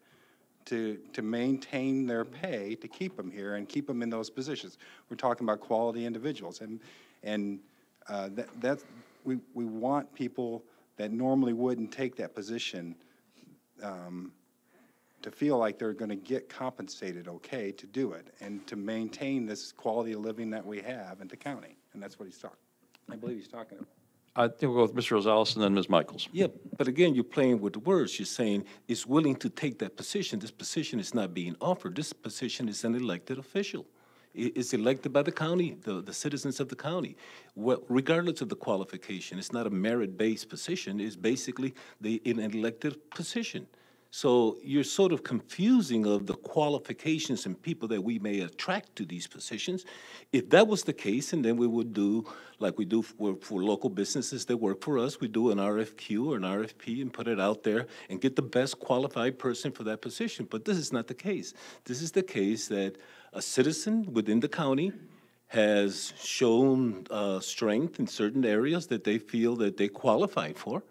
to maintain their pay, to keep them here and keep them in those positions. We're talking about quality individuals, and we want people that normally wouldn't take that position to feel like they're going to get compensated okay to do it and to maintain this quality of living that we have in the county. And that's what I believe he's talking about. I think we'll go with Mr. Rosales and then Ms. Michaels. Yeah, but again, you're playing with the words. You're saying is willing to take that position. This position is not being offered. This position is an elected official. It's elected by the county, the citizens of the county. Regardless of the qualification, it's not a merit-based position. It's basically an elected position. So you're sort of confusing of the qualifications and people that we may attract to these positions. If that was the case, and then we would do like we do for local businesses that work for us, we do an RFQ or an RFP and put it out there and get the best qualified person for that position. But this is not the case. This is the case that a citizen within the county has shown strength in certain areas that they feel that they qualify for.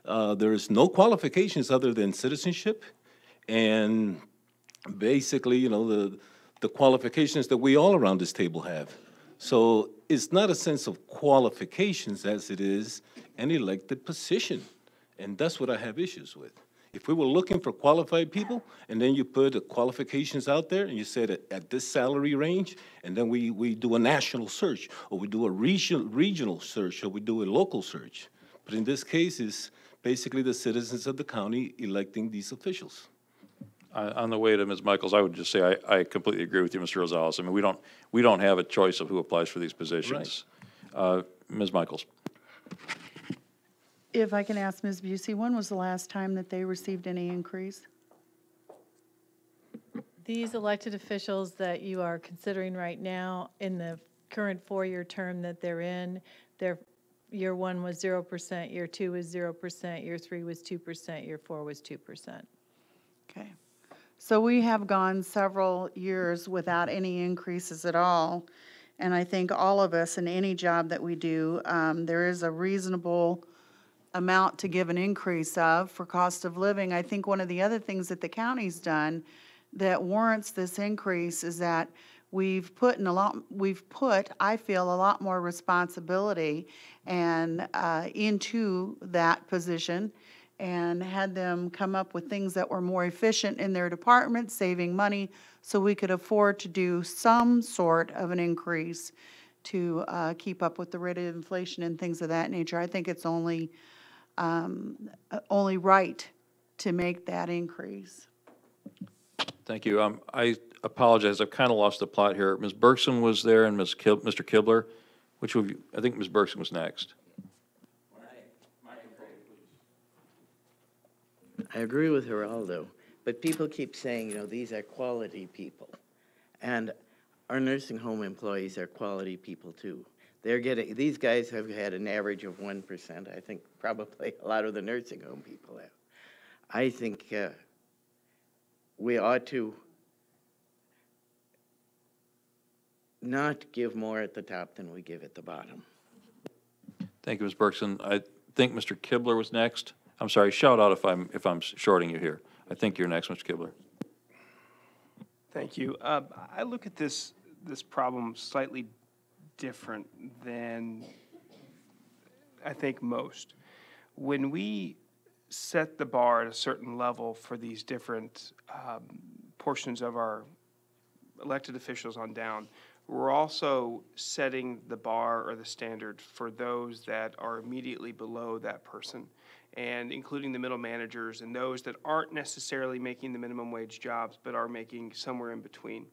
There's no qualifications other than citizenship and basically, you know, the qualifications that we all around this table have. So it's not a sense of qualifications as it is an elected position. And that's what I have issues with. If we were looking for qualified people, and then you put the qualifications out there, and you said at this salary range, and then we do a national search, or we do a regional search, or we do a local search. But in this case, it's basically the citizens of the county electing these officials. On the way to Ms. Michaels, I would just say I completely agree with you, Mr. Rosales. I mean, we don't have a choice of who applies for these positions. Right. Ms. Michaels. If I can ask Ms. Busey, when was the last time that they received any increase? These elected officials that you are considering right now in the current 4-year term that they're in, year 1 was 0%, year 2 was 0%, year 3 was 2%, year 4 was 2%. Okay. So we have gone several years without any increases at all. And I think all of us in any job that we do, there is a reasonable amount to give an increase of for cost of living. I think one of the other things that the county's done that warrants this increase is that we've put, I feel, a lot more responsibility and into that position, and had them come up with things that were more efficient in their department, saving money, so we could afford to do some sort of an increase to keep up with the rate of inflation and things of that nature. I think it's only right to make that increase. Thank you. I apologize. I've kind of lost the plot here. Ms. Bergson was there and Mr. Kibler. Which of you? I think Ms. Bergson was next. I agree with Geraldo, but people keep saying, you know, these are quality people. And our nursing home employees are quality people too. These guys have had an average of 1%. I think probably a lot of the nursing home people have. I think we ought to not give more at the top than we give at the bottom. Thank you, Ms. Bergson. I think Mr. Kibler was next. I'm sorry, shout out if I'm shorting you here. I think you're next, Mr. Kibler. Thank you. I look at this problem slightly different than I think most. When we set the bar at a certain level for these different portions of our elected officials on down, we're also setting the bar or the standard for those that are immediately below that person, and including the middle managers and those that aren't necessarily making the minimum wage jobs but are making somewhere in between.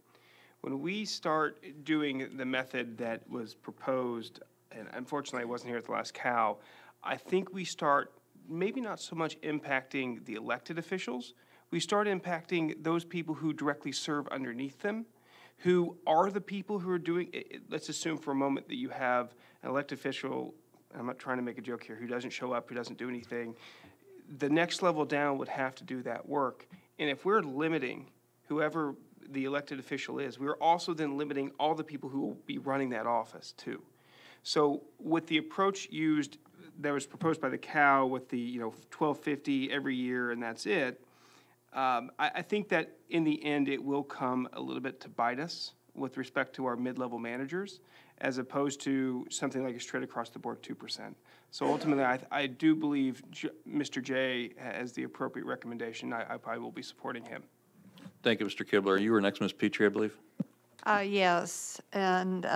When we start doing the method that was proposed, and unfortunately I wasn't here at the last cow, I think we start maybe not so much impacting the elected officials, we start impacting those people who directly serve underneath them, who are the people who are doing it. Let's assume for a moment that you have an elected official, I'm not trying to make a joke here, who doesn't show up, who doesn't do anything. The next level down would have to do that work. And if we're limiting whoever the elected official is, we're also then limiting all the people who will be running that office too. So with the approach used that was proposed by the cow with the $12.50 every year and that's it, I think that in the end it will come a little bit to bite us with respect to our mid-level managers, as opposed to something like a straight across the board 2%. So ultimately, I do believe Mr. J has the appropriate recommendation. I probably will be supporting him. Thank you, Mr. Kibler. You were next, Ms. Petrie, I believe. Yes, and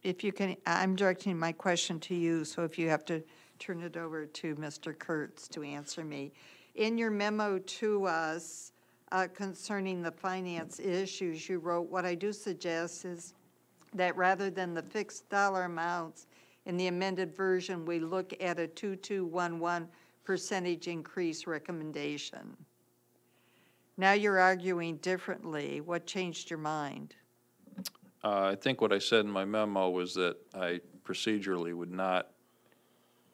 if you can, I'm directing my question to you, so if you have to turn it over to Mr. Kurtz to answer me. In your memo to us concerning the finance issues, you wrote, what I do suggest is that rather than the fixed dollar amounts in the amended version, we look at a 2211% increase recommendation. Now you're arguing differently. What changed your mind? I think what I said in my memo was that I procedurally would not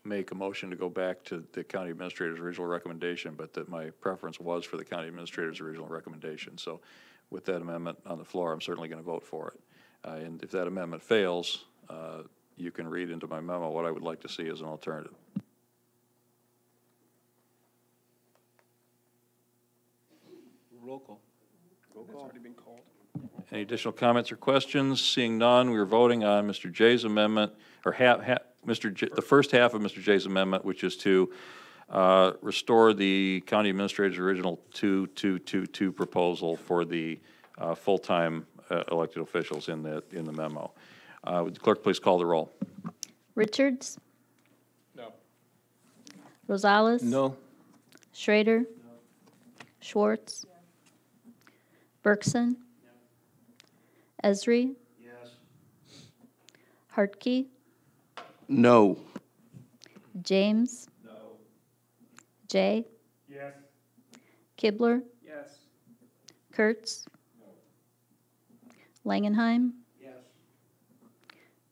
make a motion to go back to the county administrator's original recommendation, but that my preference was for the county administrator's original recommendation. So with that amendment on the floor, I'm certainly going to vote for it. And if that amendment fails, you can read into my memo what I would like to see as an alternative. Roll call. That's already been called. Any additional comments or questions? Seeing none, we're voting on Mr. J's amendment, or the first half of Mr. J's amendment, which is to restore the county administrator's original 2222 proposal for the full-time elected officials in the memo. Would the clerk please call the roll? Richards? No. Rosales? No. Schrader? No. Schwartz? Bergson? Esri? Yes. Hartke? No. James? No. Jay? Yes. Kibler? Yes. Kurtz? Langenheim? Yes.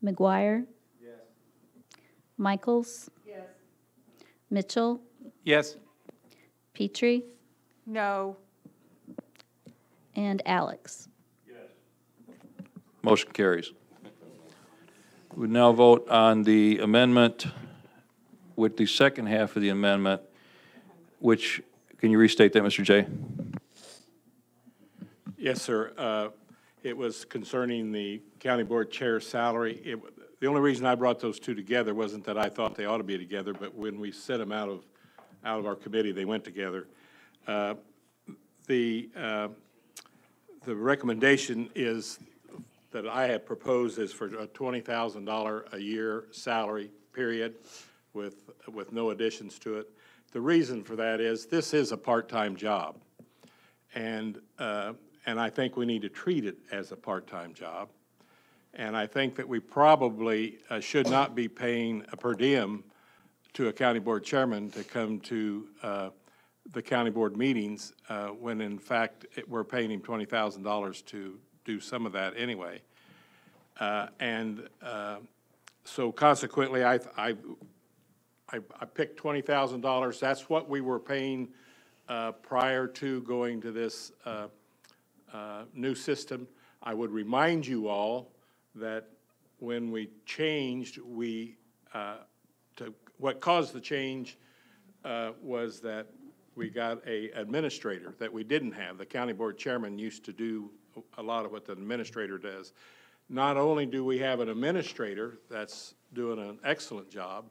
McGuire? Yes. Michaels? Yes. Mitchell? Yes. Petrie? No. And Alex? Motion carries. We now vote on the amendment with the second half of the amendment, which, can you restate that, Mr. J? Yes, sir. It was concerning the county board chair's salary. The only reason I brought those two together wasn't that I thought they ought to be together, but when we set them out of our committee, they went together. The recommendation is that I had proposed is for a $20,000 a year salary period with no additions to it. The reason for that is this is a part-time job, and I think we need to treat it as a part-time job. And I think that we probably should not be paying a per diem to a county board chairman to come to the county board meetings when in fact we're paying him $20,000 to do some of that anyway. So consequently, I picked $20,000. That's what we were paying prior to going to this new system. I would remind you all that when we changed, what caused the change was that we got an administrator that we didn't have. The county board chairman used to do a lot of what the administrator does. Not only do we have an administrator that's doing an excellent job,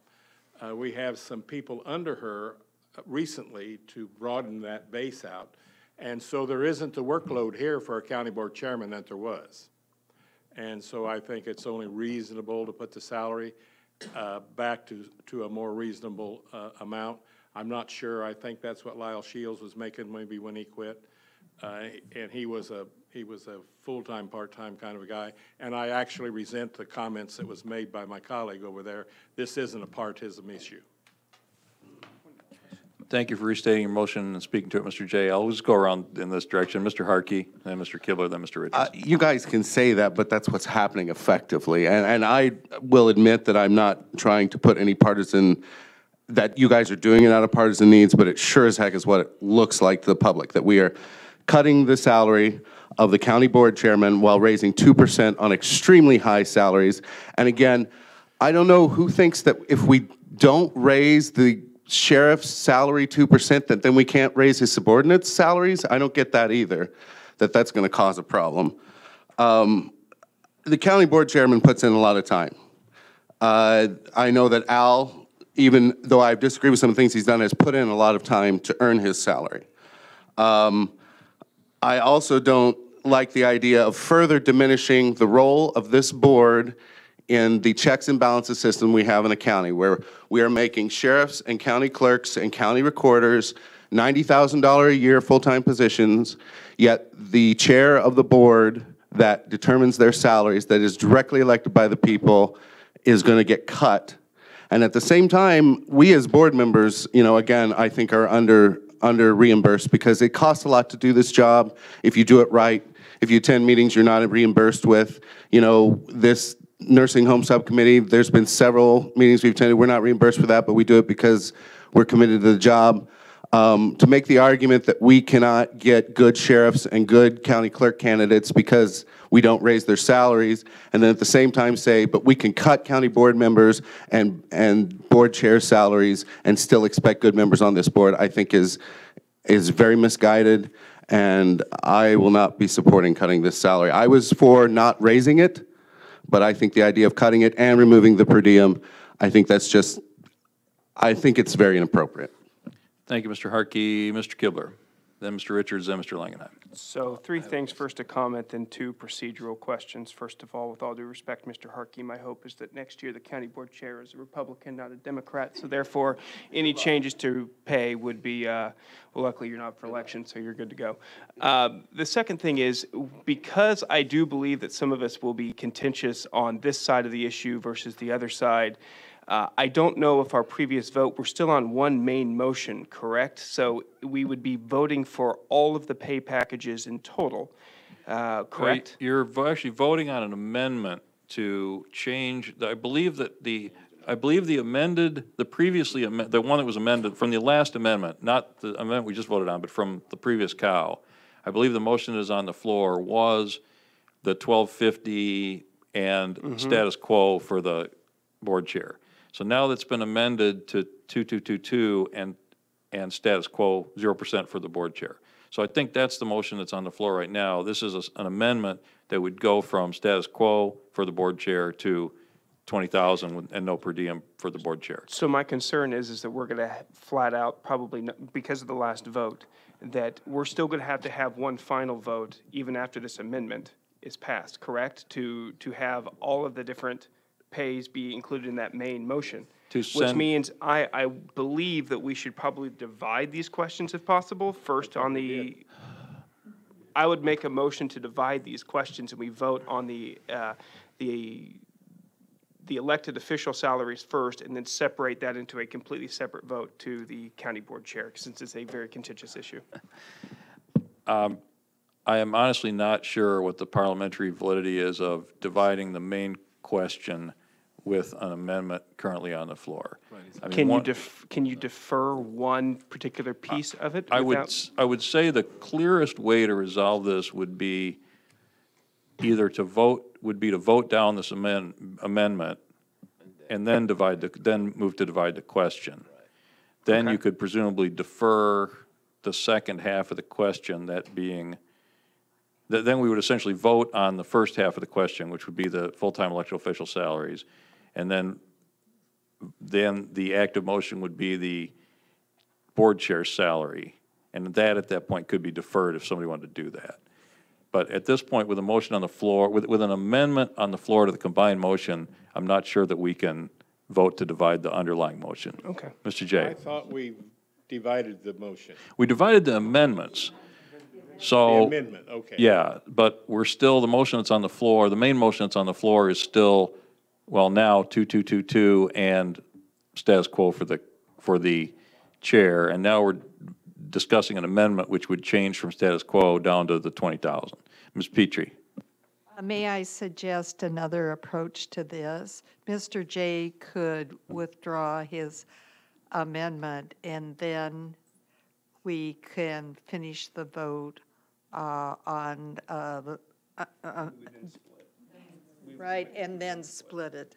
we have some people under her recently to broaden that base out. And so there isn't the workload here for a county board chairman that there was. And so I think it's only reasonable to put the salary back to a more reasonable amount. I'm not sure. I think that's what Lyle Shields was making maybe when he quit. And he was a full-time, part-time kind of a guy. And I actually resent the comments that was made by my colleague over there. This isn't a partism issue. Thank you for restating your motion and speaking to it, Mr. Jay. I'll just go around in this direction. Mr. Harkey, then Mr. Kibler, then Mr. Richards. You guys can say that, but that's what's happening effectively. And I will admit that I'm not trying to put any partisan, that you guys are doing it out of partisan needs, but it sure as heck is what it looks like to the public, that we are cutting the salary of the county board chairman while raising 2% on extremely high salaries. And again, I don't know who thinks that if we don't raise the sheriff's salary 2%, that then we can't raise his subordinates' salaries. I don't get that either, that's going to cause a problem. The county board chairman puts in a lot of time. I know that Al, even though I disagree with some of the things he's done, has put in a lot of time to earn his salary. I also don't like the idea of further diminishing the role of this board in the checks and balances system we have in the county, where we are making sheriffs and county clerks and county recorders $90,000 a year full-time positions, yet the chair of the board that determines their salaries, that is directly elected by the people, is going to get cut. And at the same time, we as board members, you know, again, I think are under reimbursed because it costs a lot to do this job. If you do it right, if you attend meetings you're not reimbursed with, you know, this nursing home subcommittee, there's been several meetings we've attended, we're not reimbursed for that, but we do it because we're committed to the job. To make the argument that we cannot get good sheriffs and good county clerk candidates because we don't raise their salaries, and then at the same time say, but we can cut county board members and board chair salaries and still expect good members on this board, I think is very misguided, and I will not be supporting cutting this salary. I was for not raising it, but I think the idea of cutting it and removing the per diem, I think that's just, I think it's very inappropriate. Thank you, Mr. Harkey. Mr. Kibler, then Mr. Richards, then Mr. Langenheim. So 3 things, first a comment, then 2 procedural questions. First of all, with all due respect, Mr. Harkey, my hope is that next year the county board chair is a Republican, not a Democrat. So therefore, any changes to pay would be, well, luckily you're not for election, so you're good to go. The second thing is, because I do believe that some of us will be contentious on this side of the issue versus the other side, I don't know if our previous vote, we're still on one main motion, correct? So we would be voting for all of the pay packages in total, correct? You're actually voting on an amendment to change, I believe that the amended, the one that was amended from the last amendment, not the amendment we just voted on, but from the previous cow. I believe the motion is on the floor was the 1250 and status quo for the board chair. So now that's been amended to 2222 and status quo 0% for the board chair. So I think that's the motion that's on the floor right now. This is an amendment that would go from status quo for the board chair to 20,000 and no per diem for the board chair. So my concern is that we're going to flat out, probably because of the last vote, that we're still going to have one final vote even after this amendment is passed, correct? To have all of the different pays be included in that main motion, which means I believe that we should probably divide these questions if possible. First on I would make a motion to divide these questions and we vote on the elected official salaries first and then separate that into a completely separate vote to the county board chair, since it's a very contentious issue. I am honestly not sure what the parliamentary validity is of dividing the main question with an amendment currently on the floor. I mean, Can you defer one particular piece of it? I would say the clearest way to resolve this would be either to vote down this amendment and then move to divide the question. Then you could presumably defer the second half of the question, that being then we would essentially vote on the first half of the question, which would be the full-time elected official salaries. And then the active motion would be the board chair's salary. And that, at that point, could be deferred if somebody wanted to do that. But at this point, with a motion on the floor, with an amendment on the floor to the combined motion, I'm not sure that we can vote to divide the underlying motion. Okay. Mr. Jay. I thought we divided the motion. We divided the amendments. So. The amendment, okay. Yeah, but we're still, the motion that's on the floor, the main motion that's on the floor is still, well, now 2222 and status quo for the chair. And now we're discussing an amendment which would change from status quo down to the 20,000. Ms. Petrie. May I suggest another approach to this? Mr. Jay could withdraw his amendment, and then we can finish the vote on right, and then split it.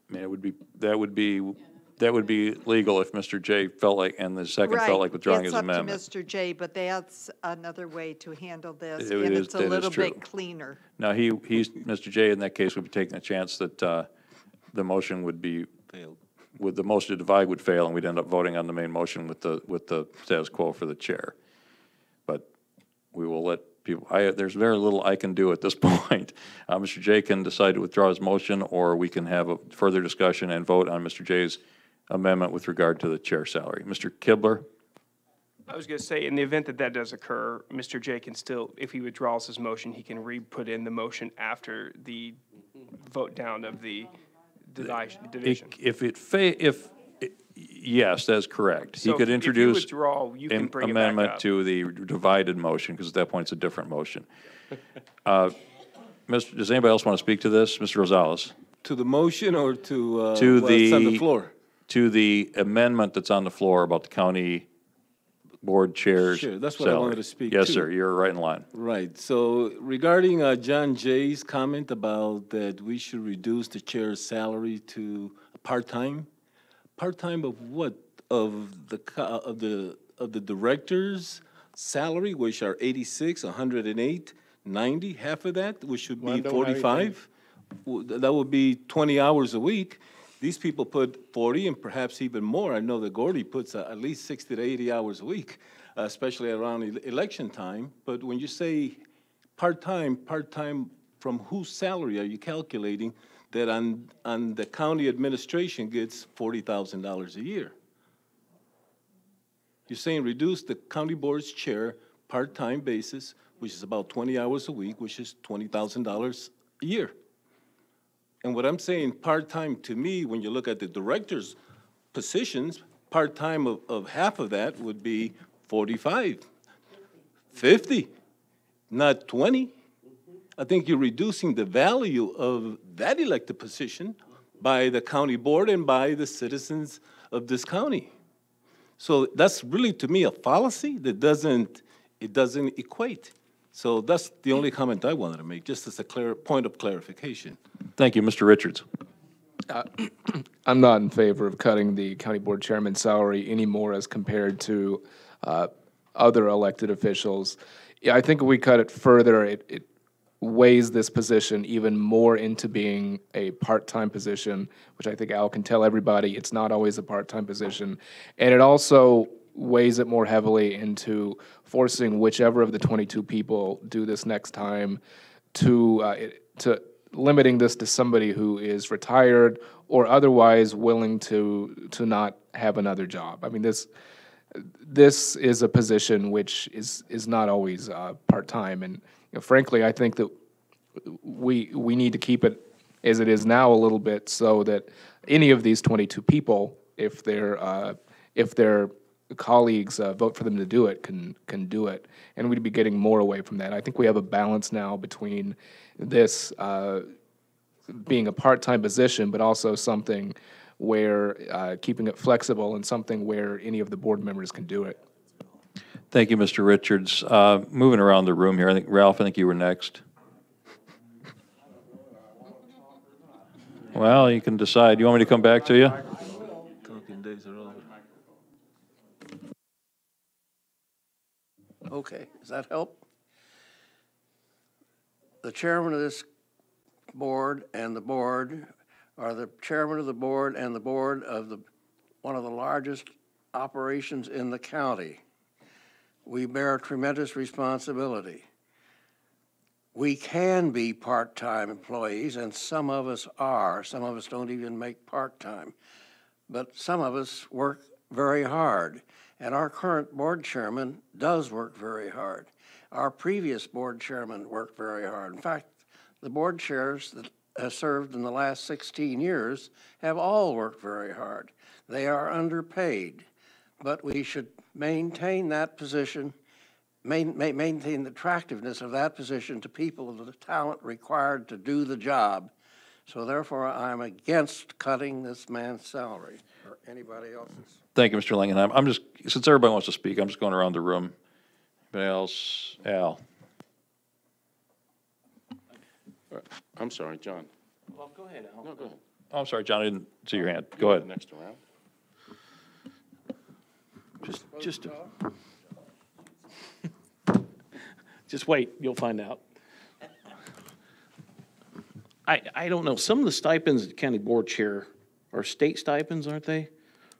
I mean, that would be legal if Mr. Jay felt like, and the second felt like withdrawing his amendment. It's up to Mr. Jay, but that's another way to handle this, It and is- it's a that is little true. bit cleaner. Now, Mr. Jay, in that case, would be taking a chance that the motion would be, with the motion to divide would fail, and we'd end up voting on the main motion with the status quo for the chair. But we will let people, there's very little I can do at this point. Mr. Jay can decide to withdraw his motion, or we can have a further discussion and vote on Mr. Jay's amendment with regard to the chair salary. Mr. Kibler? I was going to say, in the event that that does occur, Mr. Jay can still, if he withdraws his motion, he can re-put in the motion after the vote down of the division. Yes, that's correct. So He could if you introduce withdraw, you can an bring it back amendment up. to the divided motion, because at that point, it's a different motion. Does anybody else want to speak to this? Mr. Rosales? To the motion or to To what's on the the, floor? to the amendment that's on the floor about the county board chair's Sure, that's what I wanted salary. to speak Yes, to. sir, you're right in line. Right, so regarding John Jay's comment about that we should reduce the chair's salary to part-time of what? Of the director's salary, which are 86, 108, 90, half of that, which should Well, I be don't have 45? That would be 20 hours a week. These people put 40 and perhaps even more. I know that Gordy puts at least 60 to 80 hours a week, especially around election time. But when you say part-time from whose salary are you calculating that on the county administration gets $40,000 a year? You're saying reduce the county board's chair part-time basis, which is about 20 hours a week, which is $20,000 a year. And what I'm saying, part-time to me, when you look at the director's positions, part-time of half of that would be 45, 50, not 20. I think you're reducing the value of that elected position by the county board and by the citizens of this county. So that's really, to me, a fallacy that doesn't equate. So that's the only comment I wanted to make, just as a point of clarification. Thank you, Mr. Richards. I'm not in favor of cutting the county board chairman's salary anymore as compared to other elected officials. Yeah, I think if we cut it further, it weighs this position even more into being a part-time position, which I think Al can tell everybody, it's not always a part-time position. And it also weighs it more heavily into forcing whichever of the 22 people do this next time to limiting this to somebody who is retired or otherwise willing to not have another job. I mean, this is a position which is not always part-time, and frankly, I think that we need to keep it as it is now a little bit, so that any of these 22 people, if their colleagues vote for them to do it, can do it, and we'd be getting more away from that. I think we have a balance now between this being a part-time position, but also something where keeping it flexible and something where any of the board members can do it. Thank you, Mr. Richards. Moving around the room here, I think, Ralph, I think you were next. Well, you can decide. You want me to come back to you? Talking days are over. Okay, does that help? the chairman of this board and the board are the chairman of the board and the board of one of the largest operations in the county. We bear tremendous responsibility. We can be part-time employees, and some of us are. Some of us don't even make part-time. But some of us work very hard, and our current board chairman does work very hard. Our previous board chairman worked very hard. In fact, the board chairs that have served in the last 16 years have all worked very hard. They are underpaid, but we should maintain that position, maintain the attractiveness of that position to people of the talent required to do the job. So therefore, I'm against cutting this man's salary or anybody else's. Thank you, Mr. Langenheim. I'm just, since everybody wants to speak, I'm just going around the room. Anybody else? Al? I'm sorry, John. Well, go ahead, Al. No, go ahead. Oh, I'm sorry, John, I didn't see your hand. Go ahead. Next round. Just wait, you'll find out. I don't know, some of the stipends at county board chair are state stipends, aren't they?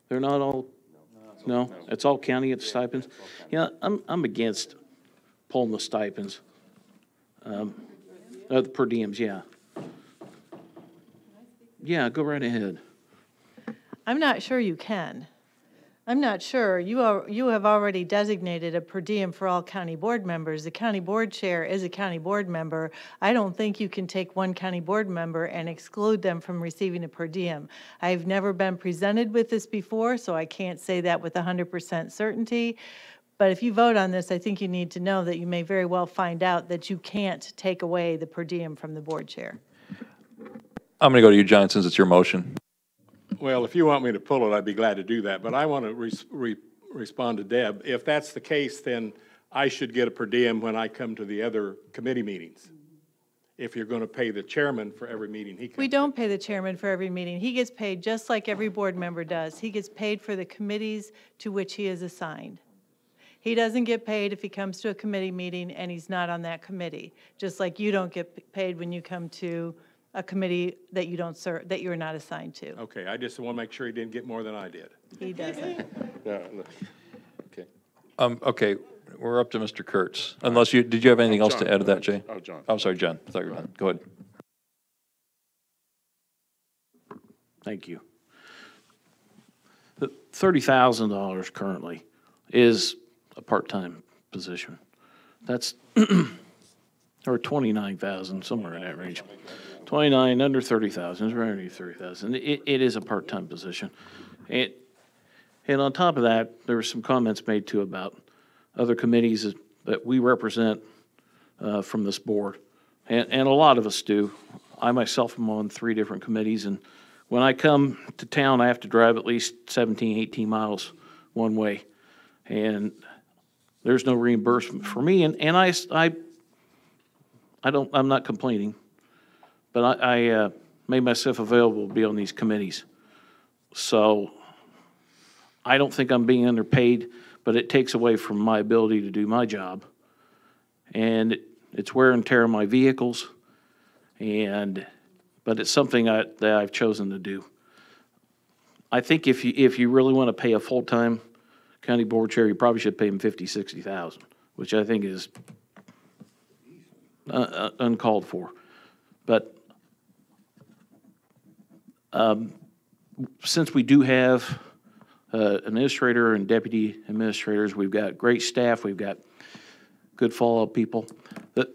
They're not all, no, it's all county stipends? Yeah, I'm against pulling the stipends. The per diems, yeah. Yeah, go right ahead. I'm not sure you can. I'm not sure. You have already designated a per diem for all county board members. The county board chair is a county board member. I don't think you can take one county board member and exclude them from receiving a per diem. I've never been presented with this before, so I can't say that with 100% certainty. But if you vote on this, I think you need to know that you may very well find out that you can't take away the per diem from the board chair. I'm going to go to you, John, since it's your motion. Well, if you want me to pull it, I'd be glad to do that, but I want to respond to Deb. If that's the case, then I should get a per diem when I come to the other committee meetings. If you're going to pay the chairman for every meeting he comes. We don't pay the chairman for every meeting. He gets paid just like every board member does. He gets paid for the committees to which he is assigned. He doesn't get paid if he comes to a committee meeting and he's not on that committee, just like you don't get paid when you come to a committee that you don't serve, that you're not assigned to. Okay, I just want to make sure he didn't get more than I did. He doesn't. Yeah, okay. Okay, we're up to Mr. Kurtz. Unless you, did you have anything else to add to that, Jay? Oh, John. I'm sorry, John. I thought you were done. Go ahead. Thank you. The $30,000 currently is a part-time position. That's, or 29,000, somewhere in that range. 29, under 30,000, it's right under 30,000. It is a part-time position. And on top of that, there were some comments made too about other committees that we represent from this board. And a lot of us do. I myself am on 3 different committees, and when I come to town, I have to drive at least 17, 18 miles one way. And there's no reimbursement for me, and I'm not complaining, but I made myself available to be on these committees. So I don't think I'm being underpaid, but it takes away from my ability to do my job. And it's wear and tear on my vehicles, but it's something that I've chosen to do. I think if you really want to pay a full-time county board chair, you probably should pay him $50,000, $60,000, which I think is uncalled for. But since we do have administrator and deputy administrators, we've got great staff, we've got good follow-up people. That,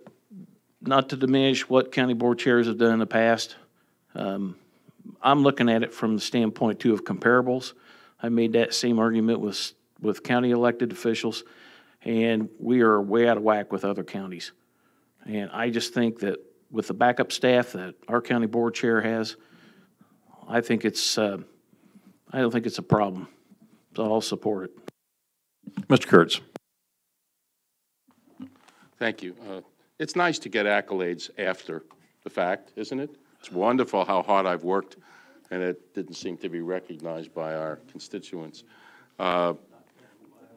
not to diminish what county board chairs have done in the past, I'm looking at it from the standpoint too of comparables. I made that same argument with county elected officials, and we are way out of whack with other counties. And I just think that with the backup staff that our county board chair has, I don't think it's a problem. So I'll support it. Mr. Kurtz. Thank you. It's nice to get accolades after the fact, isn't it? It's wonderful how hard I've worked, and it didn't seem to be recognized by our constituents.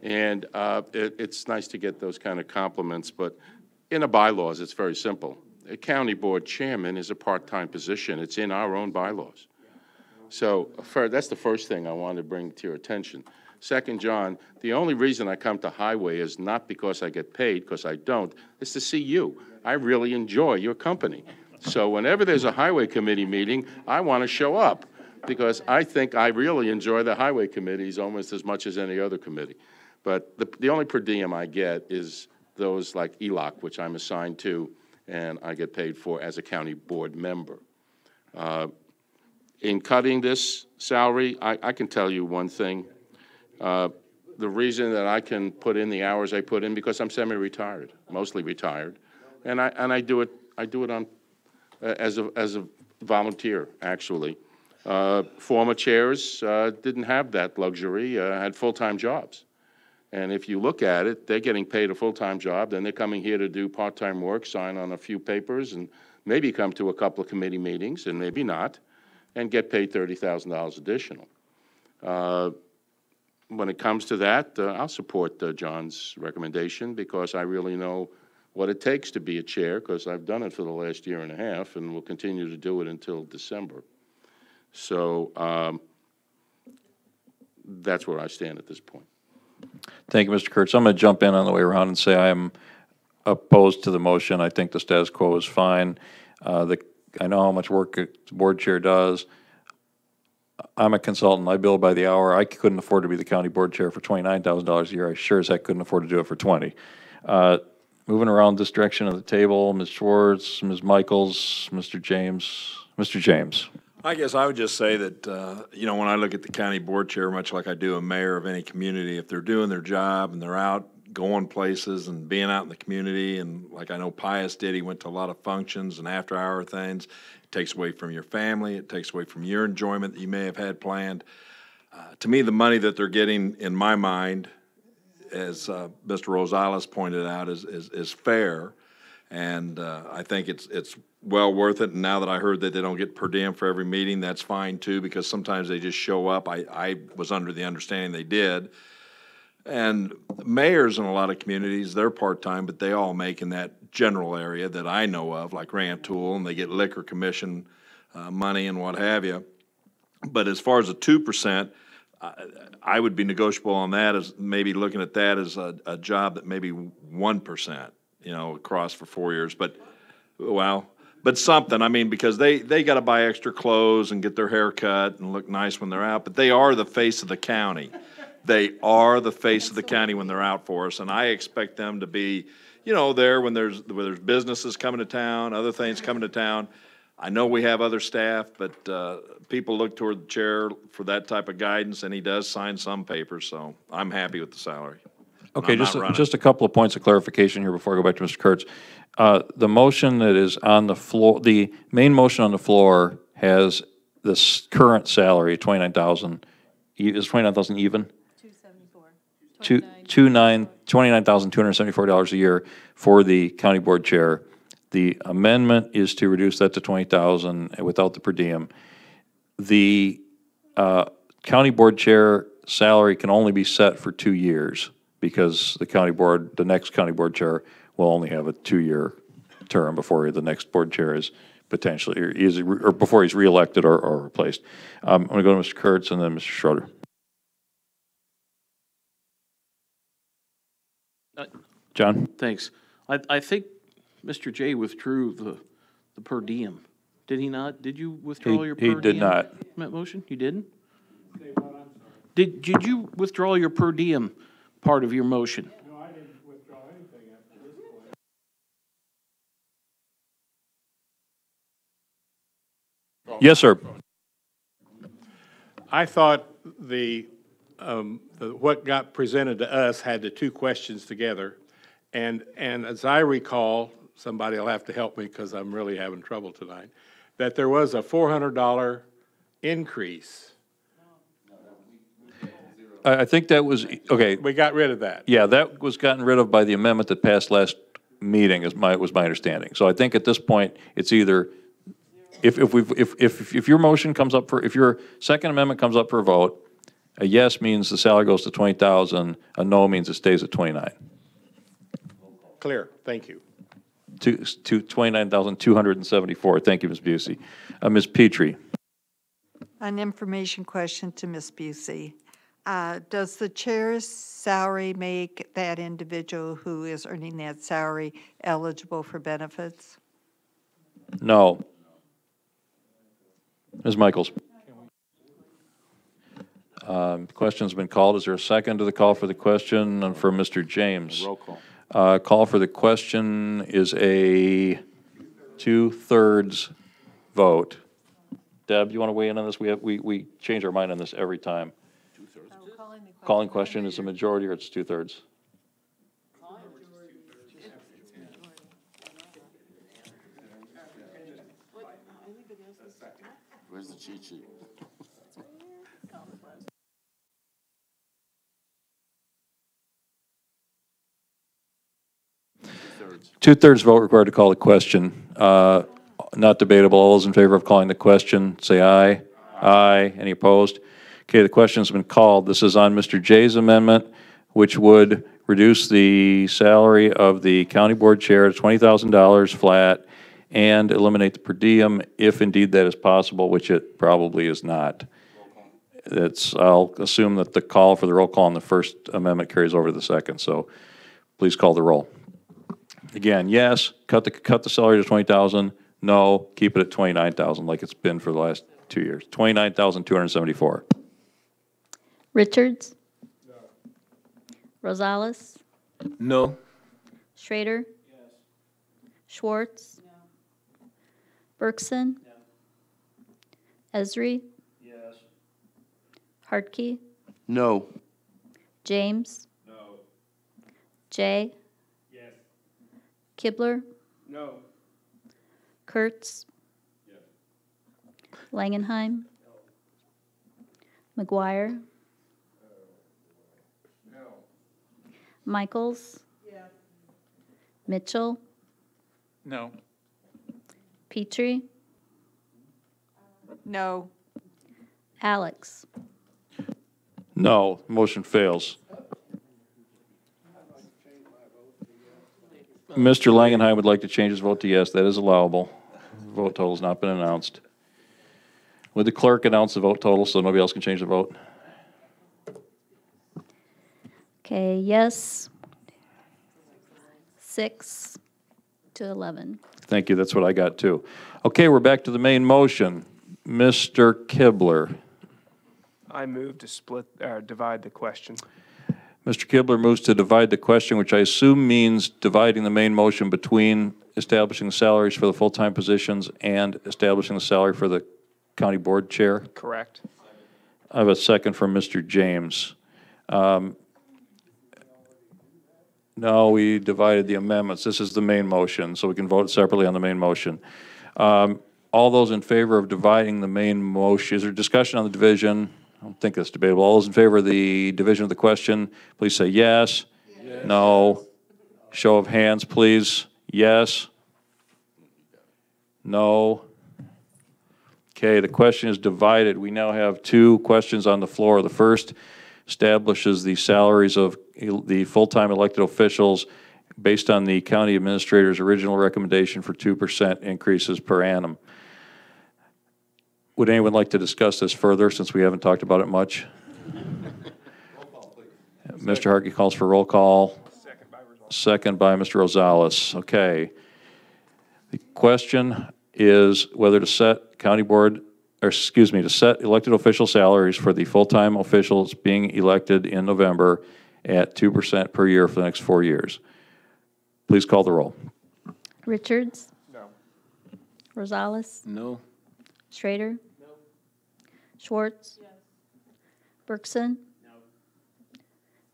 It's nice to get those kind of compliments, but in the bylaws, it's very simple. a county board chairman is a part-time position. It's in our own bylaws. So that's the first thing I wanted to bring to your attention. Second, John, the only reason I come to Highway is not because I get paid, because I don't, it's to see you. I really enjoy your company. So whenever there's a Highway Committee meeting, I want to show up, because I think I really enjoy the Highway Committees almost as much as any other committee. But the only per diem I get is those like ELOC, which I'm assigned to, and I get paid for as a county board member. In cutting this salary, I can tell you one thing. The reason that I can put in the hours I put in, because I'm semi-retired, mostly retired, and I do it on as a volunteer, actually. Former chairs didn't have that luxury, had full-time jobs. And if you look at it, they're getting paid a full-time job, then they're coming here to do part-time work, sign on a few papers, and maybe come to a couple of committee meetings, and maybe not, and get paid $30,000 additional. When it comes to that, I'll support John's recommendation, because I really know what it takes to be a chair, because I've done it for the last year and a half and will continue to do it until December. So that's where I stand at this point. Thank you, Mr. Kurtz. I'm going to jump in on the way around and say I am opposed to the motion. I think the status quo is fine. I know how much work the board chair does. I'm a consultant. I bill by the hour. I couldn't afford to be the county board chair for $29,000 a year. I sure as heck couldn't afford to do it for 20. Moving around this direction of the table, Ms. Schwartz, Ms. Michaels, Mr. James. Mr. James. I guess I would just say that, you know, when I look at the county board chair, much like I do a mayor of any community, if they're doing their job and they're out going places and being out in the community, and like I know Pius did, he went to a lot of functions and after-hour things, it takes away from your family, it takes away from your enjoyment that you may have had planned. To me, the money that they're getting, in my mind, as Mr. Rosales pointed out, is fair, and I think it's well worth it. And now that I heard that they don't get per diem for every meeting, that's fine too, because sometimes they just show up. I was under the understanding they did. And mayors in a lot of communities, they're part-time, but they all make in that general area that I know of, like Rantoul, and they get liquor commission money and what have you. But as far as the 2%, I would be negotiable on that, as maybe looking at that as a job that maybe 1%, you know, across for 4 years. But, well, but something, I mean, because they got to buy extra clothes and get their hair cut and look nice when they're out, but they are the face of the county. They are the face of the county when they're out for us, and I expect them to be, you know, there when there's businesses coming to town, other things coming to town. I know we have other staff, but people look toward the chair for that type of guidance, and he does sign some papers, so I'm happy with the salary. Okay, just a couple of points of clarification here before I go back to Mr. Kurtz. The motion that is on the floor, the main motion on the floor has this current salary, 29,000. Is 29,000 even? $29,274 a year for the county board chair. The amendment is to reduce that to 20,000 without the per diem. The county board chair salary can only be set for 2 years, because the next county board chair will only have a 2-year term before the next board chair is potentially, or before he's reelected or replaced. I'm going to go to Mr. Kurtz and then Mr. Schroeder. John? Thanks. I think Mr. J withdrew the per diem. Did he not? Did you withdraw your per diem? He did not. Motion? You didn't? Did you withdraw your per diem part of your motion? No, I didn't withdraw anything after this point. Yes, sir. I thought what got presented to us had the two questions together. And as I recall, somebody will have to help me because I'm really having trouble tonight, that there was a $400 increase. I think that was, okay. We got rid of that. Yeah, that was gotten rid of by the amendment that passed last meeting, was my understanding. So I think at this point, it's either, if your motion comes up if your second amendment comes up for a vote, a yes means the salary goes to 20,000, a no means it stays at 29. Clear, thank you. 29,274. Thank you, Ms. Busey. Ms. Petrie. An information question to Ms. Busey. Does the chair's salary make that individual who is earning that salary eligible for benefits? No. Ms. Michaels. Question's been called. Is there a second to the call for the question and for Mr. James? Roll call. Call for the question is a 2/3 vote. Deb, you want to weigh in on this? We change our mind on this every time. Calling question is a majority or it's 2/3? Where's the cheat sheet? Two-thirds vote required to call the question. Not debatable. All those in favor of calling the question, say aye. Aye. Any opposed? Okay, the question's been called. This is on Mr. Jay's amendment, which would reduce the salary of the county board chair to $20,000 flat and eliminate the per diem if indeed that is possible, which it probably is not. I'll assume that the call for the roll call on the first amendment carries over to the second, so please call the roll. Again, yes, cut the salary to 20,000. No, keep it at 29,000 like it's been for the last 2 years. 29,274. Richards? No. Rosales? No. Schrader? Yes. Schwartz? No. Bergson? No. Esri? Yes. Hartke? No. James? No. Jay? Yes. Kibler? No. Kurtz? Yes. Langenheim? No. McGuire? No. Michaels? Yes. Mitchell? No. Petrie? No. Alex? No. Motion fails. Mr. Langenheim would like to change his vote to yes. That is allowable. Vote total has not been announced. Would the clerk announce the vote total so nobody else can change the vote? Okay, yes. 6 to 11. Thank you. That's what I got too. Okay, we're back to the main motion. Mr. Kibler. I move to divide the question. Mr. Kibler moves to divide the question, which I assume means dividing the main motion between establishing the salaries for the full-time positions and establishing the salary for the county board chair. Correct. I have a second from Mr. James. No, we divided the amendments. This is the main motion, so we can vote separately on the main motion. All those in favor of dividing the main motion, is there discussion on the division? I don't think that's debatable. All those in favor of the division of the question, please say yes. Yes. No. Show of hands, please. Yes. No. Okay, the question is divided. We now have two questions on the floor. The first establishes the salaries of the full-time elected officials based on the county administrator's original recommendation for 2% increases per annum. Would anyone like to discuss this further, since we haven't talked about it much? Mr. Hartke calls for roll call. Second by Mr. Rosales. Okay. The question is whether to set county board, or excuse me, to set elected official salaries for the full-time officials being elected in November at 2% per year for the next 4 years. Please call the roll. Richards? No. Rosales? No. Schrader? No. Schwartz? Yes. Bergson? No.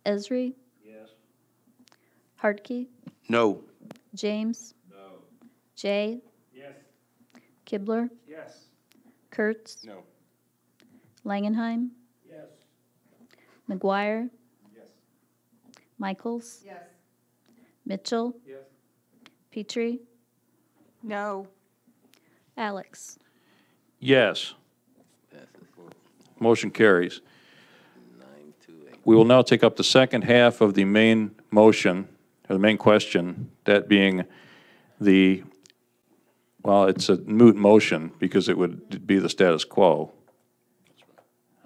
Esri? Yes. Hartke? No. James? No. Jay? Yes. Kibler? Yes. Kurtz? No. Langenheim? Yes. McGuire? Yes. Michaels? Yes. Mitchell? Yes. Petrie? No. Alex? Yes. Motion carries. We will now take up the second half of the main motion, or the main question, that being well, it's a moot motion because it would be the status quo.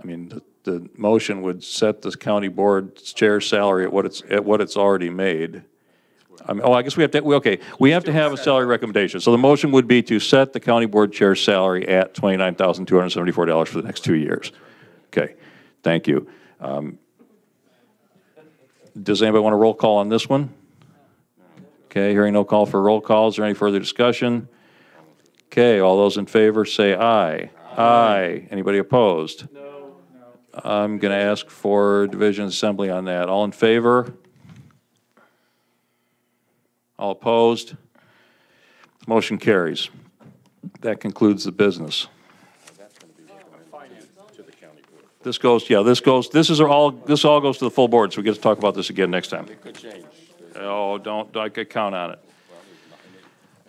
I mean, the motion would set the county board chair's salary at what it's already made. I mean, I guess we have to have a salary recommendation. So the motion would be to set the county board chair's salary at $29,274 for the next 2 years. Okay, thank you. Does anybody want a roll call on this one? Okay, hearing no call for roll call. Is there any further discussion? Okay, all those in favor say aye. Aye. Anybody opposed? No. I'm going to ask for division assembly on that. All in favor? All opposed? Motion carries. That concludes the business. This all goes to the full board, so we get to talk about this again next time. It could change. Oh, I could count on it.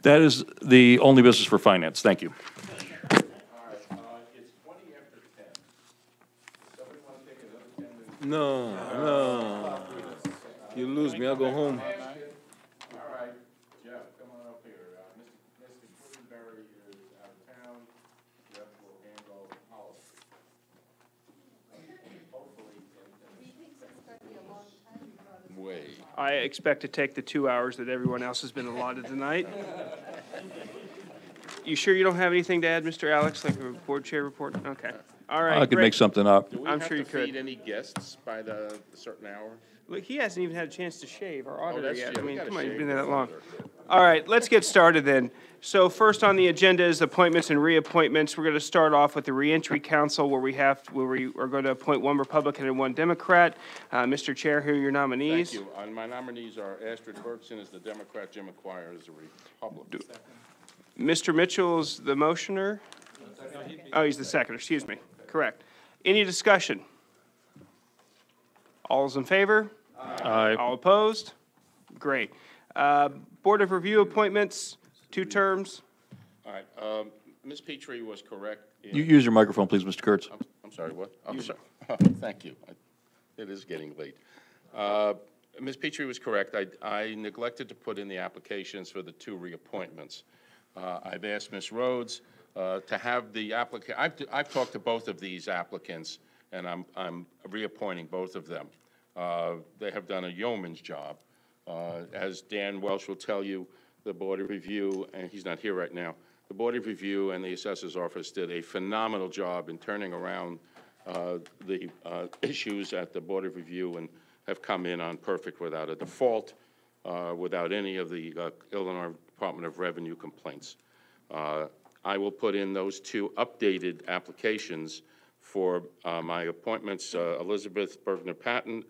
That is the only business for finance. Thank you. No. You lose me, I'll go home. All right, Jeff, come on up here. Mr. Quinberry is out of town. Jeff will handle policy. Way. I expect to take the 2 hours that everyone else has been allotted tonight. You sure you don't have anything to add, Mr. Alex, like a board chair report? Okay. All right, I could make something up. Do we I'm have sure to you could. feed any guests by the certain hour? Look, he hasn't even had a chance to shave, our auditor that's yet. true. I We mean, gotta come on, you've shave been there that long. before All right, let's get started then. So first on the agenda is appointments and reappointments. We're going to start off with the Reentry Council, where we are going to appoint one Republican and one Democrat. Mr. Chair, here are your nominees. Thank you. My nominees are Astrid Bergson as the Democrat, Jim McGuire as the Republican. Mr. Mitchell is the motioner? Oh, he's the seconder, excuse me. Correct. Any discussion? All's in favor? Aye. All opposed? Great. Board of Review appointments, 2 terms. All right, Ms. Petrie was correct. You use your microphone, please, Mr. Kurtz. I'm sorry, what? I'm sorry. Thank you. It is getting late. Ms. Petrie was correct. I neglected to put in the applications for the 2 reappointments. I've asked Ms. Rhodes to have the applicant. I've talked to both of these applicants, and I'm reappointing both of them. They have done a yeoman's job. As Dan Welsh will tell you, the Board of Review, and he's not here right now, the Board of Review and the Assessor's Office did a phenomenal job in turning around the issues at the Board of Review and have come in on perfect without a default, without any of the Illinois Department of Revenue complaints. I will put in those 2 updated applications for my appointments, Elizabeth Bergner-Patton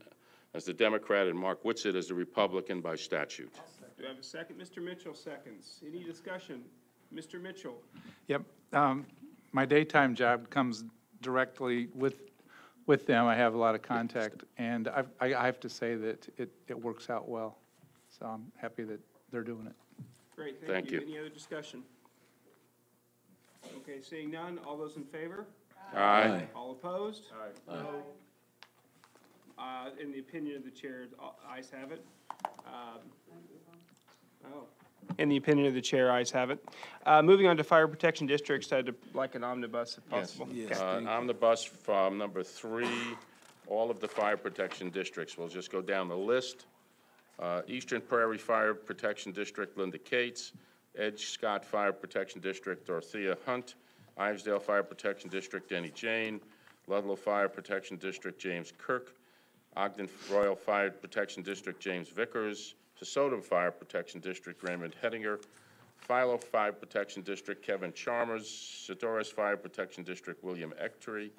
as the Democrat and Mark Whitsitt as the Republican by statute. Do I have a second? Mr. Mitchell seconds. Any discussion? Mr. Mitchell? Yep. My daytime job comes directly with them. I have a lot of contact, and I have to say that it works out well. So I'm happy that they're doing it. Great, Thank you. Any other discussion? Okay, seeing none, all those in favor? Aye. All opposed? Aye. No. In the opinion of the chair, ayes have it. In the opinion of the chair, ayes have it. Moving on to fire protection districts, I'd like an omnibus if possible. Yes. Omnibus from number 3, all of the fire protection districts. We'll just go down the list. Eastern Prairie Fire Protection District, Linda Cates. Edge Scott Fire Protection District, Dorothea Hunt. Ivesdale Fire Protection District, Denny Jane. Ludlow Fire Protection District, James Kirk. Ogden Royal Fire Protection District, James Vickers. Sesotho Fire Protection District, Raymond Hettinger. Philo Fire Protection District, Kevin Chalmers. Sedoris Fire Protection District, William Ectory.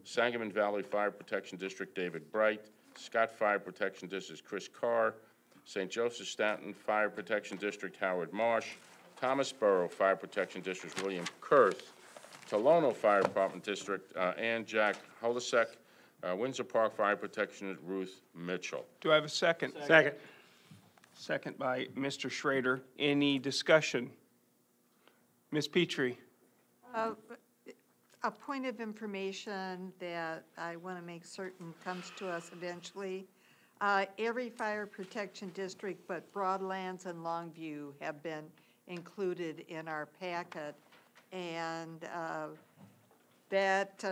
Sangamon Valley Fire Protection District, David Bright. Scott Fire Protection District, Chris Carr. St. Joseph Stanton Fire Protection District, Howard Marsh. Thomasboro Fire Protection District, William Kurth. Tolono Fire Department District, Ann Jack Holisek. Windsor Park Fire Protection, Ruth Mitchell. Do I have a second? Second. Second by Mr. Schrader. Any discussion? Ms. Petrie? A point of information that I want to make certain comes to us eventually. Every fire protection district but Broadlands and Longview have been included in our packet. And that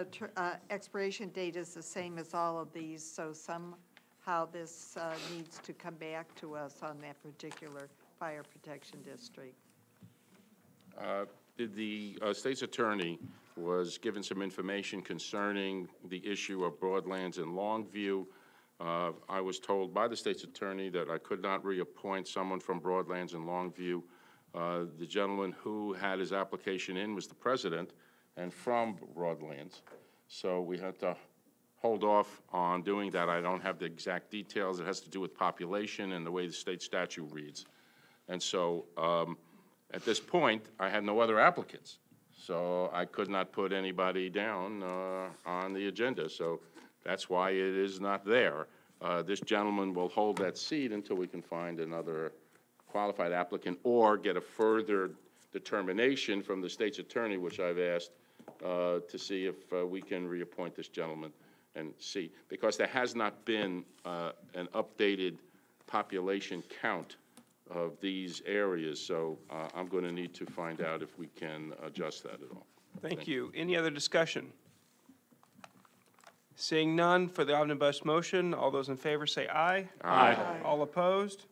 expiration date is the same as all of these, so somehow this needs to come back to us on that particular fire protection district. The state's attorney was given some information concerning the issue of Broadlands and Longview. I was told by the state's attorney that I could not reappoint someone from Broadlands and Longview. The gentleman who had his application in was the president and from Broadlands. So we had to hold off on doing that. I don't have the exact details. It has to do with population and the way the state statute reads. And so at this point, I had no other applicants. So I could not put anybody down on the agenda. So that's why it is not there. This gentleman will hold that seat until we can find another qualified applicant or get a further determination from the state's attorney, which I've asked to see if we can reappoint this gentleman and see. Because there has not been an updated population count of these areas, so I'm going to need to find out if we can adjust that at all. Thank you. Any other discussion? Seeing none for the omnibus motion, all those in favor say aye. Aye. All opposed?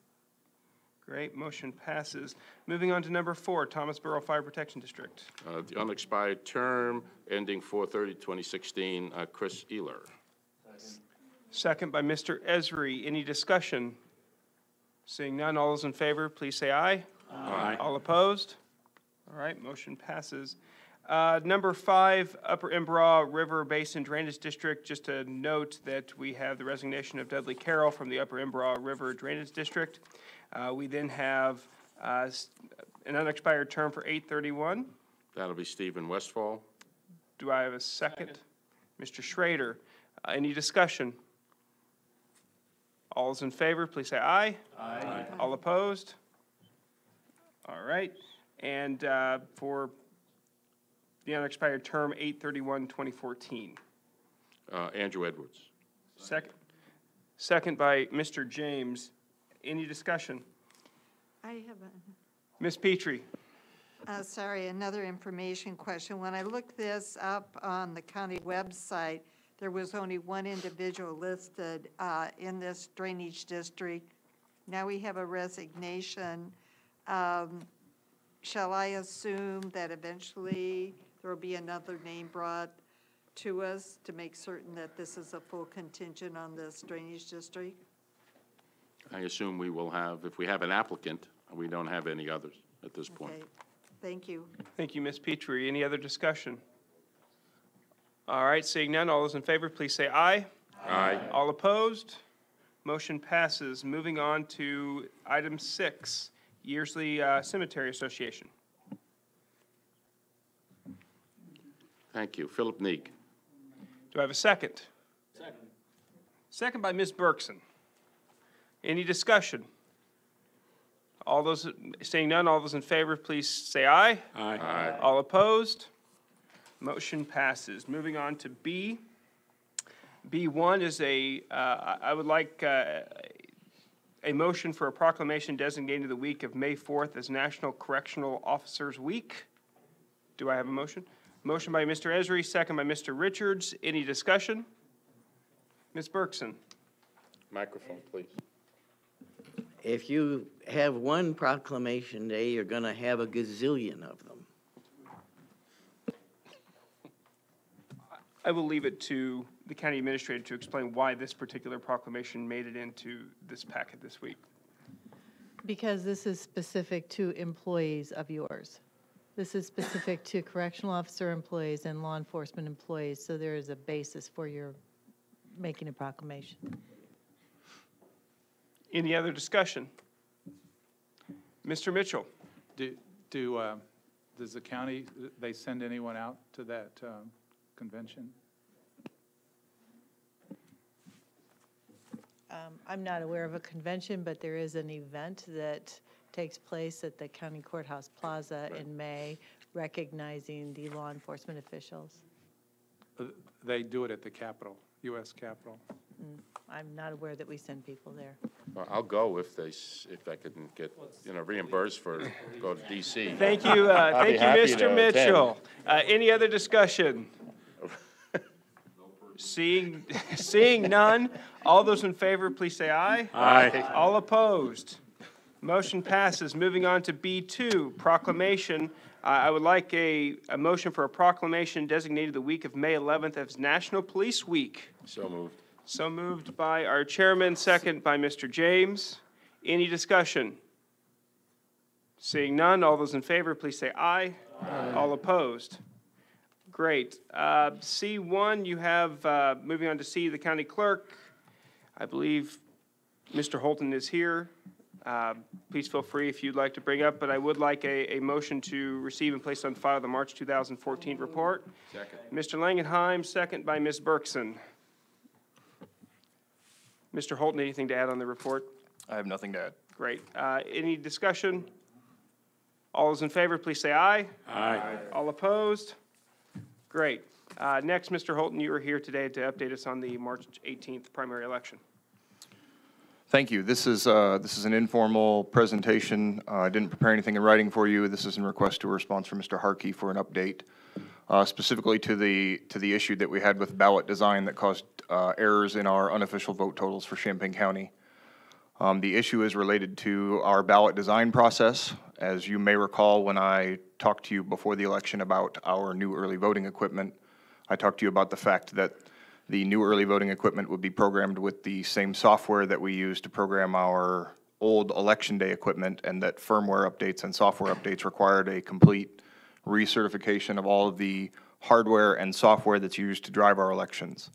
Great, motion passes. Moving on to number 4, Thomas Borough Fire Protection District. The unexpired term ending 4/30/2016, Chris Ehler. Second by Mr. Esri. Any discussion? Seeing none, all those in favor, please say aye. Aye. All opposed? All right, motion passes. Number 5, Upper Embarrass River Basin Drainage District. Just a note that we have the resignation of Dudley Carroll from the Upper Embarrass River Drainage District. We then have an unexpired term for 8/31. That'll be Stephen Westfall. Do I have a second? Mr. Schrader. Any discussion? All those in favor, please say aye. Aye. All opposed? All right. And for the unexpired term, 8/31/2014. Andrew Edwards. Second by Mr. James. Any discussion? I have Ms. Petrie. sorry, another information question. When I looked this up on the county website, there was only one individual listed in this drainage district. Now we have a resignation. Shall I assume that eventually there will be another name brought to us to make certain that this is a full contingent on this drainage district? I assume we will have, if we have an applicant, we don't have any others at this point. Okay, thank you. Thank you, Ms. Petrie. Any other discussion? All right, seeing none, all those in favor, please say aye. Aye. All opposed? Motion passes. Moving on to item 6, Yearsley Cemetery Association. Thank you. Philip Neeg. Do I have a second? Second by Ms. Berkson. Any discussion? All those, seeing none, all those in favor, please say aye. Aye. Aye. All opposed? Motion passes. Moving on to B. B1 is I would like a motion for a proclamation designating the week of May 4th as National Correctional Officers Week. Do I have a motion? Motion by Mr. Esri, second by Mr. Richards. Any discussion? Ms. Berkson. Microphone, please. If you have one proclamation day, you're going to have a gazillion of them. I will leave it to the county administrator to explain why this particular proclamation made it into this packet this week. Because this is specific to employees of yours. This is specific to correctional officer employees and law enforcement employees, so there is a basis for your making a proclamation. Any other discussion? Mr. Mitchell. Does the county, they send anyone out to that convention? I'm not aware of a convention, but there is an event that takes place at the County Courthouse Plaza in May, recognizing the law enforcement officials. They do it at the Capitol, U.S. Capitol. I'm not aware that we send people there. Well, I'll go if if I can get, reimbursed for, go to DC. Thank you, I'd be happy to Mr. attend. Mitchell. Any other discussion? Seeing none, all those in favor, please say aye. Aye. All opposed? Motion passes. Moving on to B2, proclamation. I would like a motion for a proclamation designated the week of May 11th as National Police Week. So moved. So moved by our chairman, second by Mr. James. Any discussion? Seeing none, all those in favor, please say aye. Aye. All opposed? Great. C1, you have, moving on to C, the county clerk. I believe Mr. Holton is here. Please feel free if you'd like to bring up, but I would like a motion to receive and place on file the March 2014 report. Second. Mr. Langenheim, second by Ms. Berkson. Mr. Holton, anything to add on the report? I have nothing to add. Great. Any discussion? All those in favor, please say aye. Aye. All opposed? Great. Next, Mr. Holton, you are here today to update us on the March 18th primary election. Thank you. This is an informal presentation. I didn't prepare anything in writing for you. This is in request to a response from Mr. Harkey for an update, specifically to the issue that we had with ballot design that caused errors in our unofficial vote totals for Champaign County. The issue is related to our ballot design process. As you may recall, when I talked to you before the election about our new early voting equipment, I talked to you about the fact that the new early voting equipment would be programmed with the same software that we use to program our old election day equipment, and that firmware updates and software updates required a complete recertification of all of the hardware and software that's used to drive our elections.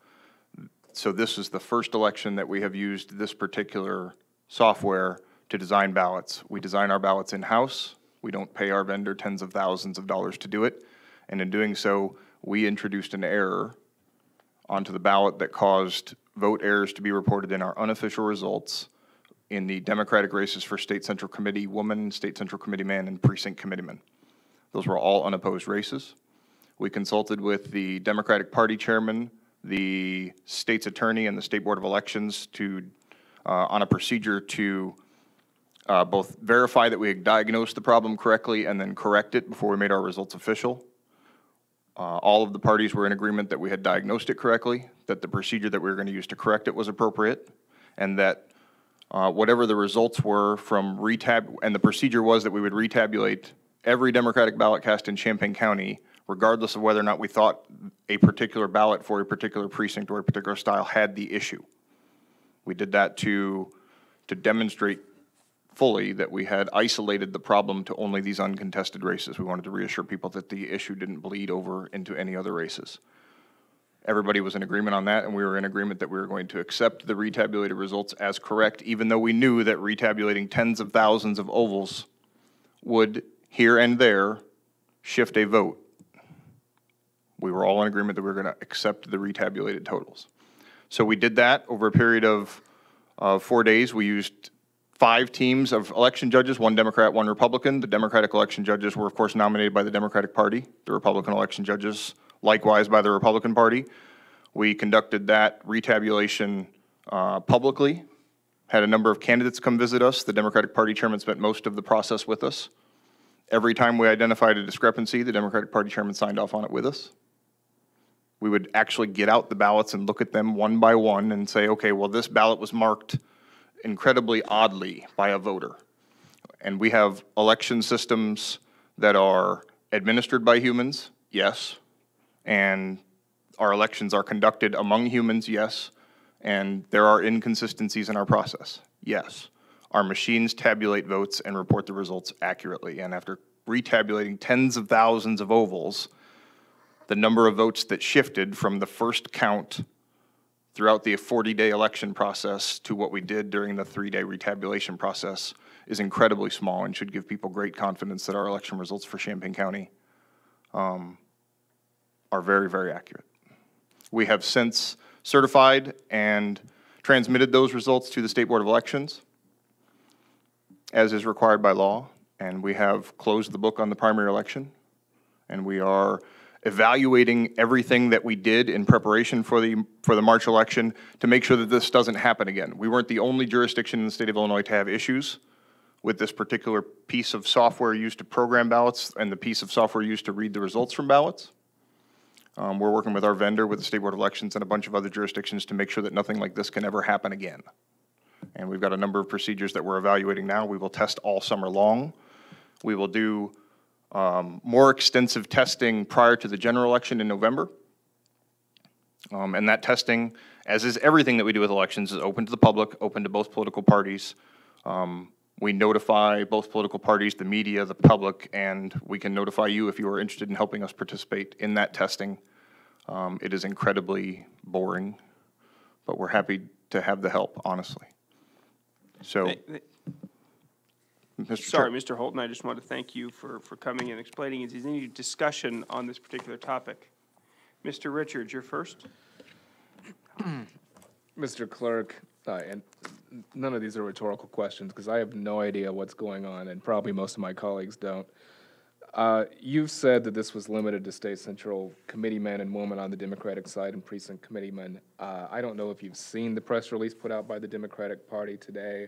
So this is the first election that we have used this particular software to design ballots. We design our ballots in-house. We don't pay our vendor tens of thousands of dollars to do it. And in doing so, we introduced an error onto the ballot that caused vote errors to be reported in our unofficial results in the Democratic races for State Central Committee woman, State Central Committee man, and Precinct Committeeman. Those were all unopposed races. We consulted with the Democratic Party chairman, the state's attorney, and the State Board of Elections on a procedure to both verify that we had diagnosed the problem correctly and then correct it before we made our results official. All of the parties were in agreement that we had diagnosed it correctly, that the procedure that we were going to use to correct it was appropriate, and that whatever the results were from and the procedure was that we would retabulate every Democratic ballot cast in Champaign County, regardless of whether or not we thought a particular ballot for a particular precinct or a particular style had the issue. We did that to demonstrate fully that we had isolated the problem to only these uncontested races. We wanted to reassure people that the issue didn't bleed over into any other races. Everybody was in agreement on that, and we were in agreement that we were going to accept the retabulated results as correct, even though we knew that retabulating tens of thousands of ovals would, here and there, shift a vote. We were all in agreement that we were going to accept the retabulated totals. So we did that over a period of 4 days. We used 5 teams of election judges, 1 Democrat, 1 Republican. The Democratic election judges were, of course, nominated by the Democratic Party. The Republican election judges, likewise, by the Republican Party. We conducted that retabulation publicly, had a number of candidates come visit us. The Democratic Party chairman spent most of the process with us. Every time we identified a discrepancy, the Democratic Party chairman signed off on it with us. We would actually get out the ballots and look at them one by one and say, okay, well, this ballot was marked incredibly oddly by a voter. And we have election systems that are administered by humans, yes. And our elections are conducted among humans, yes. And there are inconsistencies in our process, yes. Our machines tabulate votes and report the results accurately. And after retabulating tens of thousands of ovals, the number of votes that shifted from the first count throughout the 40-day election process to what we did during the 3-day retabulation process is incredibly small and should give people great confidence that our election results for Champaign County are very, very accurate. We have since certified and transmitted those results to the State Board of Elections, as is required by law, and we have closed the book on the primary election, and we are evaluating everything that we did in preparation for the March election to make sure that this doesn't happen again. We weren't the only jurisdiction in the state of Illinois to have issues with this particular piece of software used to program ballots and the piece of software used to read the results from ballots. We're working with our vendor, with the State Board of Elections, and a bunch of other jurisdictions to make sure that nothing like this can ever happen again. And we've got a number of procedures that we're evaluating now. We will test all summer long. We will do more extensive testing prior to the general election in November. And that testing, as is everything that we do with elections, is open to the public, open to both political parties. We notify both political parties, the media, the public, and we can notify you if you are interested in helping us participate in that testing. It is incredibly boring, but we're happy to have the help, honestly. So, Sorry, Mr. Holton, I just want to thank you for coming and explaining. Is there any discussion on this particular topic? Mr. Richards, you're first. Mr. Clerk, and none of these are rhetorical questions because I have no idea what's going on, and probably most of my colleagues don't. You've said that this was limited to State Central committeemen and women on the Democratic side and precinct committeemen. I don't know if you've seen the press release put out by the Democratic Party today,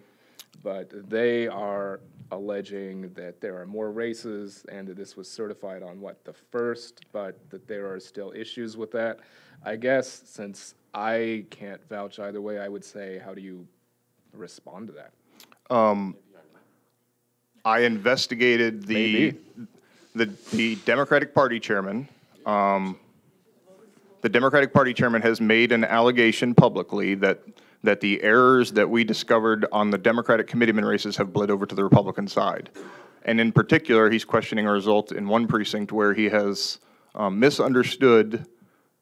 but they are alleging that there are more races and that this was certified on, what, the 1st, but that there are still issues with that. I guess since I can't vouch either way, I would say, how do you respond to that? I investigated the Democratic Party chairman. The Democratic Party chairman has made an allegation publicly that the errors that we discovered on the Democratic committeeman races have bled over to the Republican side. And in particular, he's questioning a result in one precinct where he has misunderstood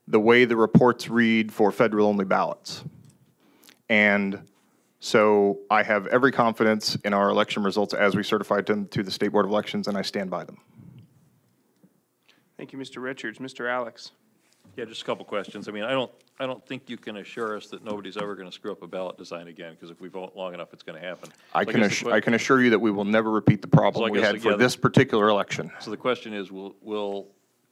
the way the reports read for federal-only ballots. And so I have every confidence in our election results as we certified them to the State Board of Elections, and I stand by them. Thank you, Mr. Richards. Mr. Alex. Yeah, just a couple questions. I mean, I don't think you can assure us that nobody's ever going to screw up a ballot design again, because if we vote long enough, it's going to happen. I can assure you that we will never repeat the problem we had for this particular election. So the question is,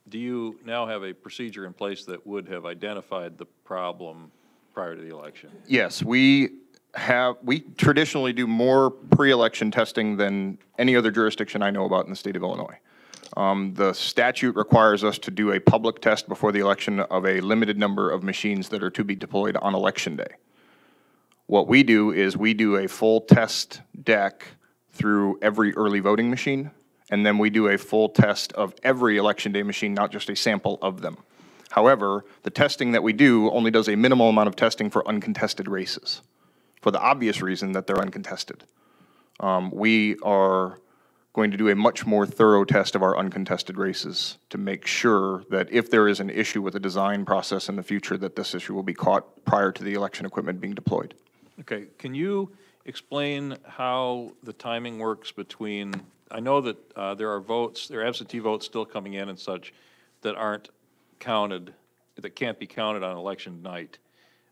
do you now have a procedure in place that would have identified the problem prior to the election? Yes, we traditionally do more pre-election testing than any other jurisdiction I know about in the state of Illinois. The statute requires us to do a public test before the election of a limited number of machines that are to be deployed on election day. What we do is we do a full test deck through every early voting machine, and then we do a full test of every election day machine, not just a sample of them. However, the testing that we do only does a minimal amount of testing for uncontested races, for the obvious reason that they're uncontested. We are going to do a much more thorough test of our uncontested races to make sure that if there is an issue with the design process in the future, that this issue will be caught prior to the election equipment being deployed. Okay, can you explain how the timing works between, I know that there are absentee votes still coming in and such that aren't counted, that can't be counted on election night.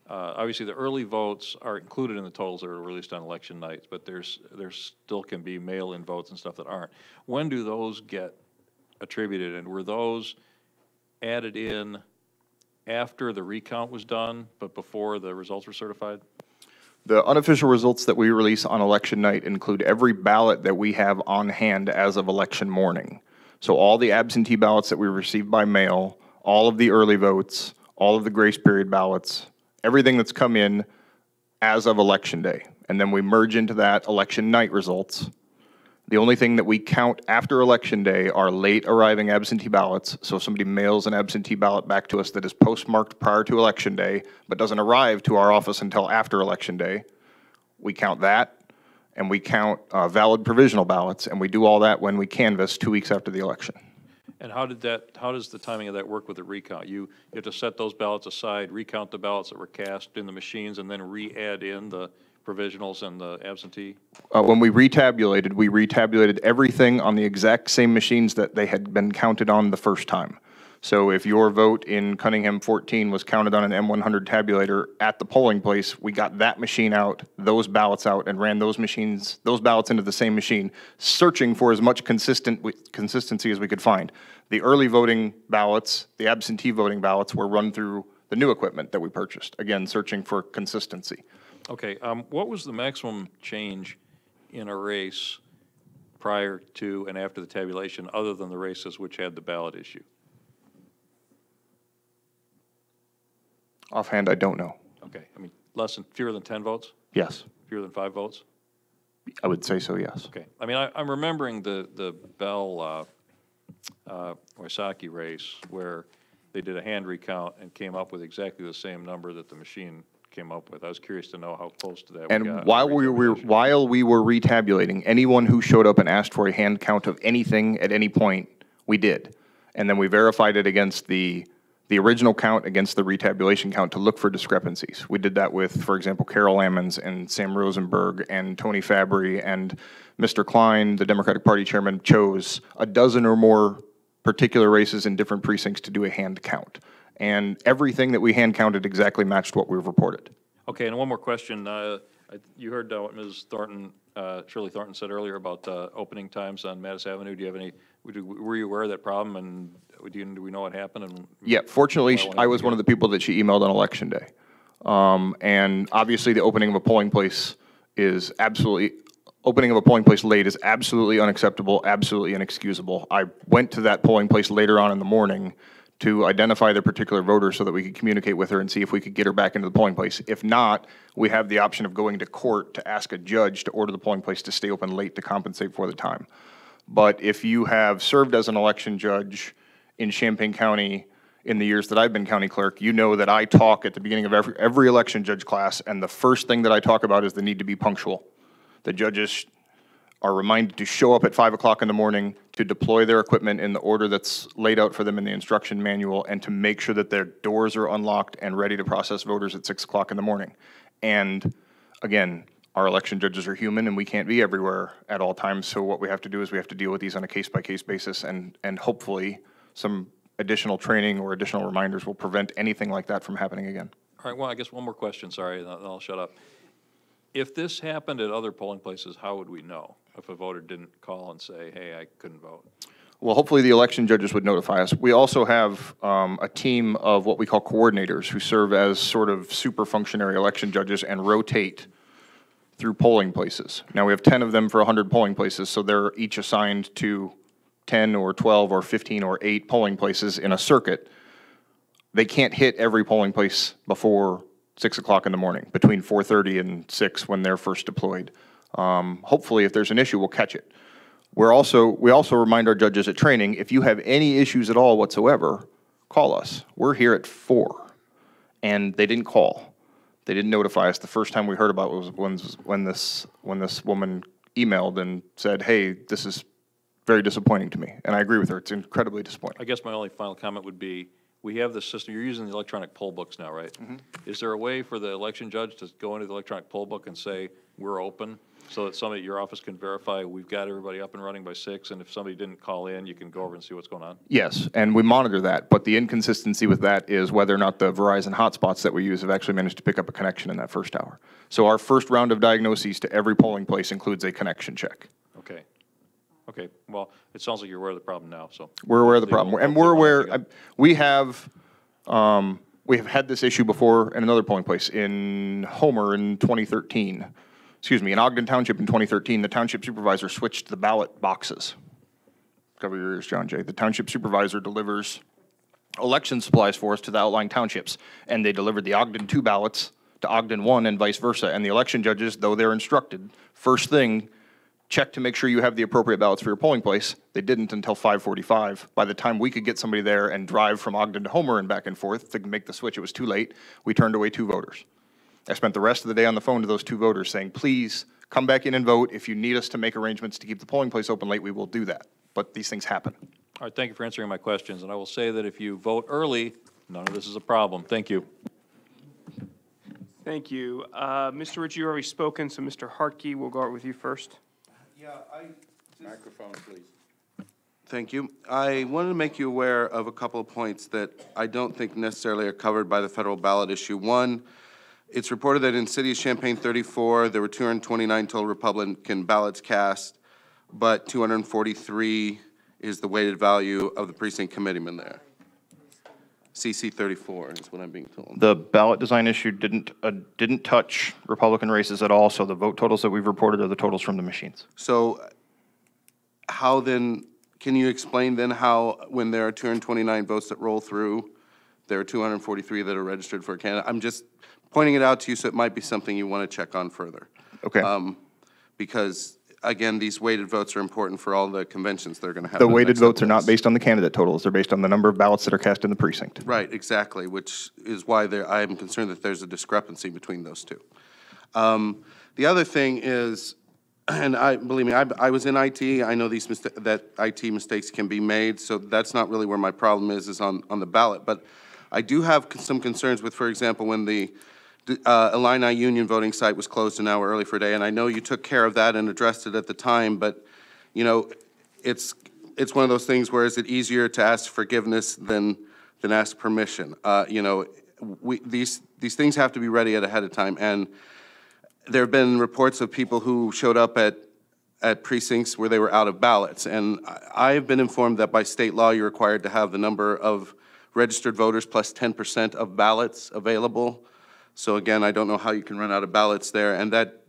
Obviously, the early votes are included in the totals that are released on election nights, but there still can be mail-in votes and stuff that aren't. When do those get attributed, and were those added in after the recount was done, but before the results were certified? The unofficial results that we release on election night include every ballot that we have on hand as of election morning. So all the absentee ballots that we received by mail, all of the early votes, all of the grace period ballots, everything that's come in as of election day. And then we merge into that election night results. The only thing that we count after election day are late arriving absentee ballots. So if somebody mails an absentee ballot back to us that is postmarked prior to election day, but doesn't arrive to our office until after election day, we count that, and we count valid provisional ballots, and we do all that when we canvass 2 weeks after the election. And how does the timing of that work with the recount? You have to set those ballots aside, recount the ballots that were cast in the machines, and then re-add in the provisionals and the absentee? When we retabulated everything on the exact same machines that they had been counted on the first time. So if your vote in Cunningham 14 was counted on an M100 tabulator at the polling place, we got that machine out, those ballots out, and ran those ballots into the same machine, searching for as much consistency as we could find. The early voting ballots, the absentee voting ballots, were run through the new equipment that we purchased, again, searching for consistency. Okay, what was the maximum change in a race prior to and after the tabulation, other than the races which had the ballot issue? Offhand, I don't know. Okay, I mean, fewer than 10 votes? Yes, Fewer than 5 votes? I would say so, yes. Okay, I mean, I'm remembering the Bell Waisaki race where they did a hand recount and came up with exactly the same number that the machine came up with. I was curious to know how close to that we got. And while we were retabulating, anyone who showed up and asked for a hand count of anything at any point, we did. And then we verified it against the original count against the retabulation count to look for discrepancies. We did that with, for example, Carol Ammons and Sam Rosenberg and Tony Fabry, and Mr. Klein, the Democratic Party chairman, chose a dozen or more particular races in different precincts to do a hand count. And everything that we hand counted exactly matched what we've reported. Okay, and one more question. You heard what Ms. Thornton, Shirley Thornton said earlier about opening times on Mattis Avenue. Do you have any, were you aware of that problem, and do we know what happened? And yeah, fortunately, I was one of the people that she emailed on Election Day. And obviously, the opening of a polling place is opening of a polling place late is absolutely unacceptable, absolutely inexcusable. I went to that polling place later on in the morning to identify the particular voter so that we could communicate with her and see if we could get her back into the polling place. If not, we have the option of going to court to ask a judge to order the polling place to stay open late to compensate for the time. But if you have served as an election judge in Champaign County in the years that I've been county clerk, you know that I talk at the beginning of every election judge class, and the first thing that I talk about is the need to be punctual. The judges are reminded to show up at 5 o'clock in the morning, to deploy their equipment in the order that's laid out for them in the instruction manual, and to make sure that their doors are unlocked and ready to process voters at 6 o'clock in the morning. And again, our election judges are human, and we can't be everywhere at all times, so what we have to do is we have to deal with these on a case-by-case basis, and hopefully some additional training or additional reminders will prevent anything like that from happening again. all right, well, I guess one more question, sorry, and then I'll shut up. If this happened at other polling places, how would we know if a voter didn't call and say, hey, I couldn't vote? Well, hopefully the election judges would notify us. We also have a team of what we call coordinators who serve as sort of super functionary election judges and rotate through polling places. Now, we have 10 of them for 100 polling places, so they're each assigned to 10 or 12 or 15 or 8 polling places in a circuit. They can't hit every polling place before 6 o'clock in the morning, between 4:30 and 6 when they're first deployed. Hopefully, if there's an issue, we'll catch it. We also remind our judges at training, if you have any issues at all whatsoever, call us. We're here at 4, and they didn't call. They didn't notify us. The first time we heard about it was when this woman emailed and said, hey, this is very disappointing to me. And I agree with her. It's incredibly disappointing. I guess my only final comment would be, we have this system, you're using the electronic poll books now, right? Mm-hmm. Is there a way for the election judge to go into the electronic poll book and say, we're open, so that somebody at your office can verify we've got everybody up and running by 6, and if somebody didn't call in, you can go over and see what's going on? Yes, and we monitor that, but the inconsistency with that is whether or not the Verizon hotspots that we use have actually managed to pick up a connection in that first hour. So our first round of diagnoses to every polling place includes a connection check. Okay. Okay, well, it sounds like you're aware of the problem now, so. We're aware of the problem, and we're aware, we have had this issue before in another polling place, in Homer in 2013. Excuse me, in Ogden Township in 2013, the township supervisor switched the ballot boxes. Cover your ears, John Jay. The township supervisor delivers election supplies for us to the outlying townships, and they delivered the Ogden 2 ballots to Ogden 1 and vice versa, and the election judges, though they're instructed, first thing, check to make sure you have the appropriate ballots for your polling place. They didn't until 5:45. By the time we could get somebody there and drive from Ogden to Homer and back and forth to make the switch, it was too late. We turned away 2 voters. I spent the rest of the day on the phone to those 2 voters saying, please come back in and vote. If you need us to make arrangements to keep the polling place open late, we will do that. But these things happen. All right, thank you for answering my questions. And I will say that if you vote early, none of this is a problem. Thank you. Thank you. Mr. Rich, you already spoken, so Mr. Hartke, we'll go with you first. Microphone, please. Thank you. I wanted to make you aware of a couple of points that I don't think necessarily are covered by the federal ballot issue. One, it's reported that in City of Champaign 34, there were 229 total Republican ballots cast, but 243 is the weighted value of the precinct committeeman there. CC 34 is what I'm being told. The ballot design issue didn't touch Republican races at all, so the vote totals that we've reported are the totals from the machines. So how then, can you explain then how, when there are 229 votes that roll through, there are 243 that are registered for a candidate? I'm just pointing it out to you, so it might be something you want to check on further. Okay. Because, again, these weighted votes are important for all the conventions they're going to have. The weighted votes are not based on the candidate totals. They're based on the number of ballots that are cast in the precinct. Right, exactly, which is why I'm concerned that there's a discrepancy between those two. The other thing is, and believe me, I was in IT. I know that IT mistakes can be made, so that's not really where my problem is on the ballot. But I do have some concerns with, for example, when the Illini Union voting site was closed an hour early for a day, and I know you took care of that and addressed it at the time, but, you know, it's one of those things where is it easier to ask forgiveness than ask permission? You know, these things have to be ready ahead of time, and there have been reports of people who showed up at precincts where they were out of ballots, and I've been informed that by state law you're required to have the number of registered voters plus 10% of ballots available. So again, I don't know how you can run out of ballots there, and that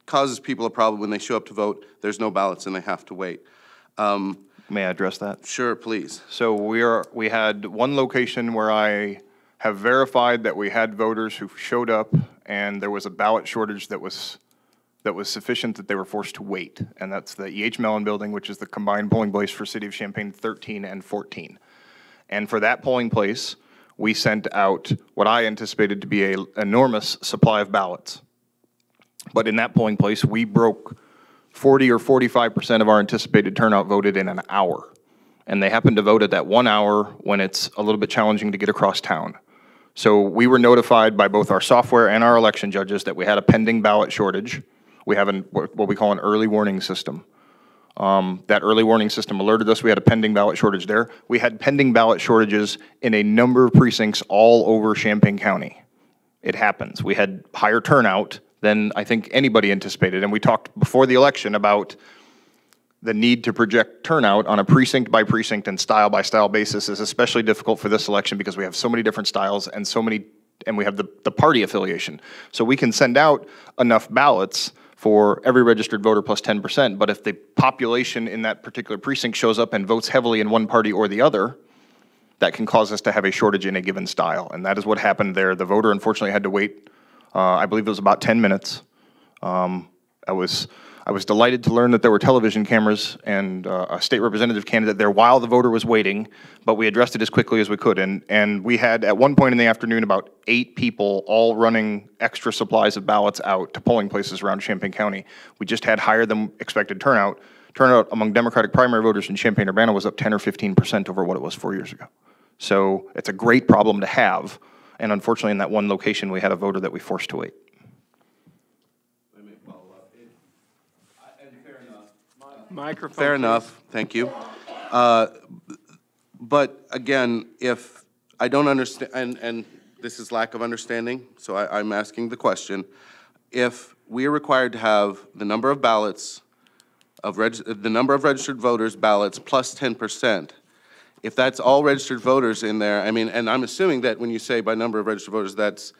causes people a problem when they show up to vote. There's no ballots and they have to wait. May I address that? Sure, please. So we had one location where I have verified that we had voters who showed up and there was a ballot shortage that was sufficient that they were forced to wait. And that's the E.H. Mellon building, which is the combined polling place for City of Champaign 13 and 14. And for that polling place, we sent out what I anticipated to be an enormous supply of ballots. But in that polling place, we broke 40 or 45% of our anticipated turnout voted in an hour. And they happened to vote at that 1 hour when it's a little bit challenging to get across town. So we were notified by both our software and our election judges that we had a pending ballot shortage. We have what we call an early warning system. That early warning system alerted us we had a pending ballot shortage there. We had pending ballot shortages in a number of precincts all over Champaign County. It happens. We had higher turnout than I think anybody anticipated, and we talked before the election about the need to project turnout on a precinct by precinct and style by style basis is especially difficult for this election because we have so many different styles and we have the party affiliation. So we can send out enough ballots for every registered voter plus 10%, but if the population in that particular precinct shows up and votes heavily in one party or the other, that can cause us to have a shortage in a given style. And that is what happened there. The voter unfortunately had to wait, I believe it was about 10 minutes. I was delighted to learn that there were television cameras and a state representative candidate there while the voter was waiting, but we addressed it as quickly as we could. And we had, at one point in the afternoon, about 8 people all running extra supplies of ballots out to polling places around Champaign County. We just had higher than expected turnout. Turnout among Democratic primary voters in Champaign-Urbana was up 10 or 15% over what it was 4 years ago. So it's a great problem to have. And unfortunately, in that one location, we had a voter that we forced to wait. Microphone. Fair please. enough, thank you. But again, if I don't understand, and this is lack of understanding, so I'm asking the question, if we are required to have the number of ballots, the number of registered voters ballots plus 10%, if that's all registered voters in there, I mean, and I'm assuming that when you say by number of registered voters,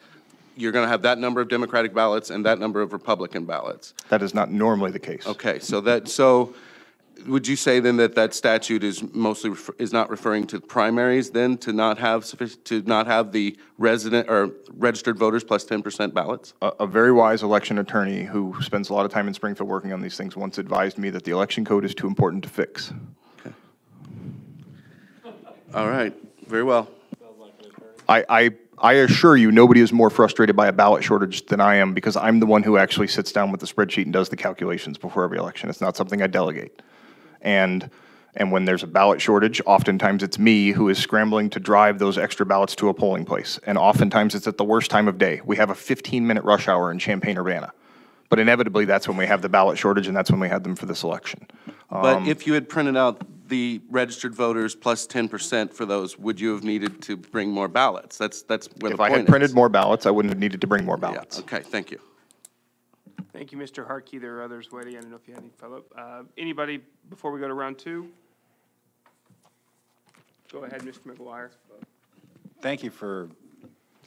you're going to have that number of Democratic ballots and that number of Republican ballots. That is not normally the case. Okay, so would you say then that statute is mostly is not referring to primaries then, to not have the resident or registered voters plus 10% ballots? A very wise election attorney who spends a lot of time in Springfield working on these things once advised me that the election code is too important to fix. Okay. All right, very well. I assure you nobody is more frustrated by a ballot shortage than I am, because I'm the one who actually sits down with the spreadsheet and does the calculations before every election. It's not something I delegate. And when there's a ballot shortage, oftentimes it's me who is scrambling to drive those extra ballots to a polling place. And oftentimes it's at the worst time of day. We have a 15-minute rush hour in Champaign-Urbana. But inevitably, that's when we have the ballot shortage, and that's when we had them for this election. But if you had printed out the registered voters plus 10% for those, would you have needed to bring more ballots? That's where the point is. If I had printed more ballots, I wouldn't have needed to bring more ballots. Okay, thank you. Thank you, Mr. Harkey. There are others waiting. I don't know if you had any follow-up. Anybody before we go to round two? Go ahead, Mr. McGuire. Thank you for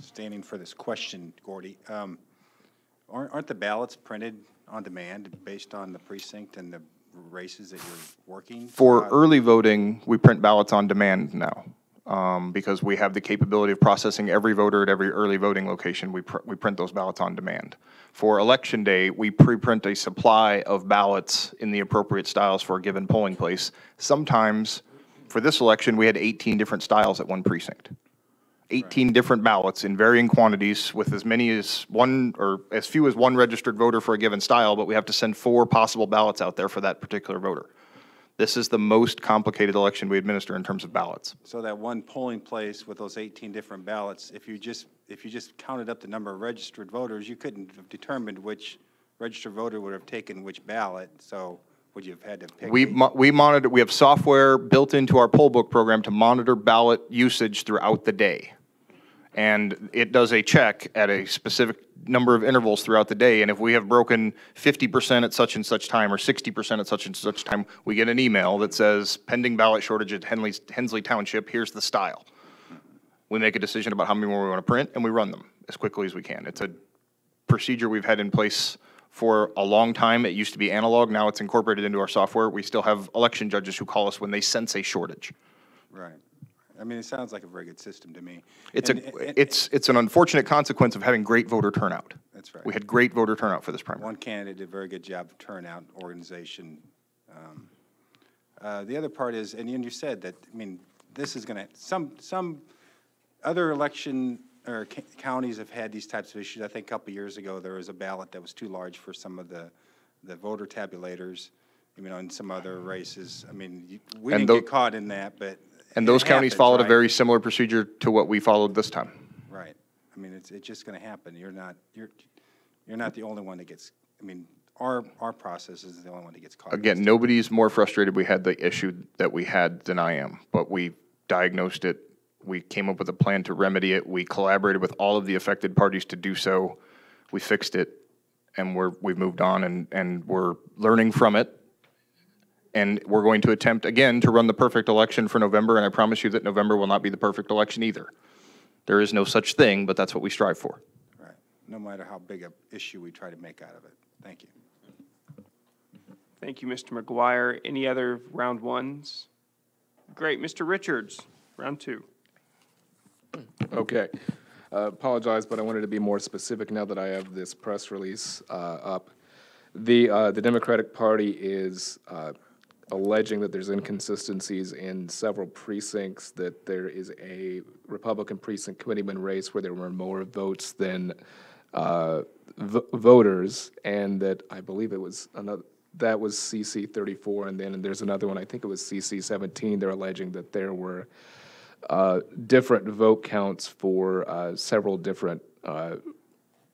standing for this question, Gordy. Aren't the ballots printed on demand based on the precinct and the races that you're working? For early voting, we print ballots on demand now, because we have the capability of processing every voter at every early voting location. We print those ballots on demand. For Election Day, we pre-print a supply of ballots in the appropriate styles for a given polling place. Sometimes, for this election, we had 18 different styles at one precinct. 18 different ballots in varying quantities with as many as one or as few as one registered voter for a given style, but we have to send 4 possible ballots out there for that particular voter. This is the most complicated election we administer in terms of ballots. So that one polling place with those 18 different ballots, if you just counted up the number of registered voters, you couldn't have determined which registered voter would have taken which ballot, so would you have had to pick? We monitor, we have software built into our poll book program to monitor ballot usage throughout the day. And it does a check at a specific number of intervals throughout the day. And if we have broken 50% at such and such time or 60% at such and such time, we get an email that says, pending ballot shortage at Hensley Township, here's the style. We make a decision about how many more we want to print, and we run them as quickly as we can. It's a procedure we've had in place for a long time. It used to be analog. Now it's incorporated into our software. We still have election judges who call us when they sense a shortage. Right. I mean, it sounds like a very good system to me. It's an unfortunate consequence of having great voter turnout. That's right. We had great voter turnout for this primary. One candidate did a very good job of turnout, organization. The other part is, and you said that, I mean, this is going to, some other election or counties have had these types of issues. I think a couple years ago, there was a ballot that was too large for some of the voter tabulators, you know, in some other races. I mean, we didn't get caught in that, but and those counties followed right? a very similar procedure to what we followed this time. Right. I mean, it's just going to happen. You're not the only one that gets. I mean, our process is the only one that gets caught. Again, nobody's more frustrated we had the issue that we had than I am. But we diagnosed it. We came up with a plan to remedy it. We collaborated with all of the affected parties to do so. We fixed it, and we've moved on, and we're learning from it. And we're going to attempt, again, to run the perfect election for November, and I promise you that November will not be the perfect election either. There is no such thing, but that's what we strive for. Right. No matter how big an issue we try to make out of it. Thank you. Thank you, Mr. McGuire. Any other round ones? Great. Mr. Richards, round two. Okay. Apologize, but I wanted to be more specific now that I have this press release up. The Democratic Party is alleging that there's inconsistencies in several precincts, that there is a Republican precinct committeeman race where there were more votes than voters, and that I believe it was another, that was CC 34, and then there's another one, I think it was CC 17. They're alleging that there were different vote counts for several different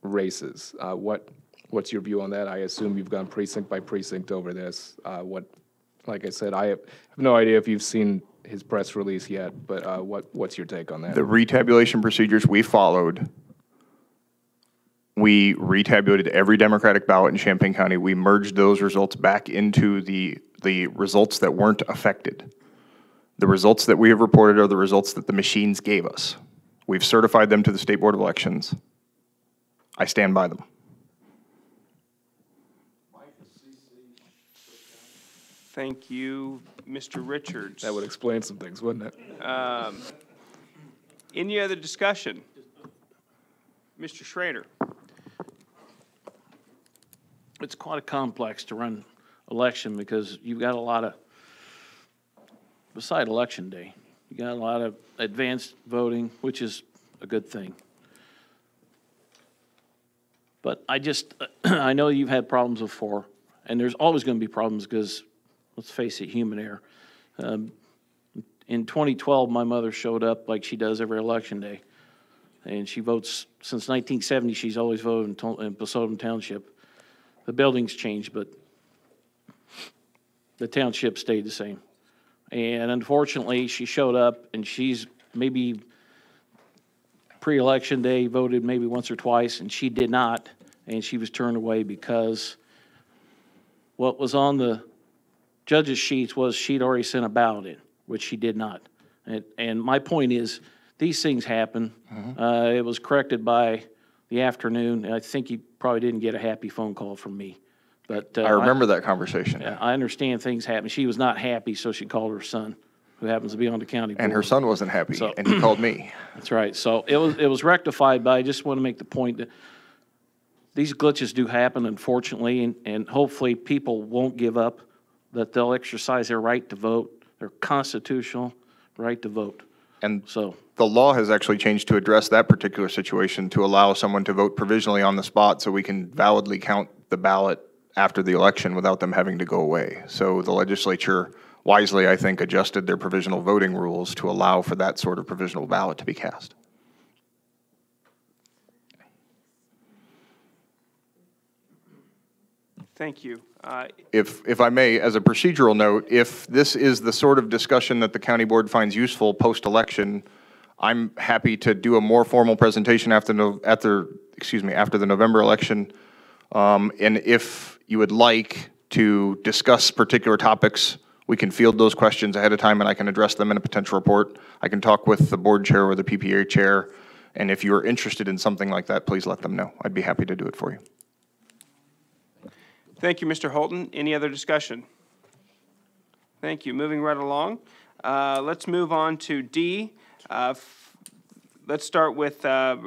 races. What's your view on that? I assume you've gone precinct by precinct over this. Like I said, I have no idea if you've seen his press release yet, but what's your take on that? The retabulation procedures we followed, we retabulated every Democratic ballot in Champaign County. We merged those results back into the results that weren't affected. The results that we have reported are the results that the machines gave us. We've certified them to the State Board of Elections. I stand by them. Thank you, Mr. Richards. That would explain some things, wouldn't it? Any other discussion? Mr. Schrader. It's quite a complex to run election because you've got a lot of, beside Election Day, you got a lot of advanced voting, which is a good thing. But I know you've had problems before, and there's always going to be problems because, let's face it, human error. In 2012, my mother showed up like she does every election day, and she votes, since 1970, she's always voted in Posodum Township. The buildings changed, but the township stayed the same. And unfortunately, she showed up, and she's maybe pre-election day voted maybe once or twice, and she did not, and she was turned away because what was on the judge's sheets was she'd already sent a ballot in, which she did not. And my point is, these things happen. It was corrected by the afternoon, and I think you probably didn't get a happy phone call from me. But I remember that conversation. Yeah, I understand things happen. She was not happy, so she called her son, who happens to be on the county board. And her son wasn't happy, and he called me. That's right. So it was rectified, but I just want to make the point that these glitches do happen, unfortunately, and hopefully people won't give up, that they'll exercise their right to vote, their constitutional right to vote. And so the law has actually changed to address that particular situation, to allow someone to vote provisionally on the spot so we can validly count the ballot after the election without them having to go away. So the legislature wisely, I think, adjusted their provisional voting rules to allow for that sort of provisional ballot to be cast. Thank you. If I may, as a procedural note, if this is the sort of discussion that the county board finds useful post-election, I'm happy to do a more formal presentation after the November election. And if you would like to discuss particular topics, we can field those questions ahead of time and I can address them in a potential report. I can talk with the board chair or the PPA chair. And if you're interested in something like that, please let them know. I'd be happy to do it for you. Thank you, Mr. Holton. Any other discussion? Thank you. Moving right along. Let's move on to D. Let's start with, I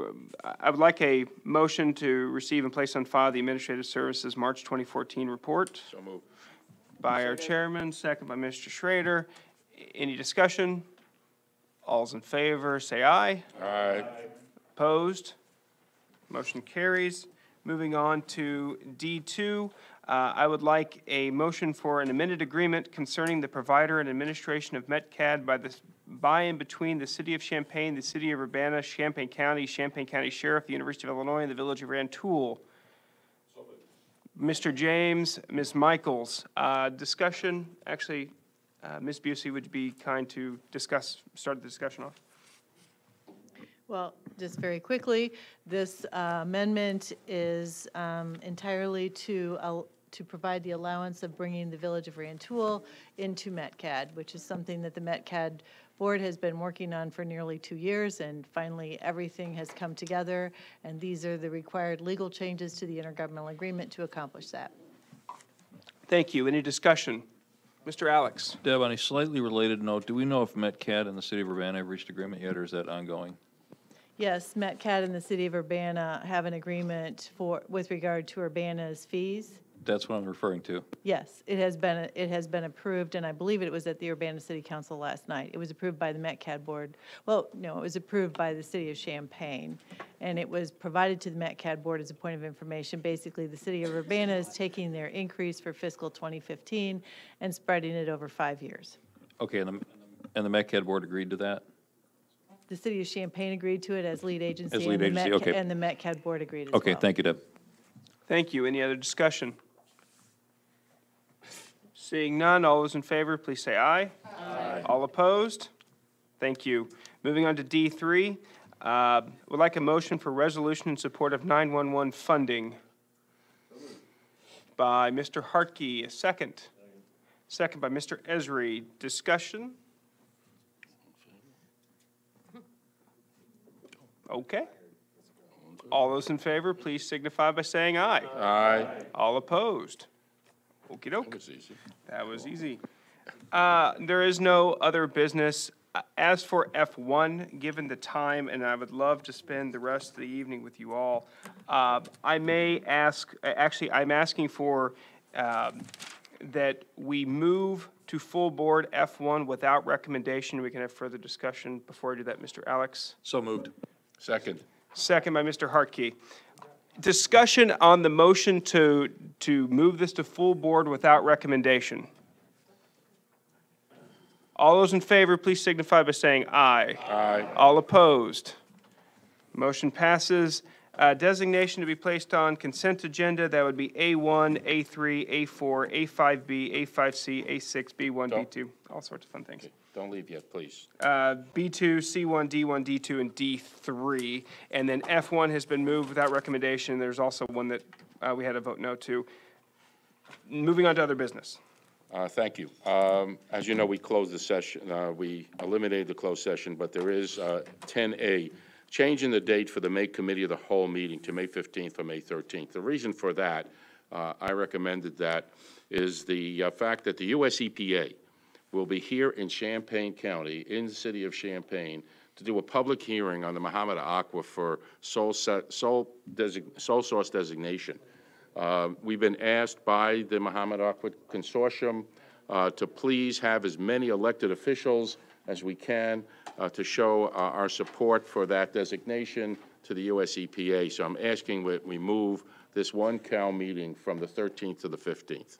would like a motion to receive and place on file the Administrative Services March 2014 report. So moved. By our chairman, second by Mr. Schrader. Any discussion? All's in favor, say aye. Aye. Opposed? Motion carries. Moving on to D2, I would like a motion for an amended agreement concerning the provider and administration of MetCAD by and between the City of Champaign, the City of Urbana, Champaign County Sheriff, the University of Illinois, and the Village of Rantoul. Mr. James, Ms. Michaels, discussion. Actually, Ms. Busey, would you be kind to start the discussion off? Well, just very quickly, this amendment is entirely to provide the allowance of bringing the Village of Rantoul into MetCAD, which is something that the MetCAD board has been working on for nearly 2 years, and finally everything has come together, and these are the required legal changes to the intergovernmental agreement to accomplish that. Thank you. Any discussion? Mr. Alex. Deb, on a slightly related note, do we know if MetCAD and the City of Urbana have reached agreement yet, or is that ongoing? Yes, MetCAD and the City of Urbana have an agreement with regard to Urbana's fees. That's what I'm referring to. Yes, it has been approved, and I believe it was at the Urbana City Council last night. It was approved by the MetCAD board. Well, no, it was approved by the City of Champaign, and it was provided to the MetCAD board as a point of information. Basically, the City of Urbana is taking their increase for fiscal 2015 and spreading it over 5 years. Okay, and the MetCAD board agreed to that? The City of Champaign agreed to it as lead agency. As lead agency, okay. And the MetCAD board agreed as well. Okay, thank you, Deb. Thank you. Any other discussion? Seeing none, all those in favor, please say aye. Aye. All opposed? Thank you. Moving on to D3, would like a motion for resolution in support of 911 funding. By Mr. Hartke, a second. Second by Mr. Esri. Discussion? Okay. All those in favor, please signify by saying aye. Aye. All opposed? Okey doke. That was easy. That was easy. There is no other business. As for F1, given the time, and I would love to spend the rest of the evening with you all, I may ask, actually, I'm asking for that we move to full board F1 without recommendation. We can have further discussion. Before I do that, Mr. Alex. So moved. Second. Second by Mr. Hartke. Discussion on the motion to move this to full board without recommendation. All those in favor, please signify by saying aye. Aye. All opposed? Motion passes. Designation to be placed on consent agenda, that would be A1, A3, A4, A5B, A5C, A6, B1, B2, all sorts of fun things. Don't leave yet, please. B2, C1, D1, D2, and D3. And then F1 has been moved without recommendation. There's also one that we had to vote no to. Moving on to other business. Thank you. As you know, we closed the session, we eliminated the closed session, but there is 10A, changing the date for the May Committee of the Whole meeting to May 15th or May 13th. The reason for that, I recommended that, is the fact that the US EPA will be here in Champaign County, in the city of Champaign, to do a public hearing on the Muhammad Aqua for sole source designation. We've been asked by the Muhammad Aqua Consortium to please have as many elected officials as we can to show our support for that designation to the US EPA. So I'm asking we move this one Cal meeting from the 13th to the 15th.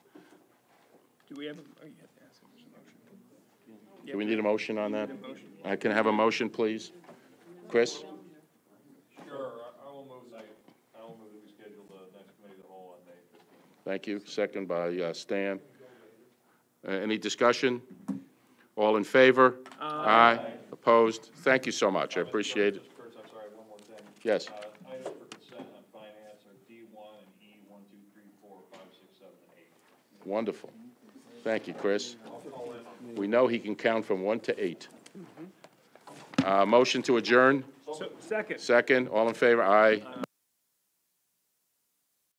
Do we have a, oh, you have to ask if there's a motion. Do we need a motion on that? Can I have a motion, please? Chris? Sure, I will move that we schedule the next committee of the whole on May 15th. Thank you. Second by Stan. Any discussion? All in favor? Aye. Opposed? Thank you so much. I appreciate it. Kurt, I'm sorry, one more thing. Yes. Items for consent on finance are D1 and E, 1, 2, 3, 4, 5, 6, 7, and 8. Wonderful. Thank you, Chris. We know he can count from 1 to 8. Motion to adjourn? Second. Second. All in favor? Aye.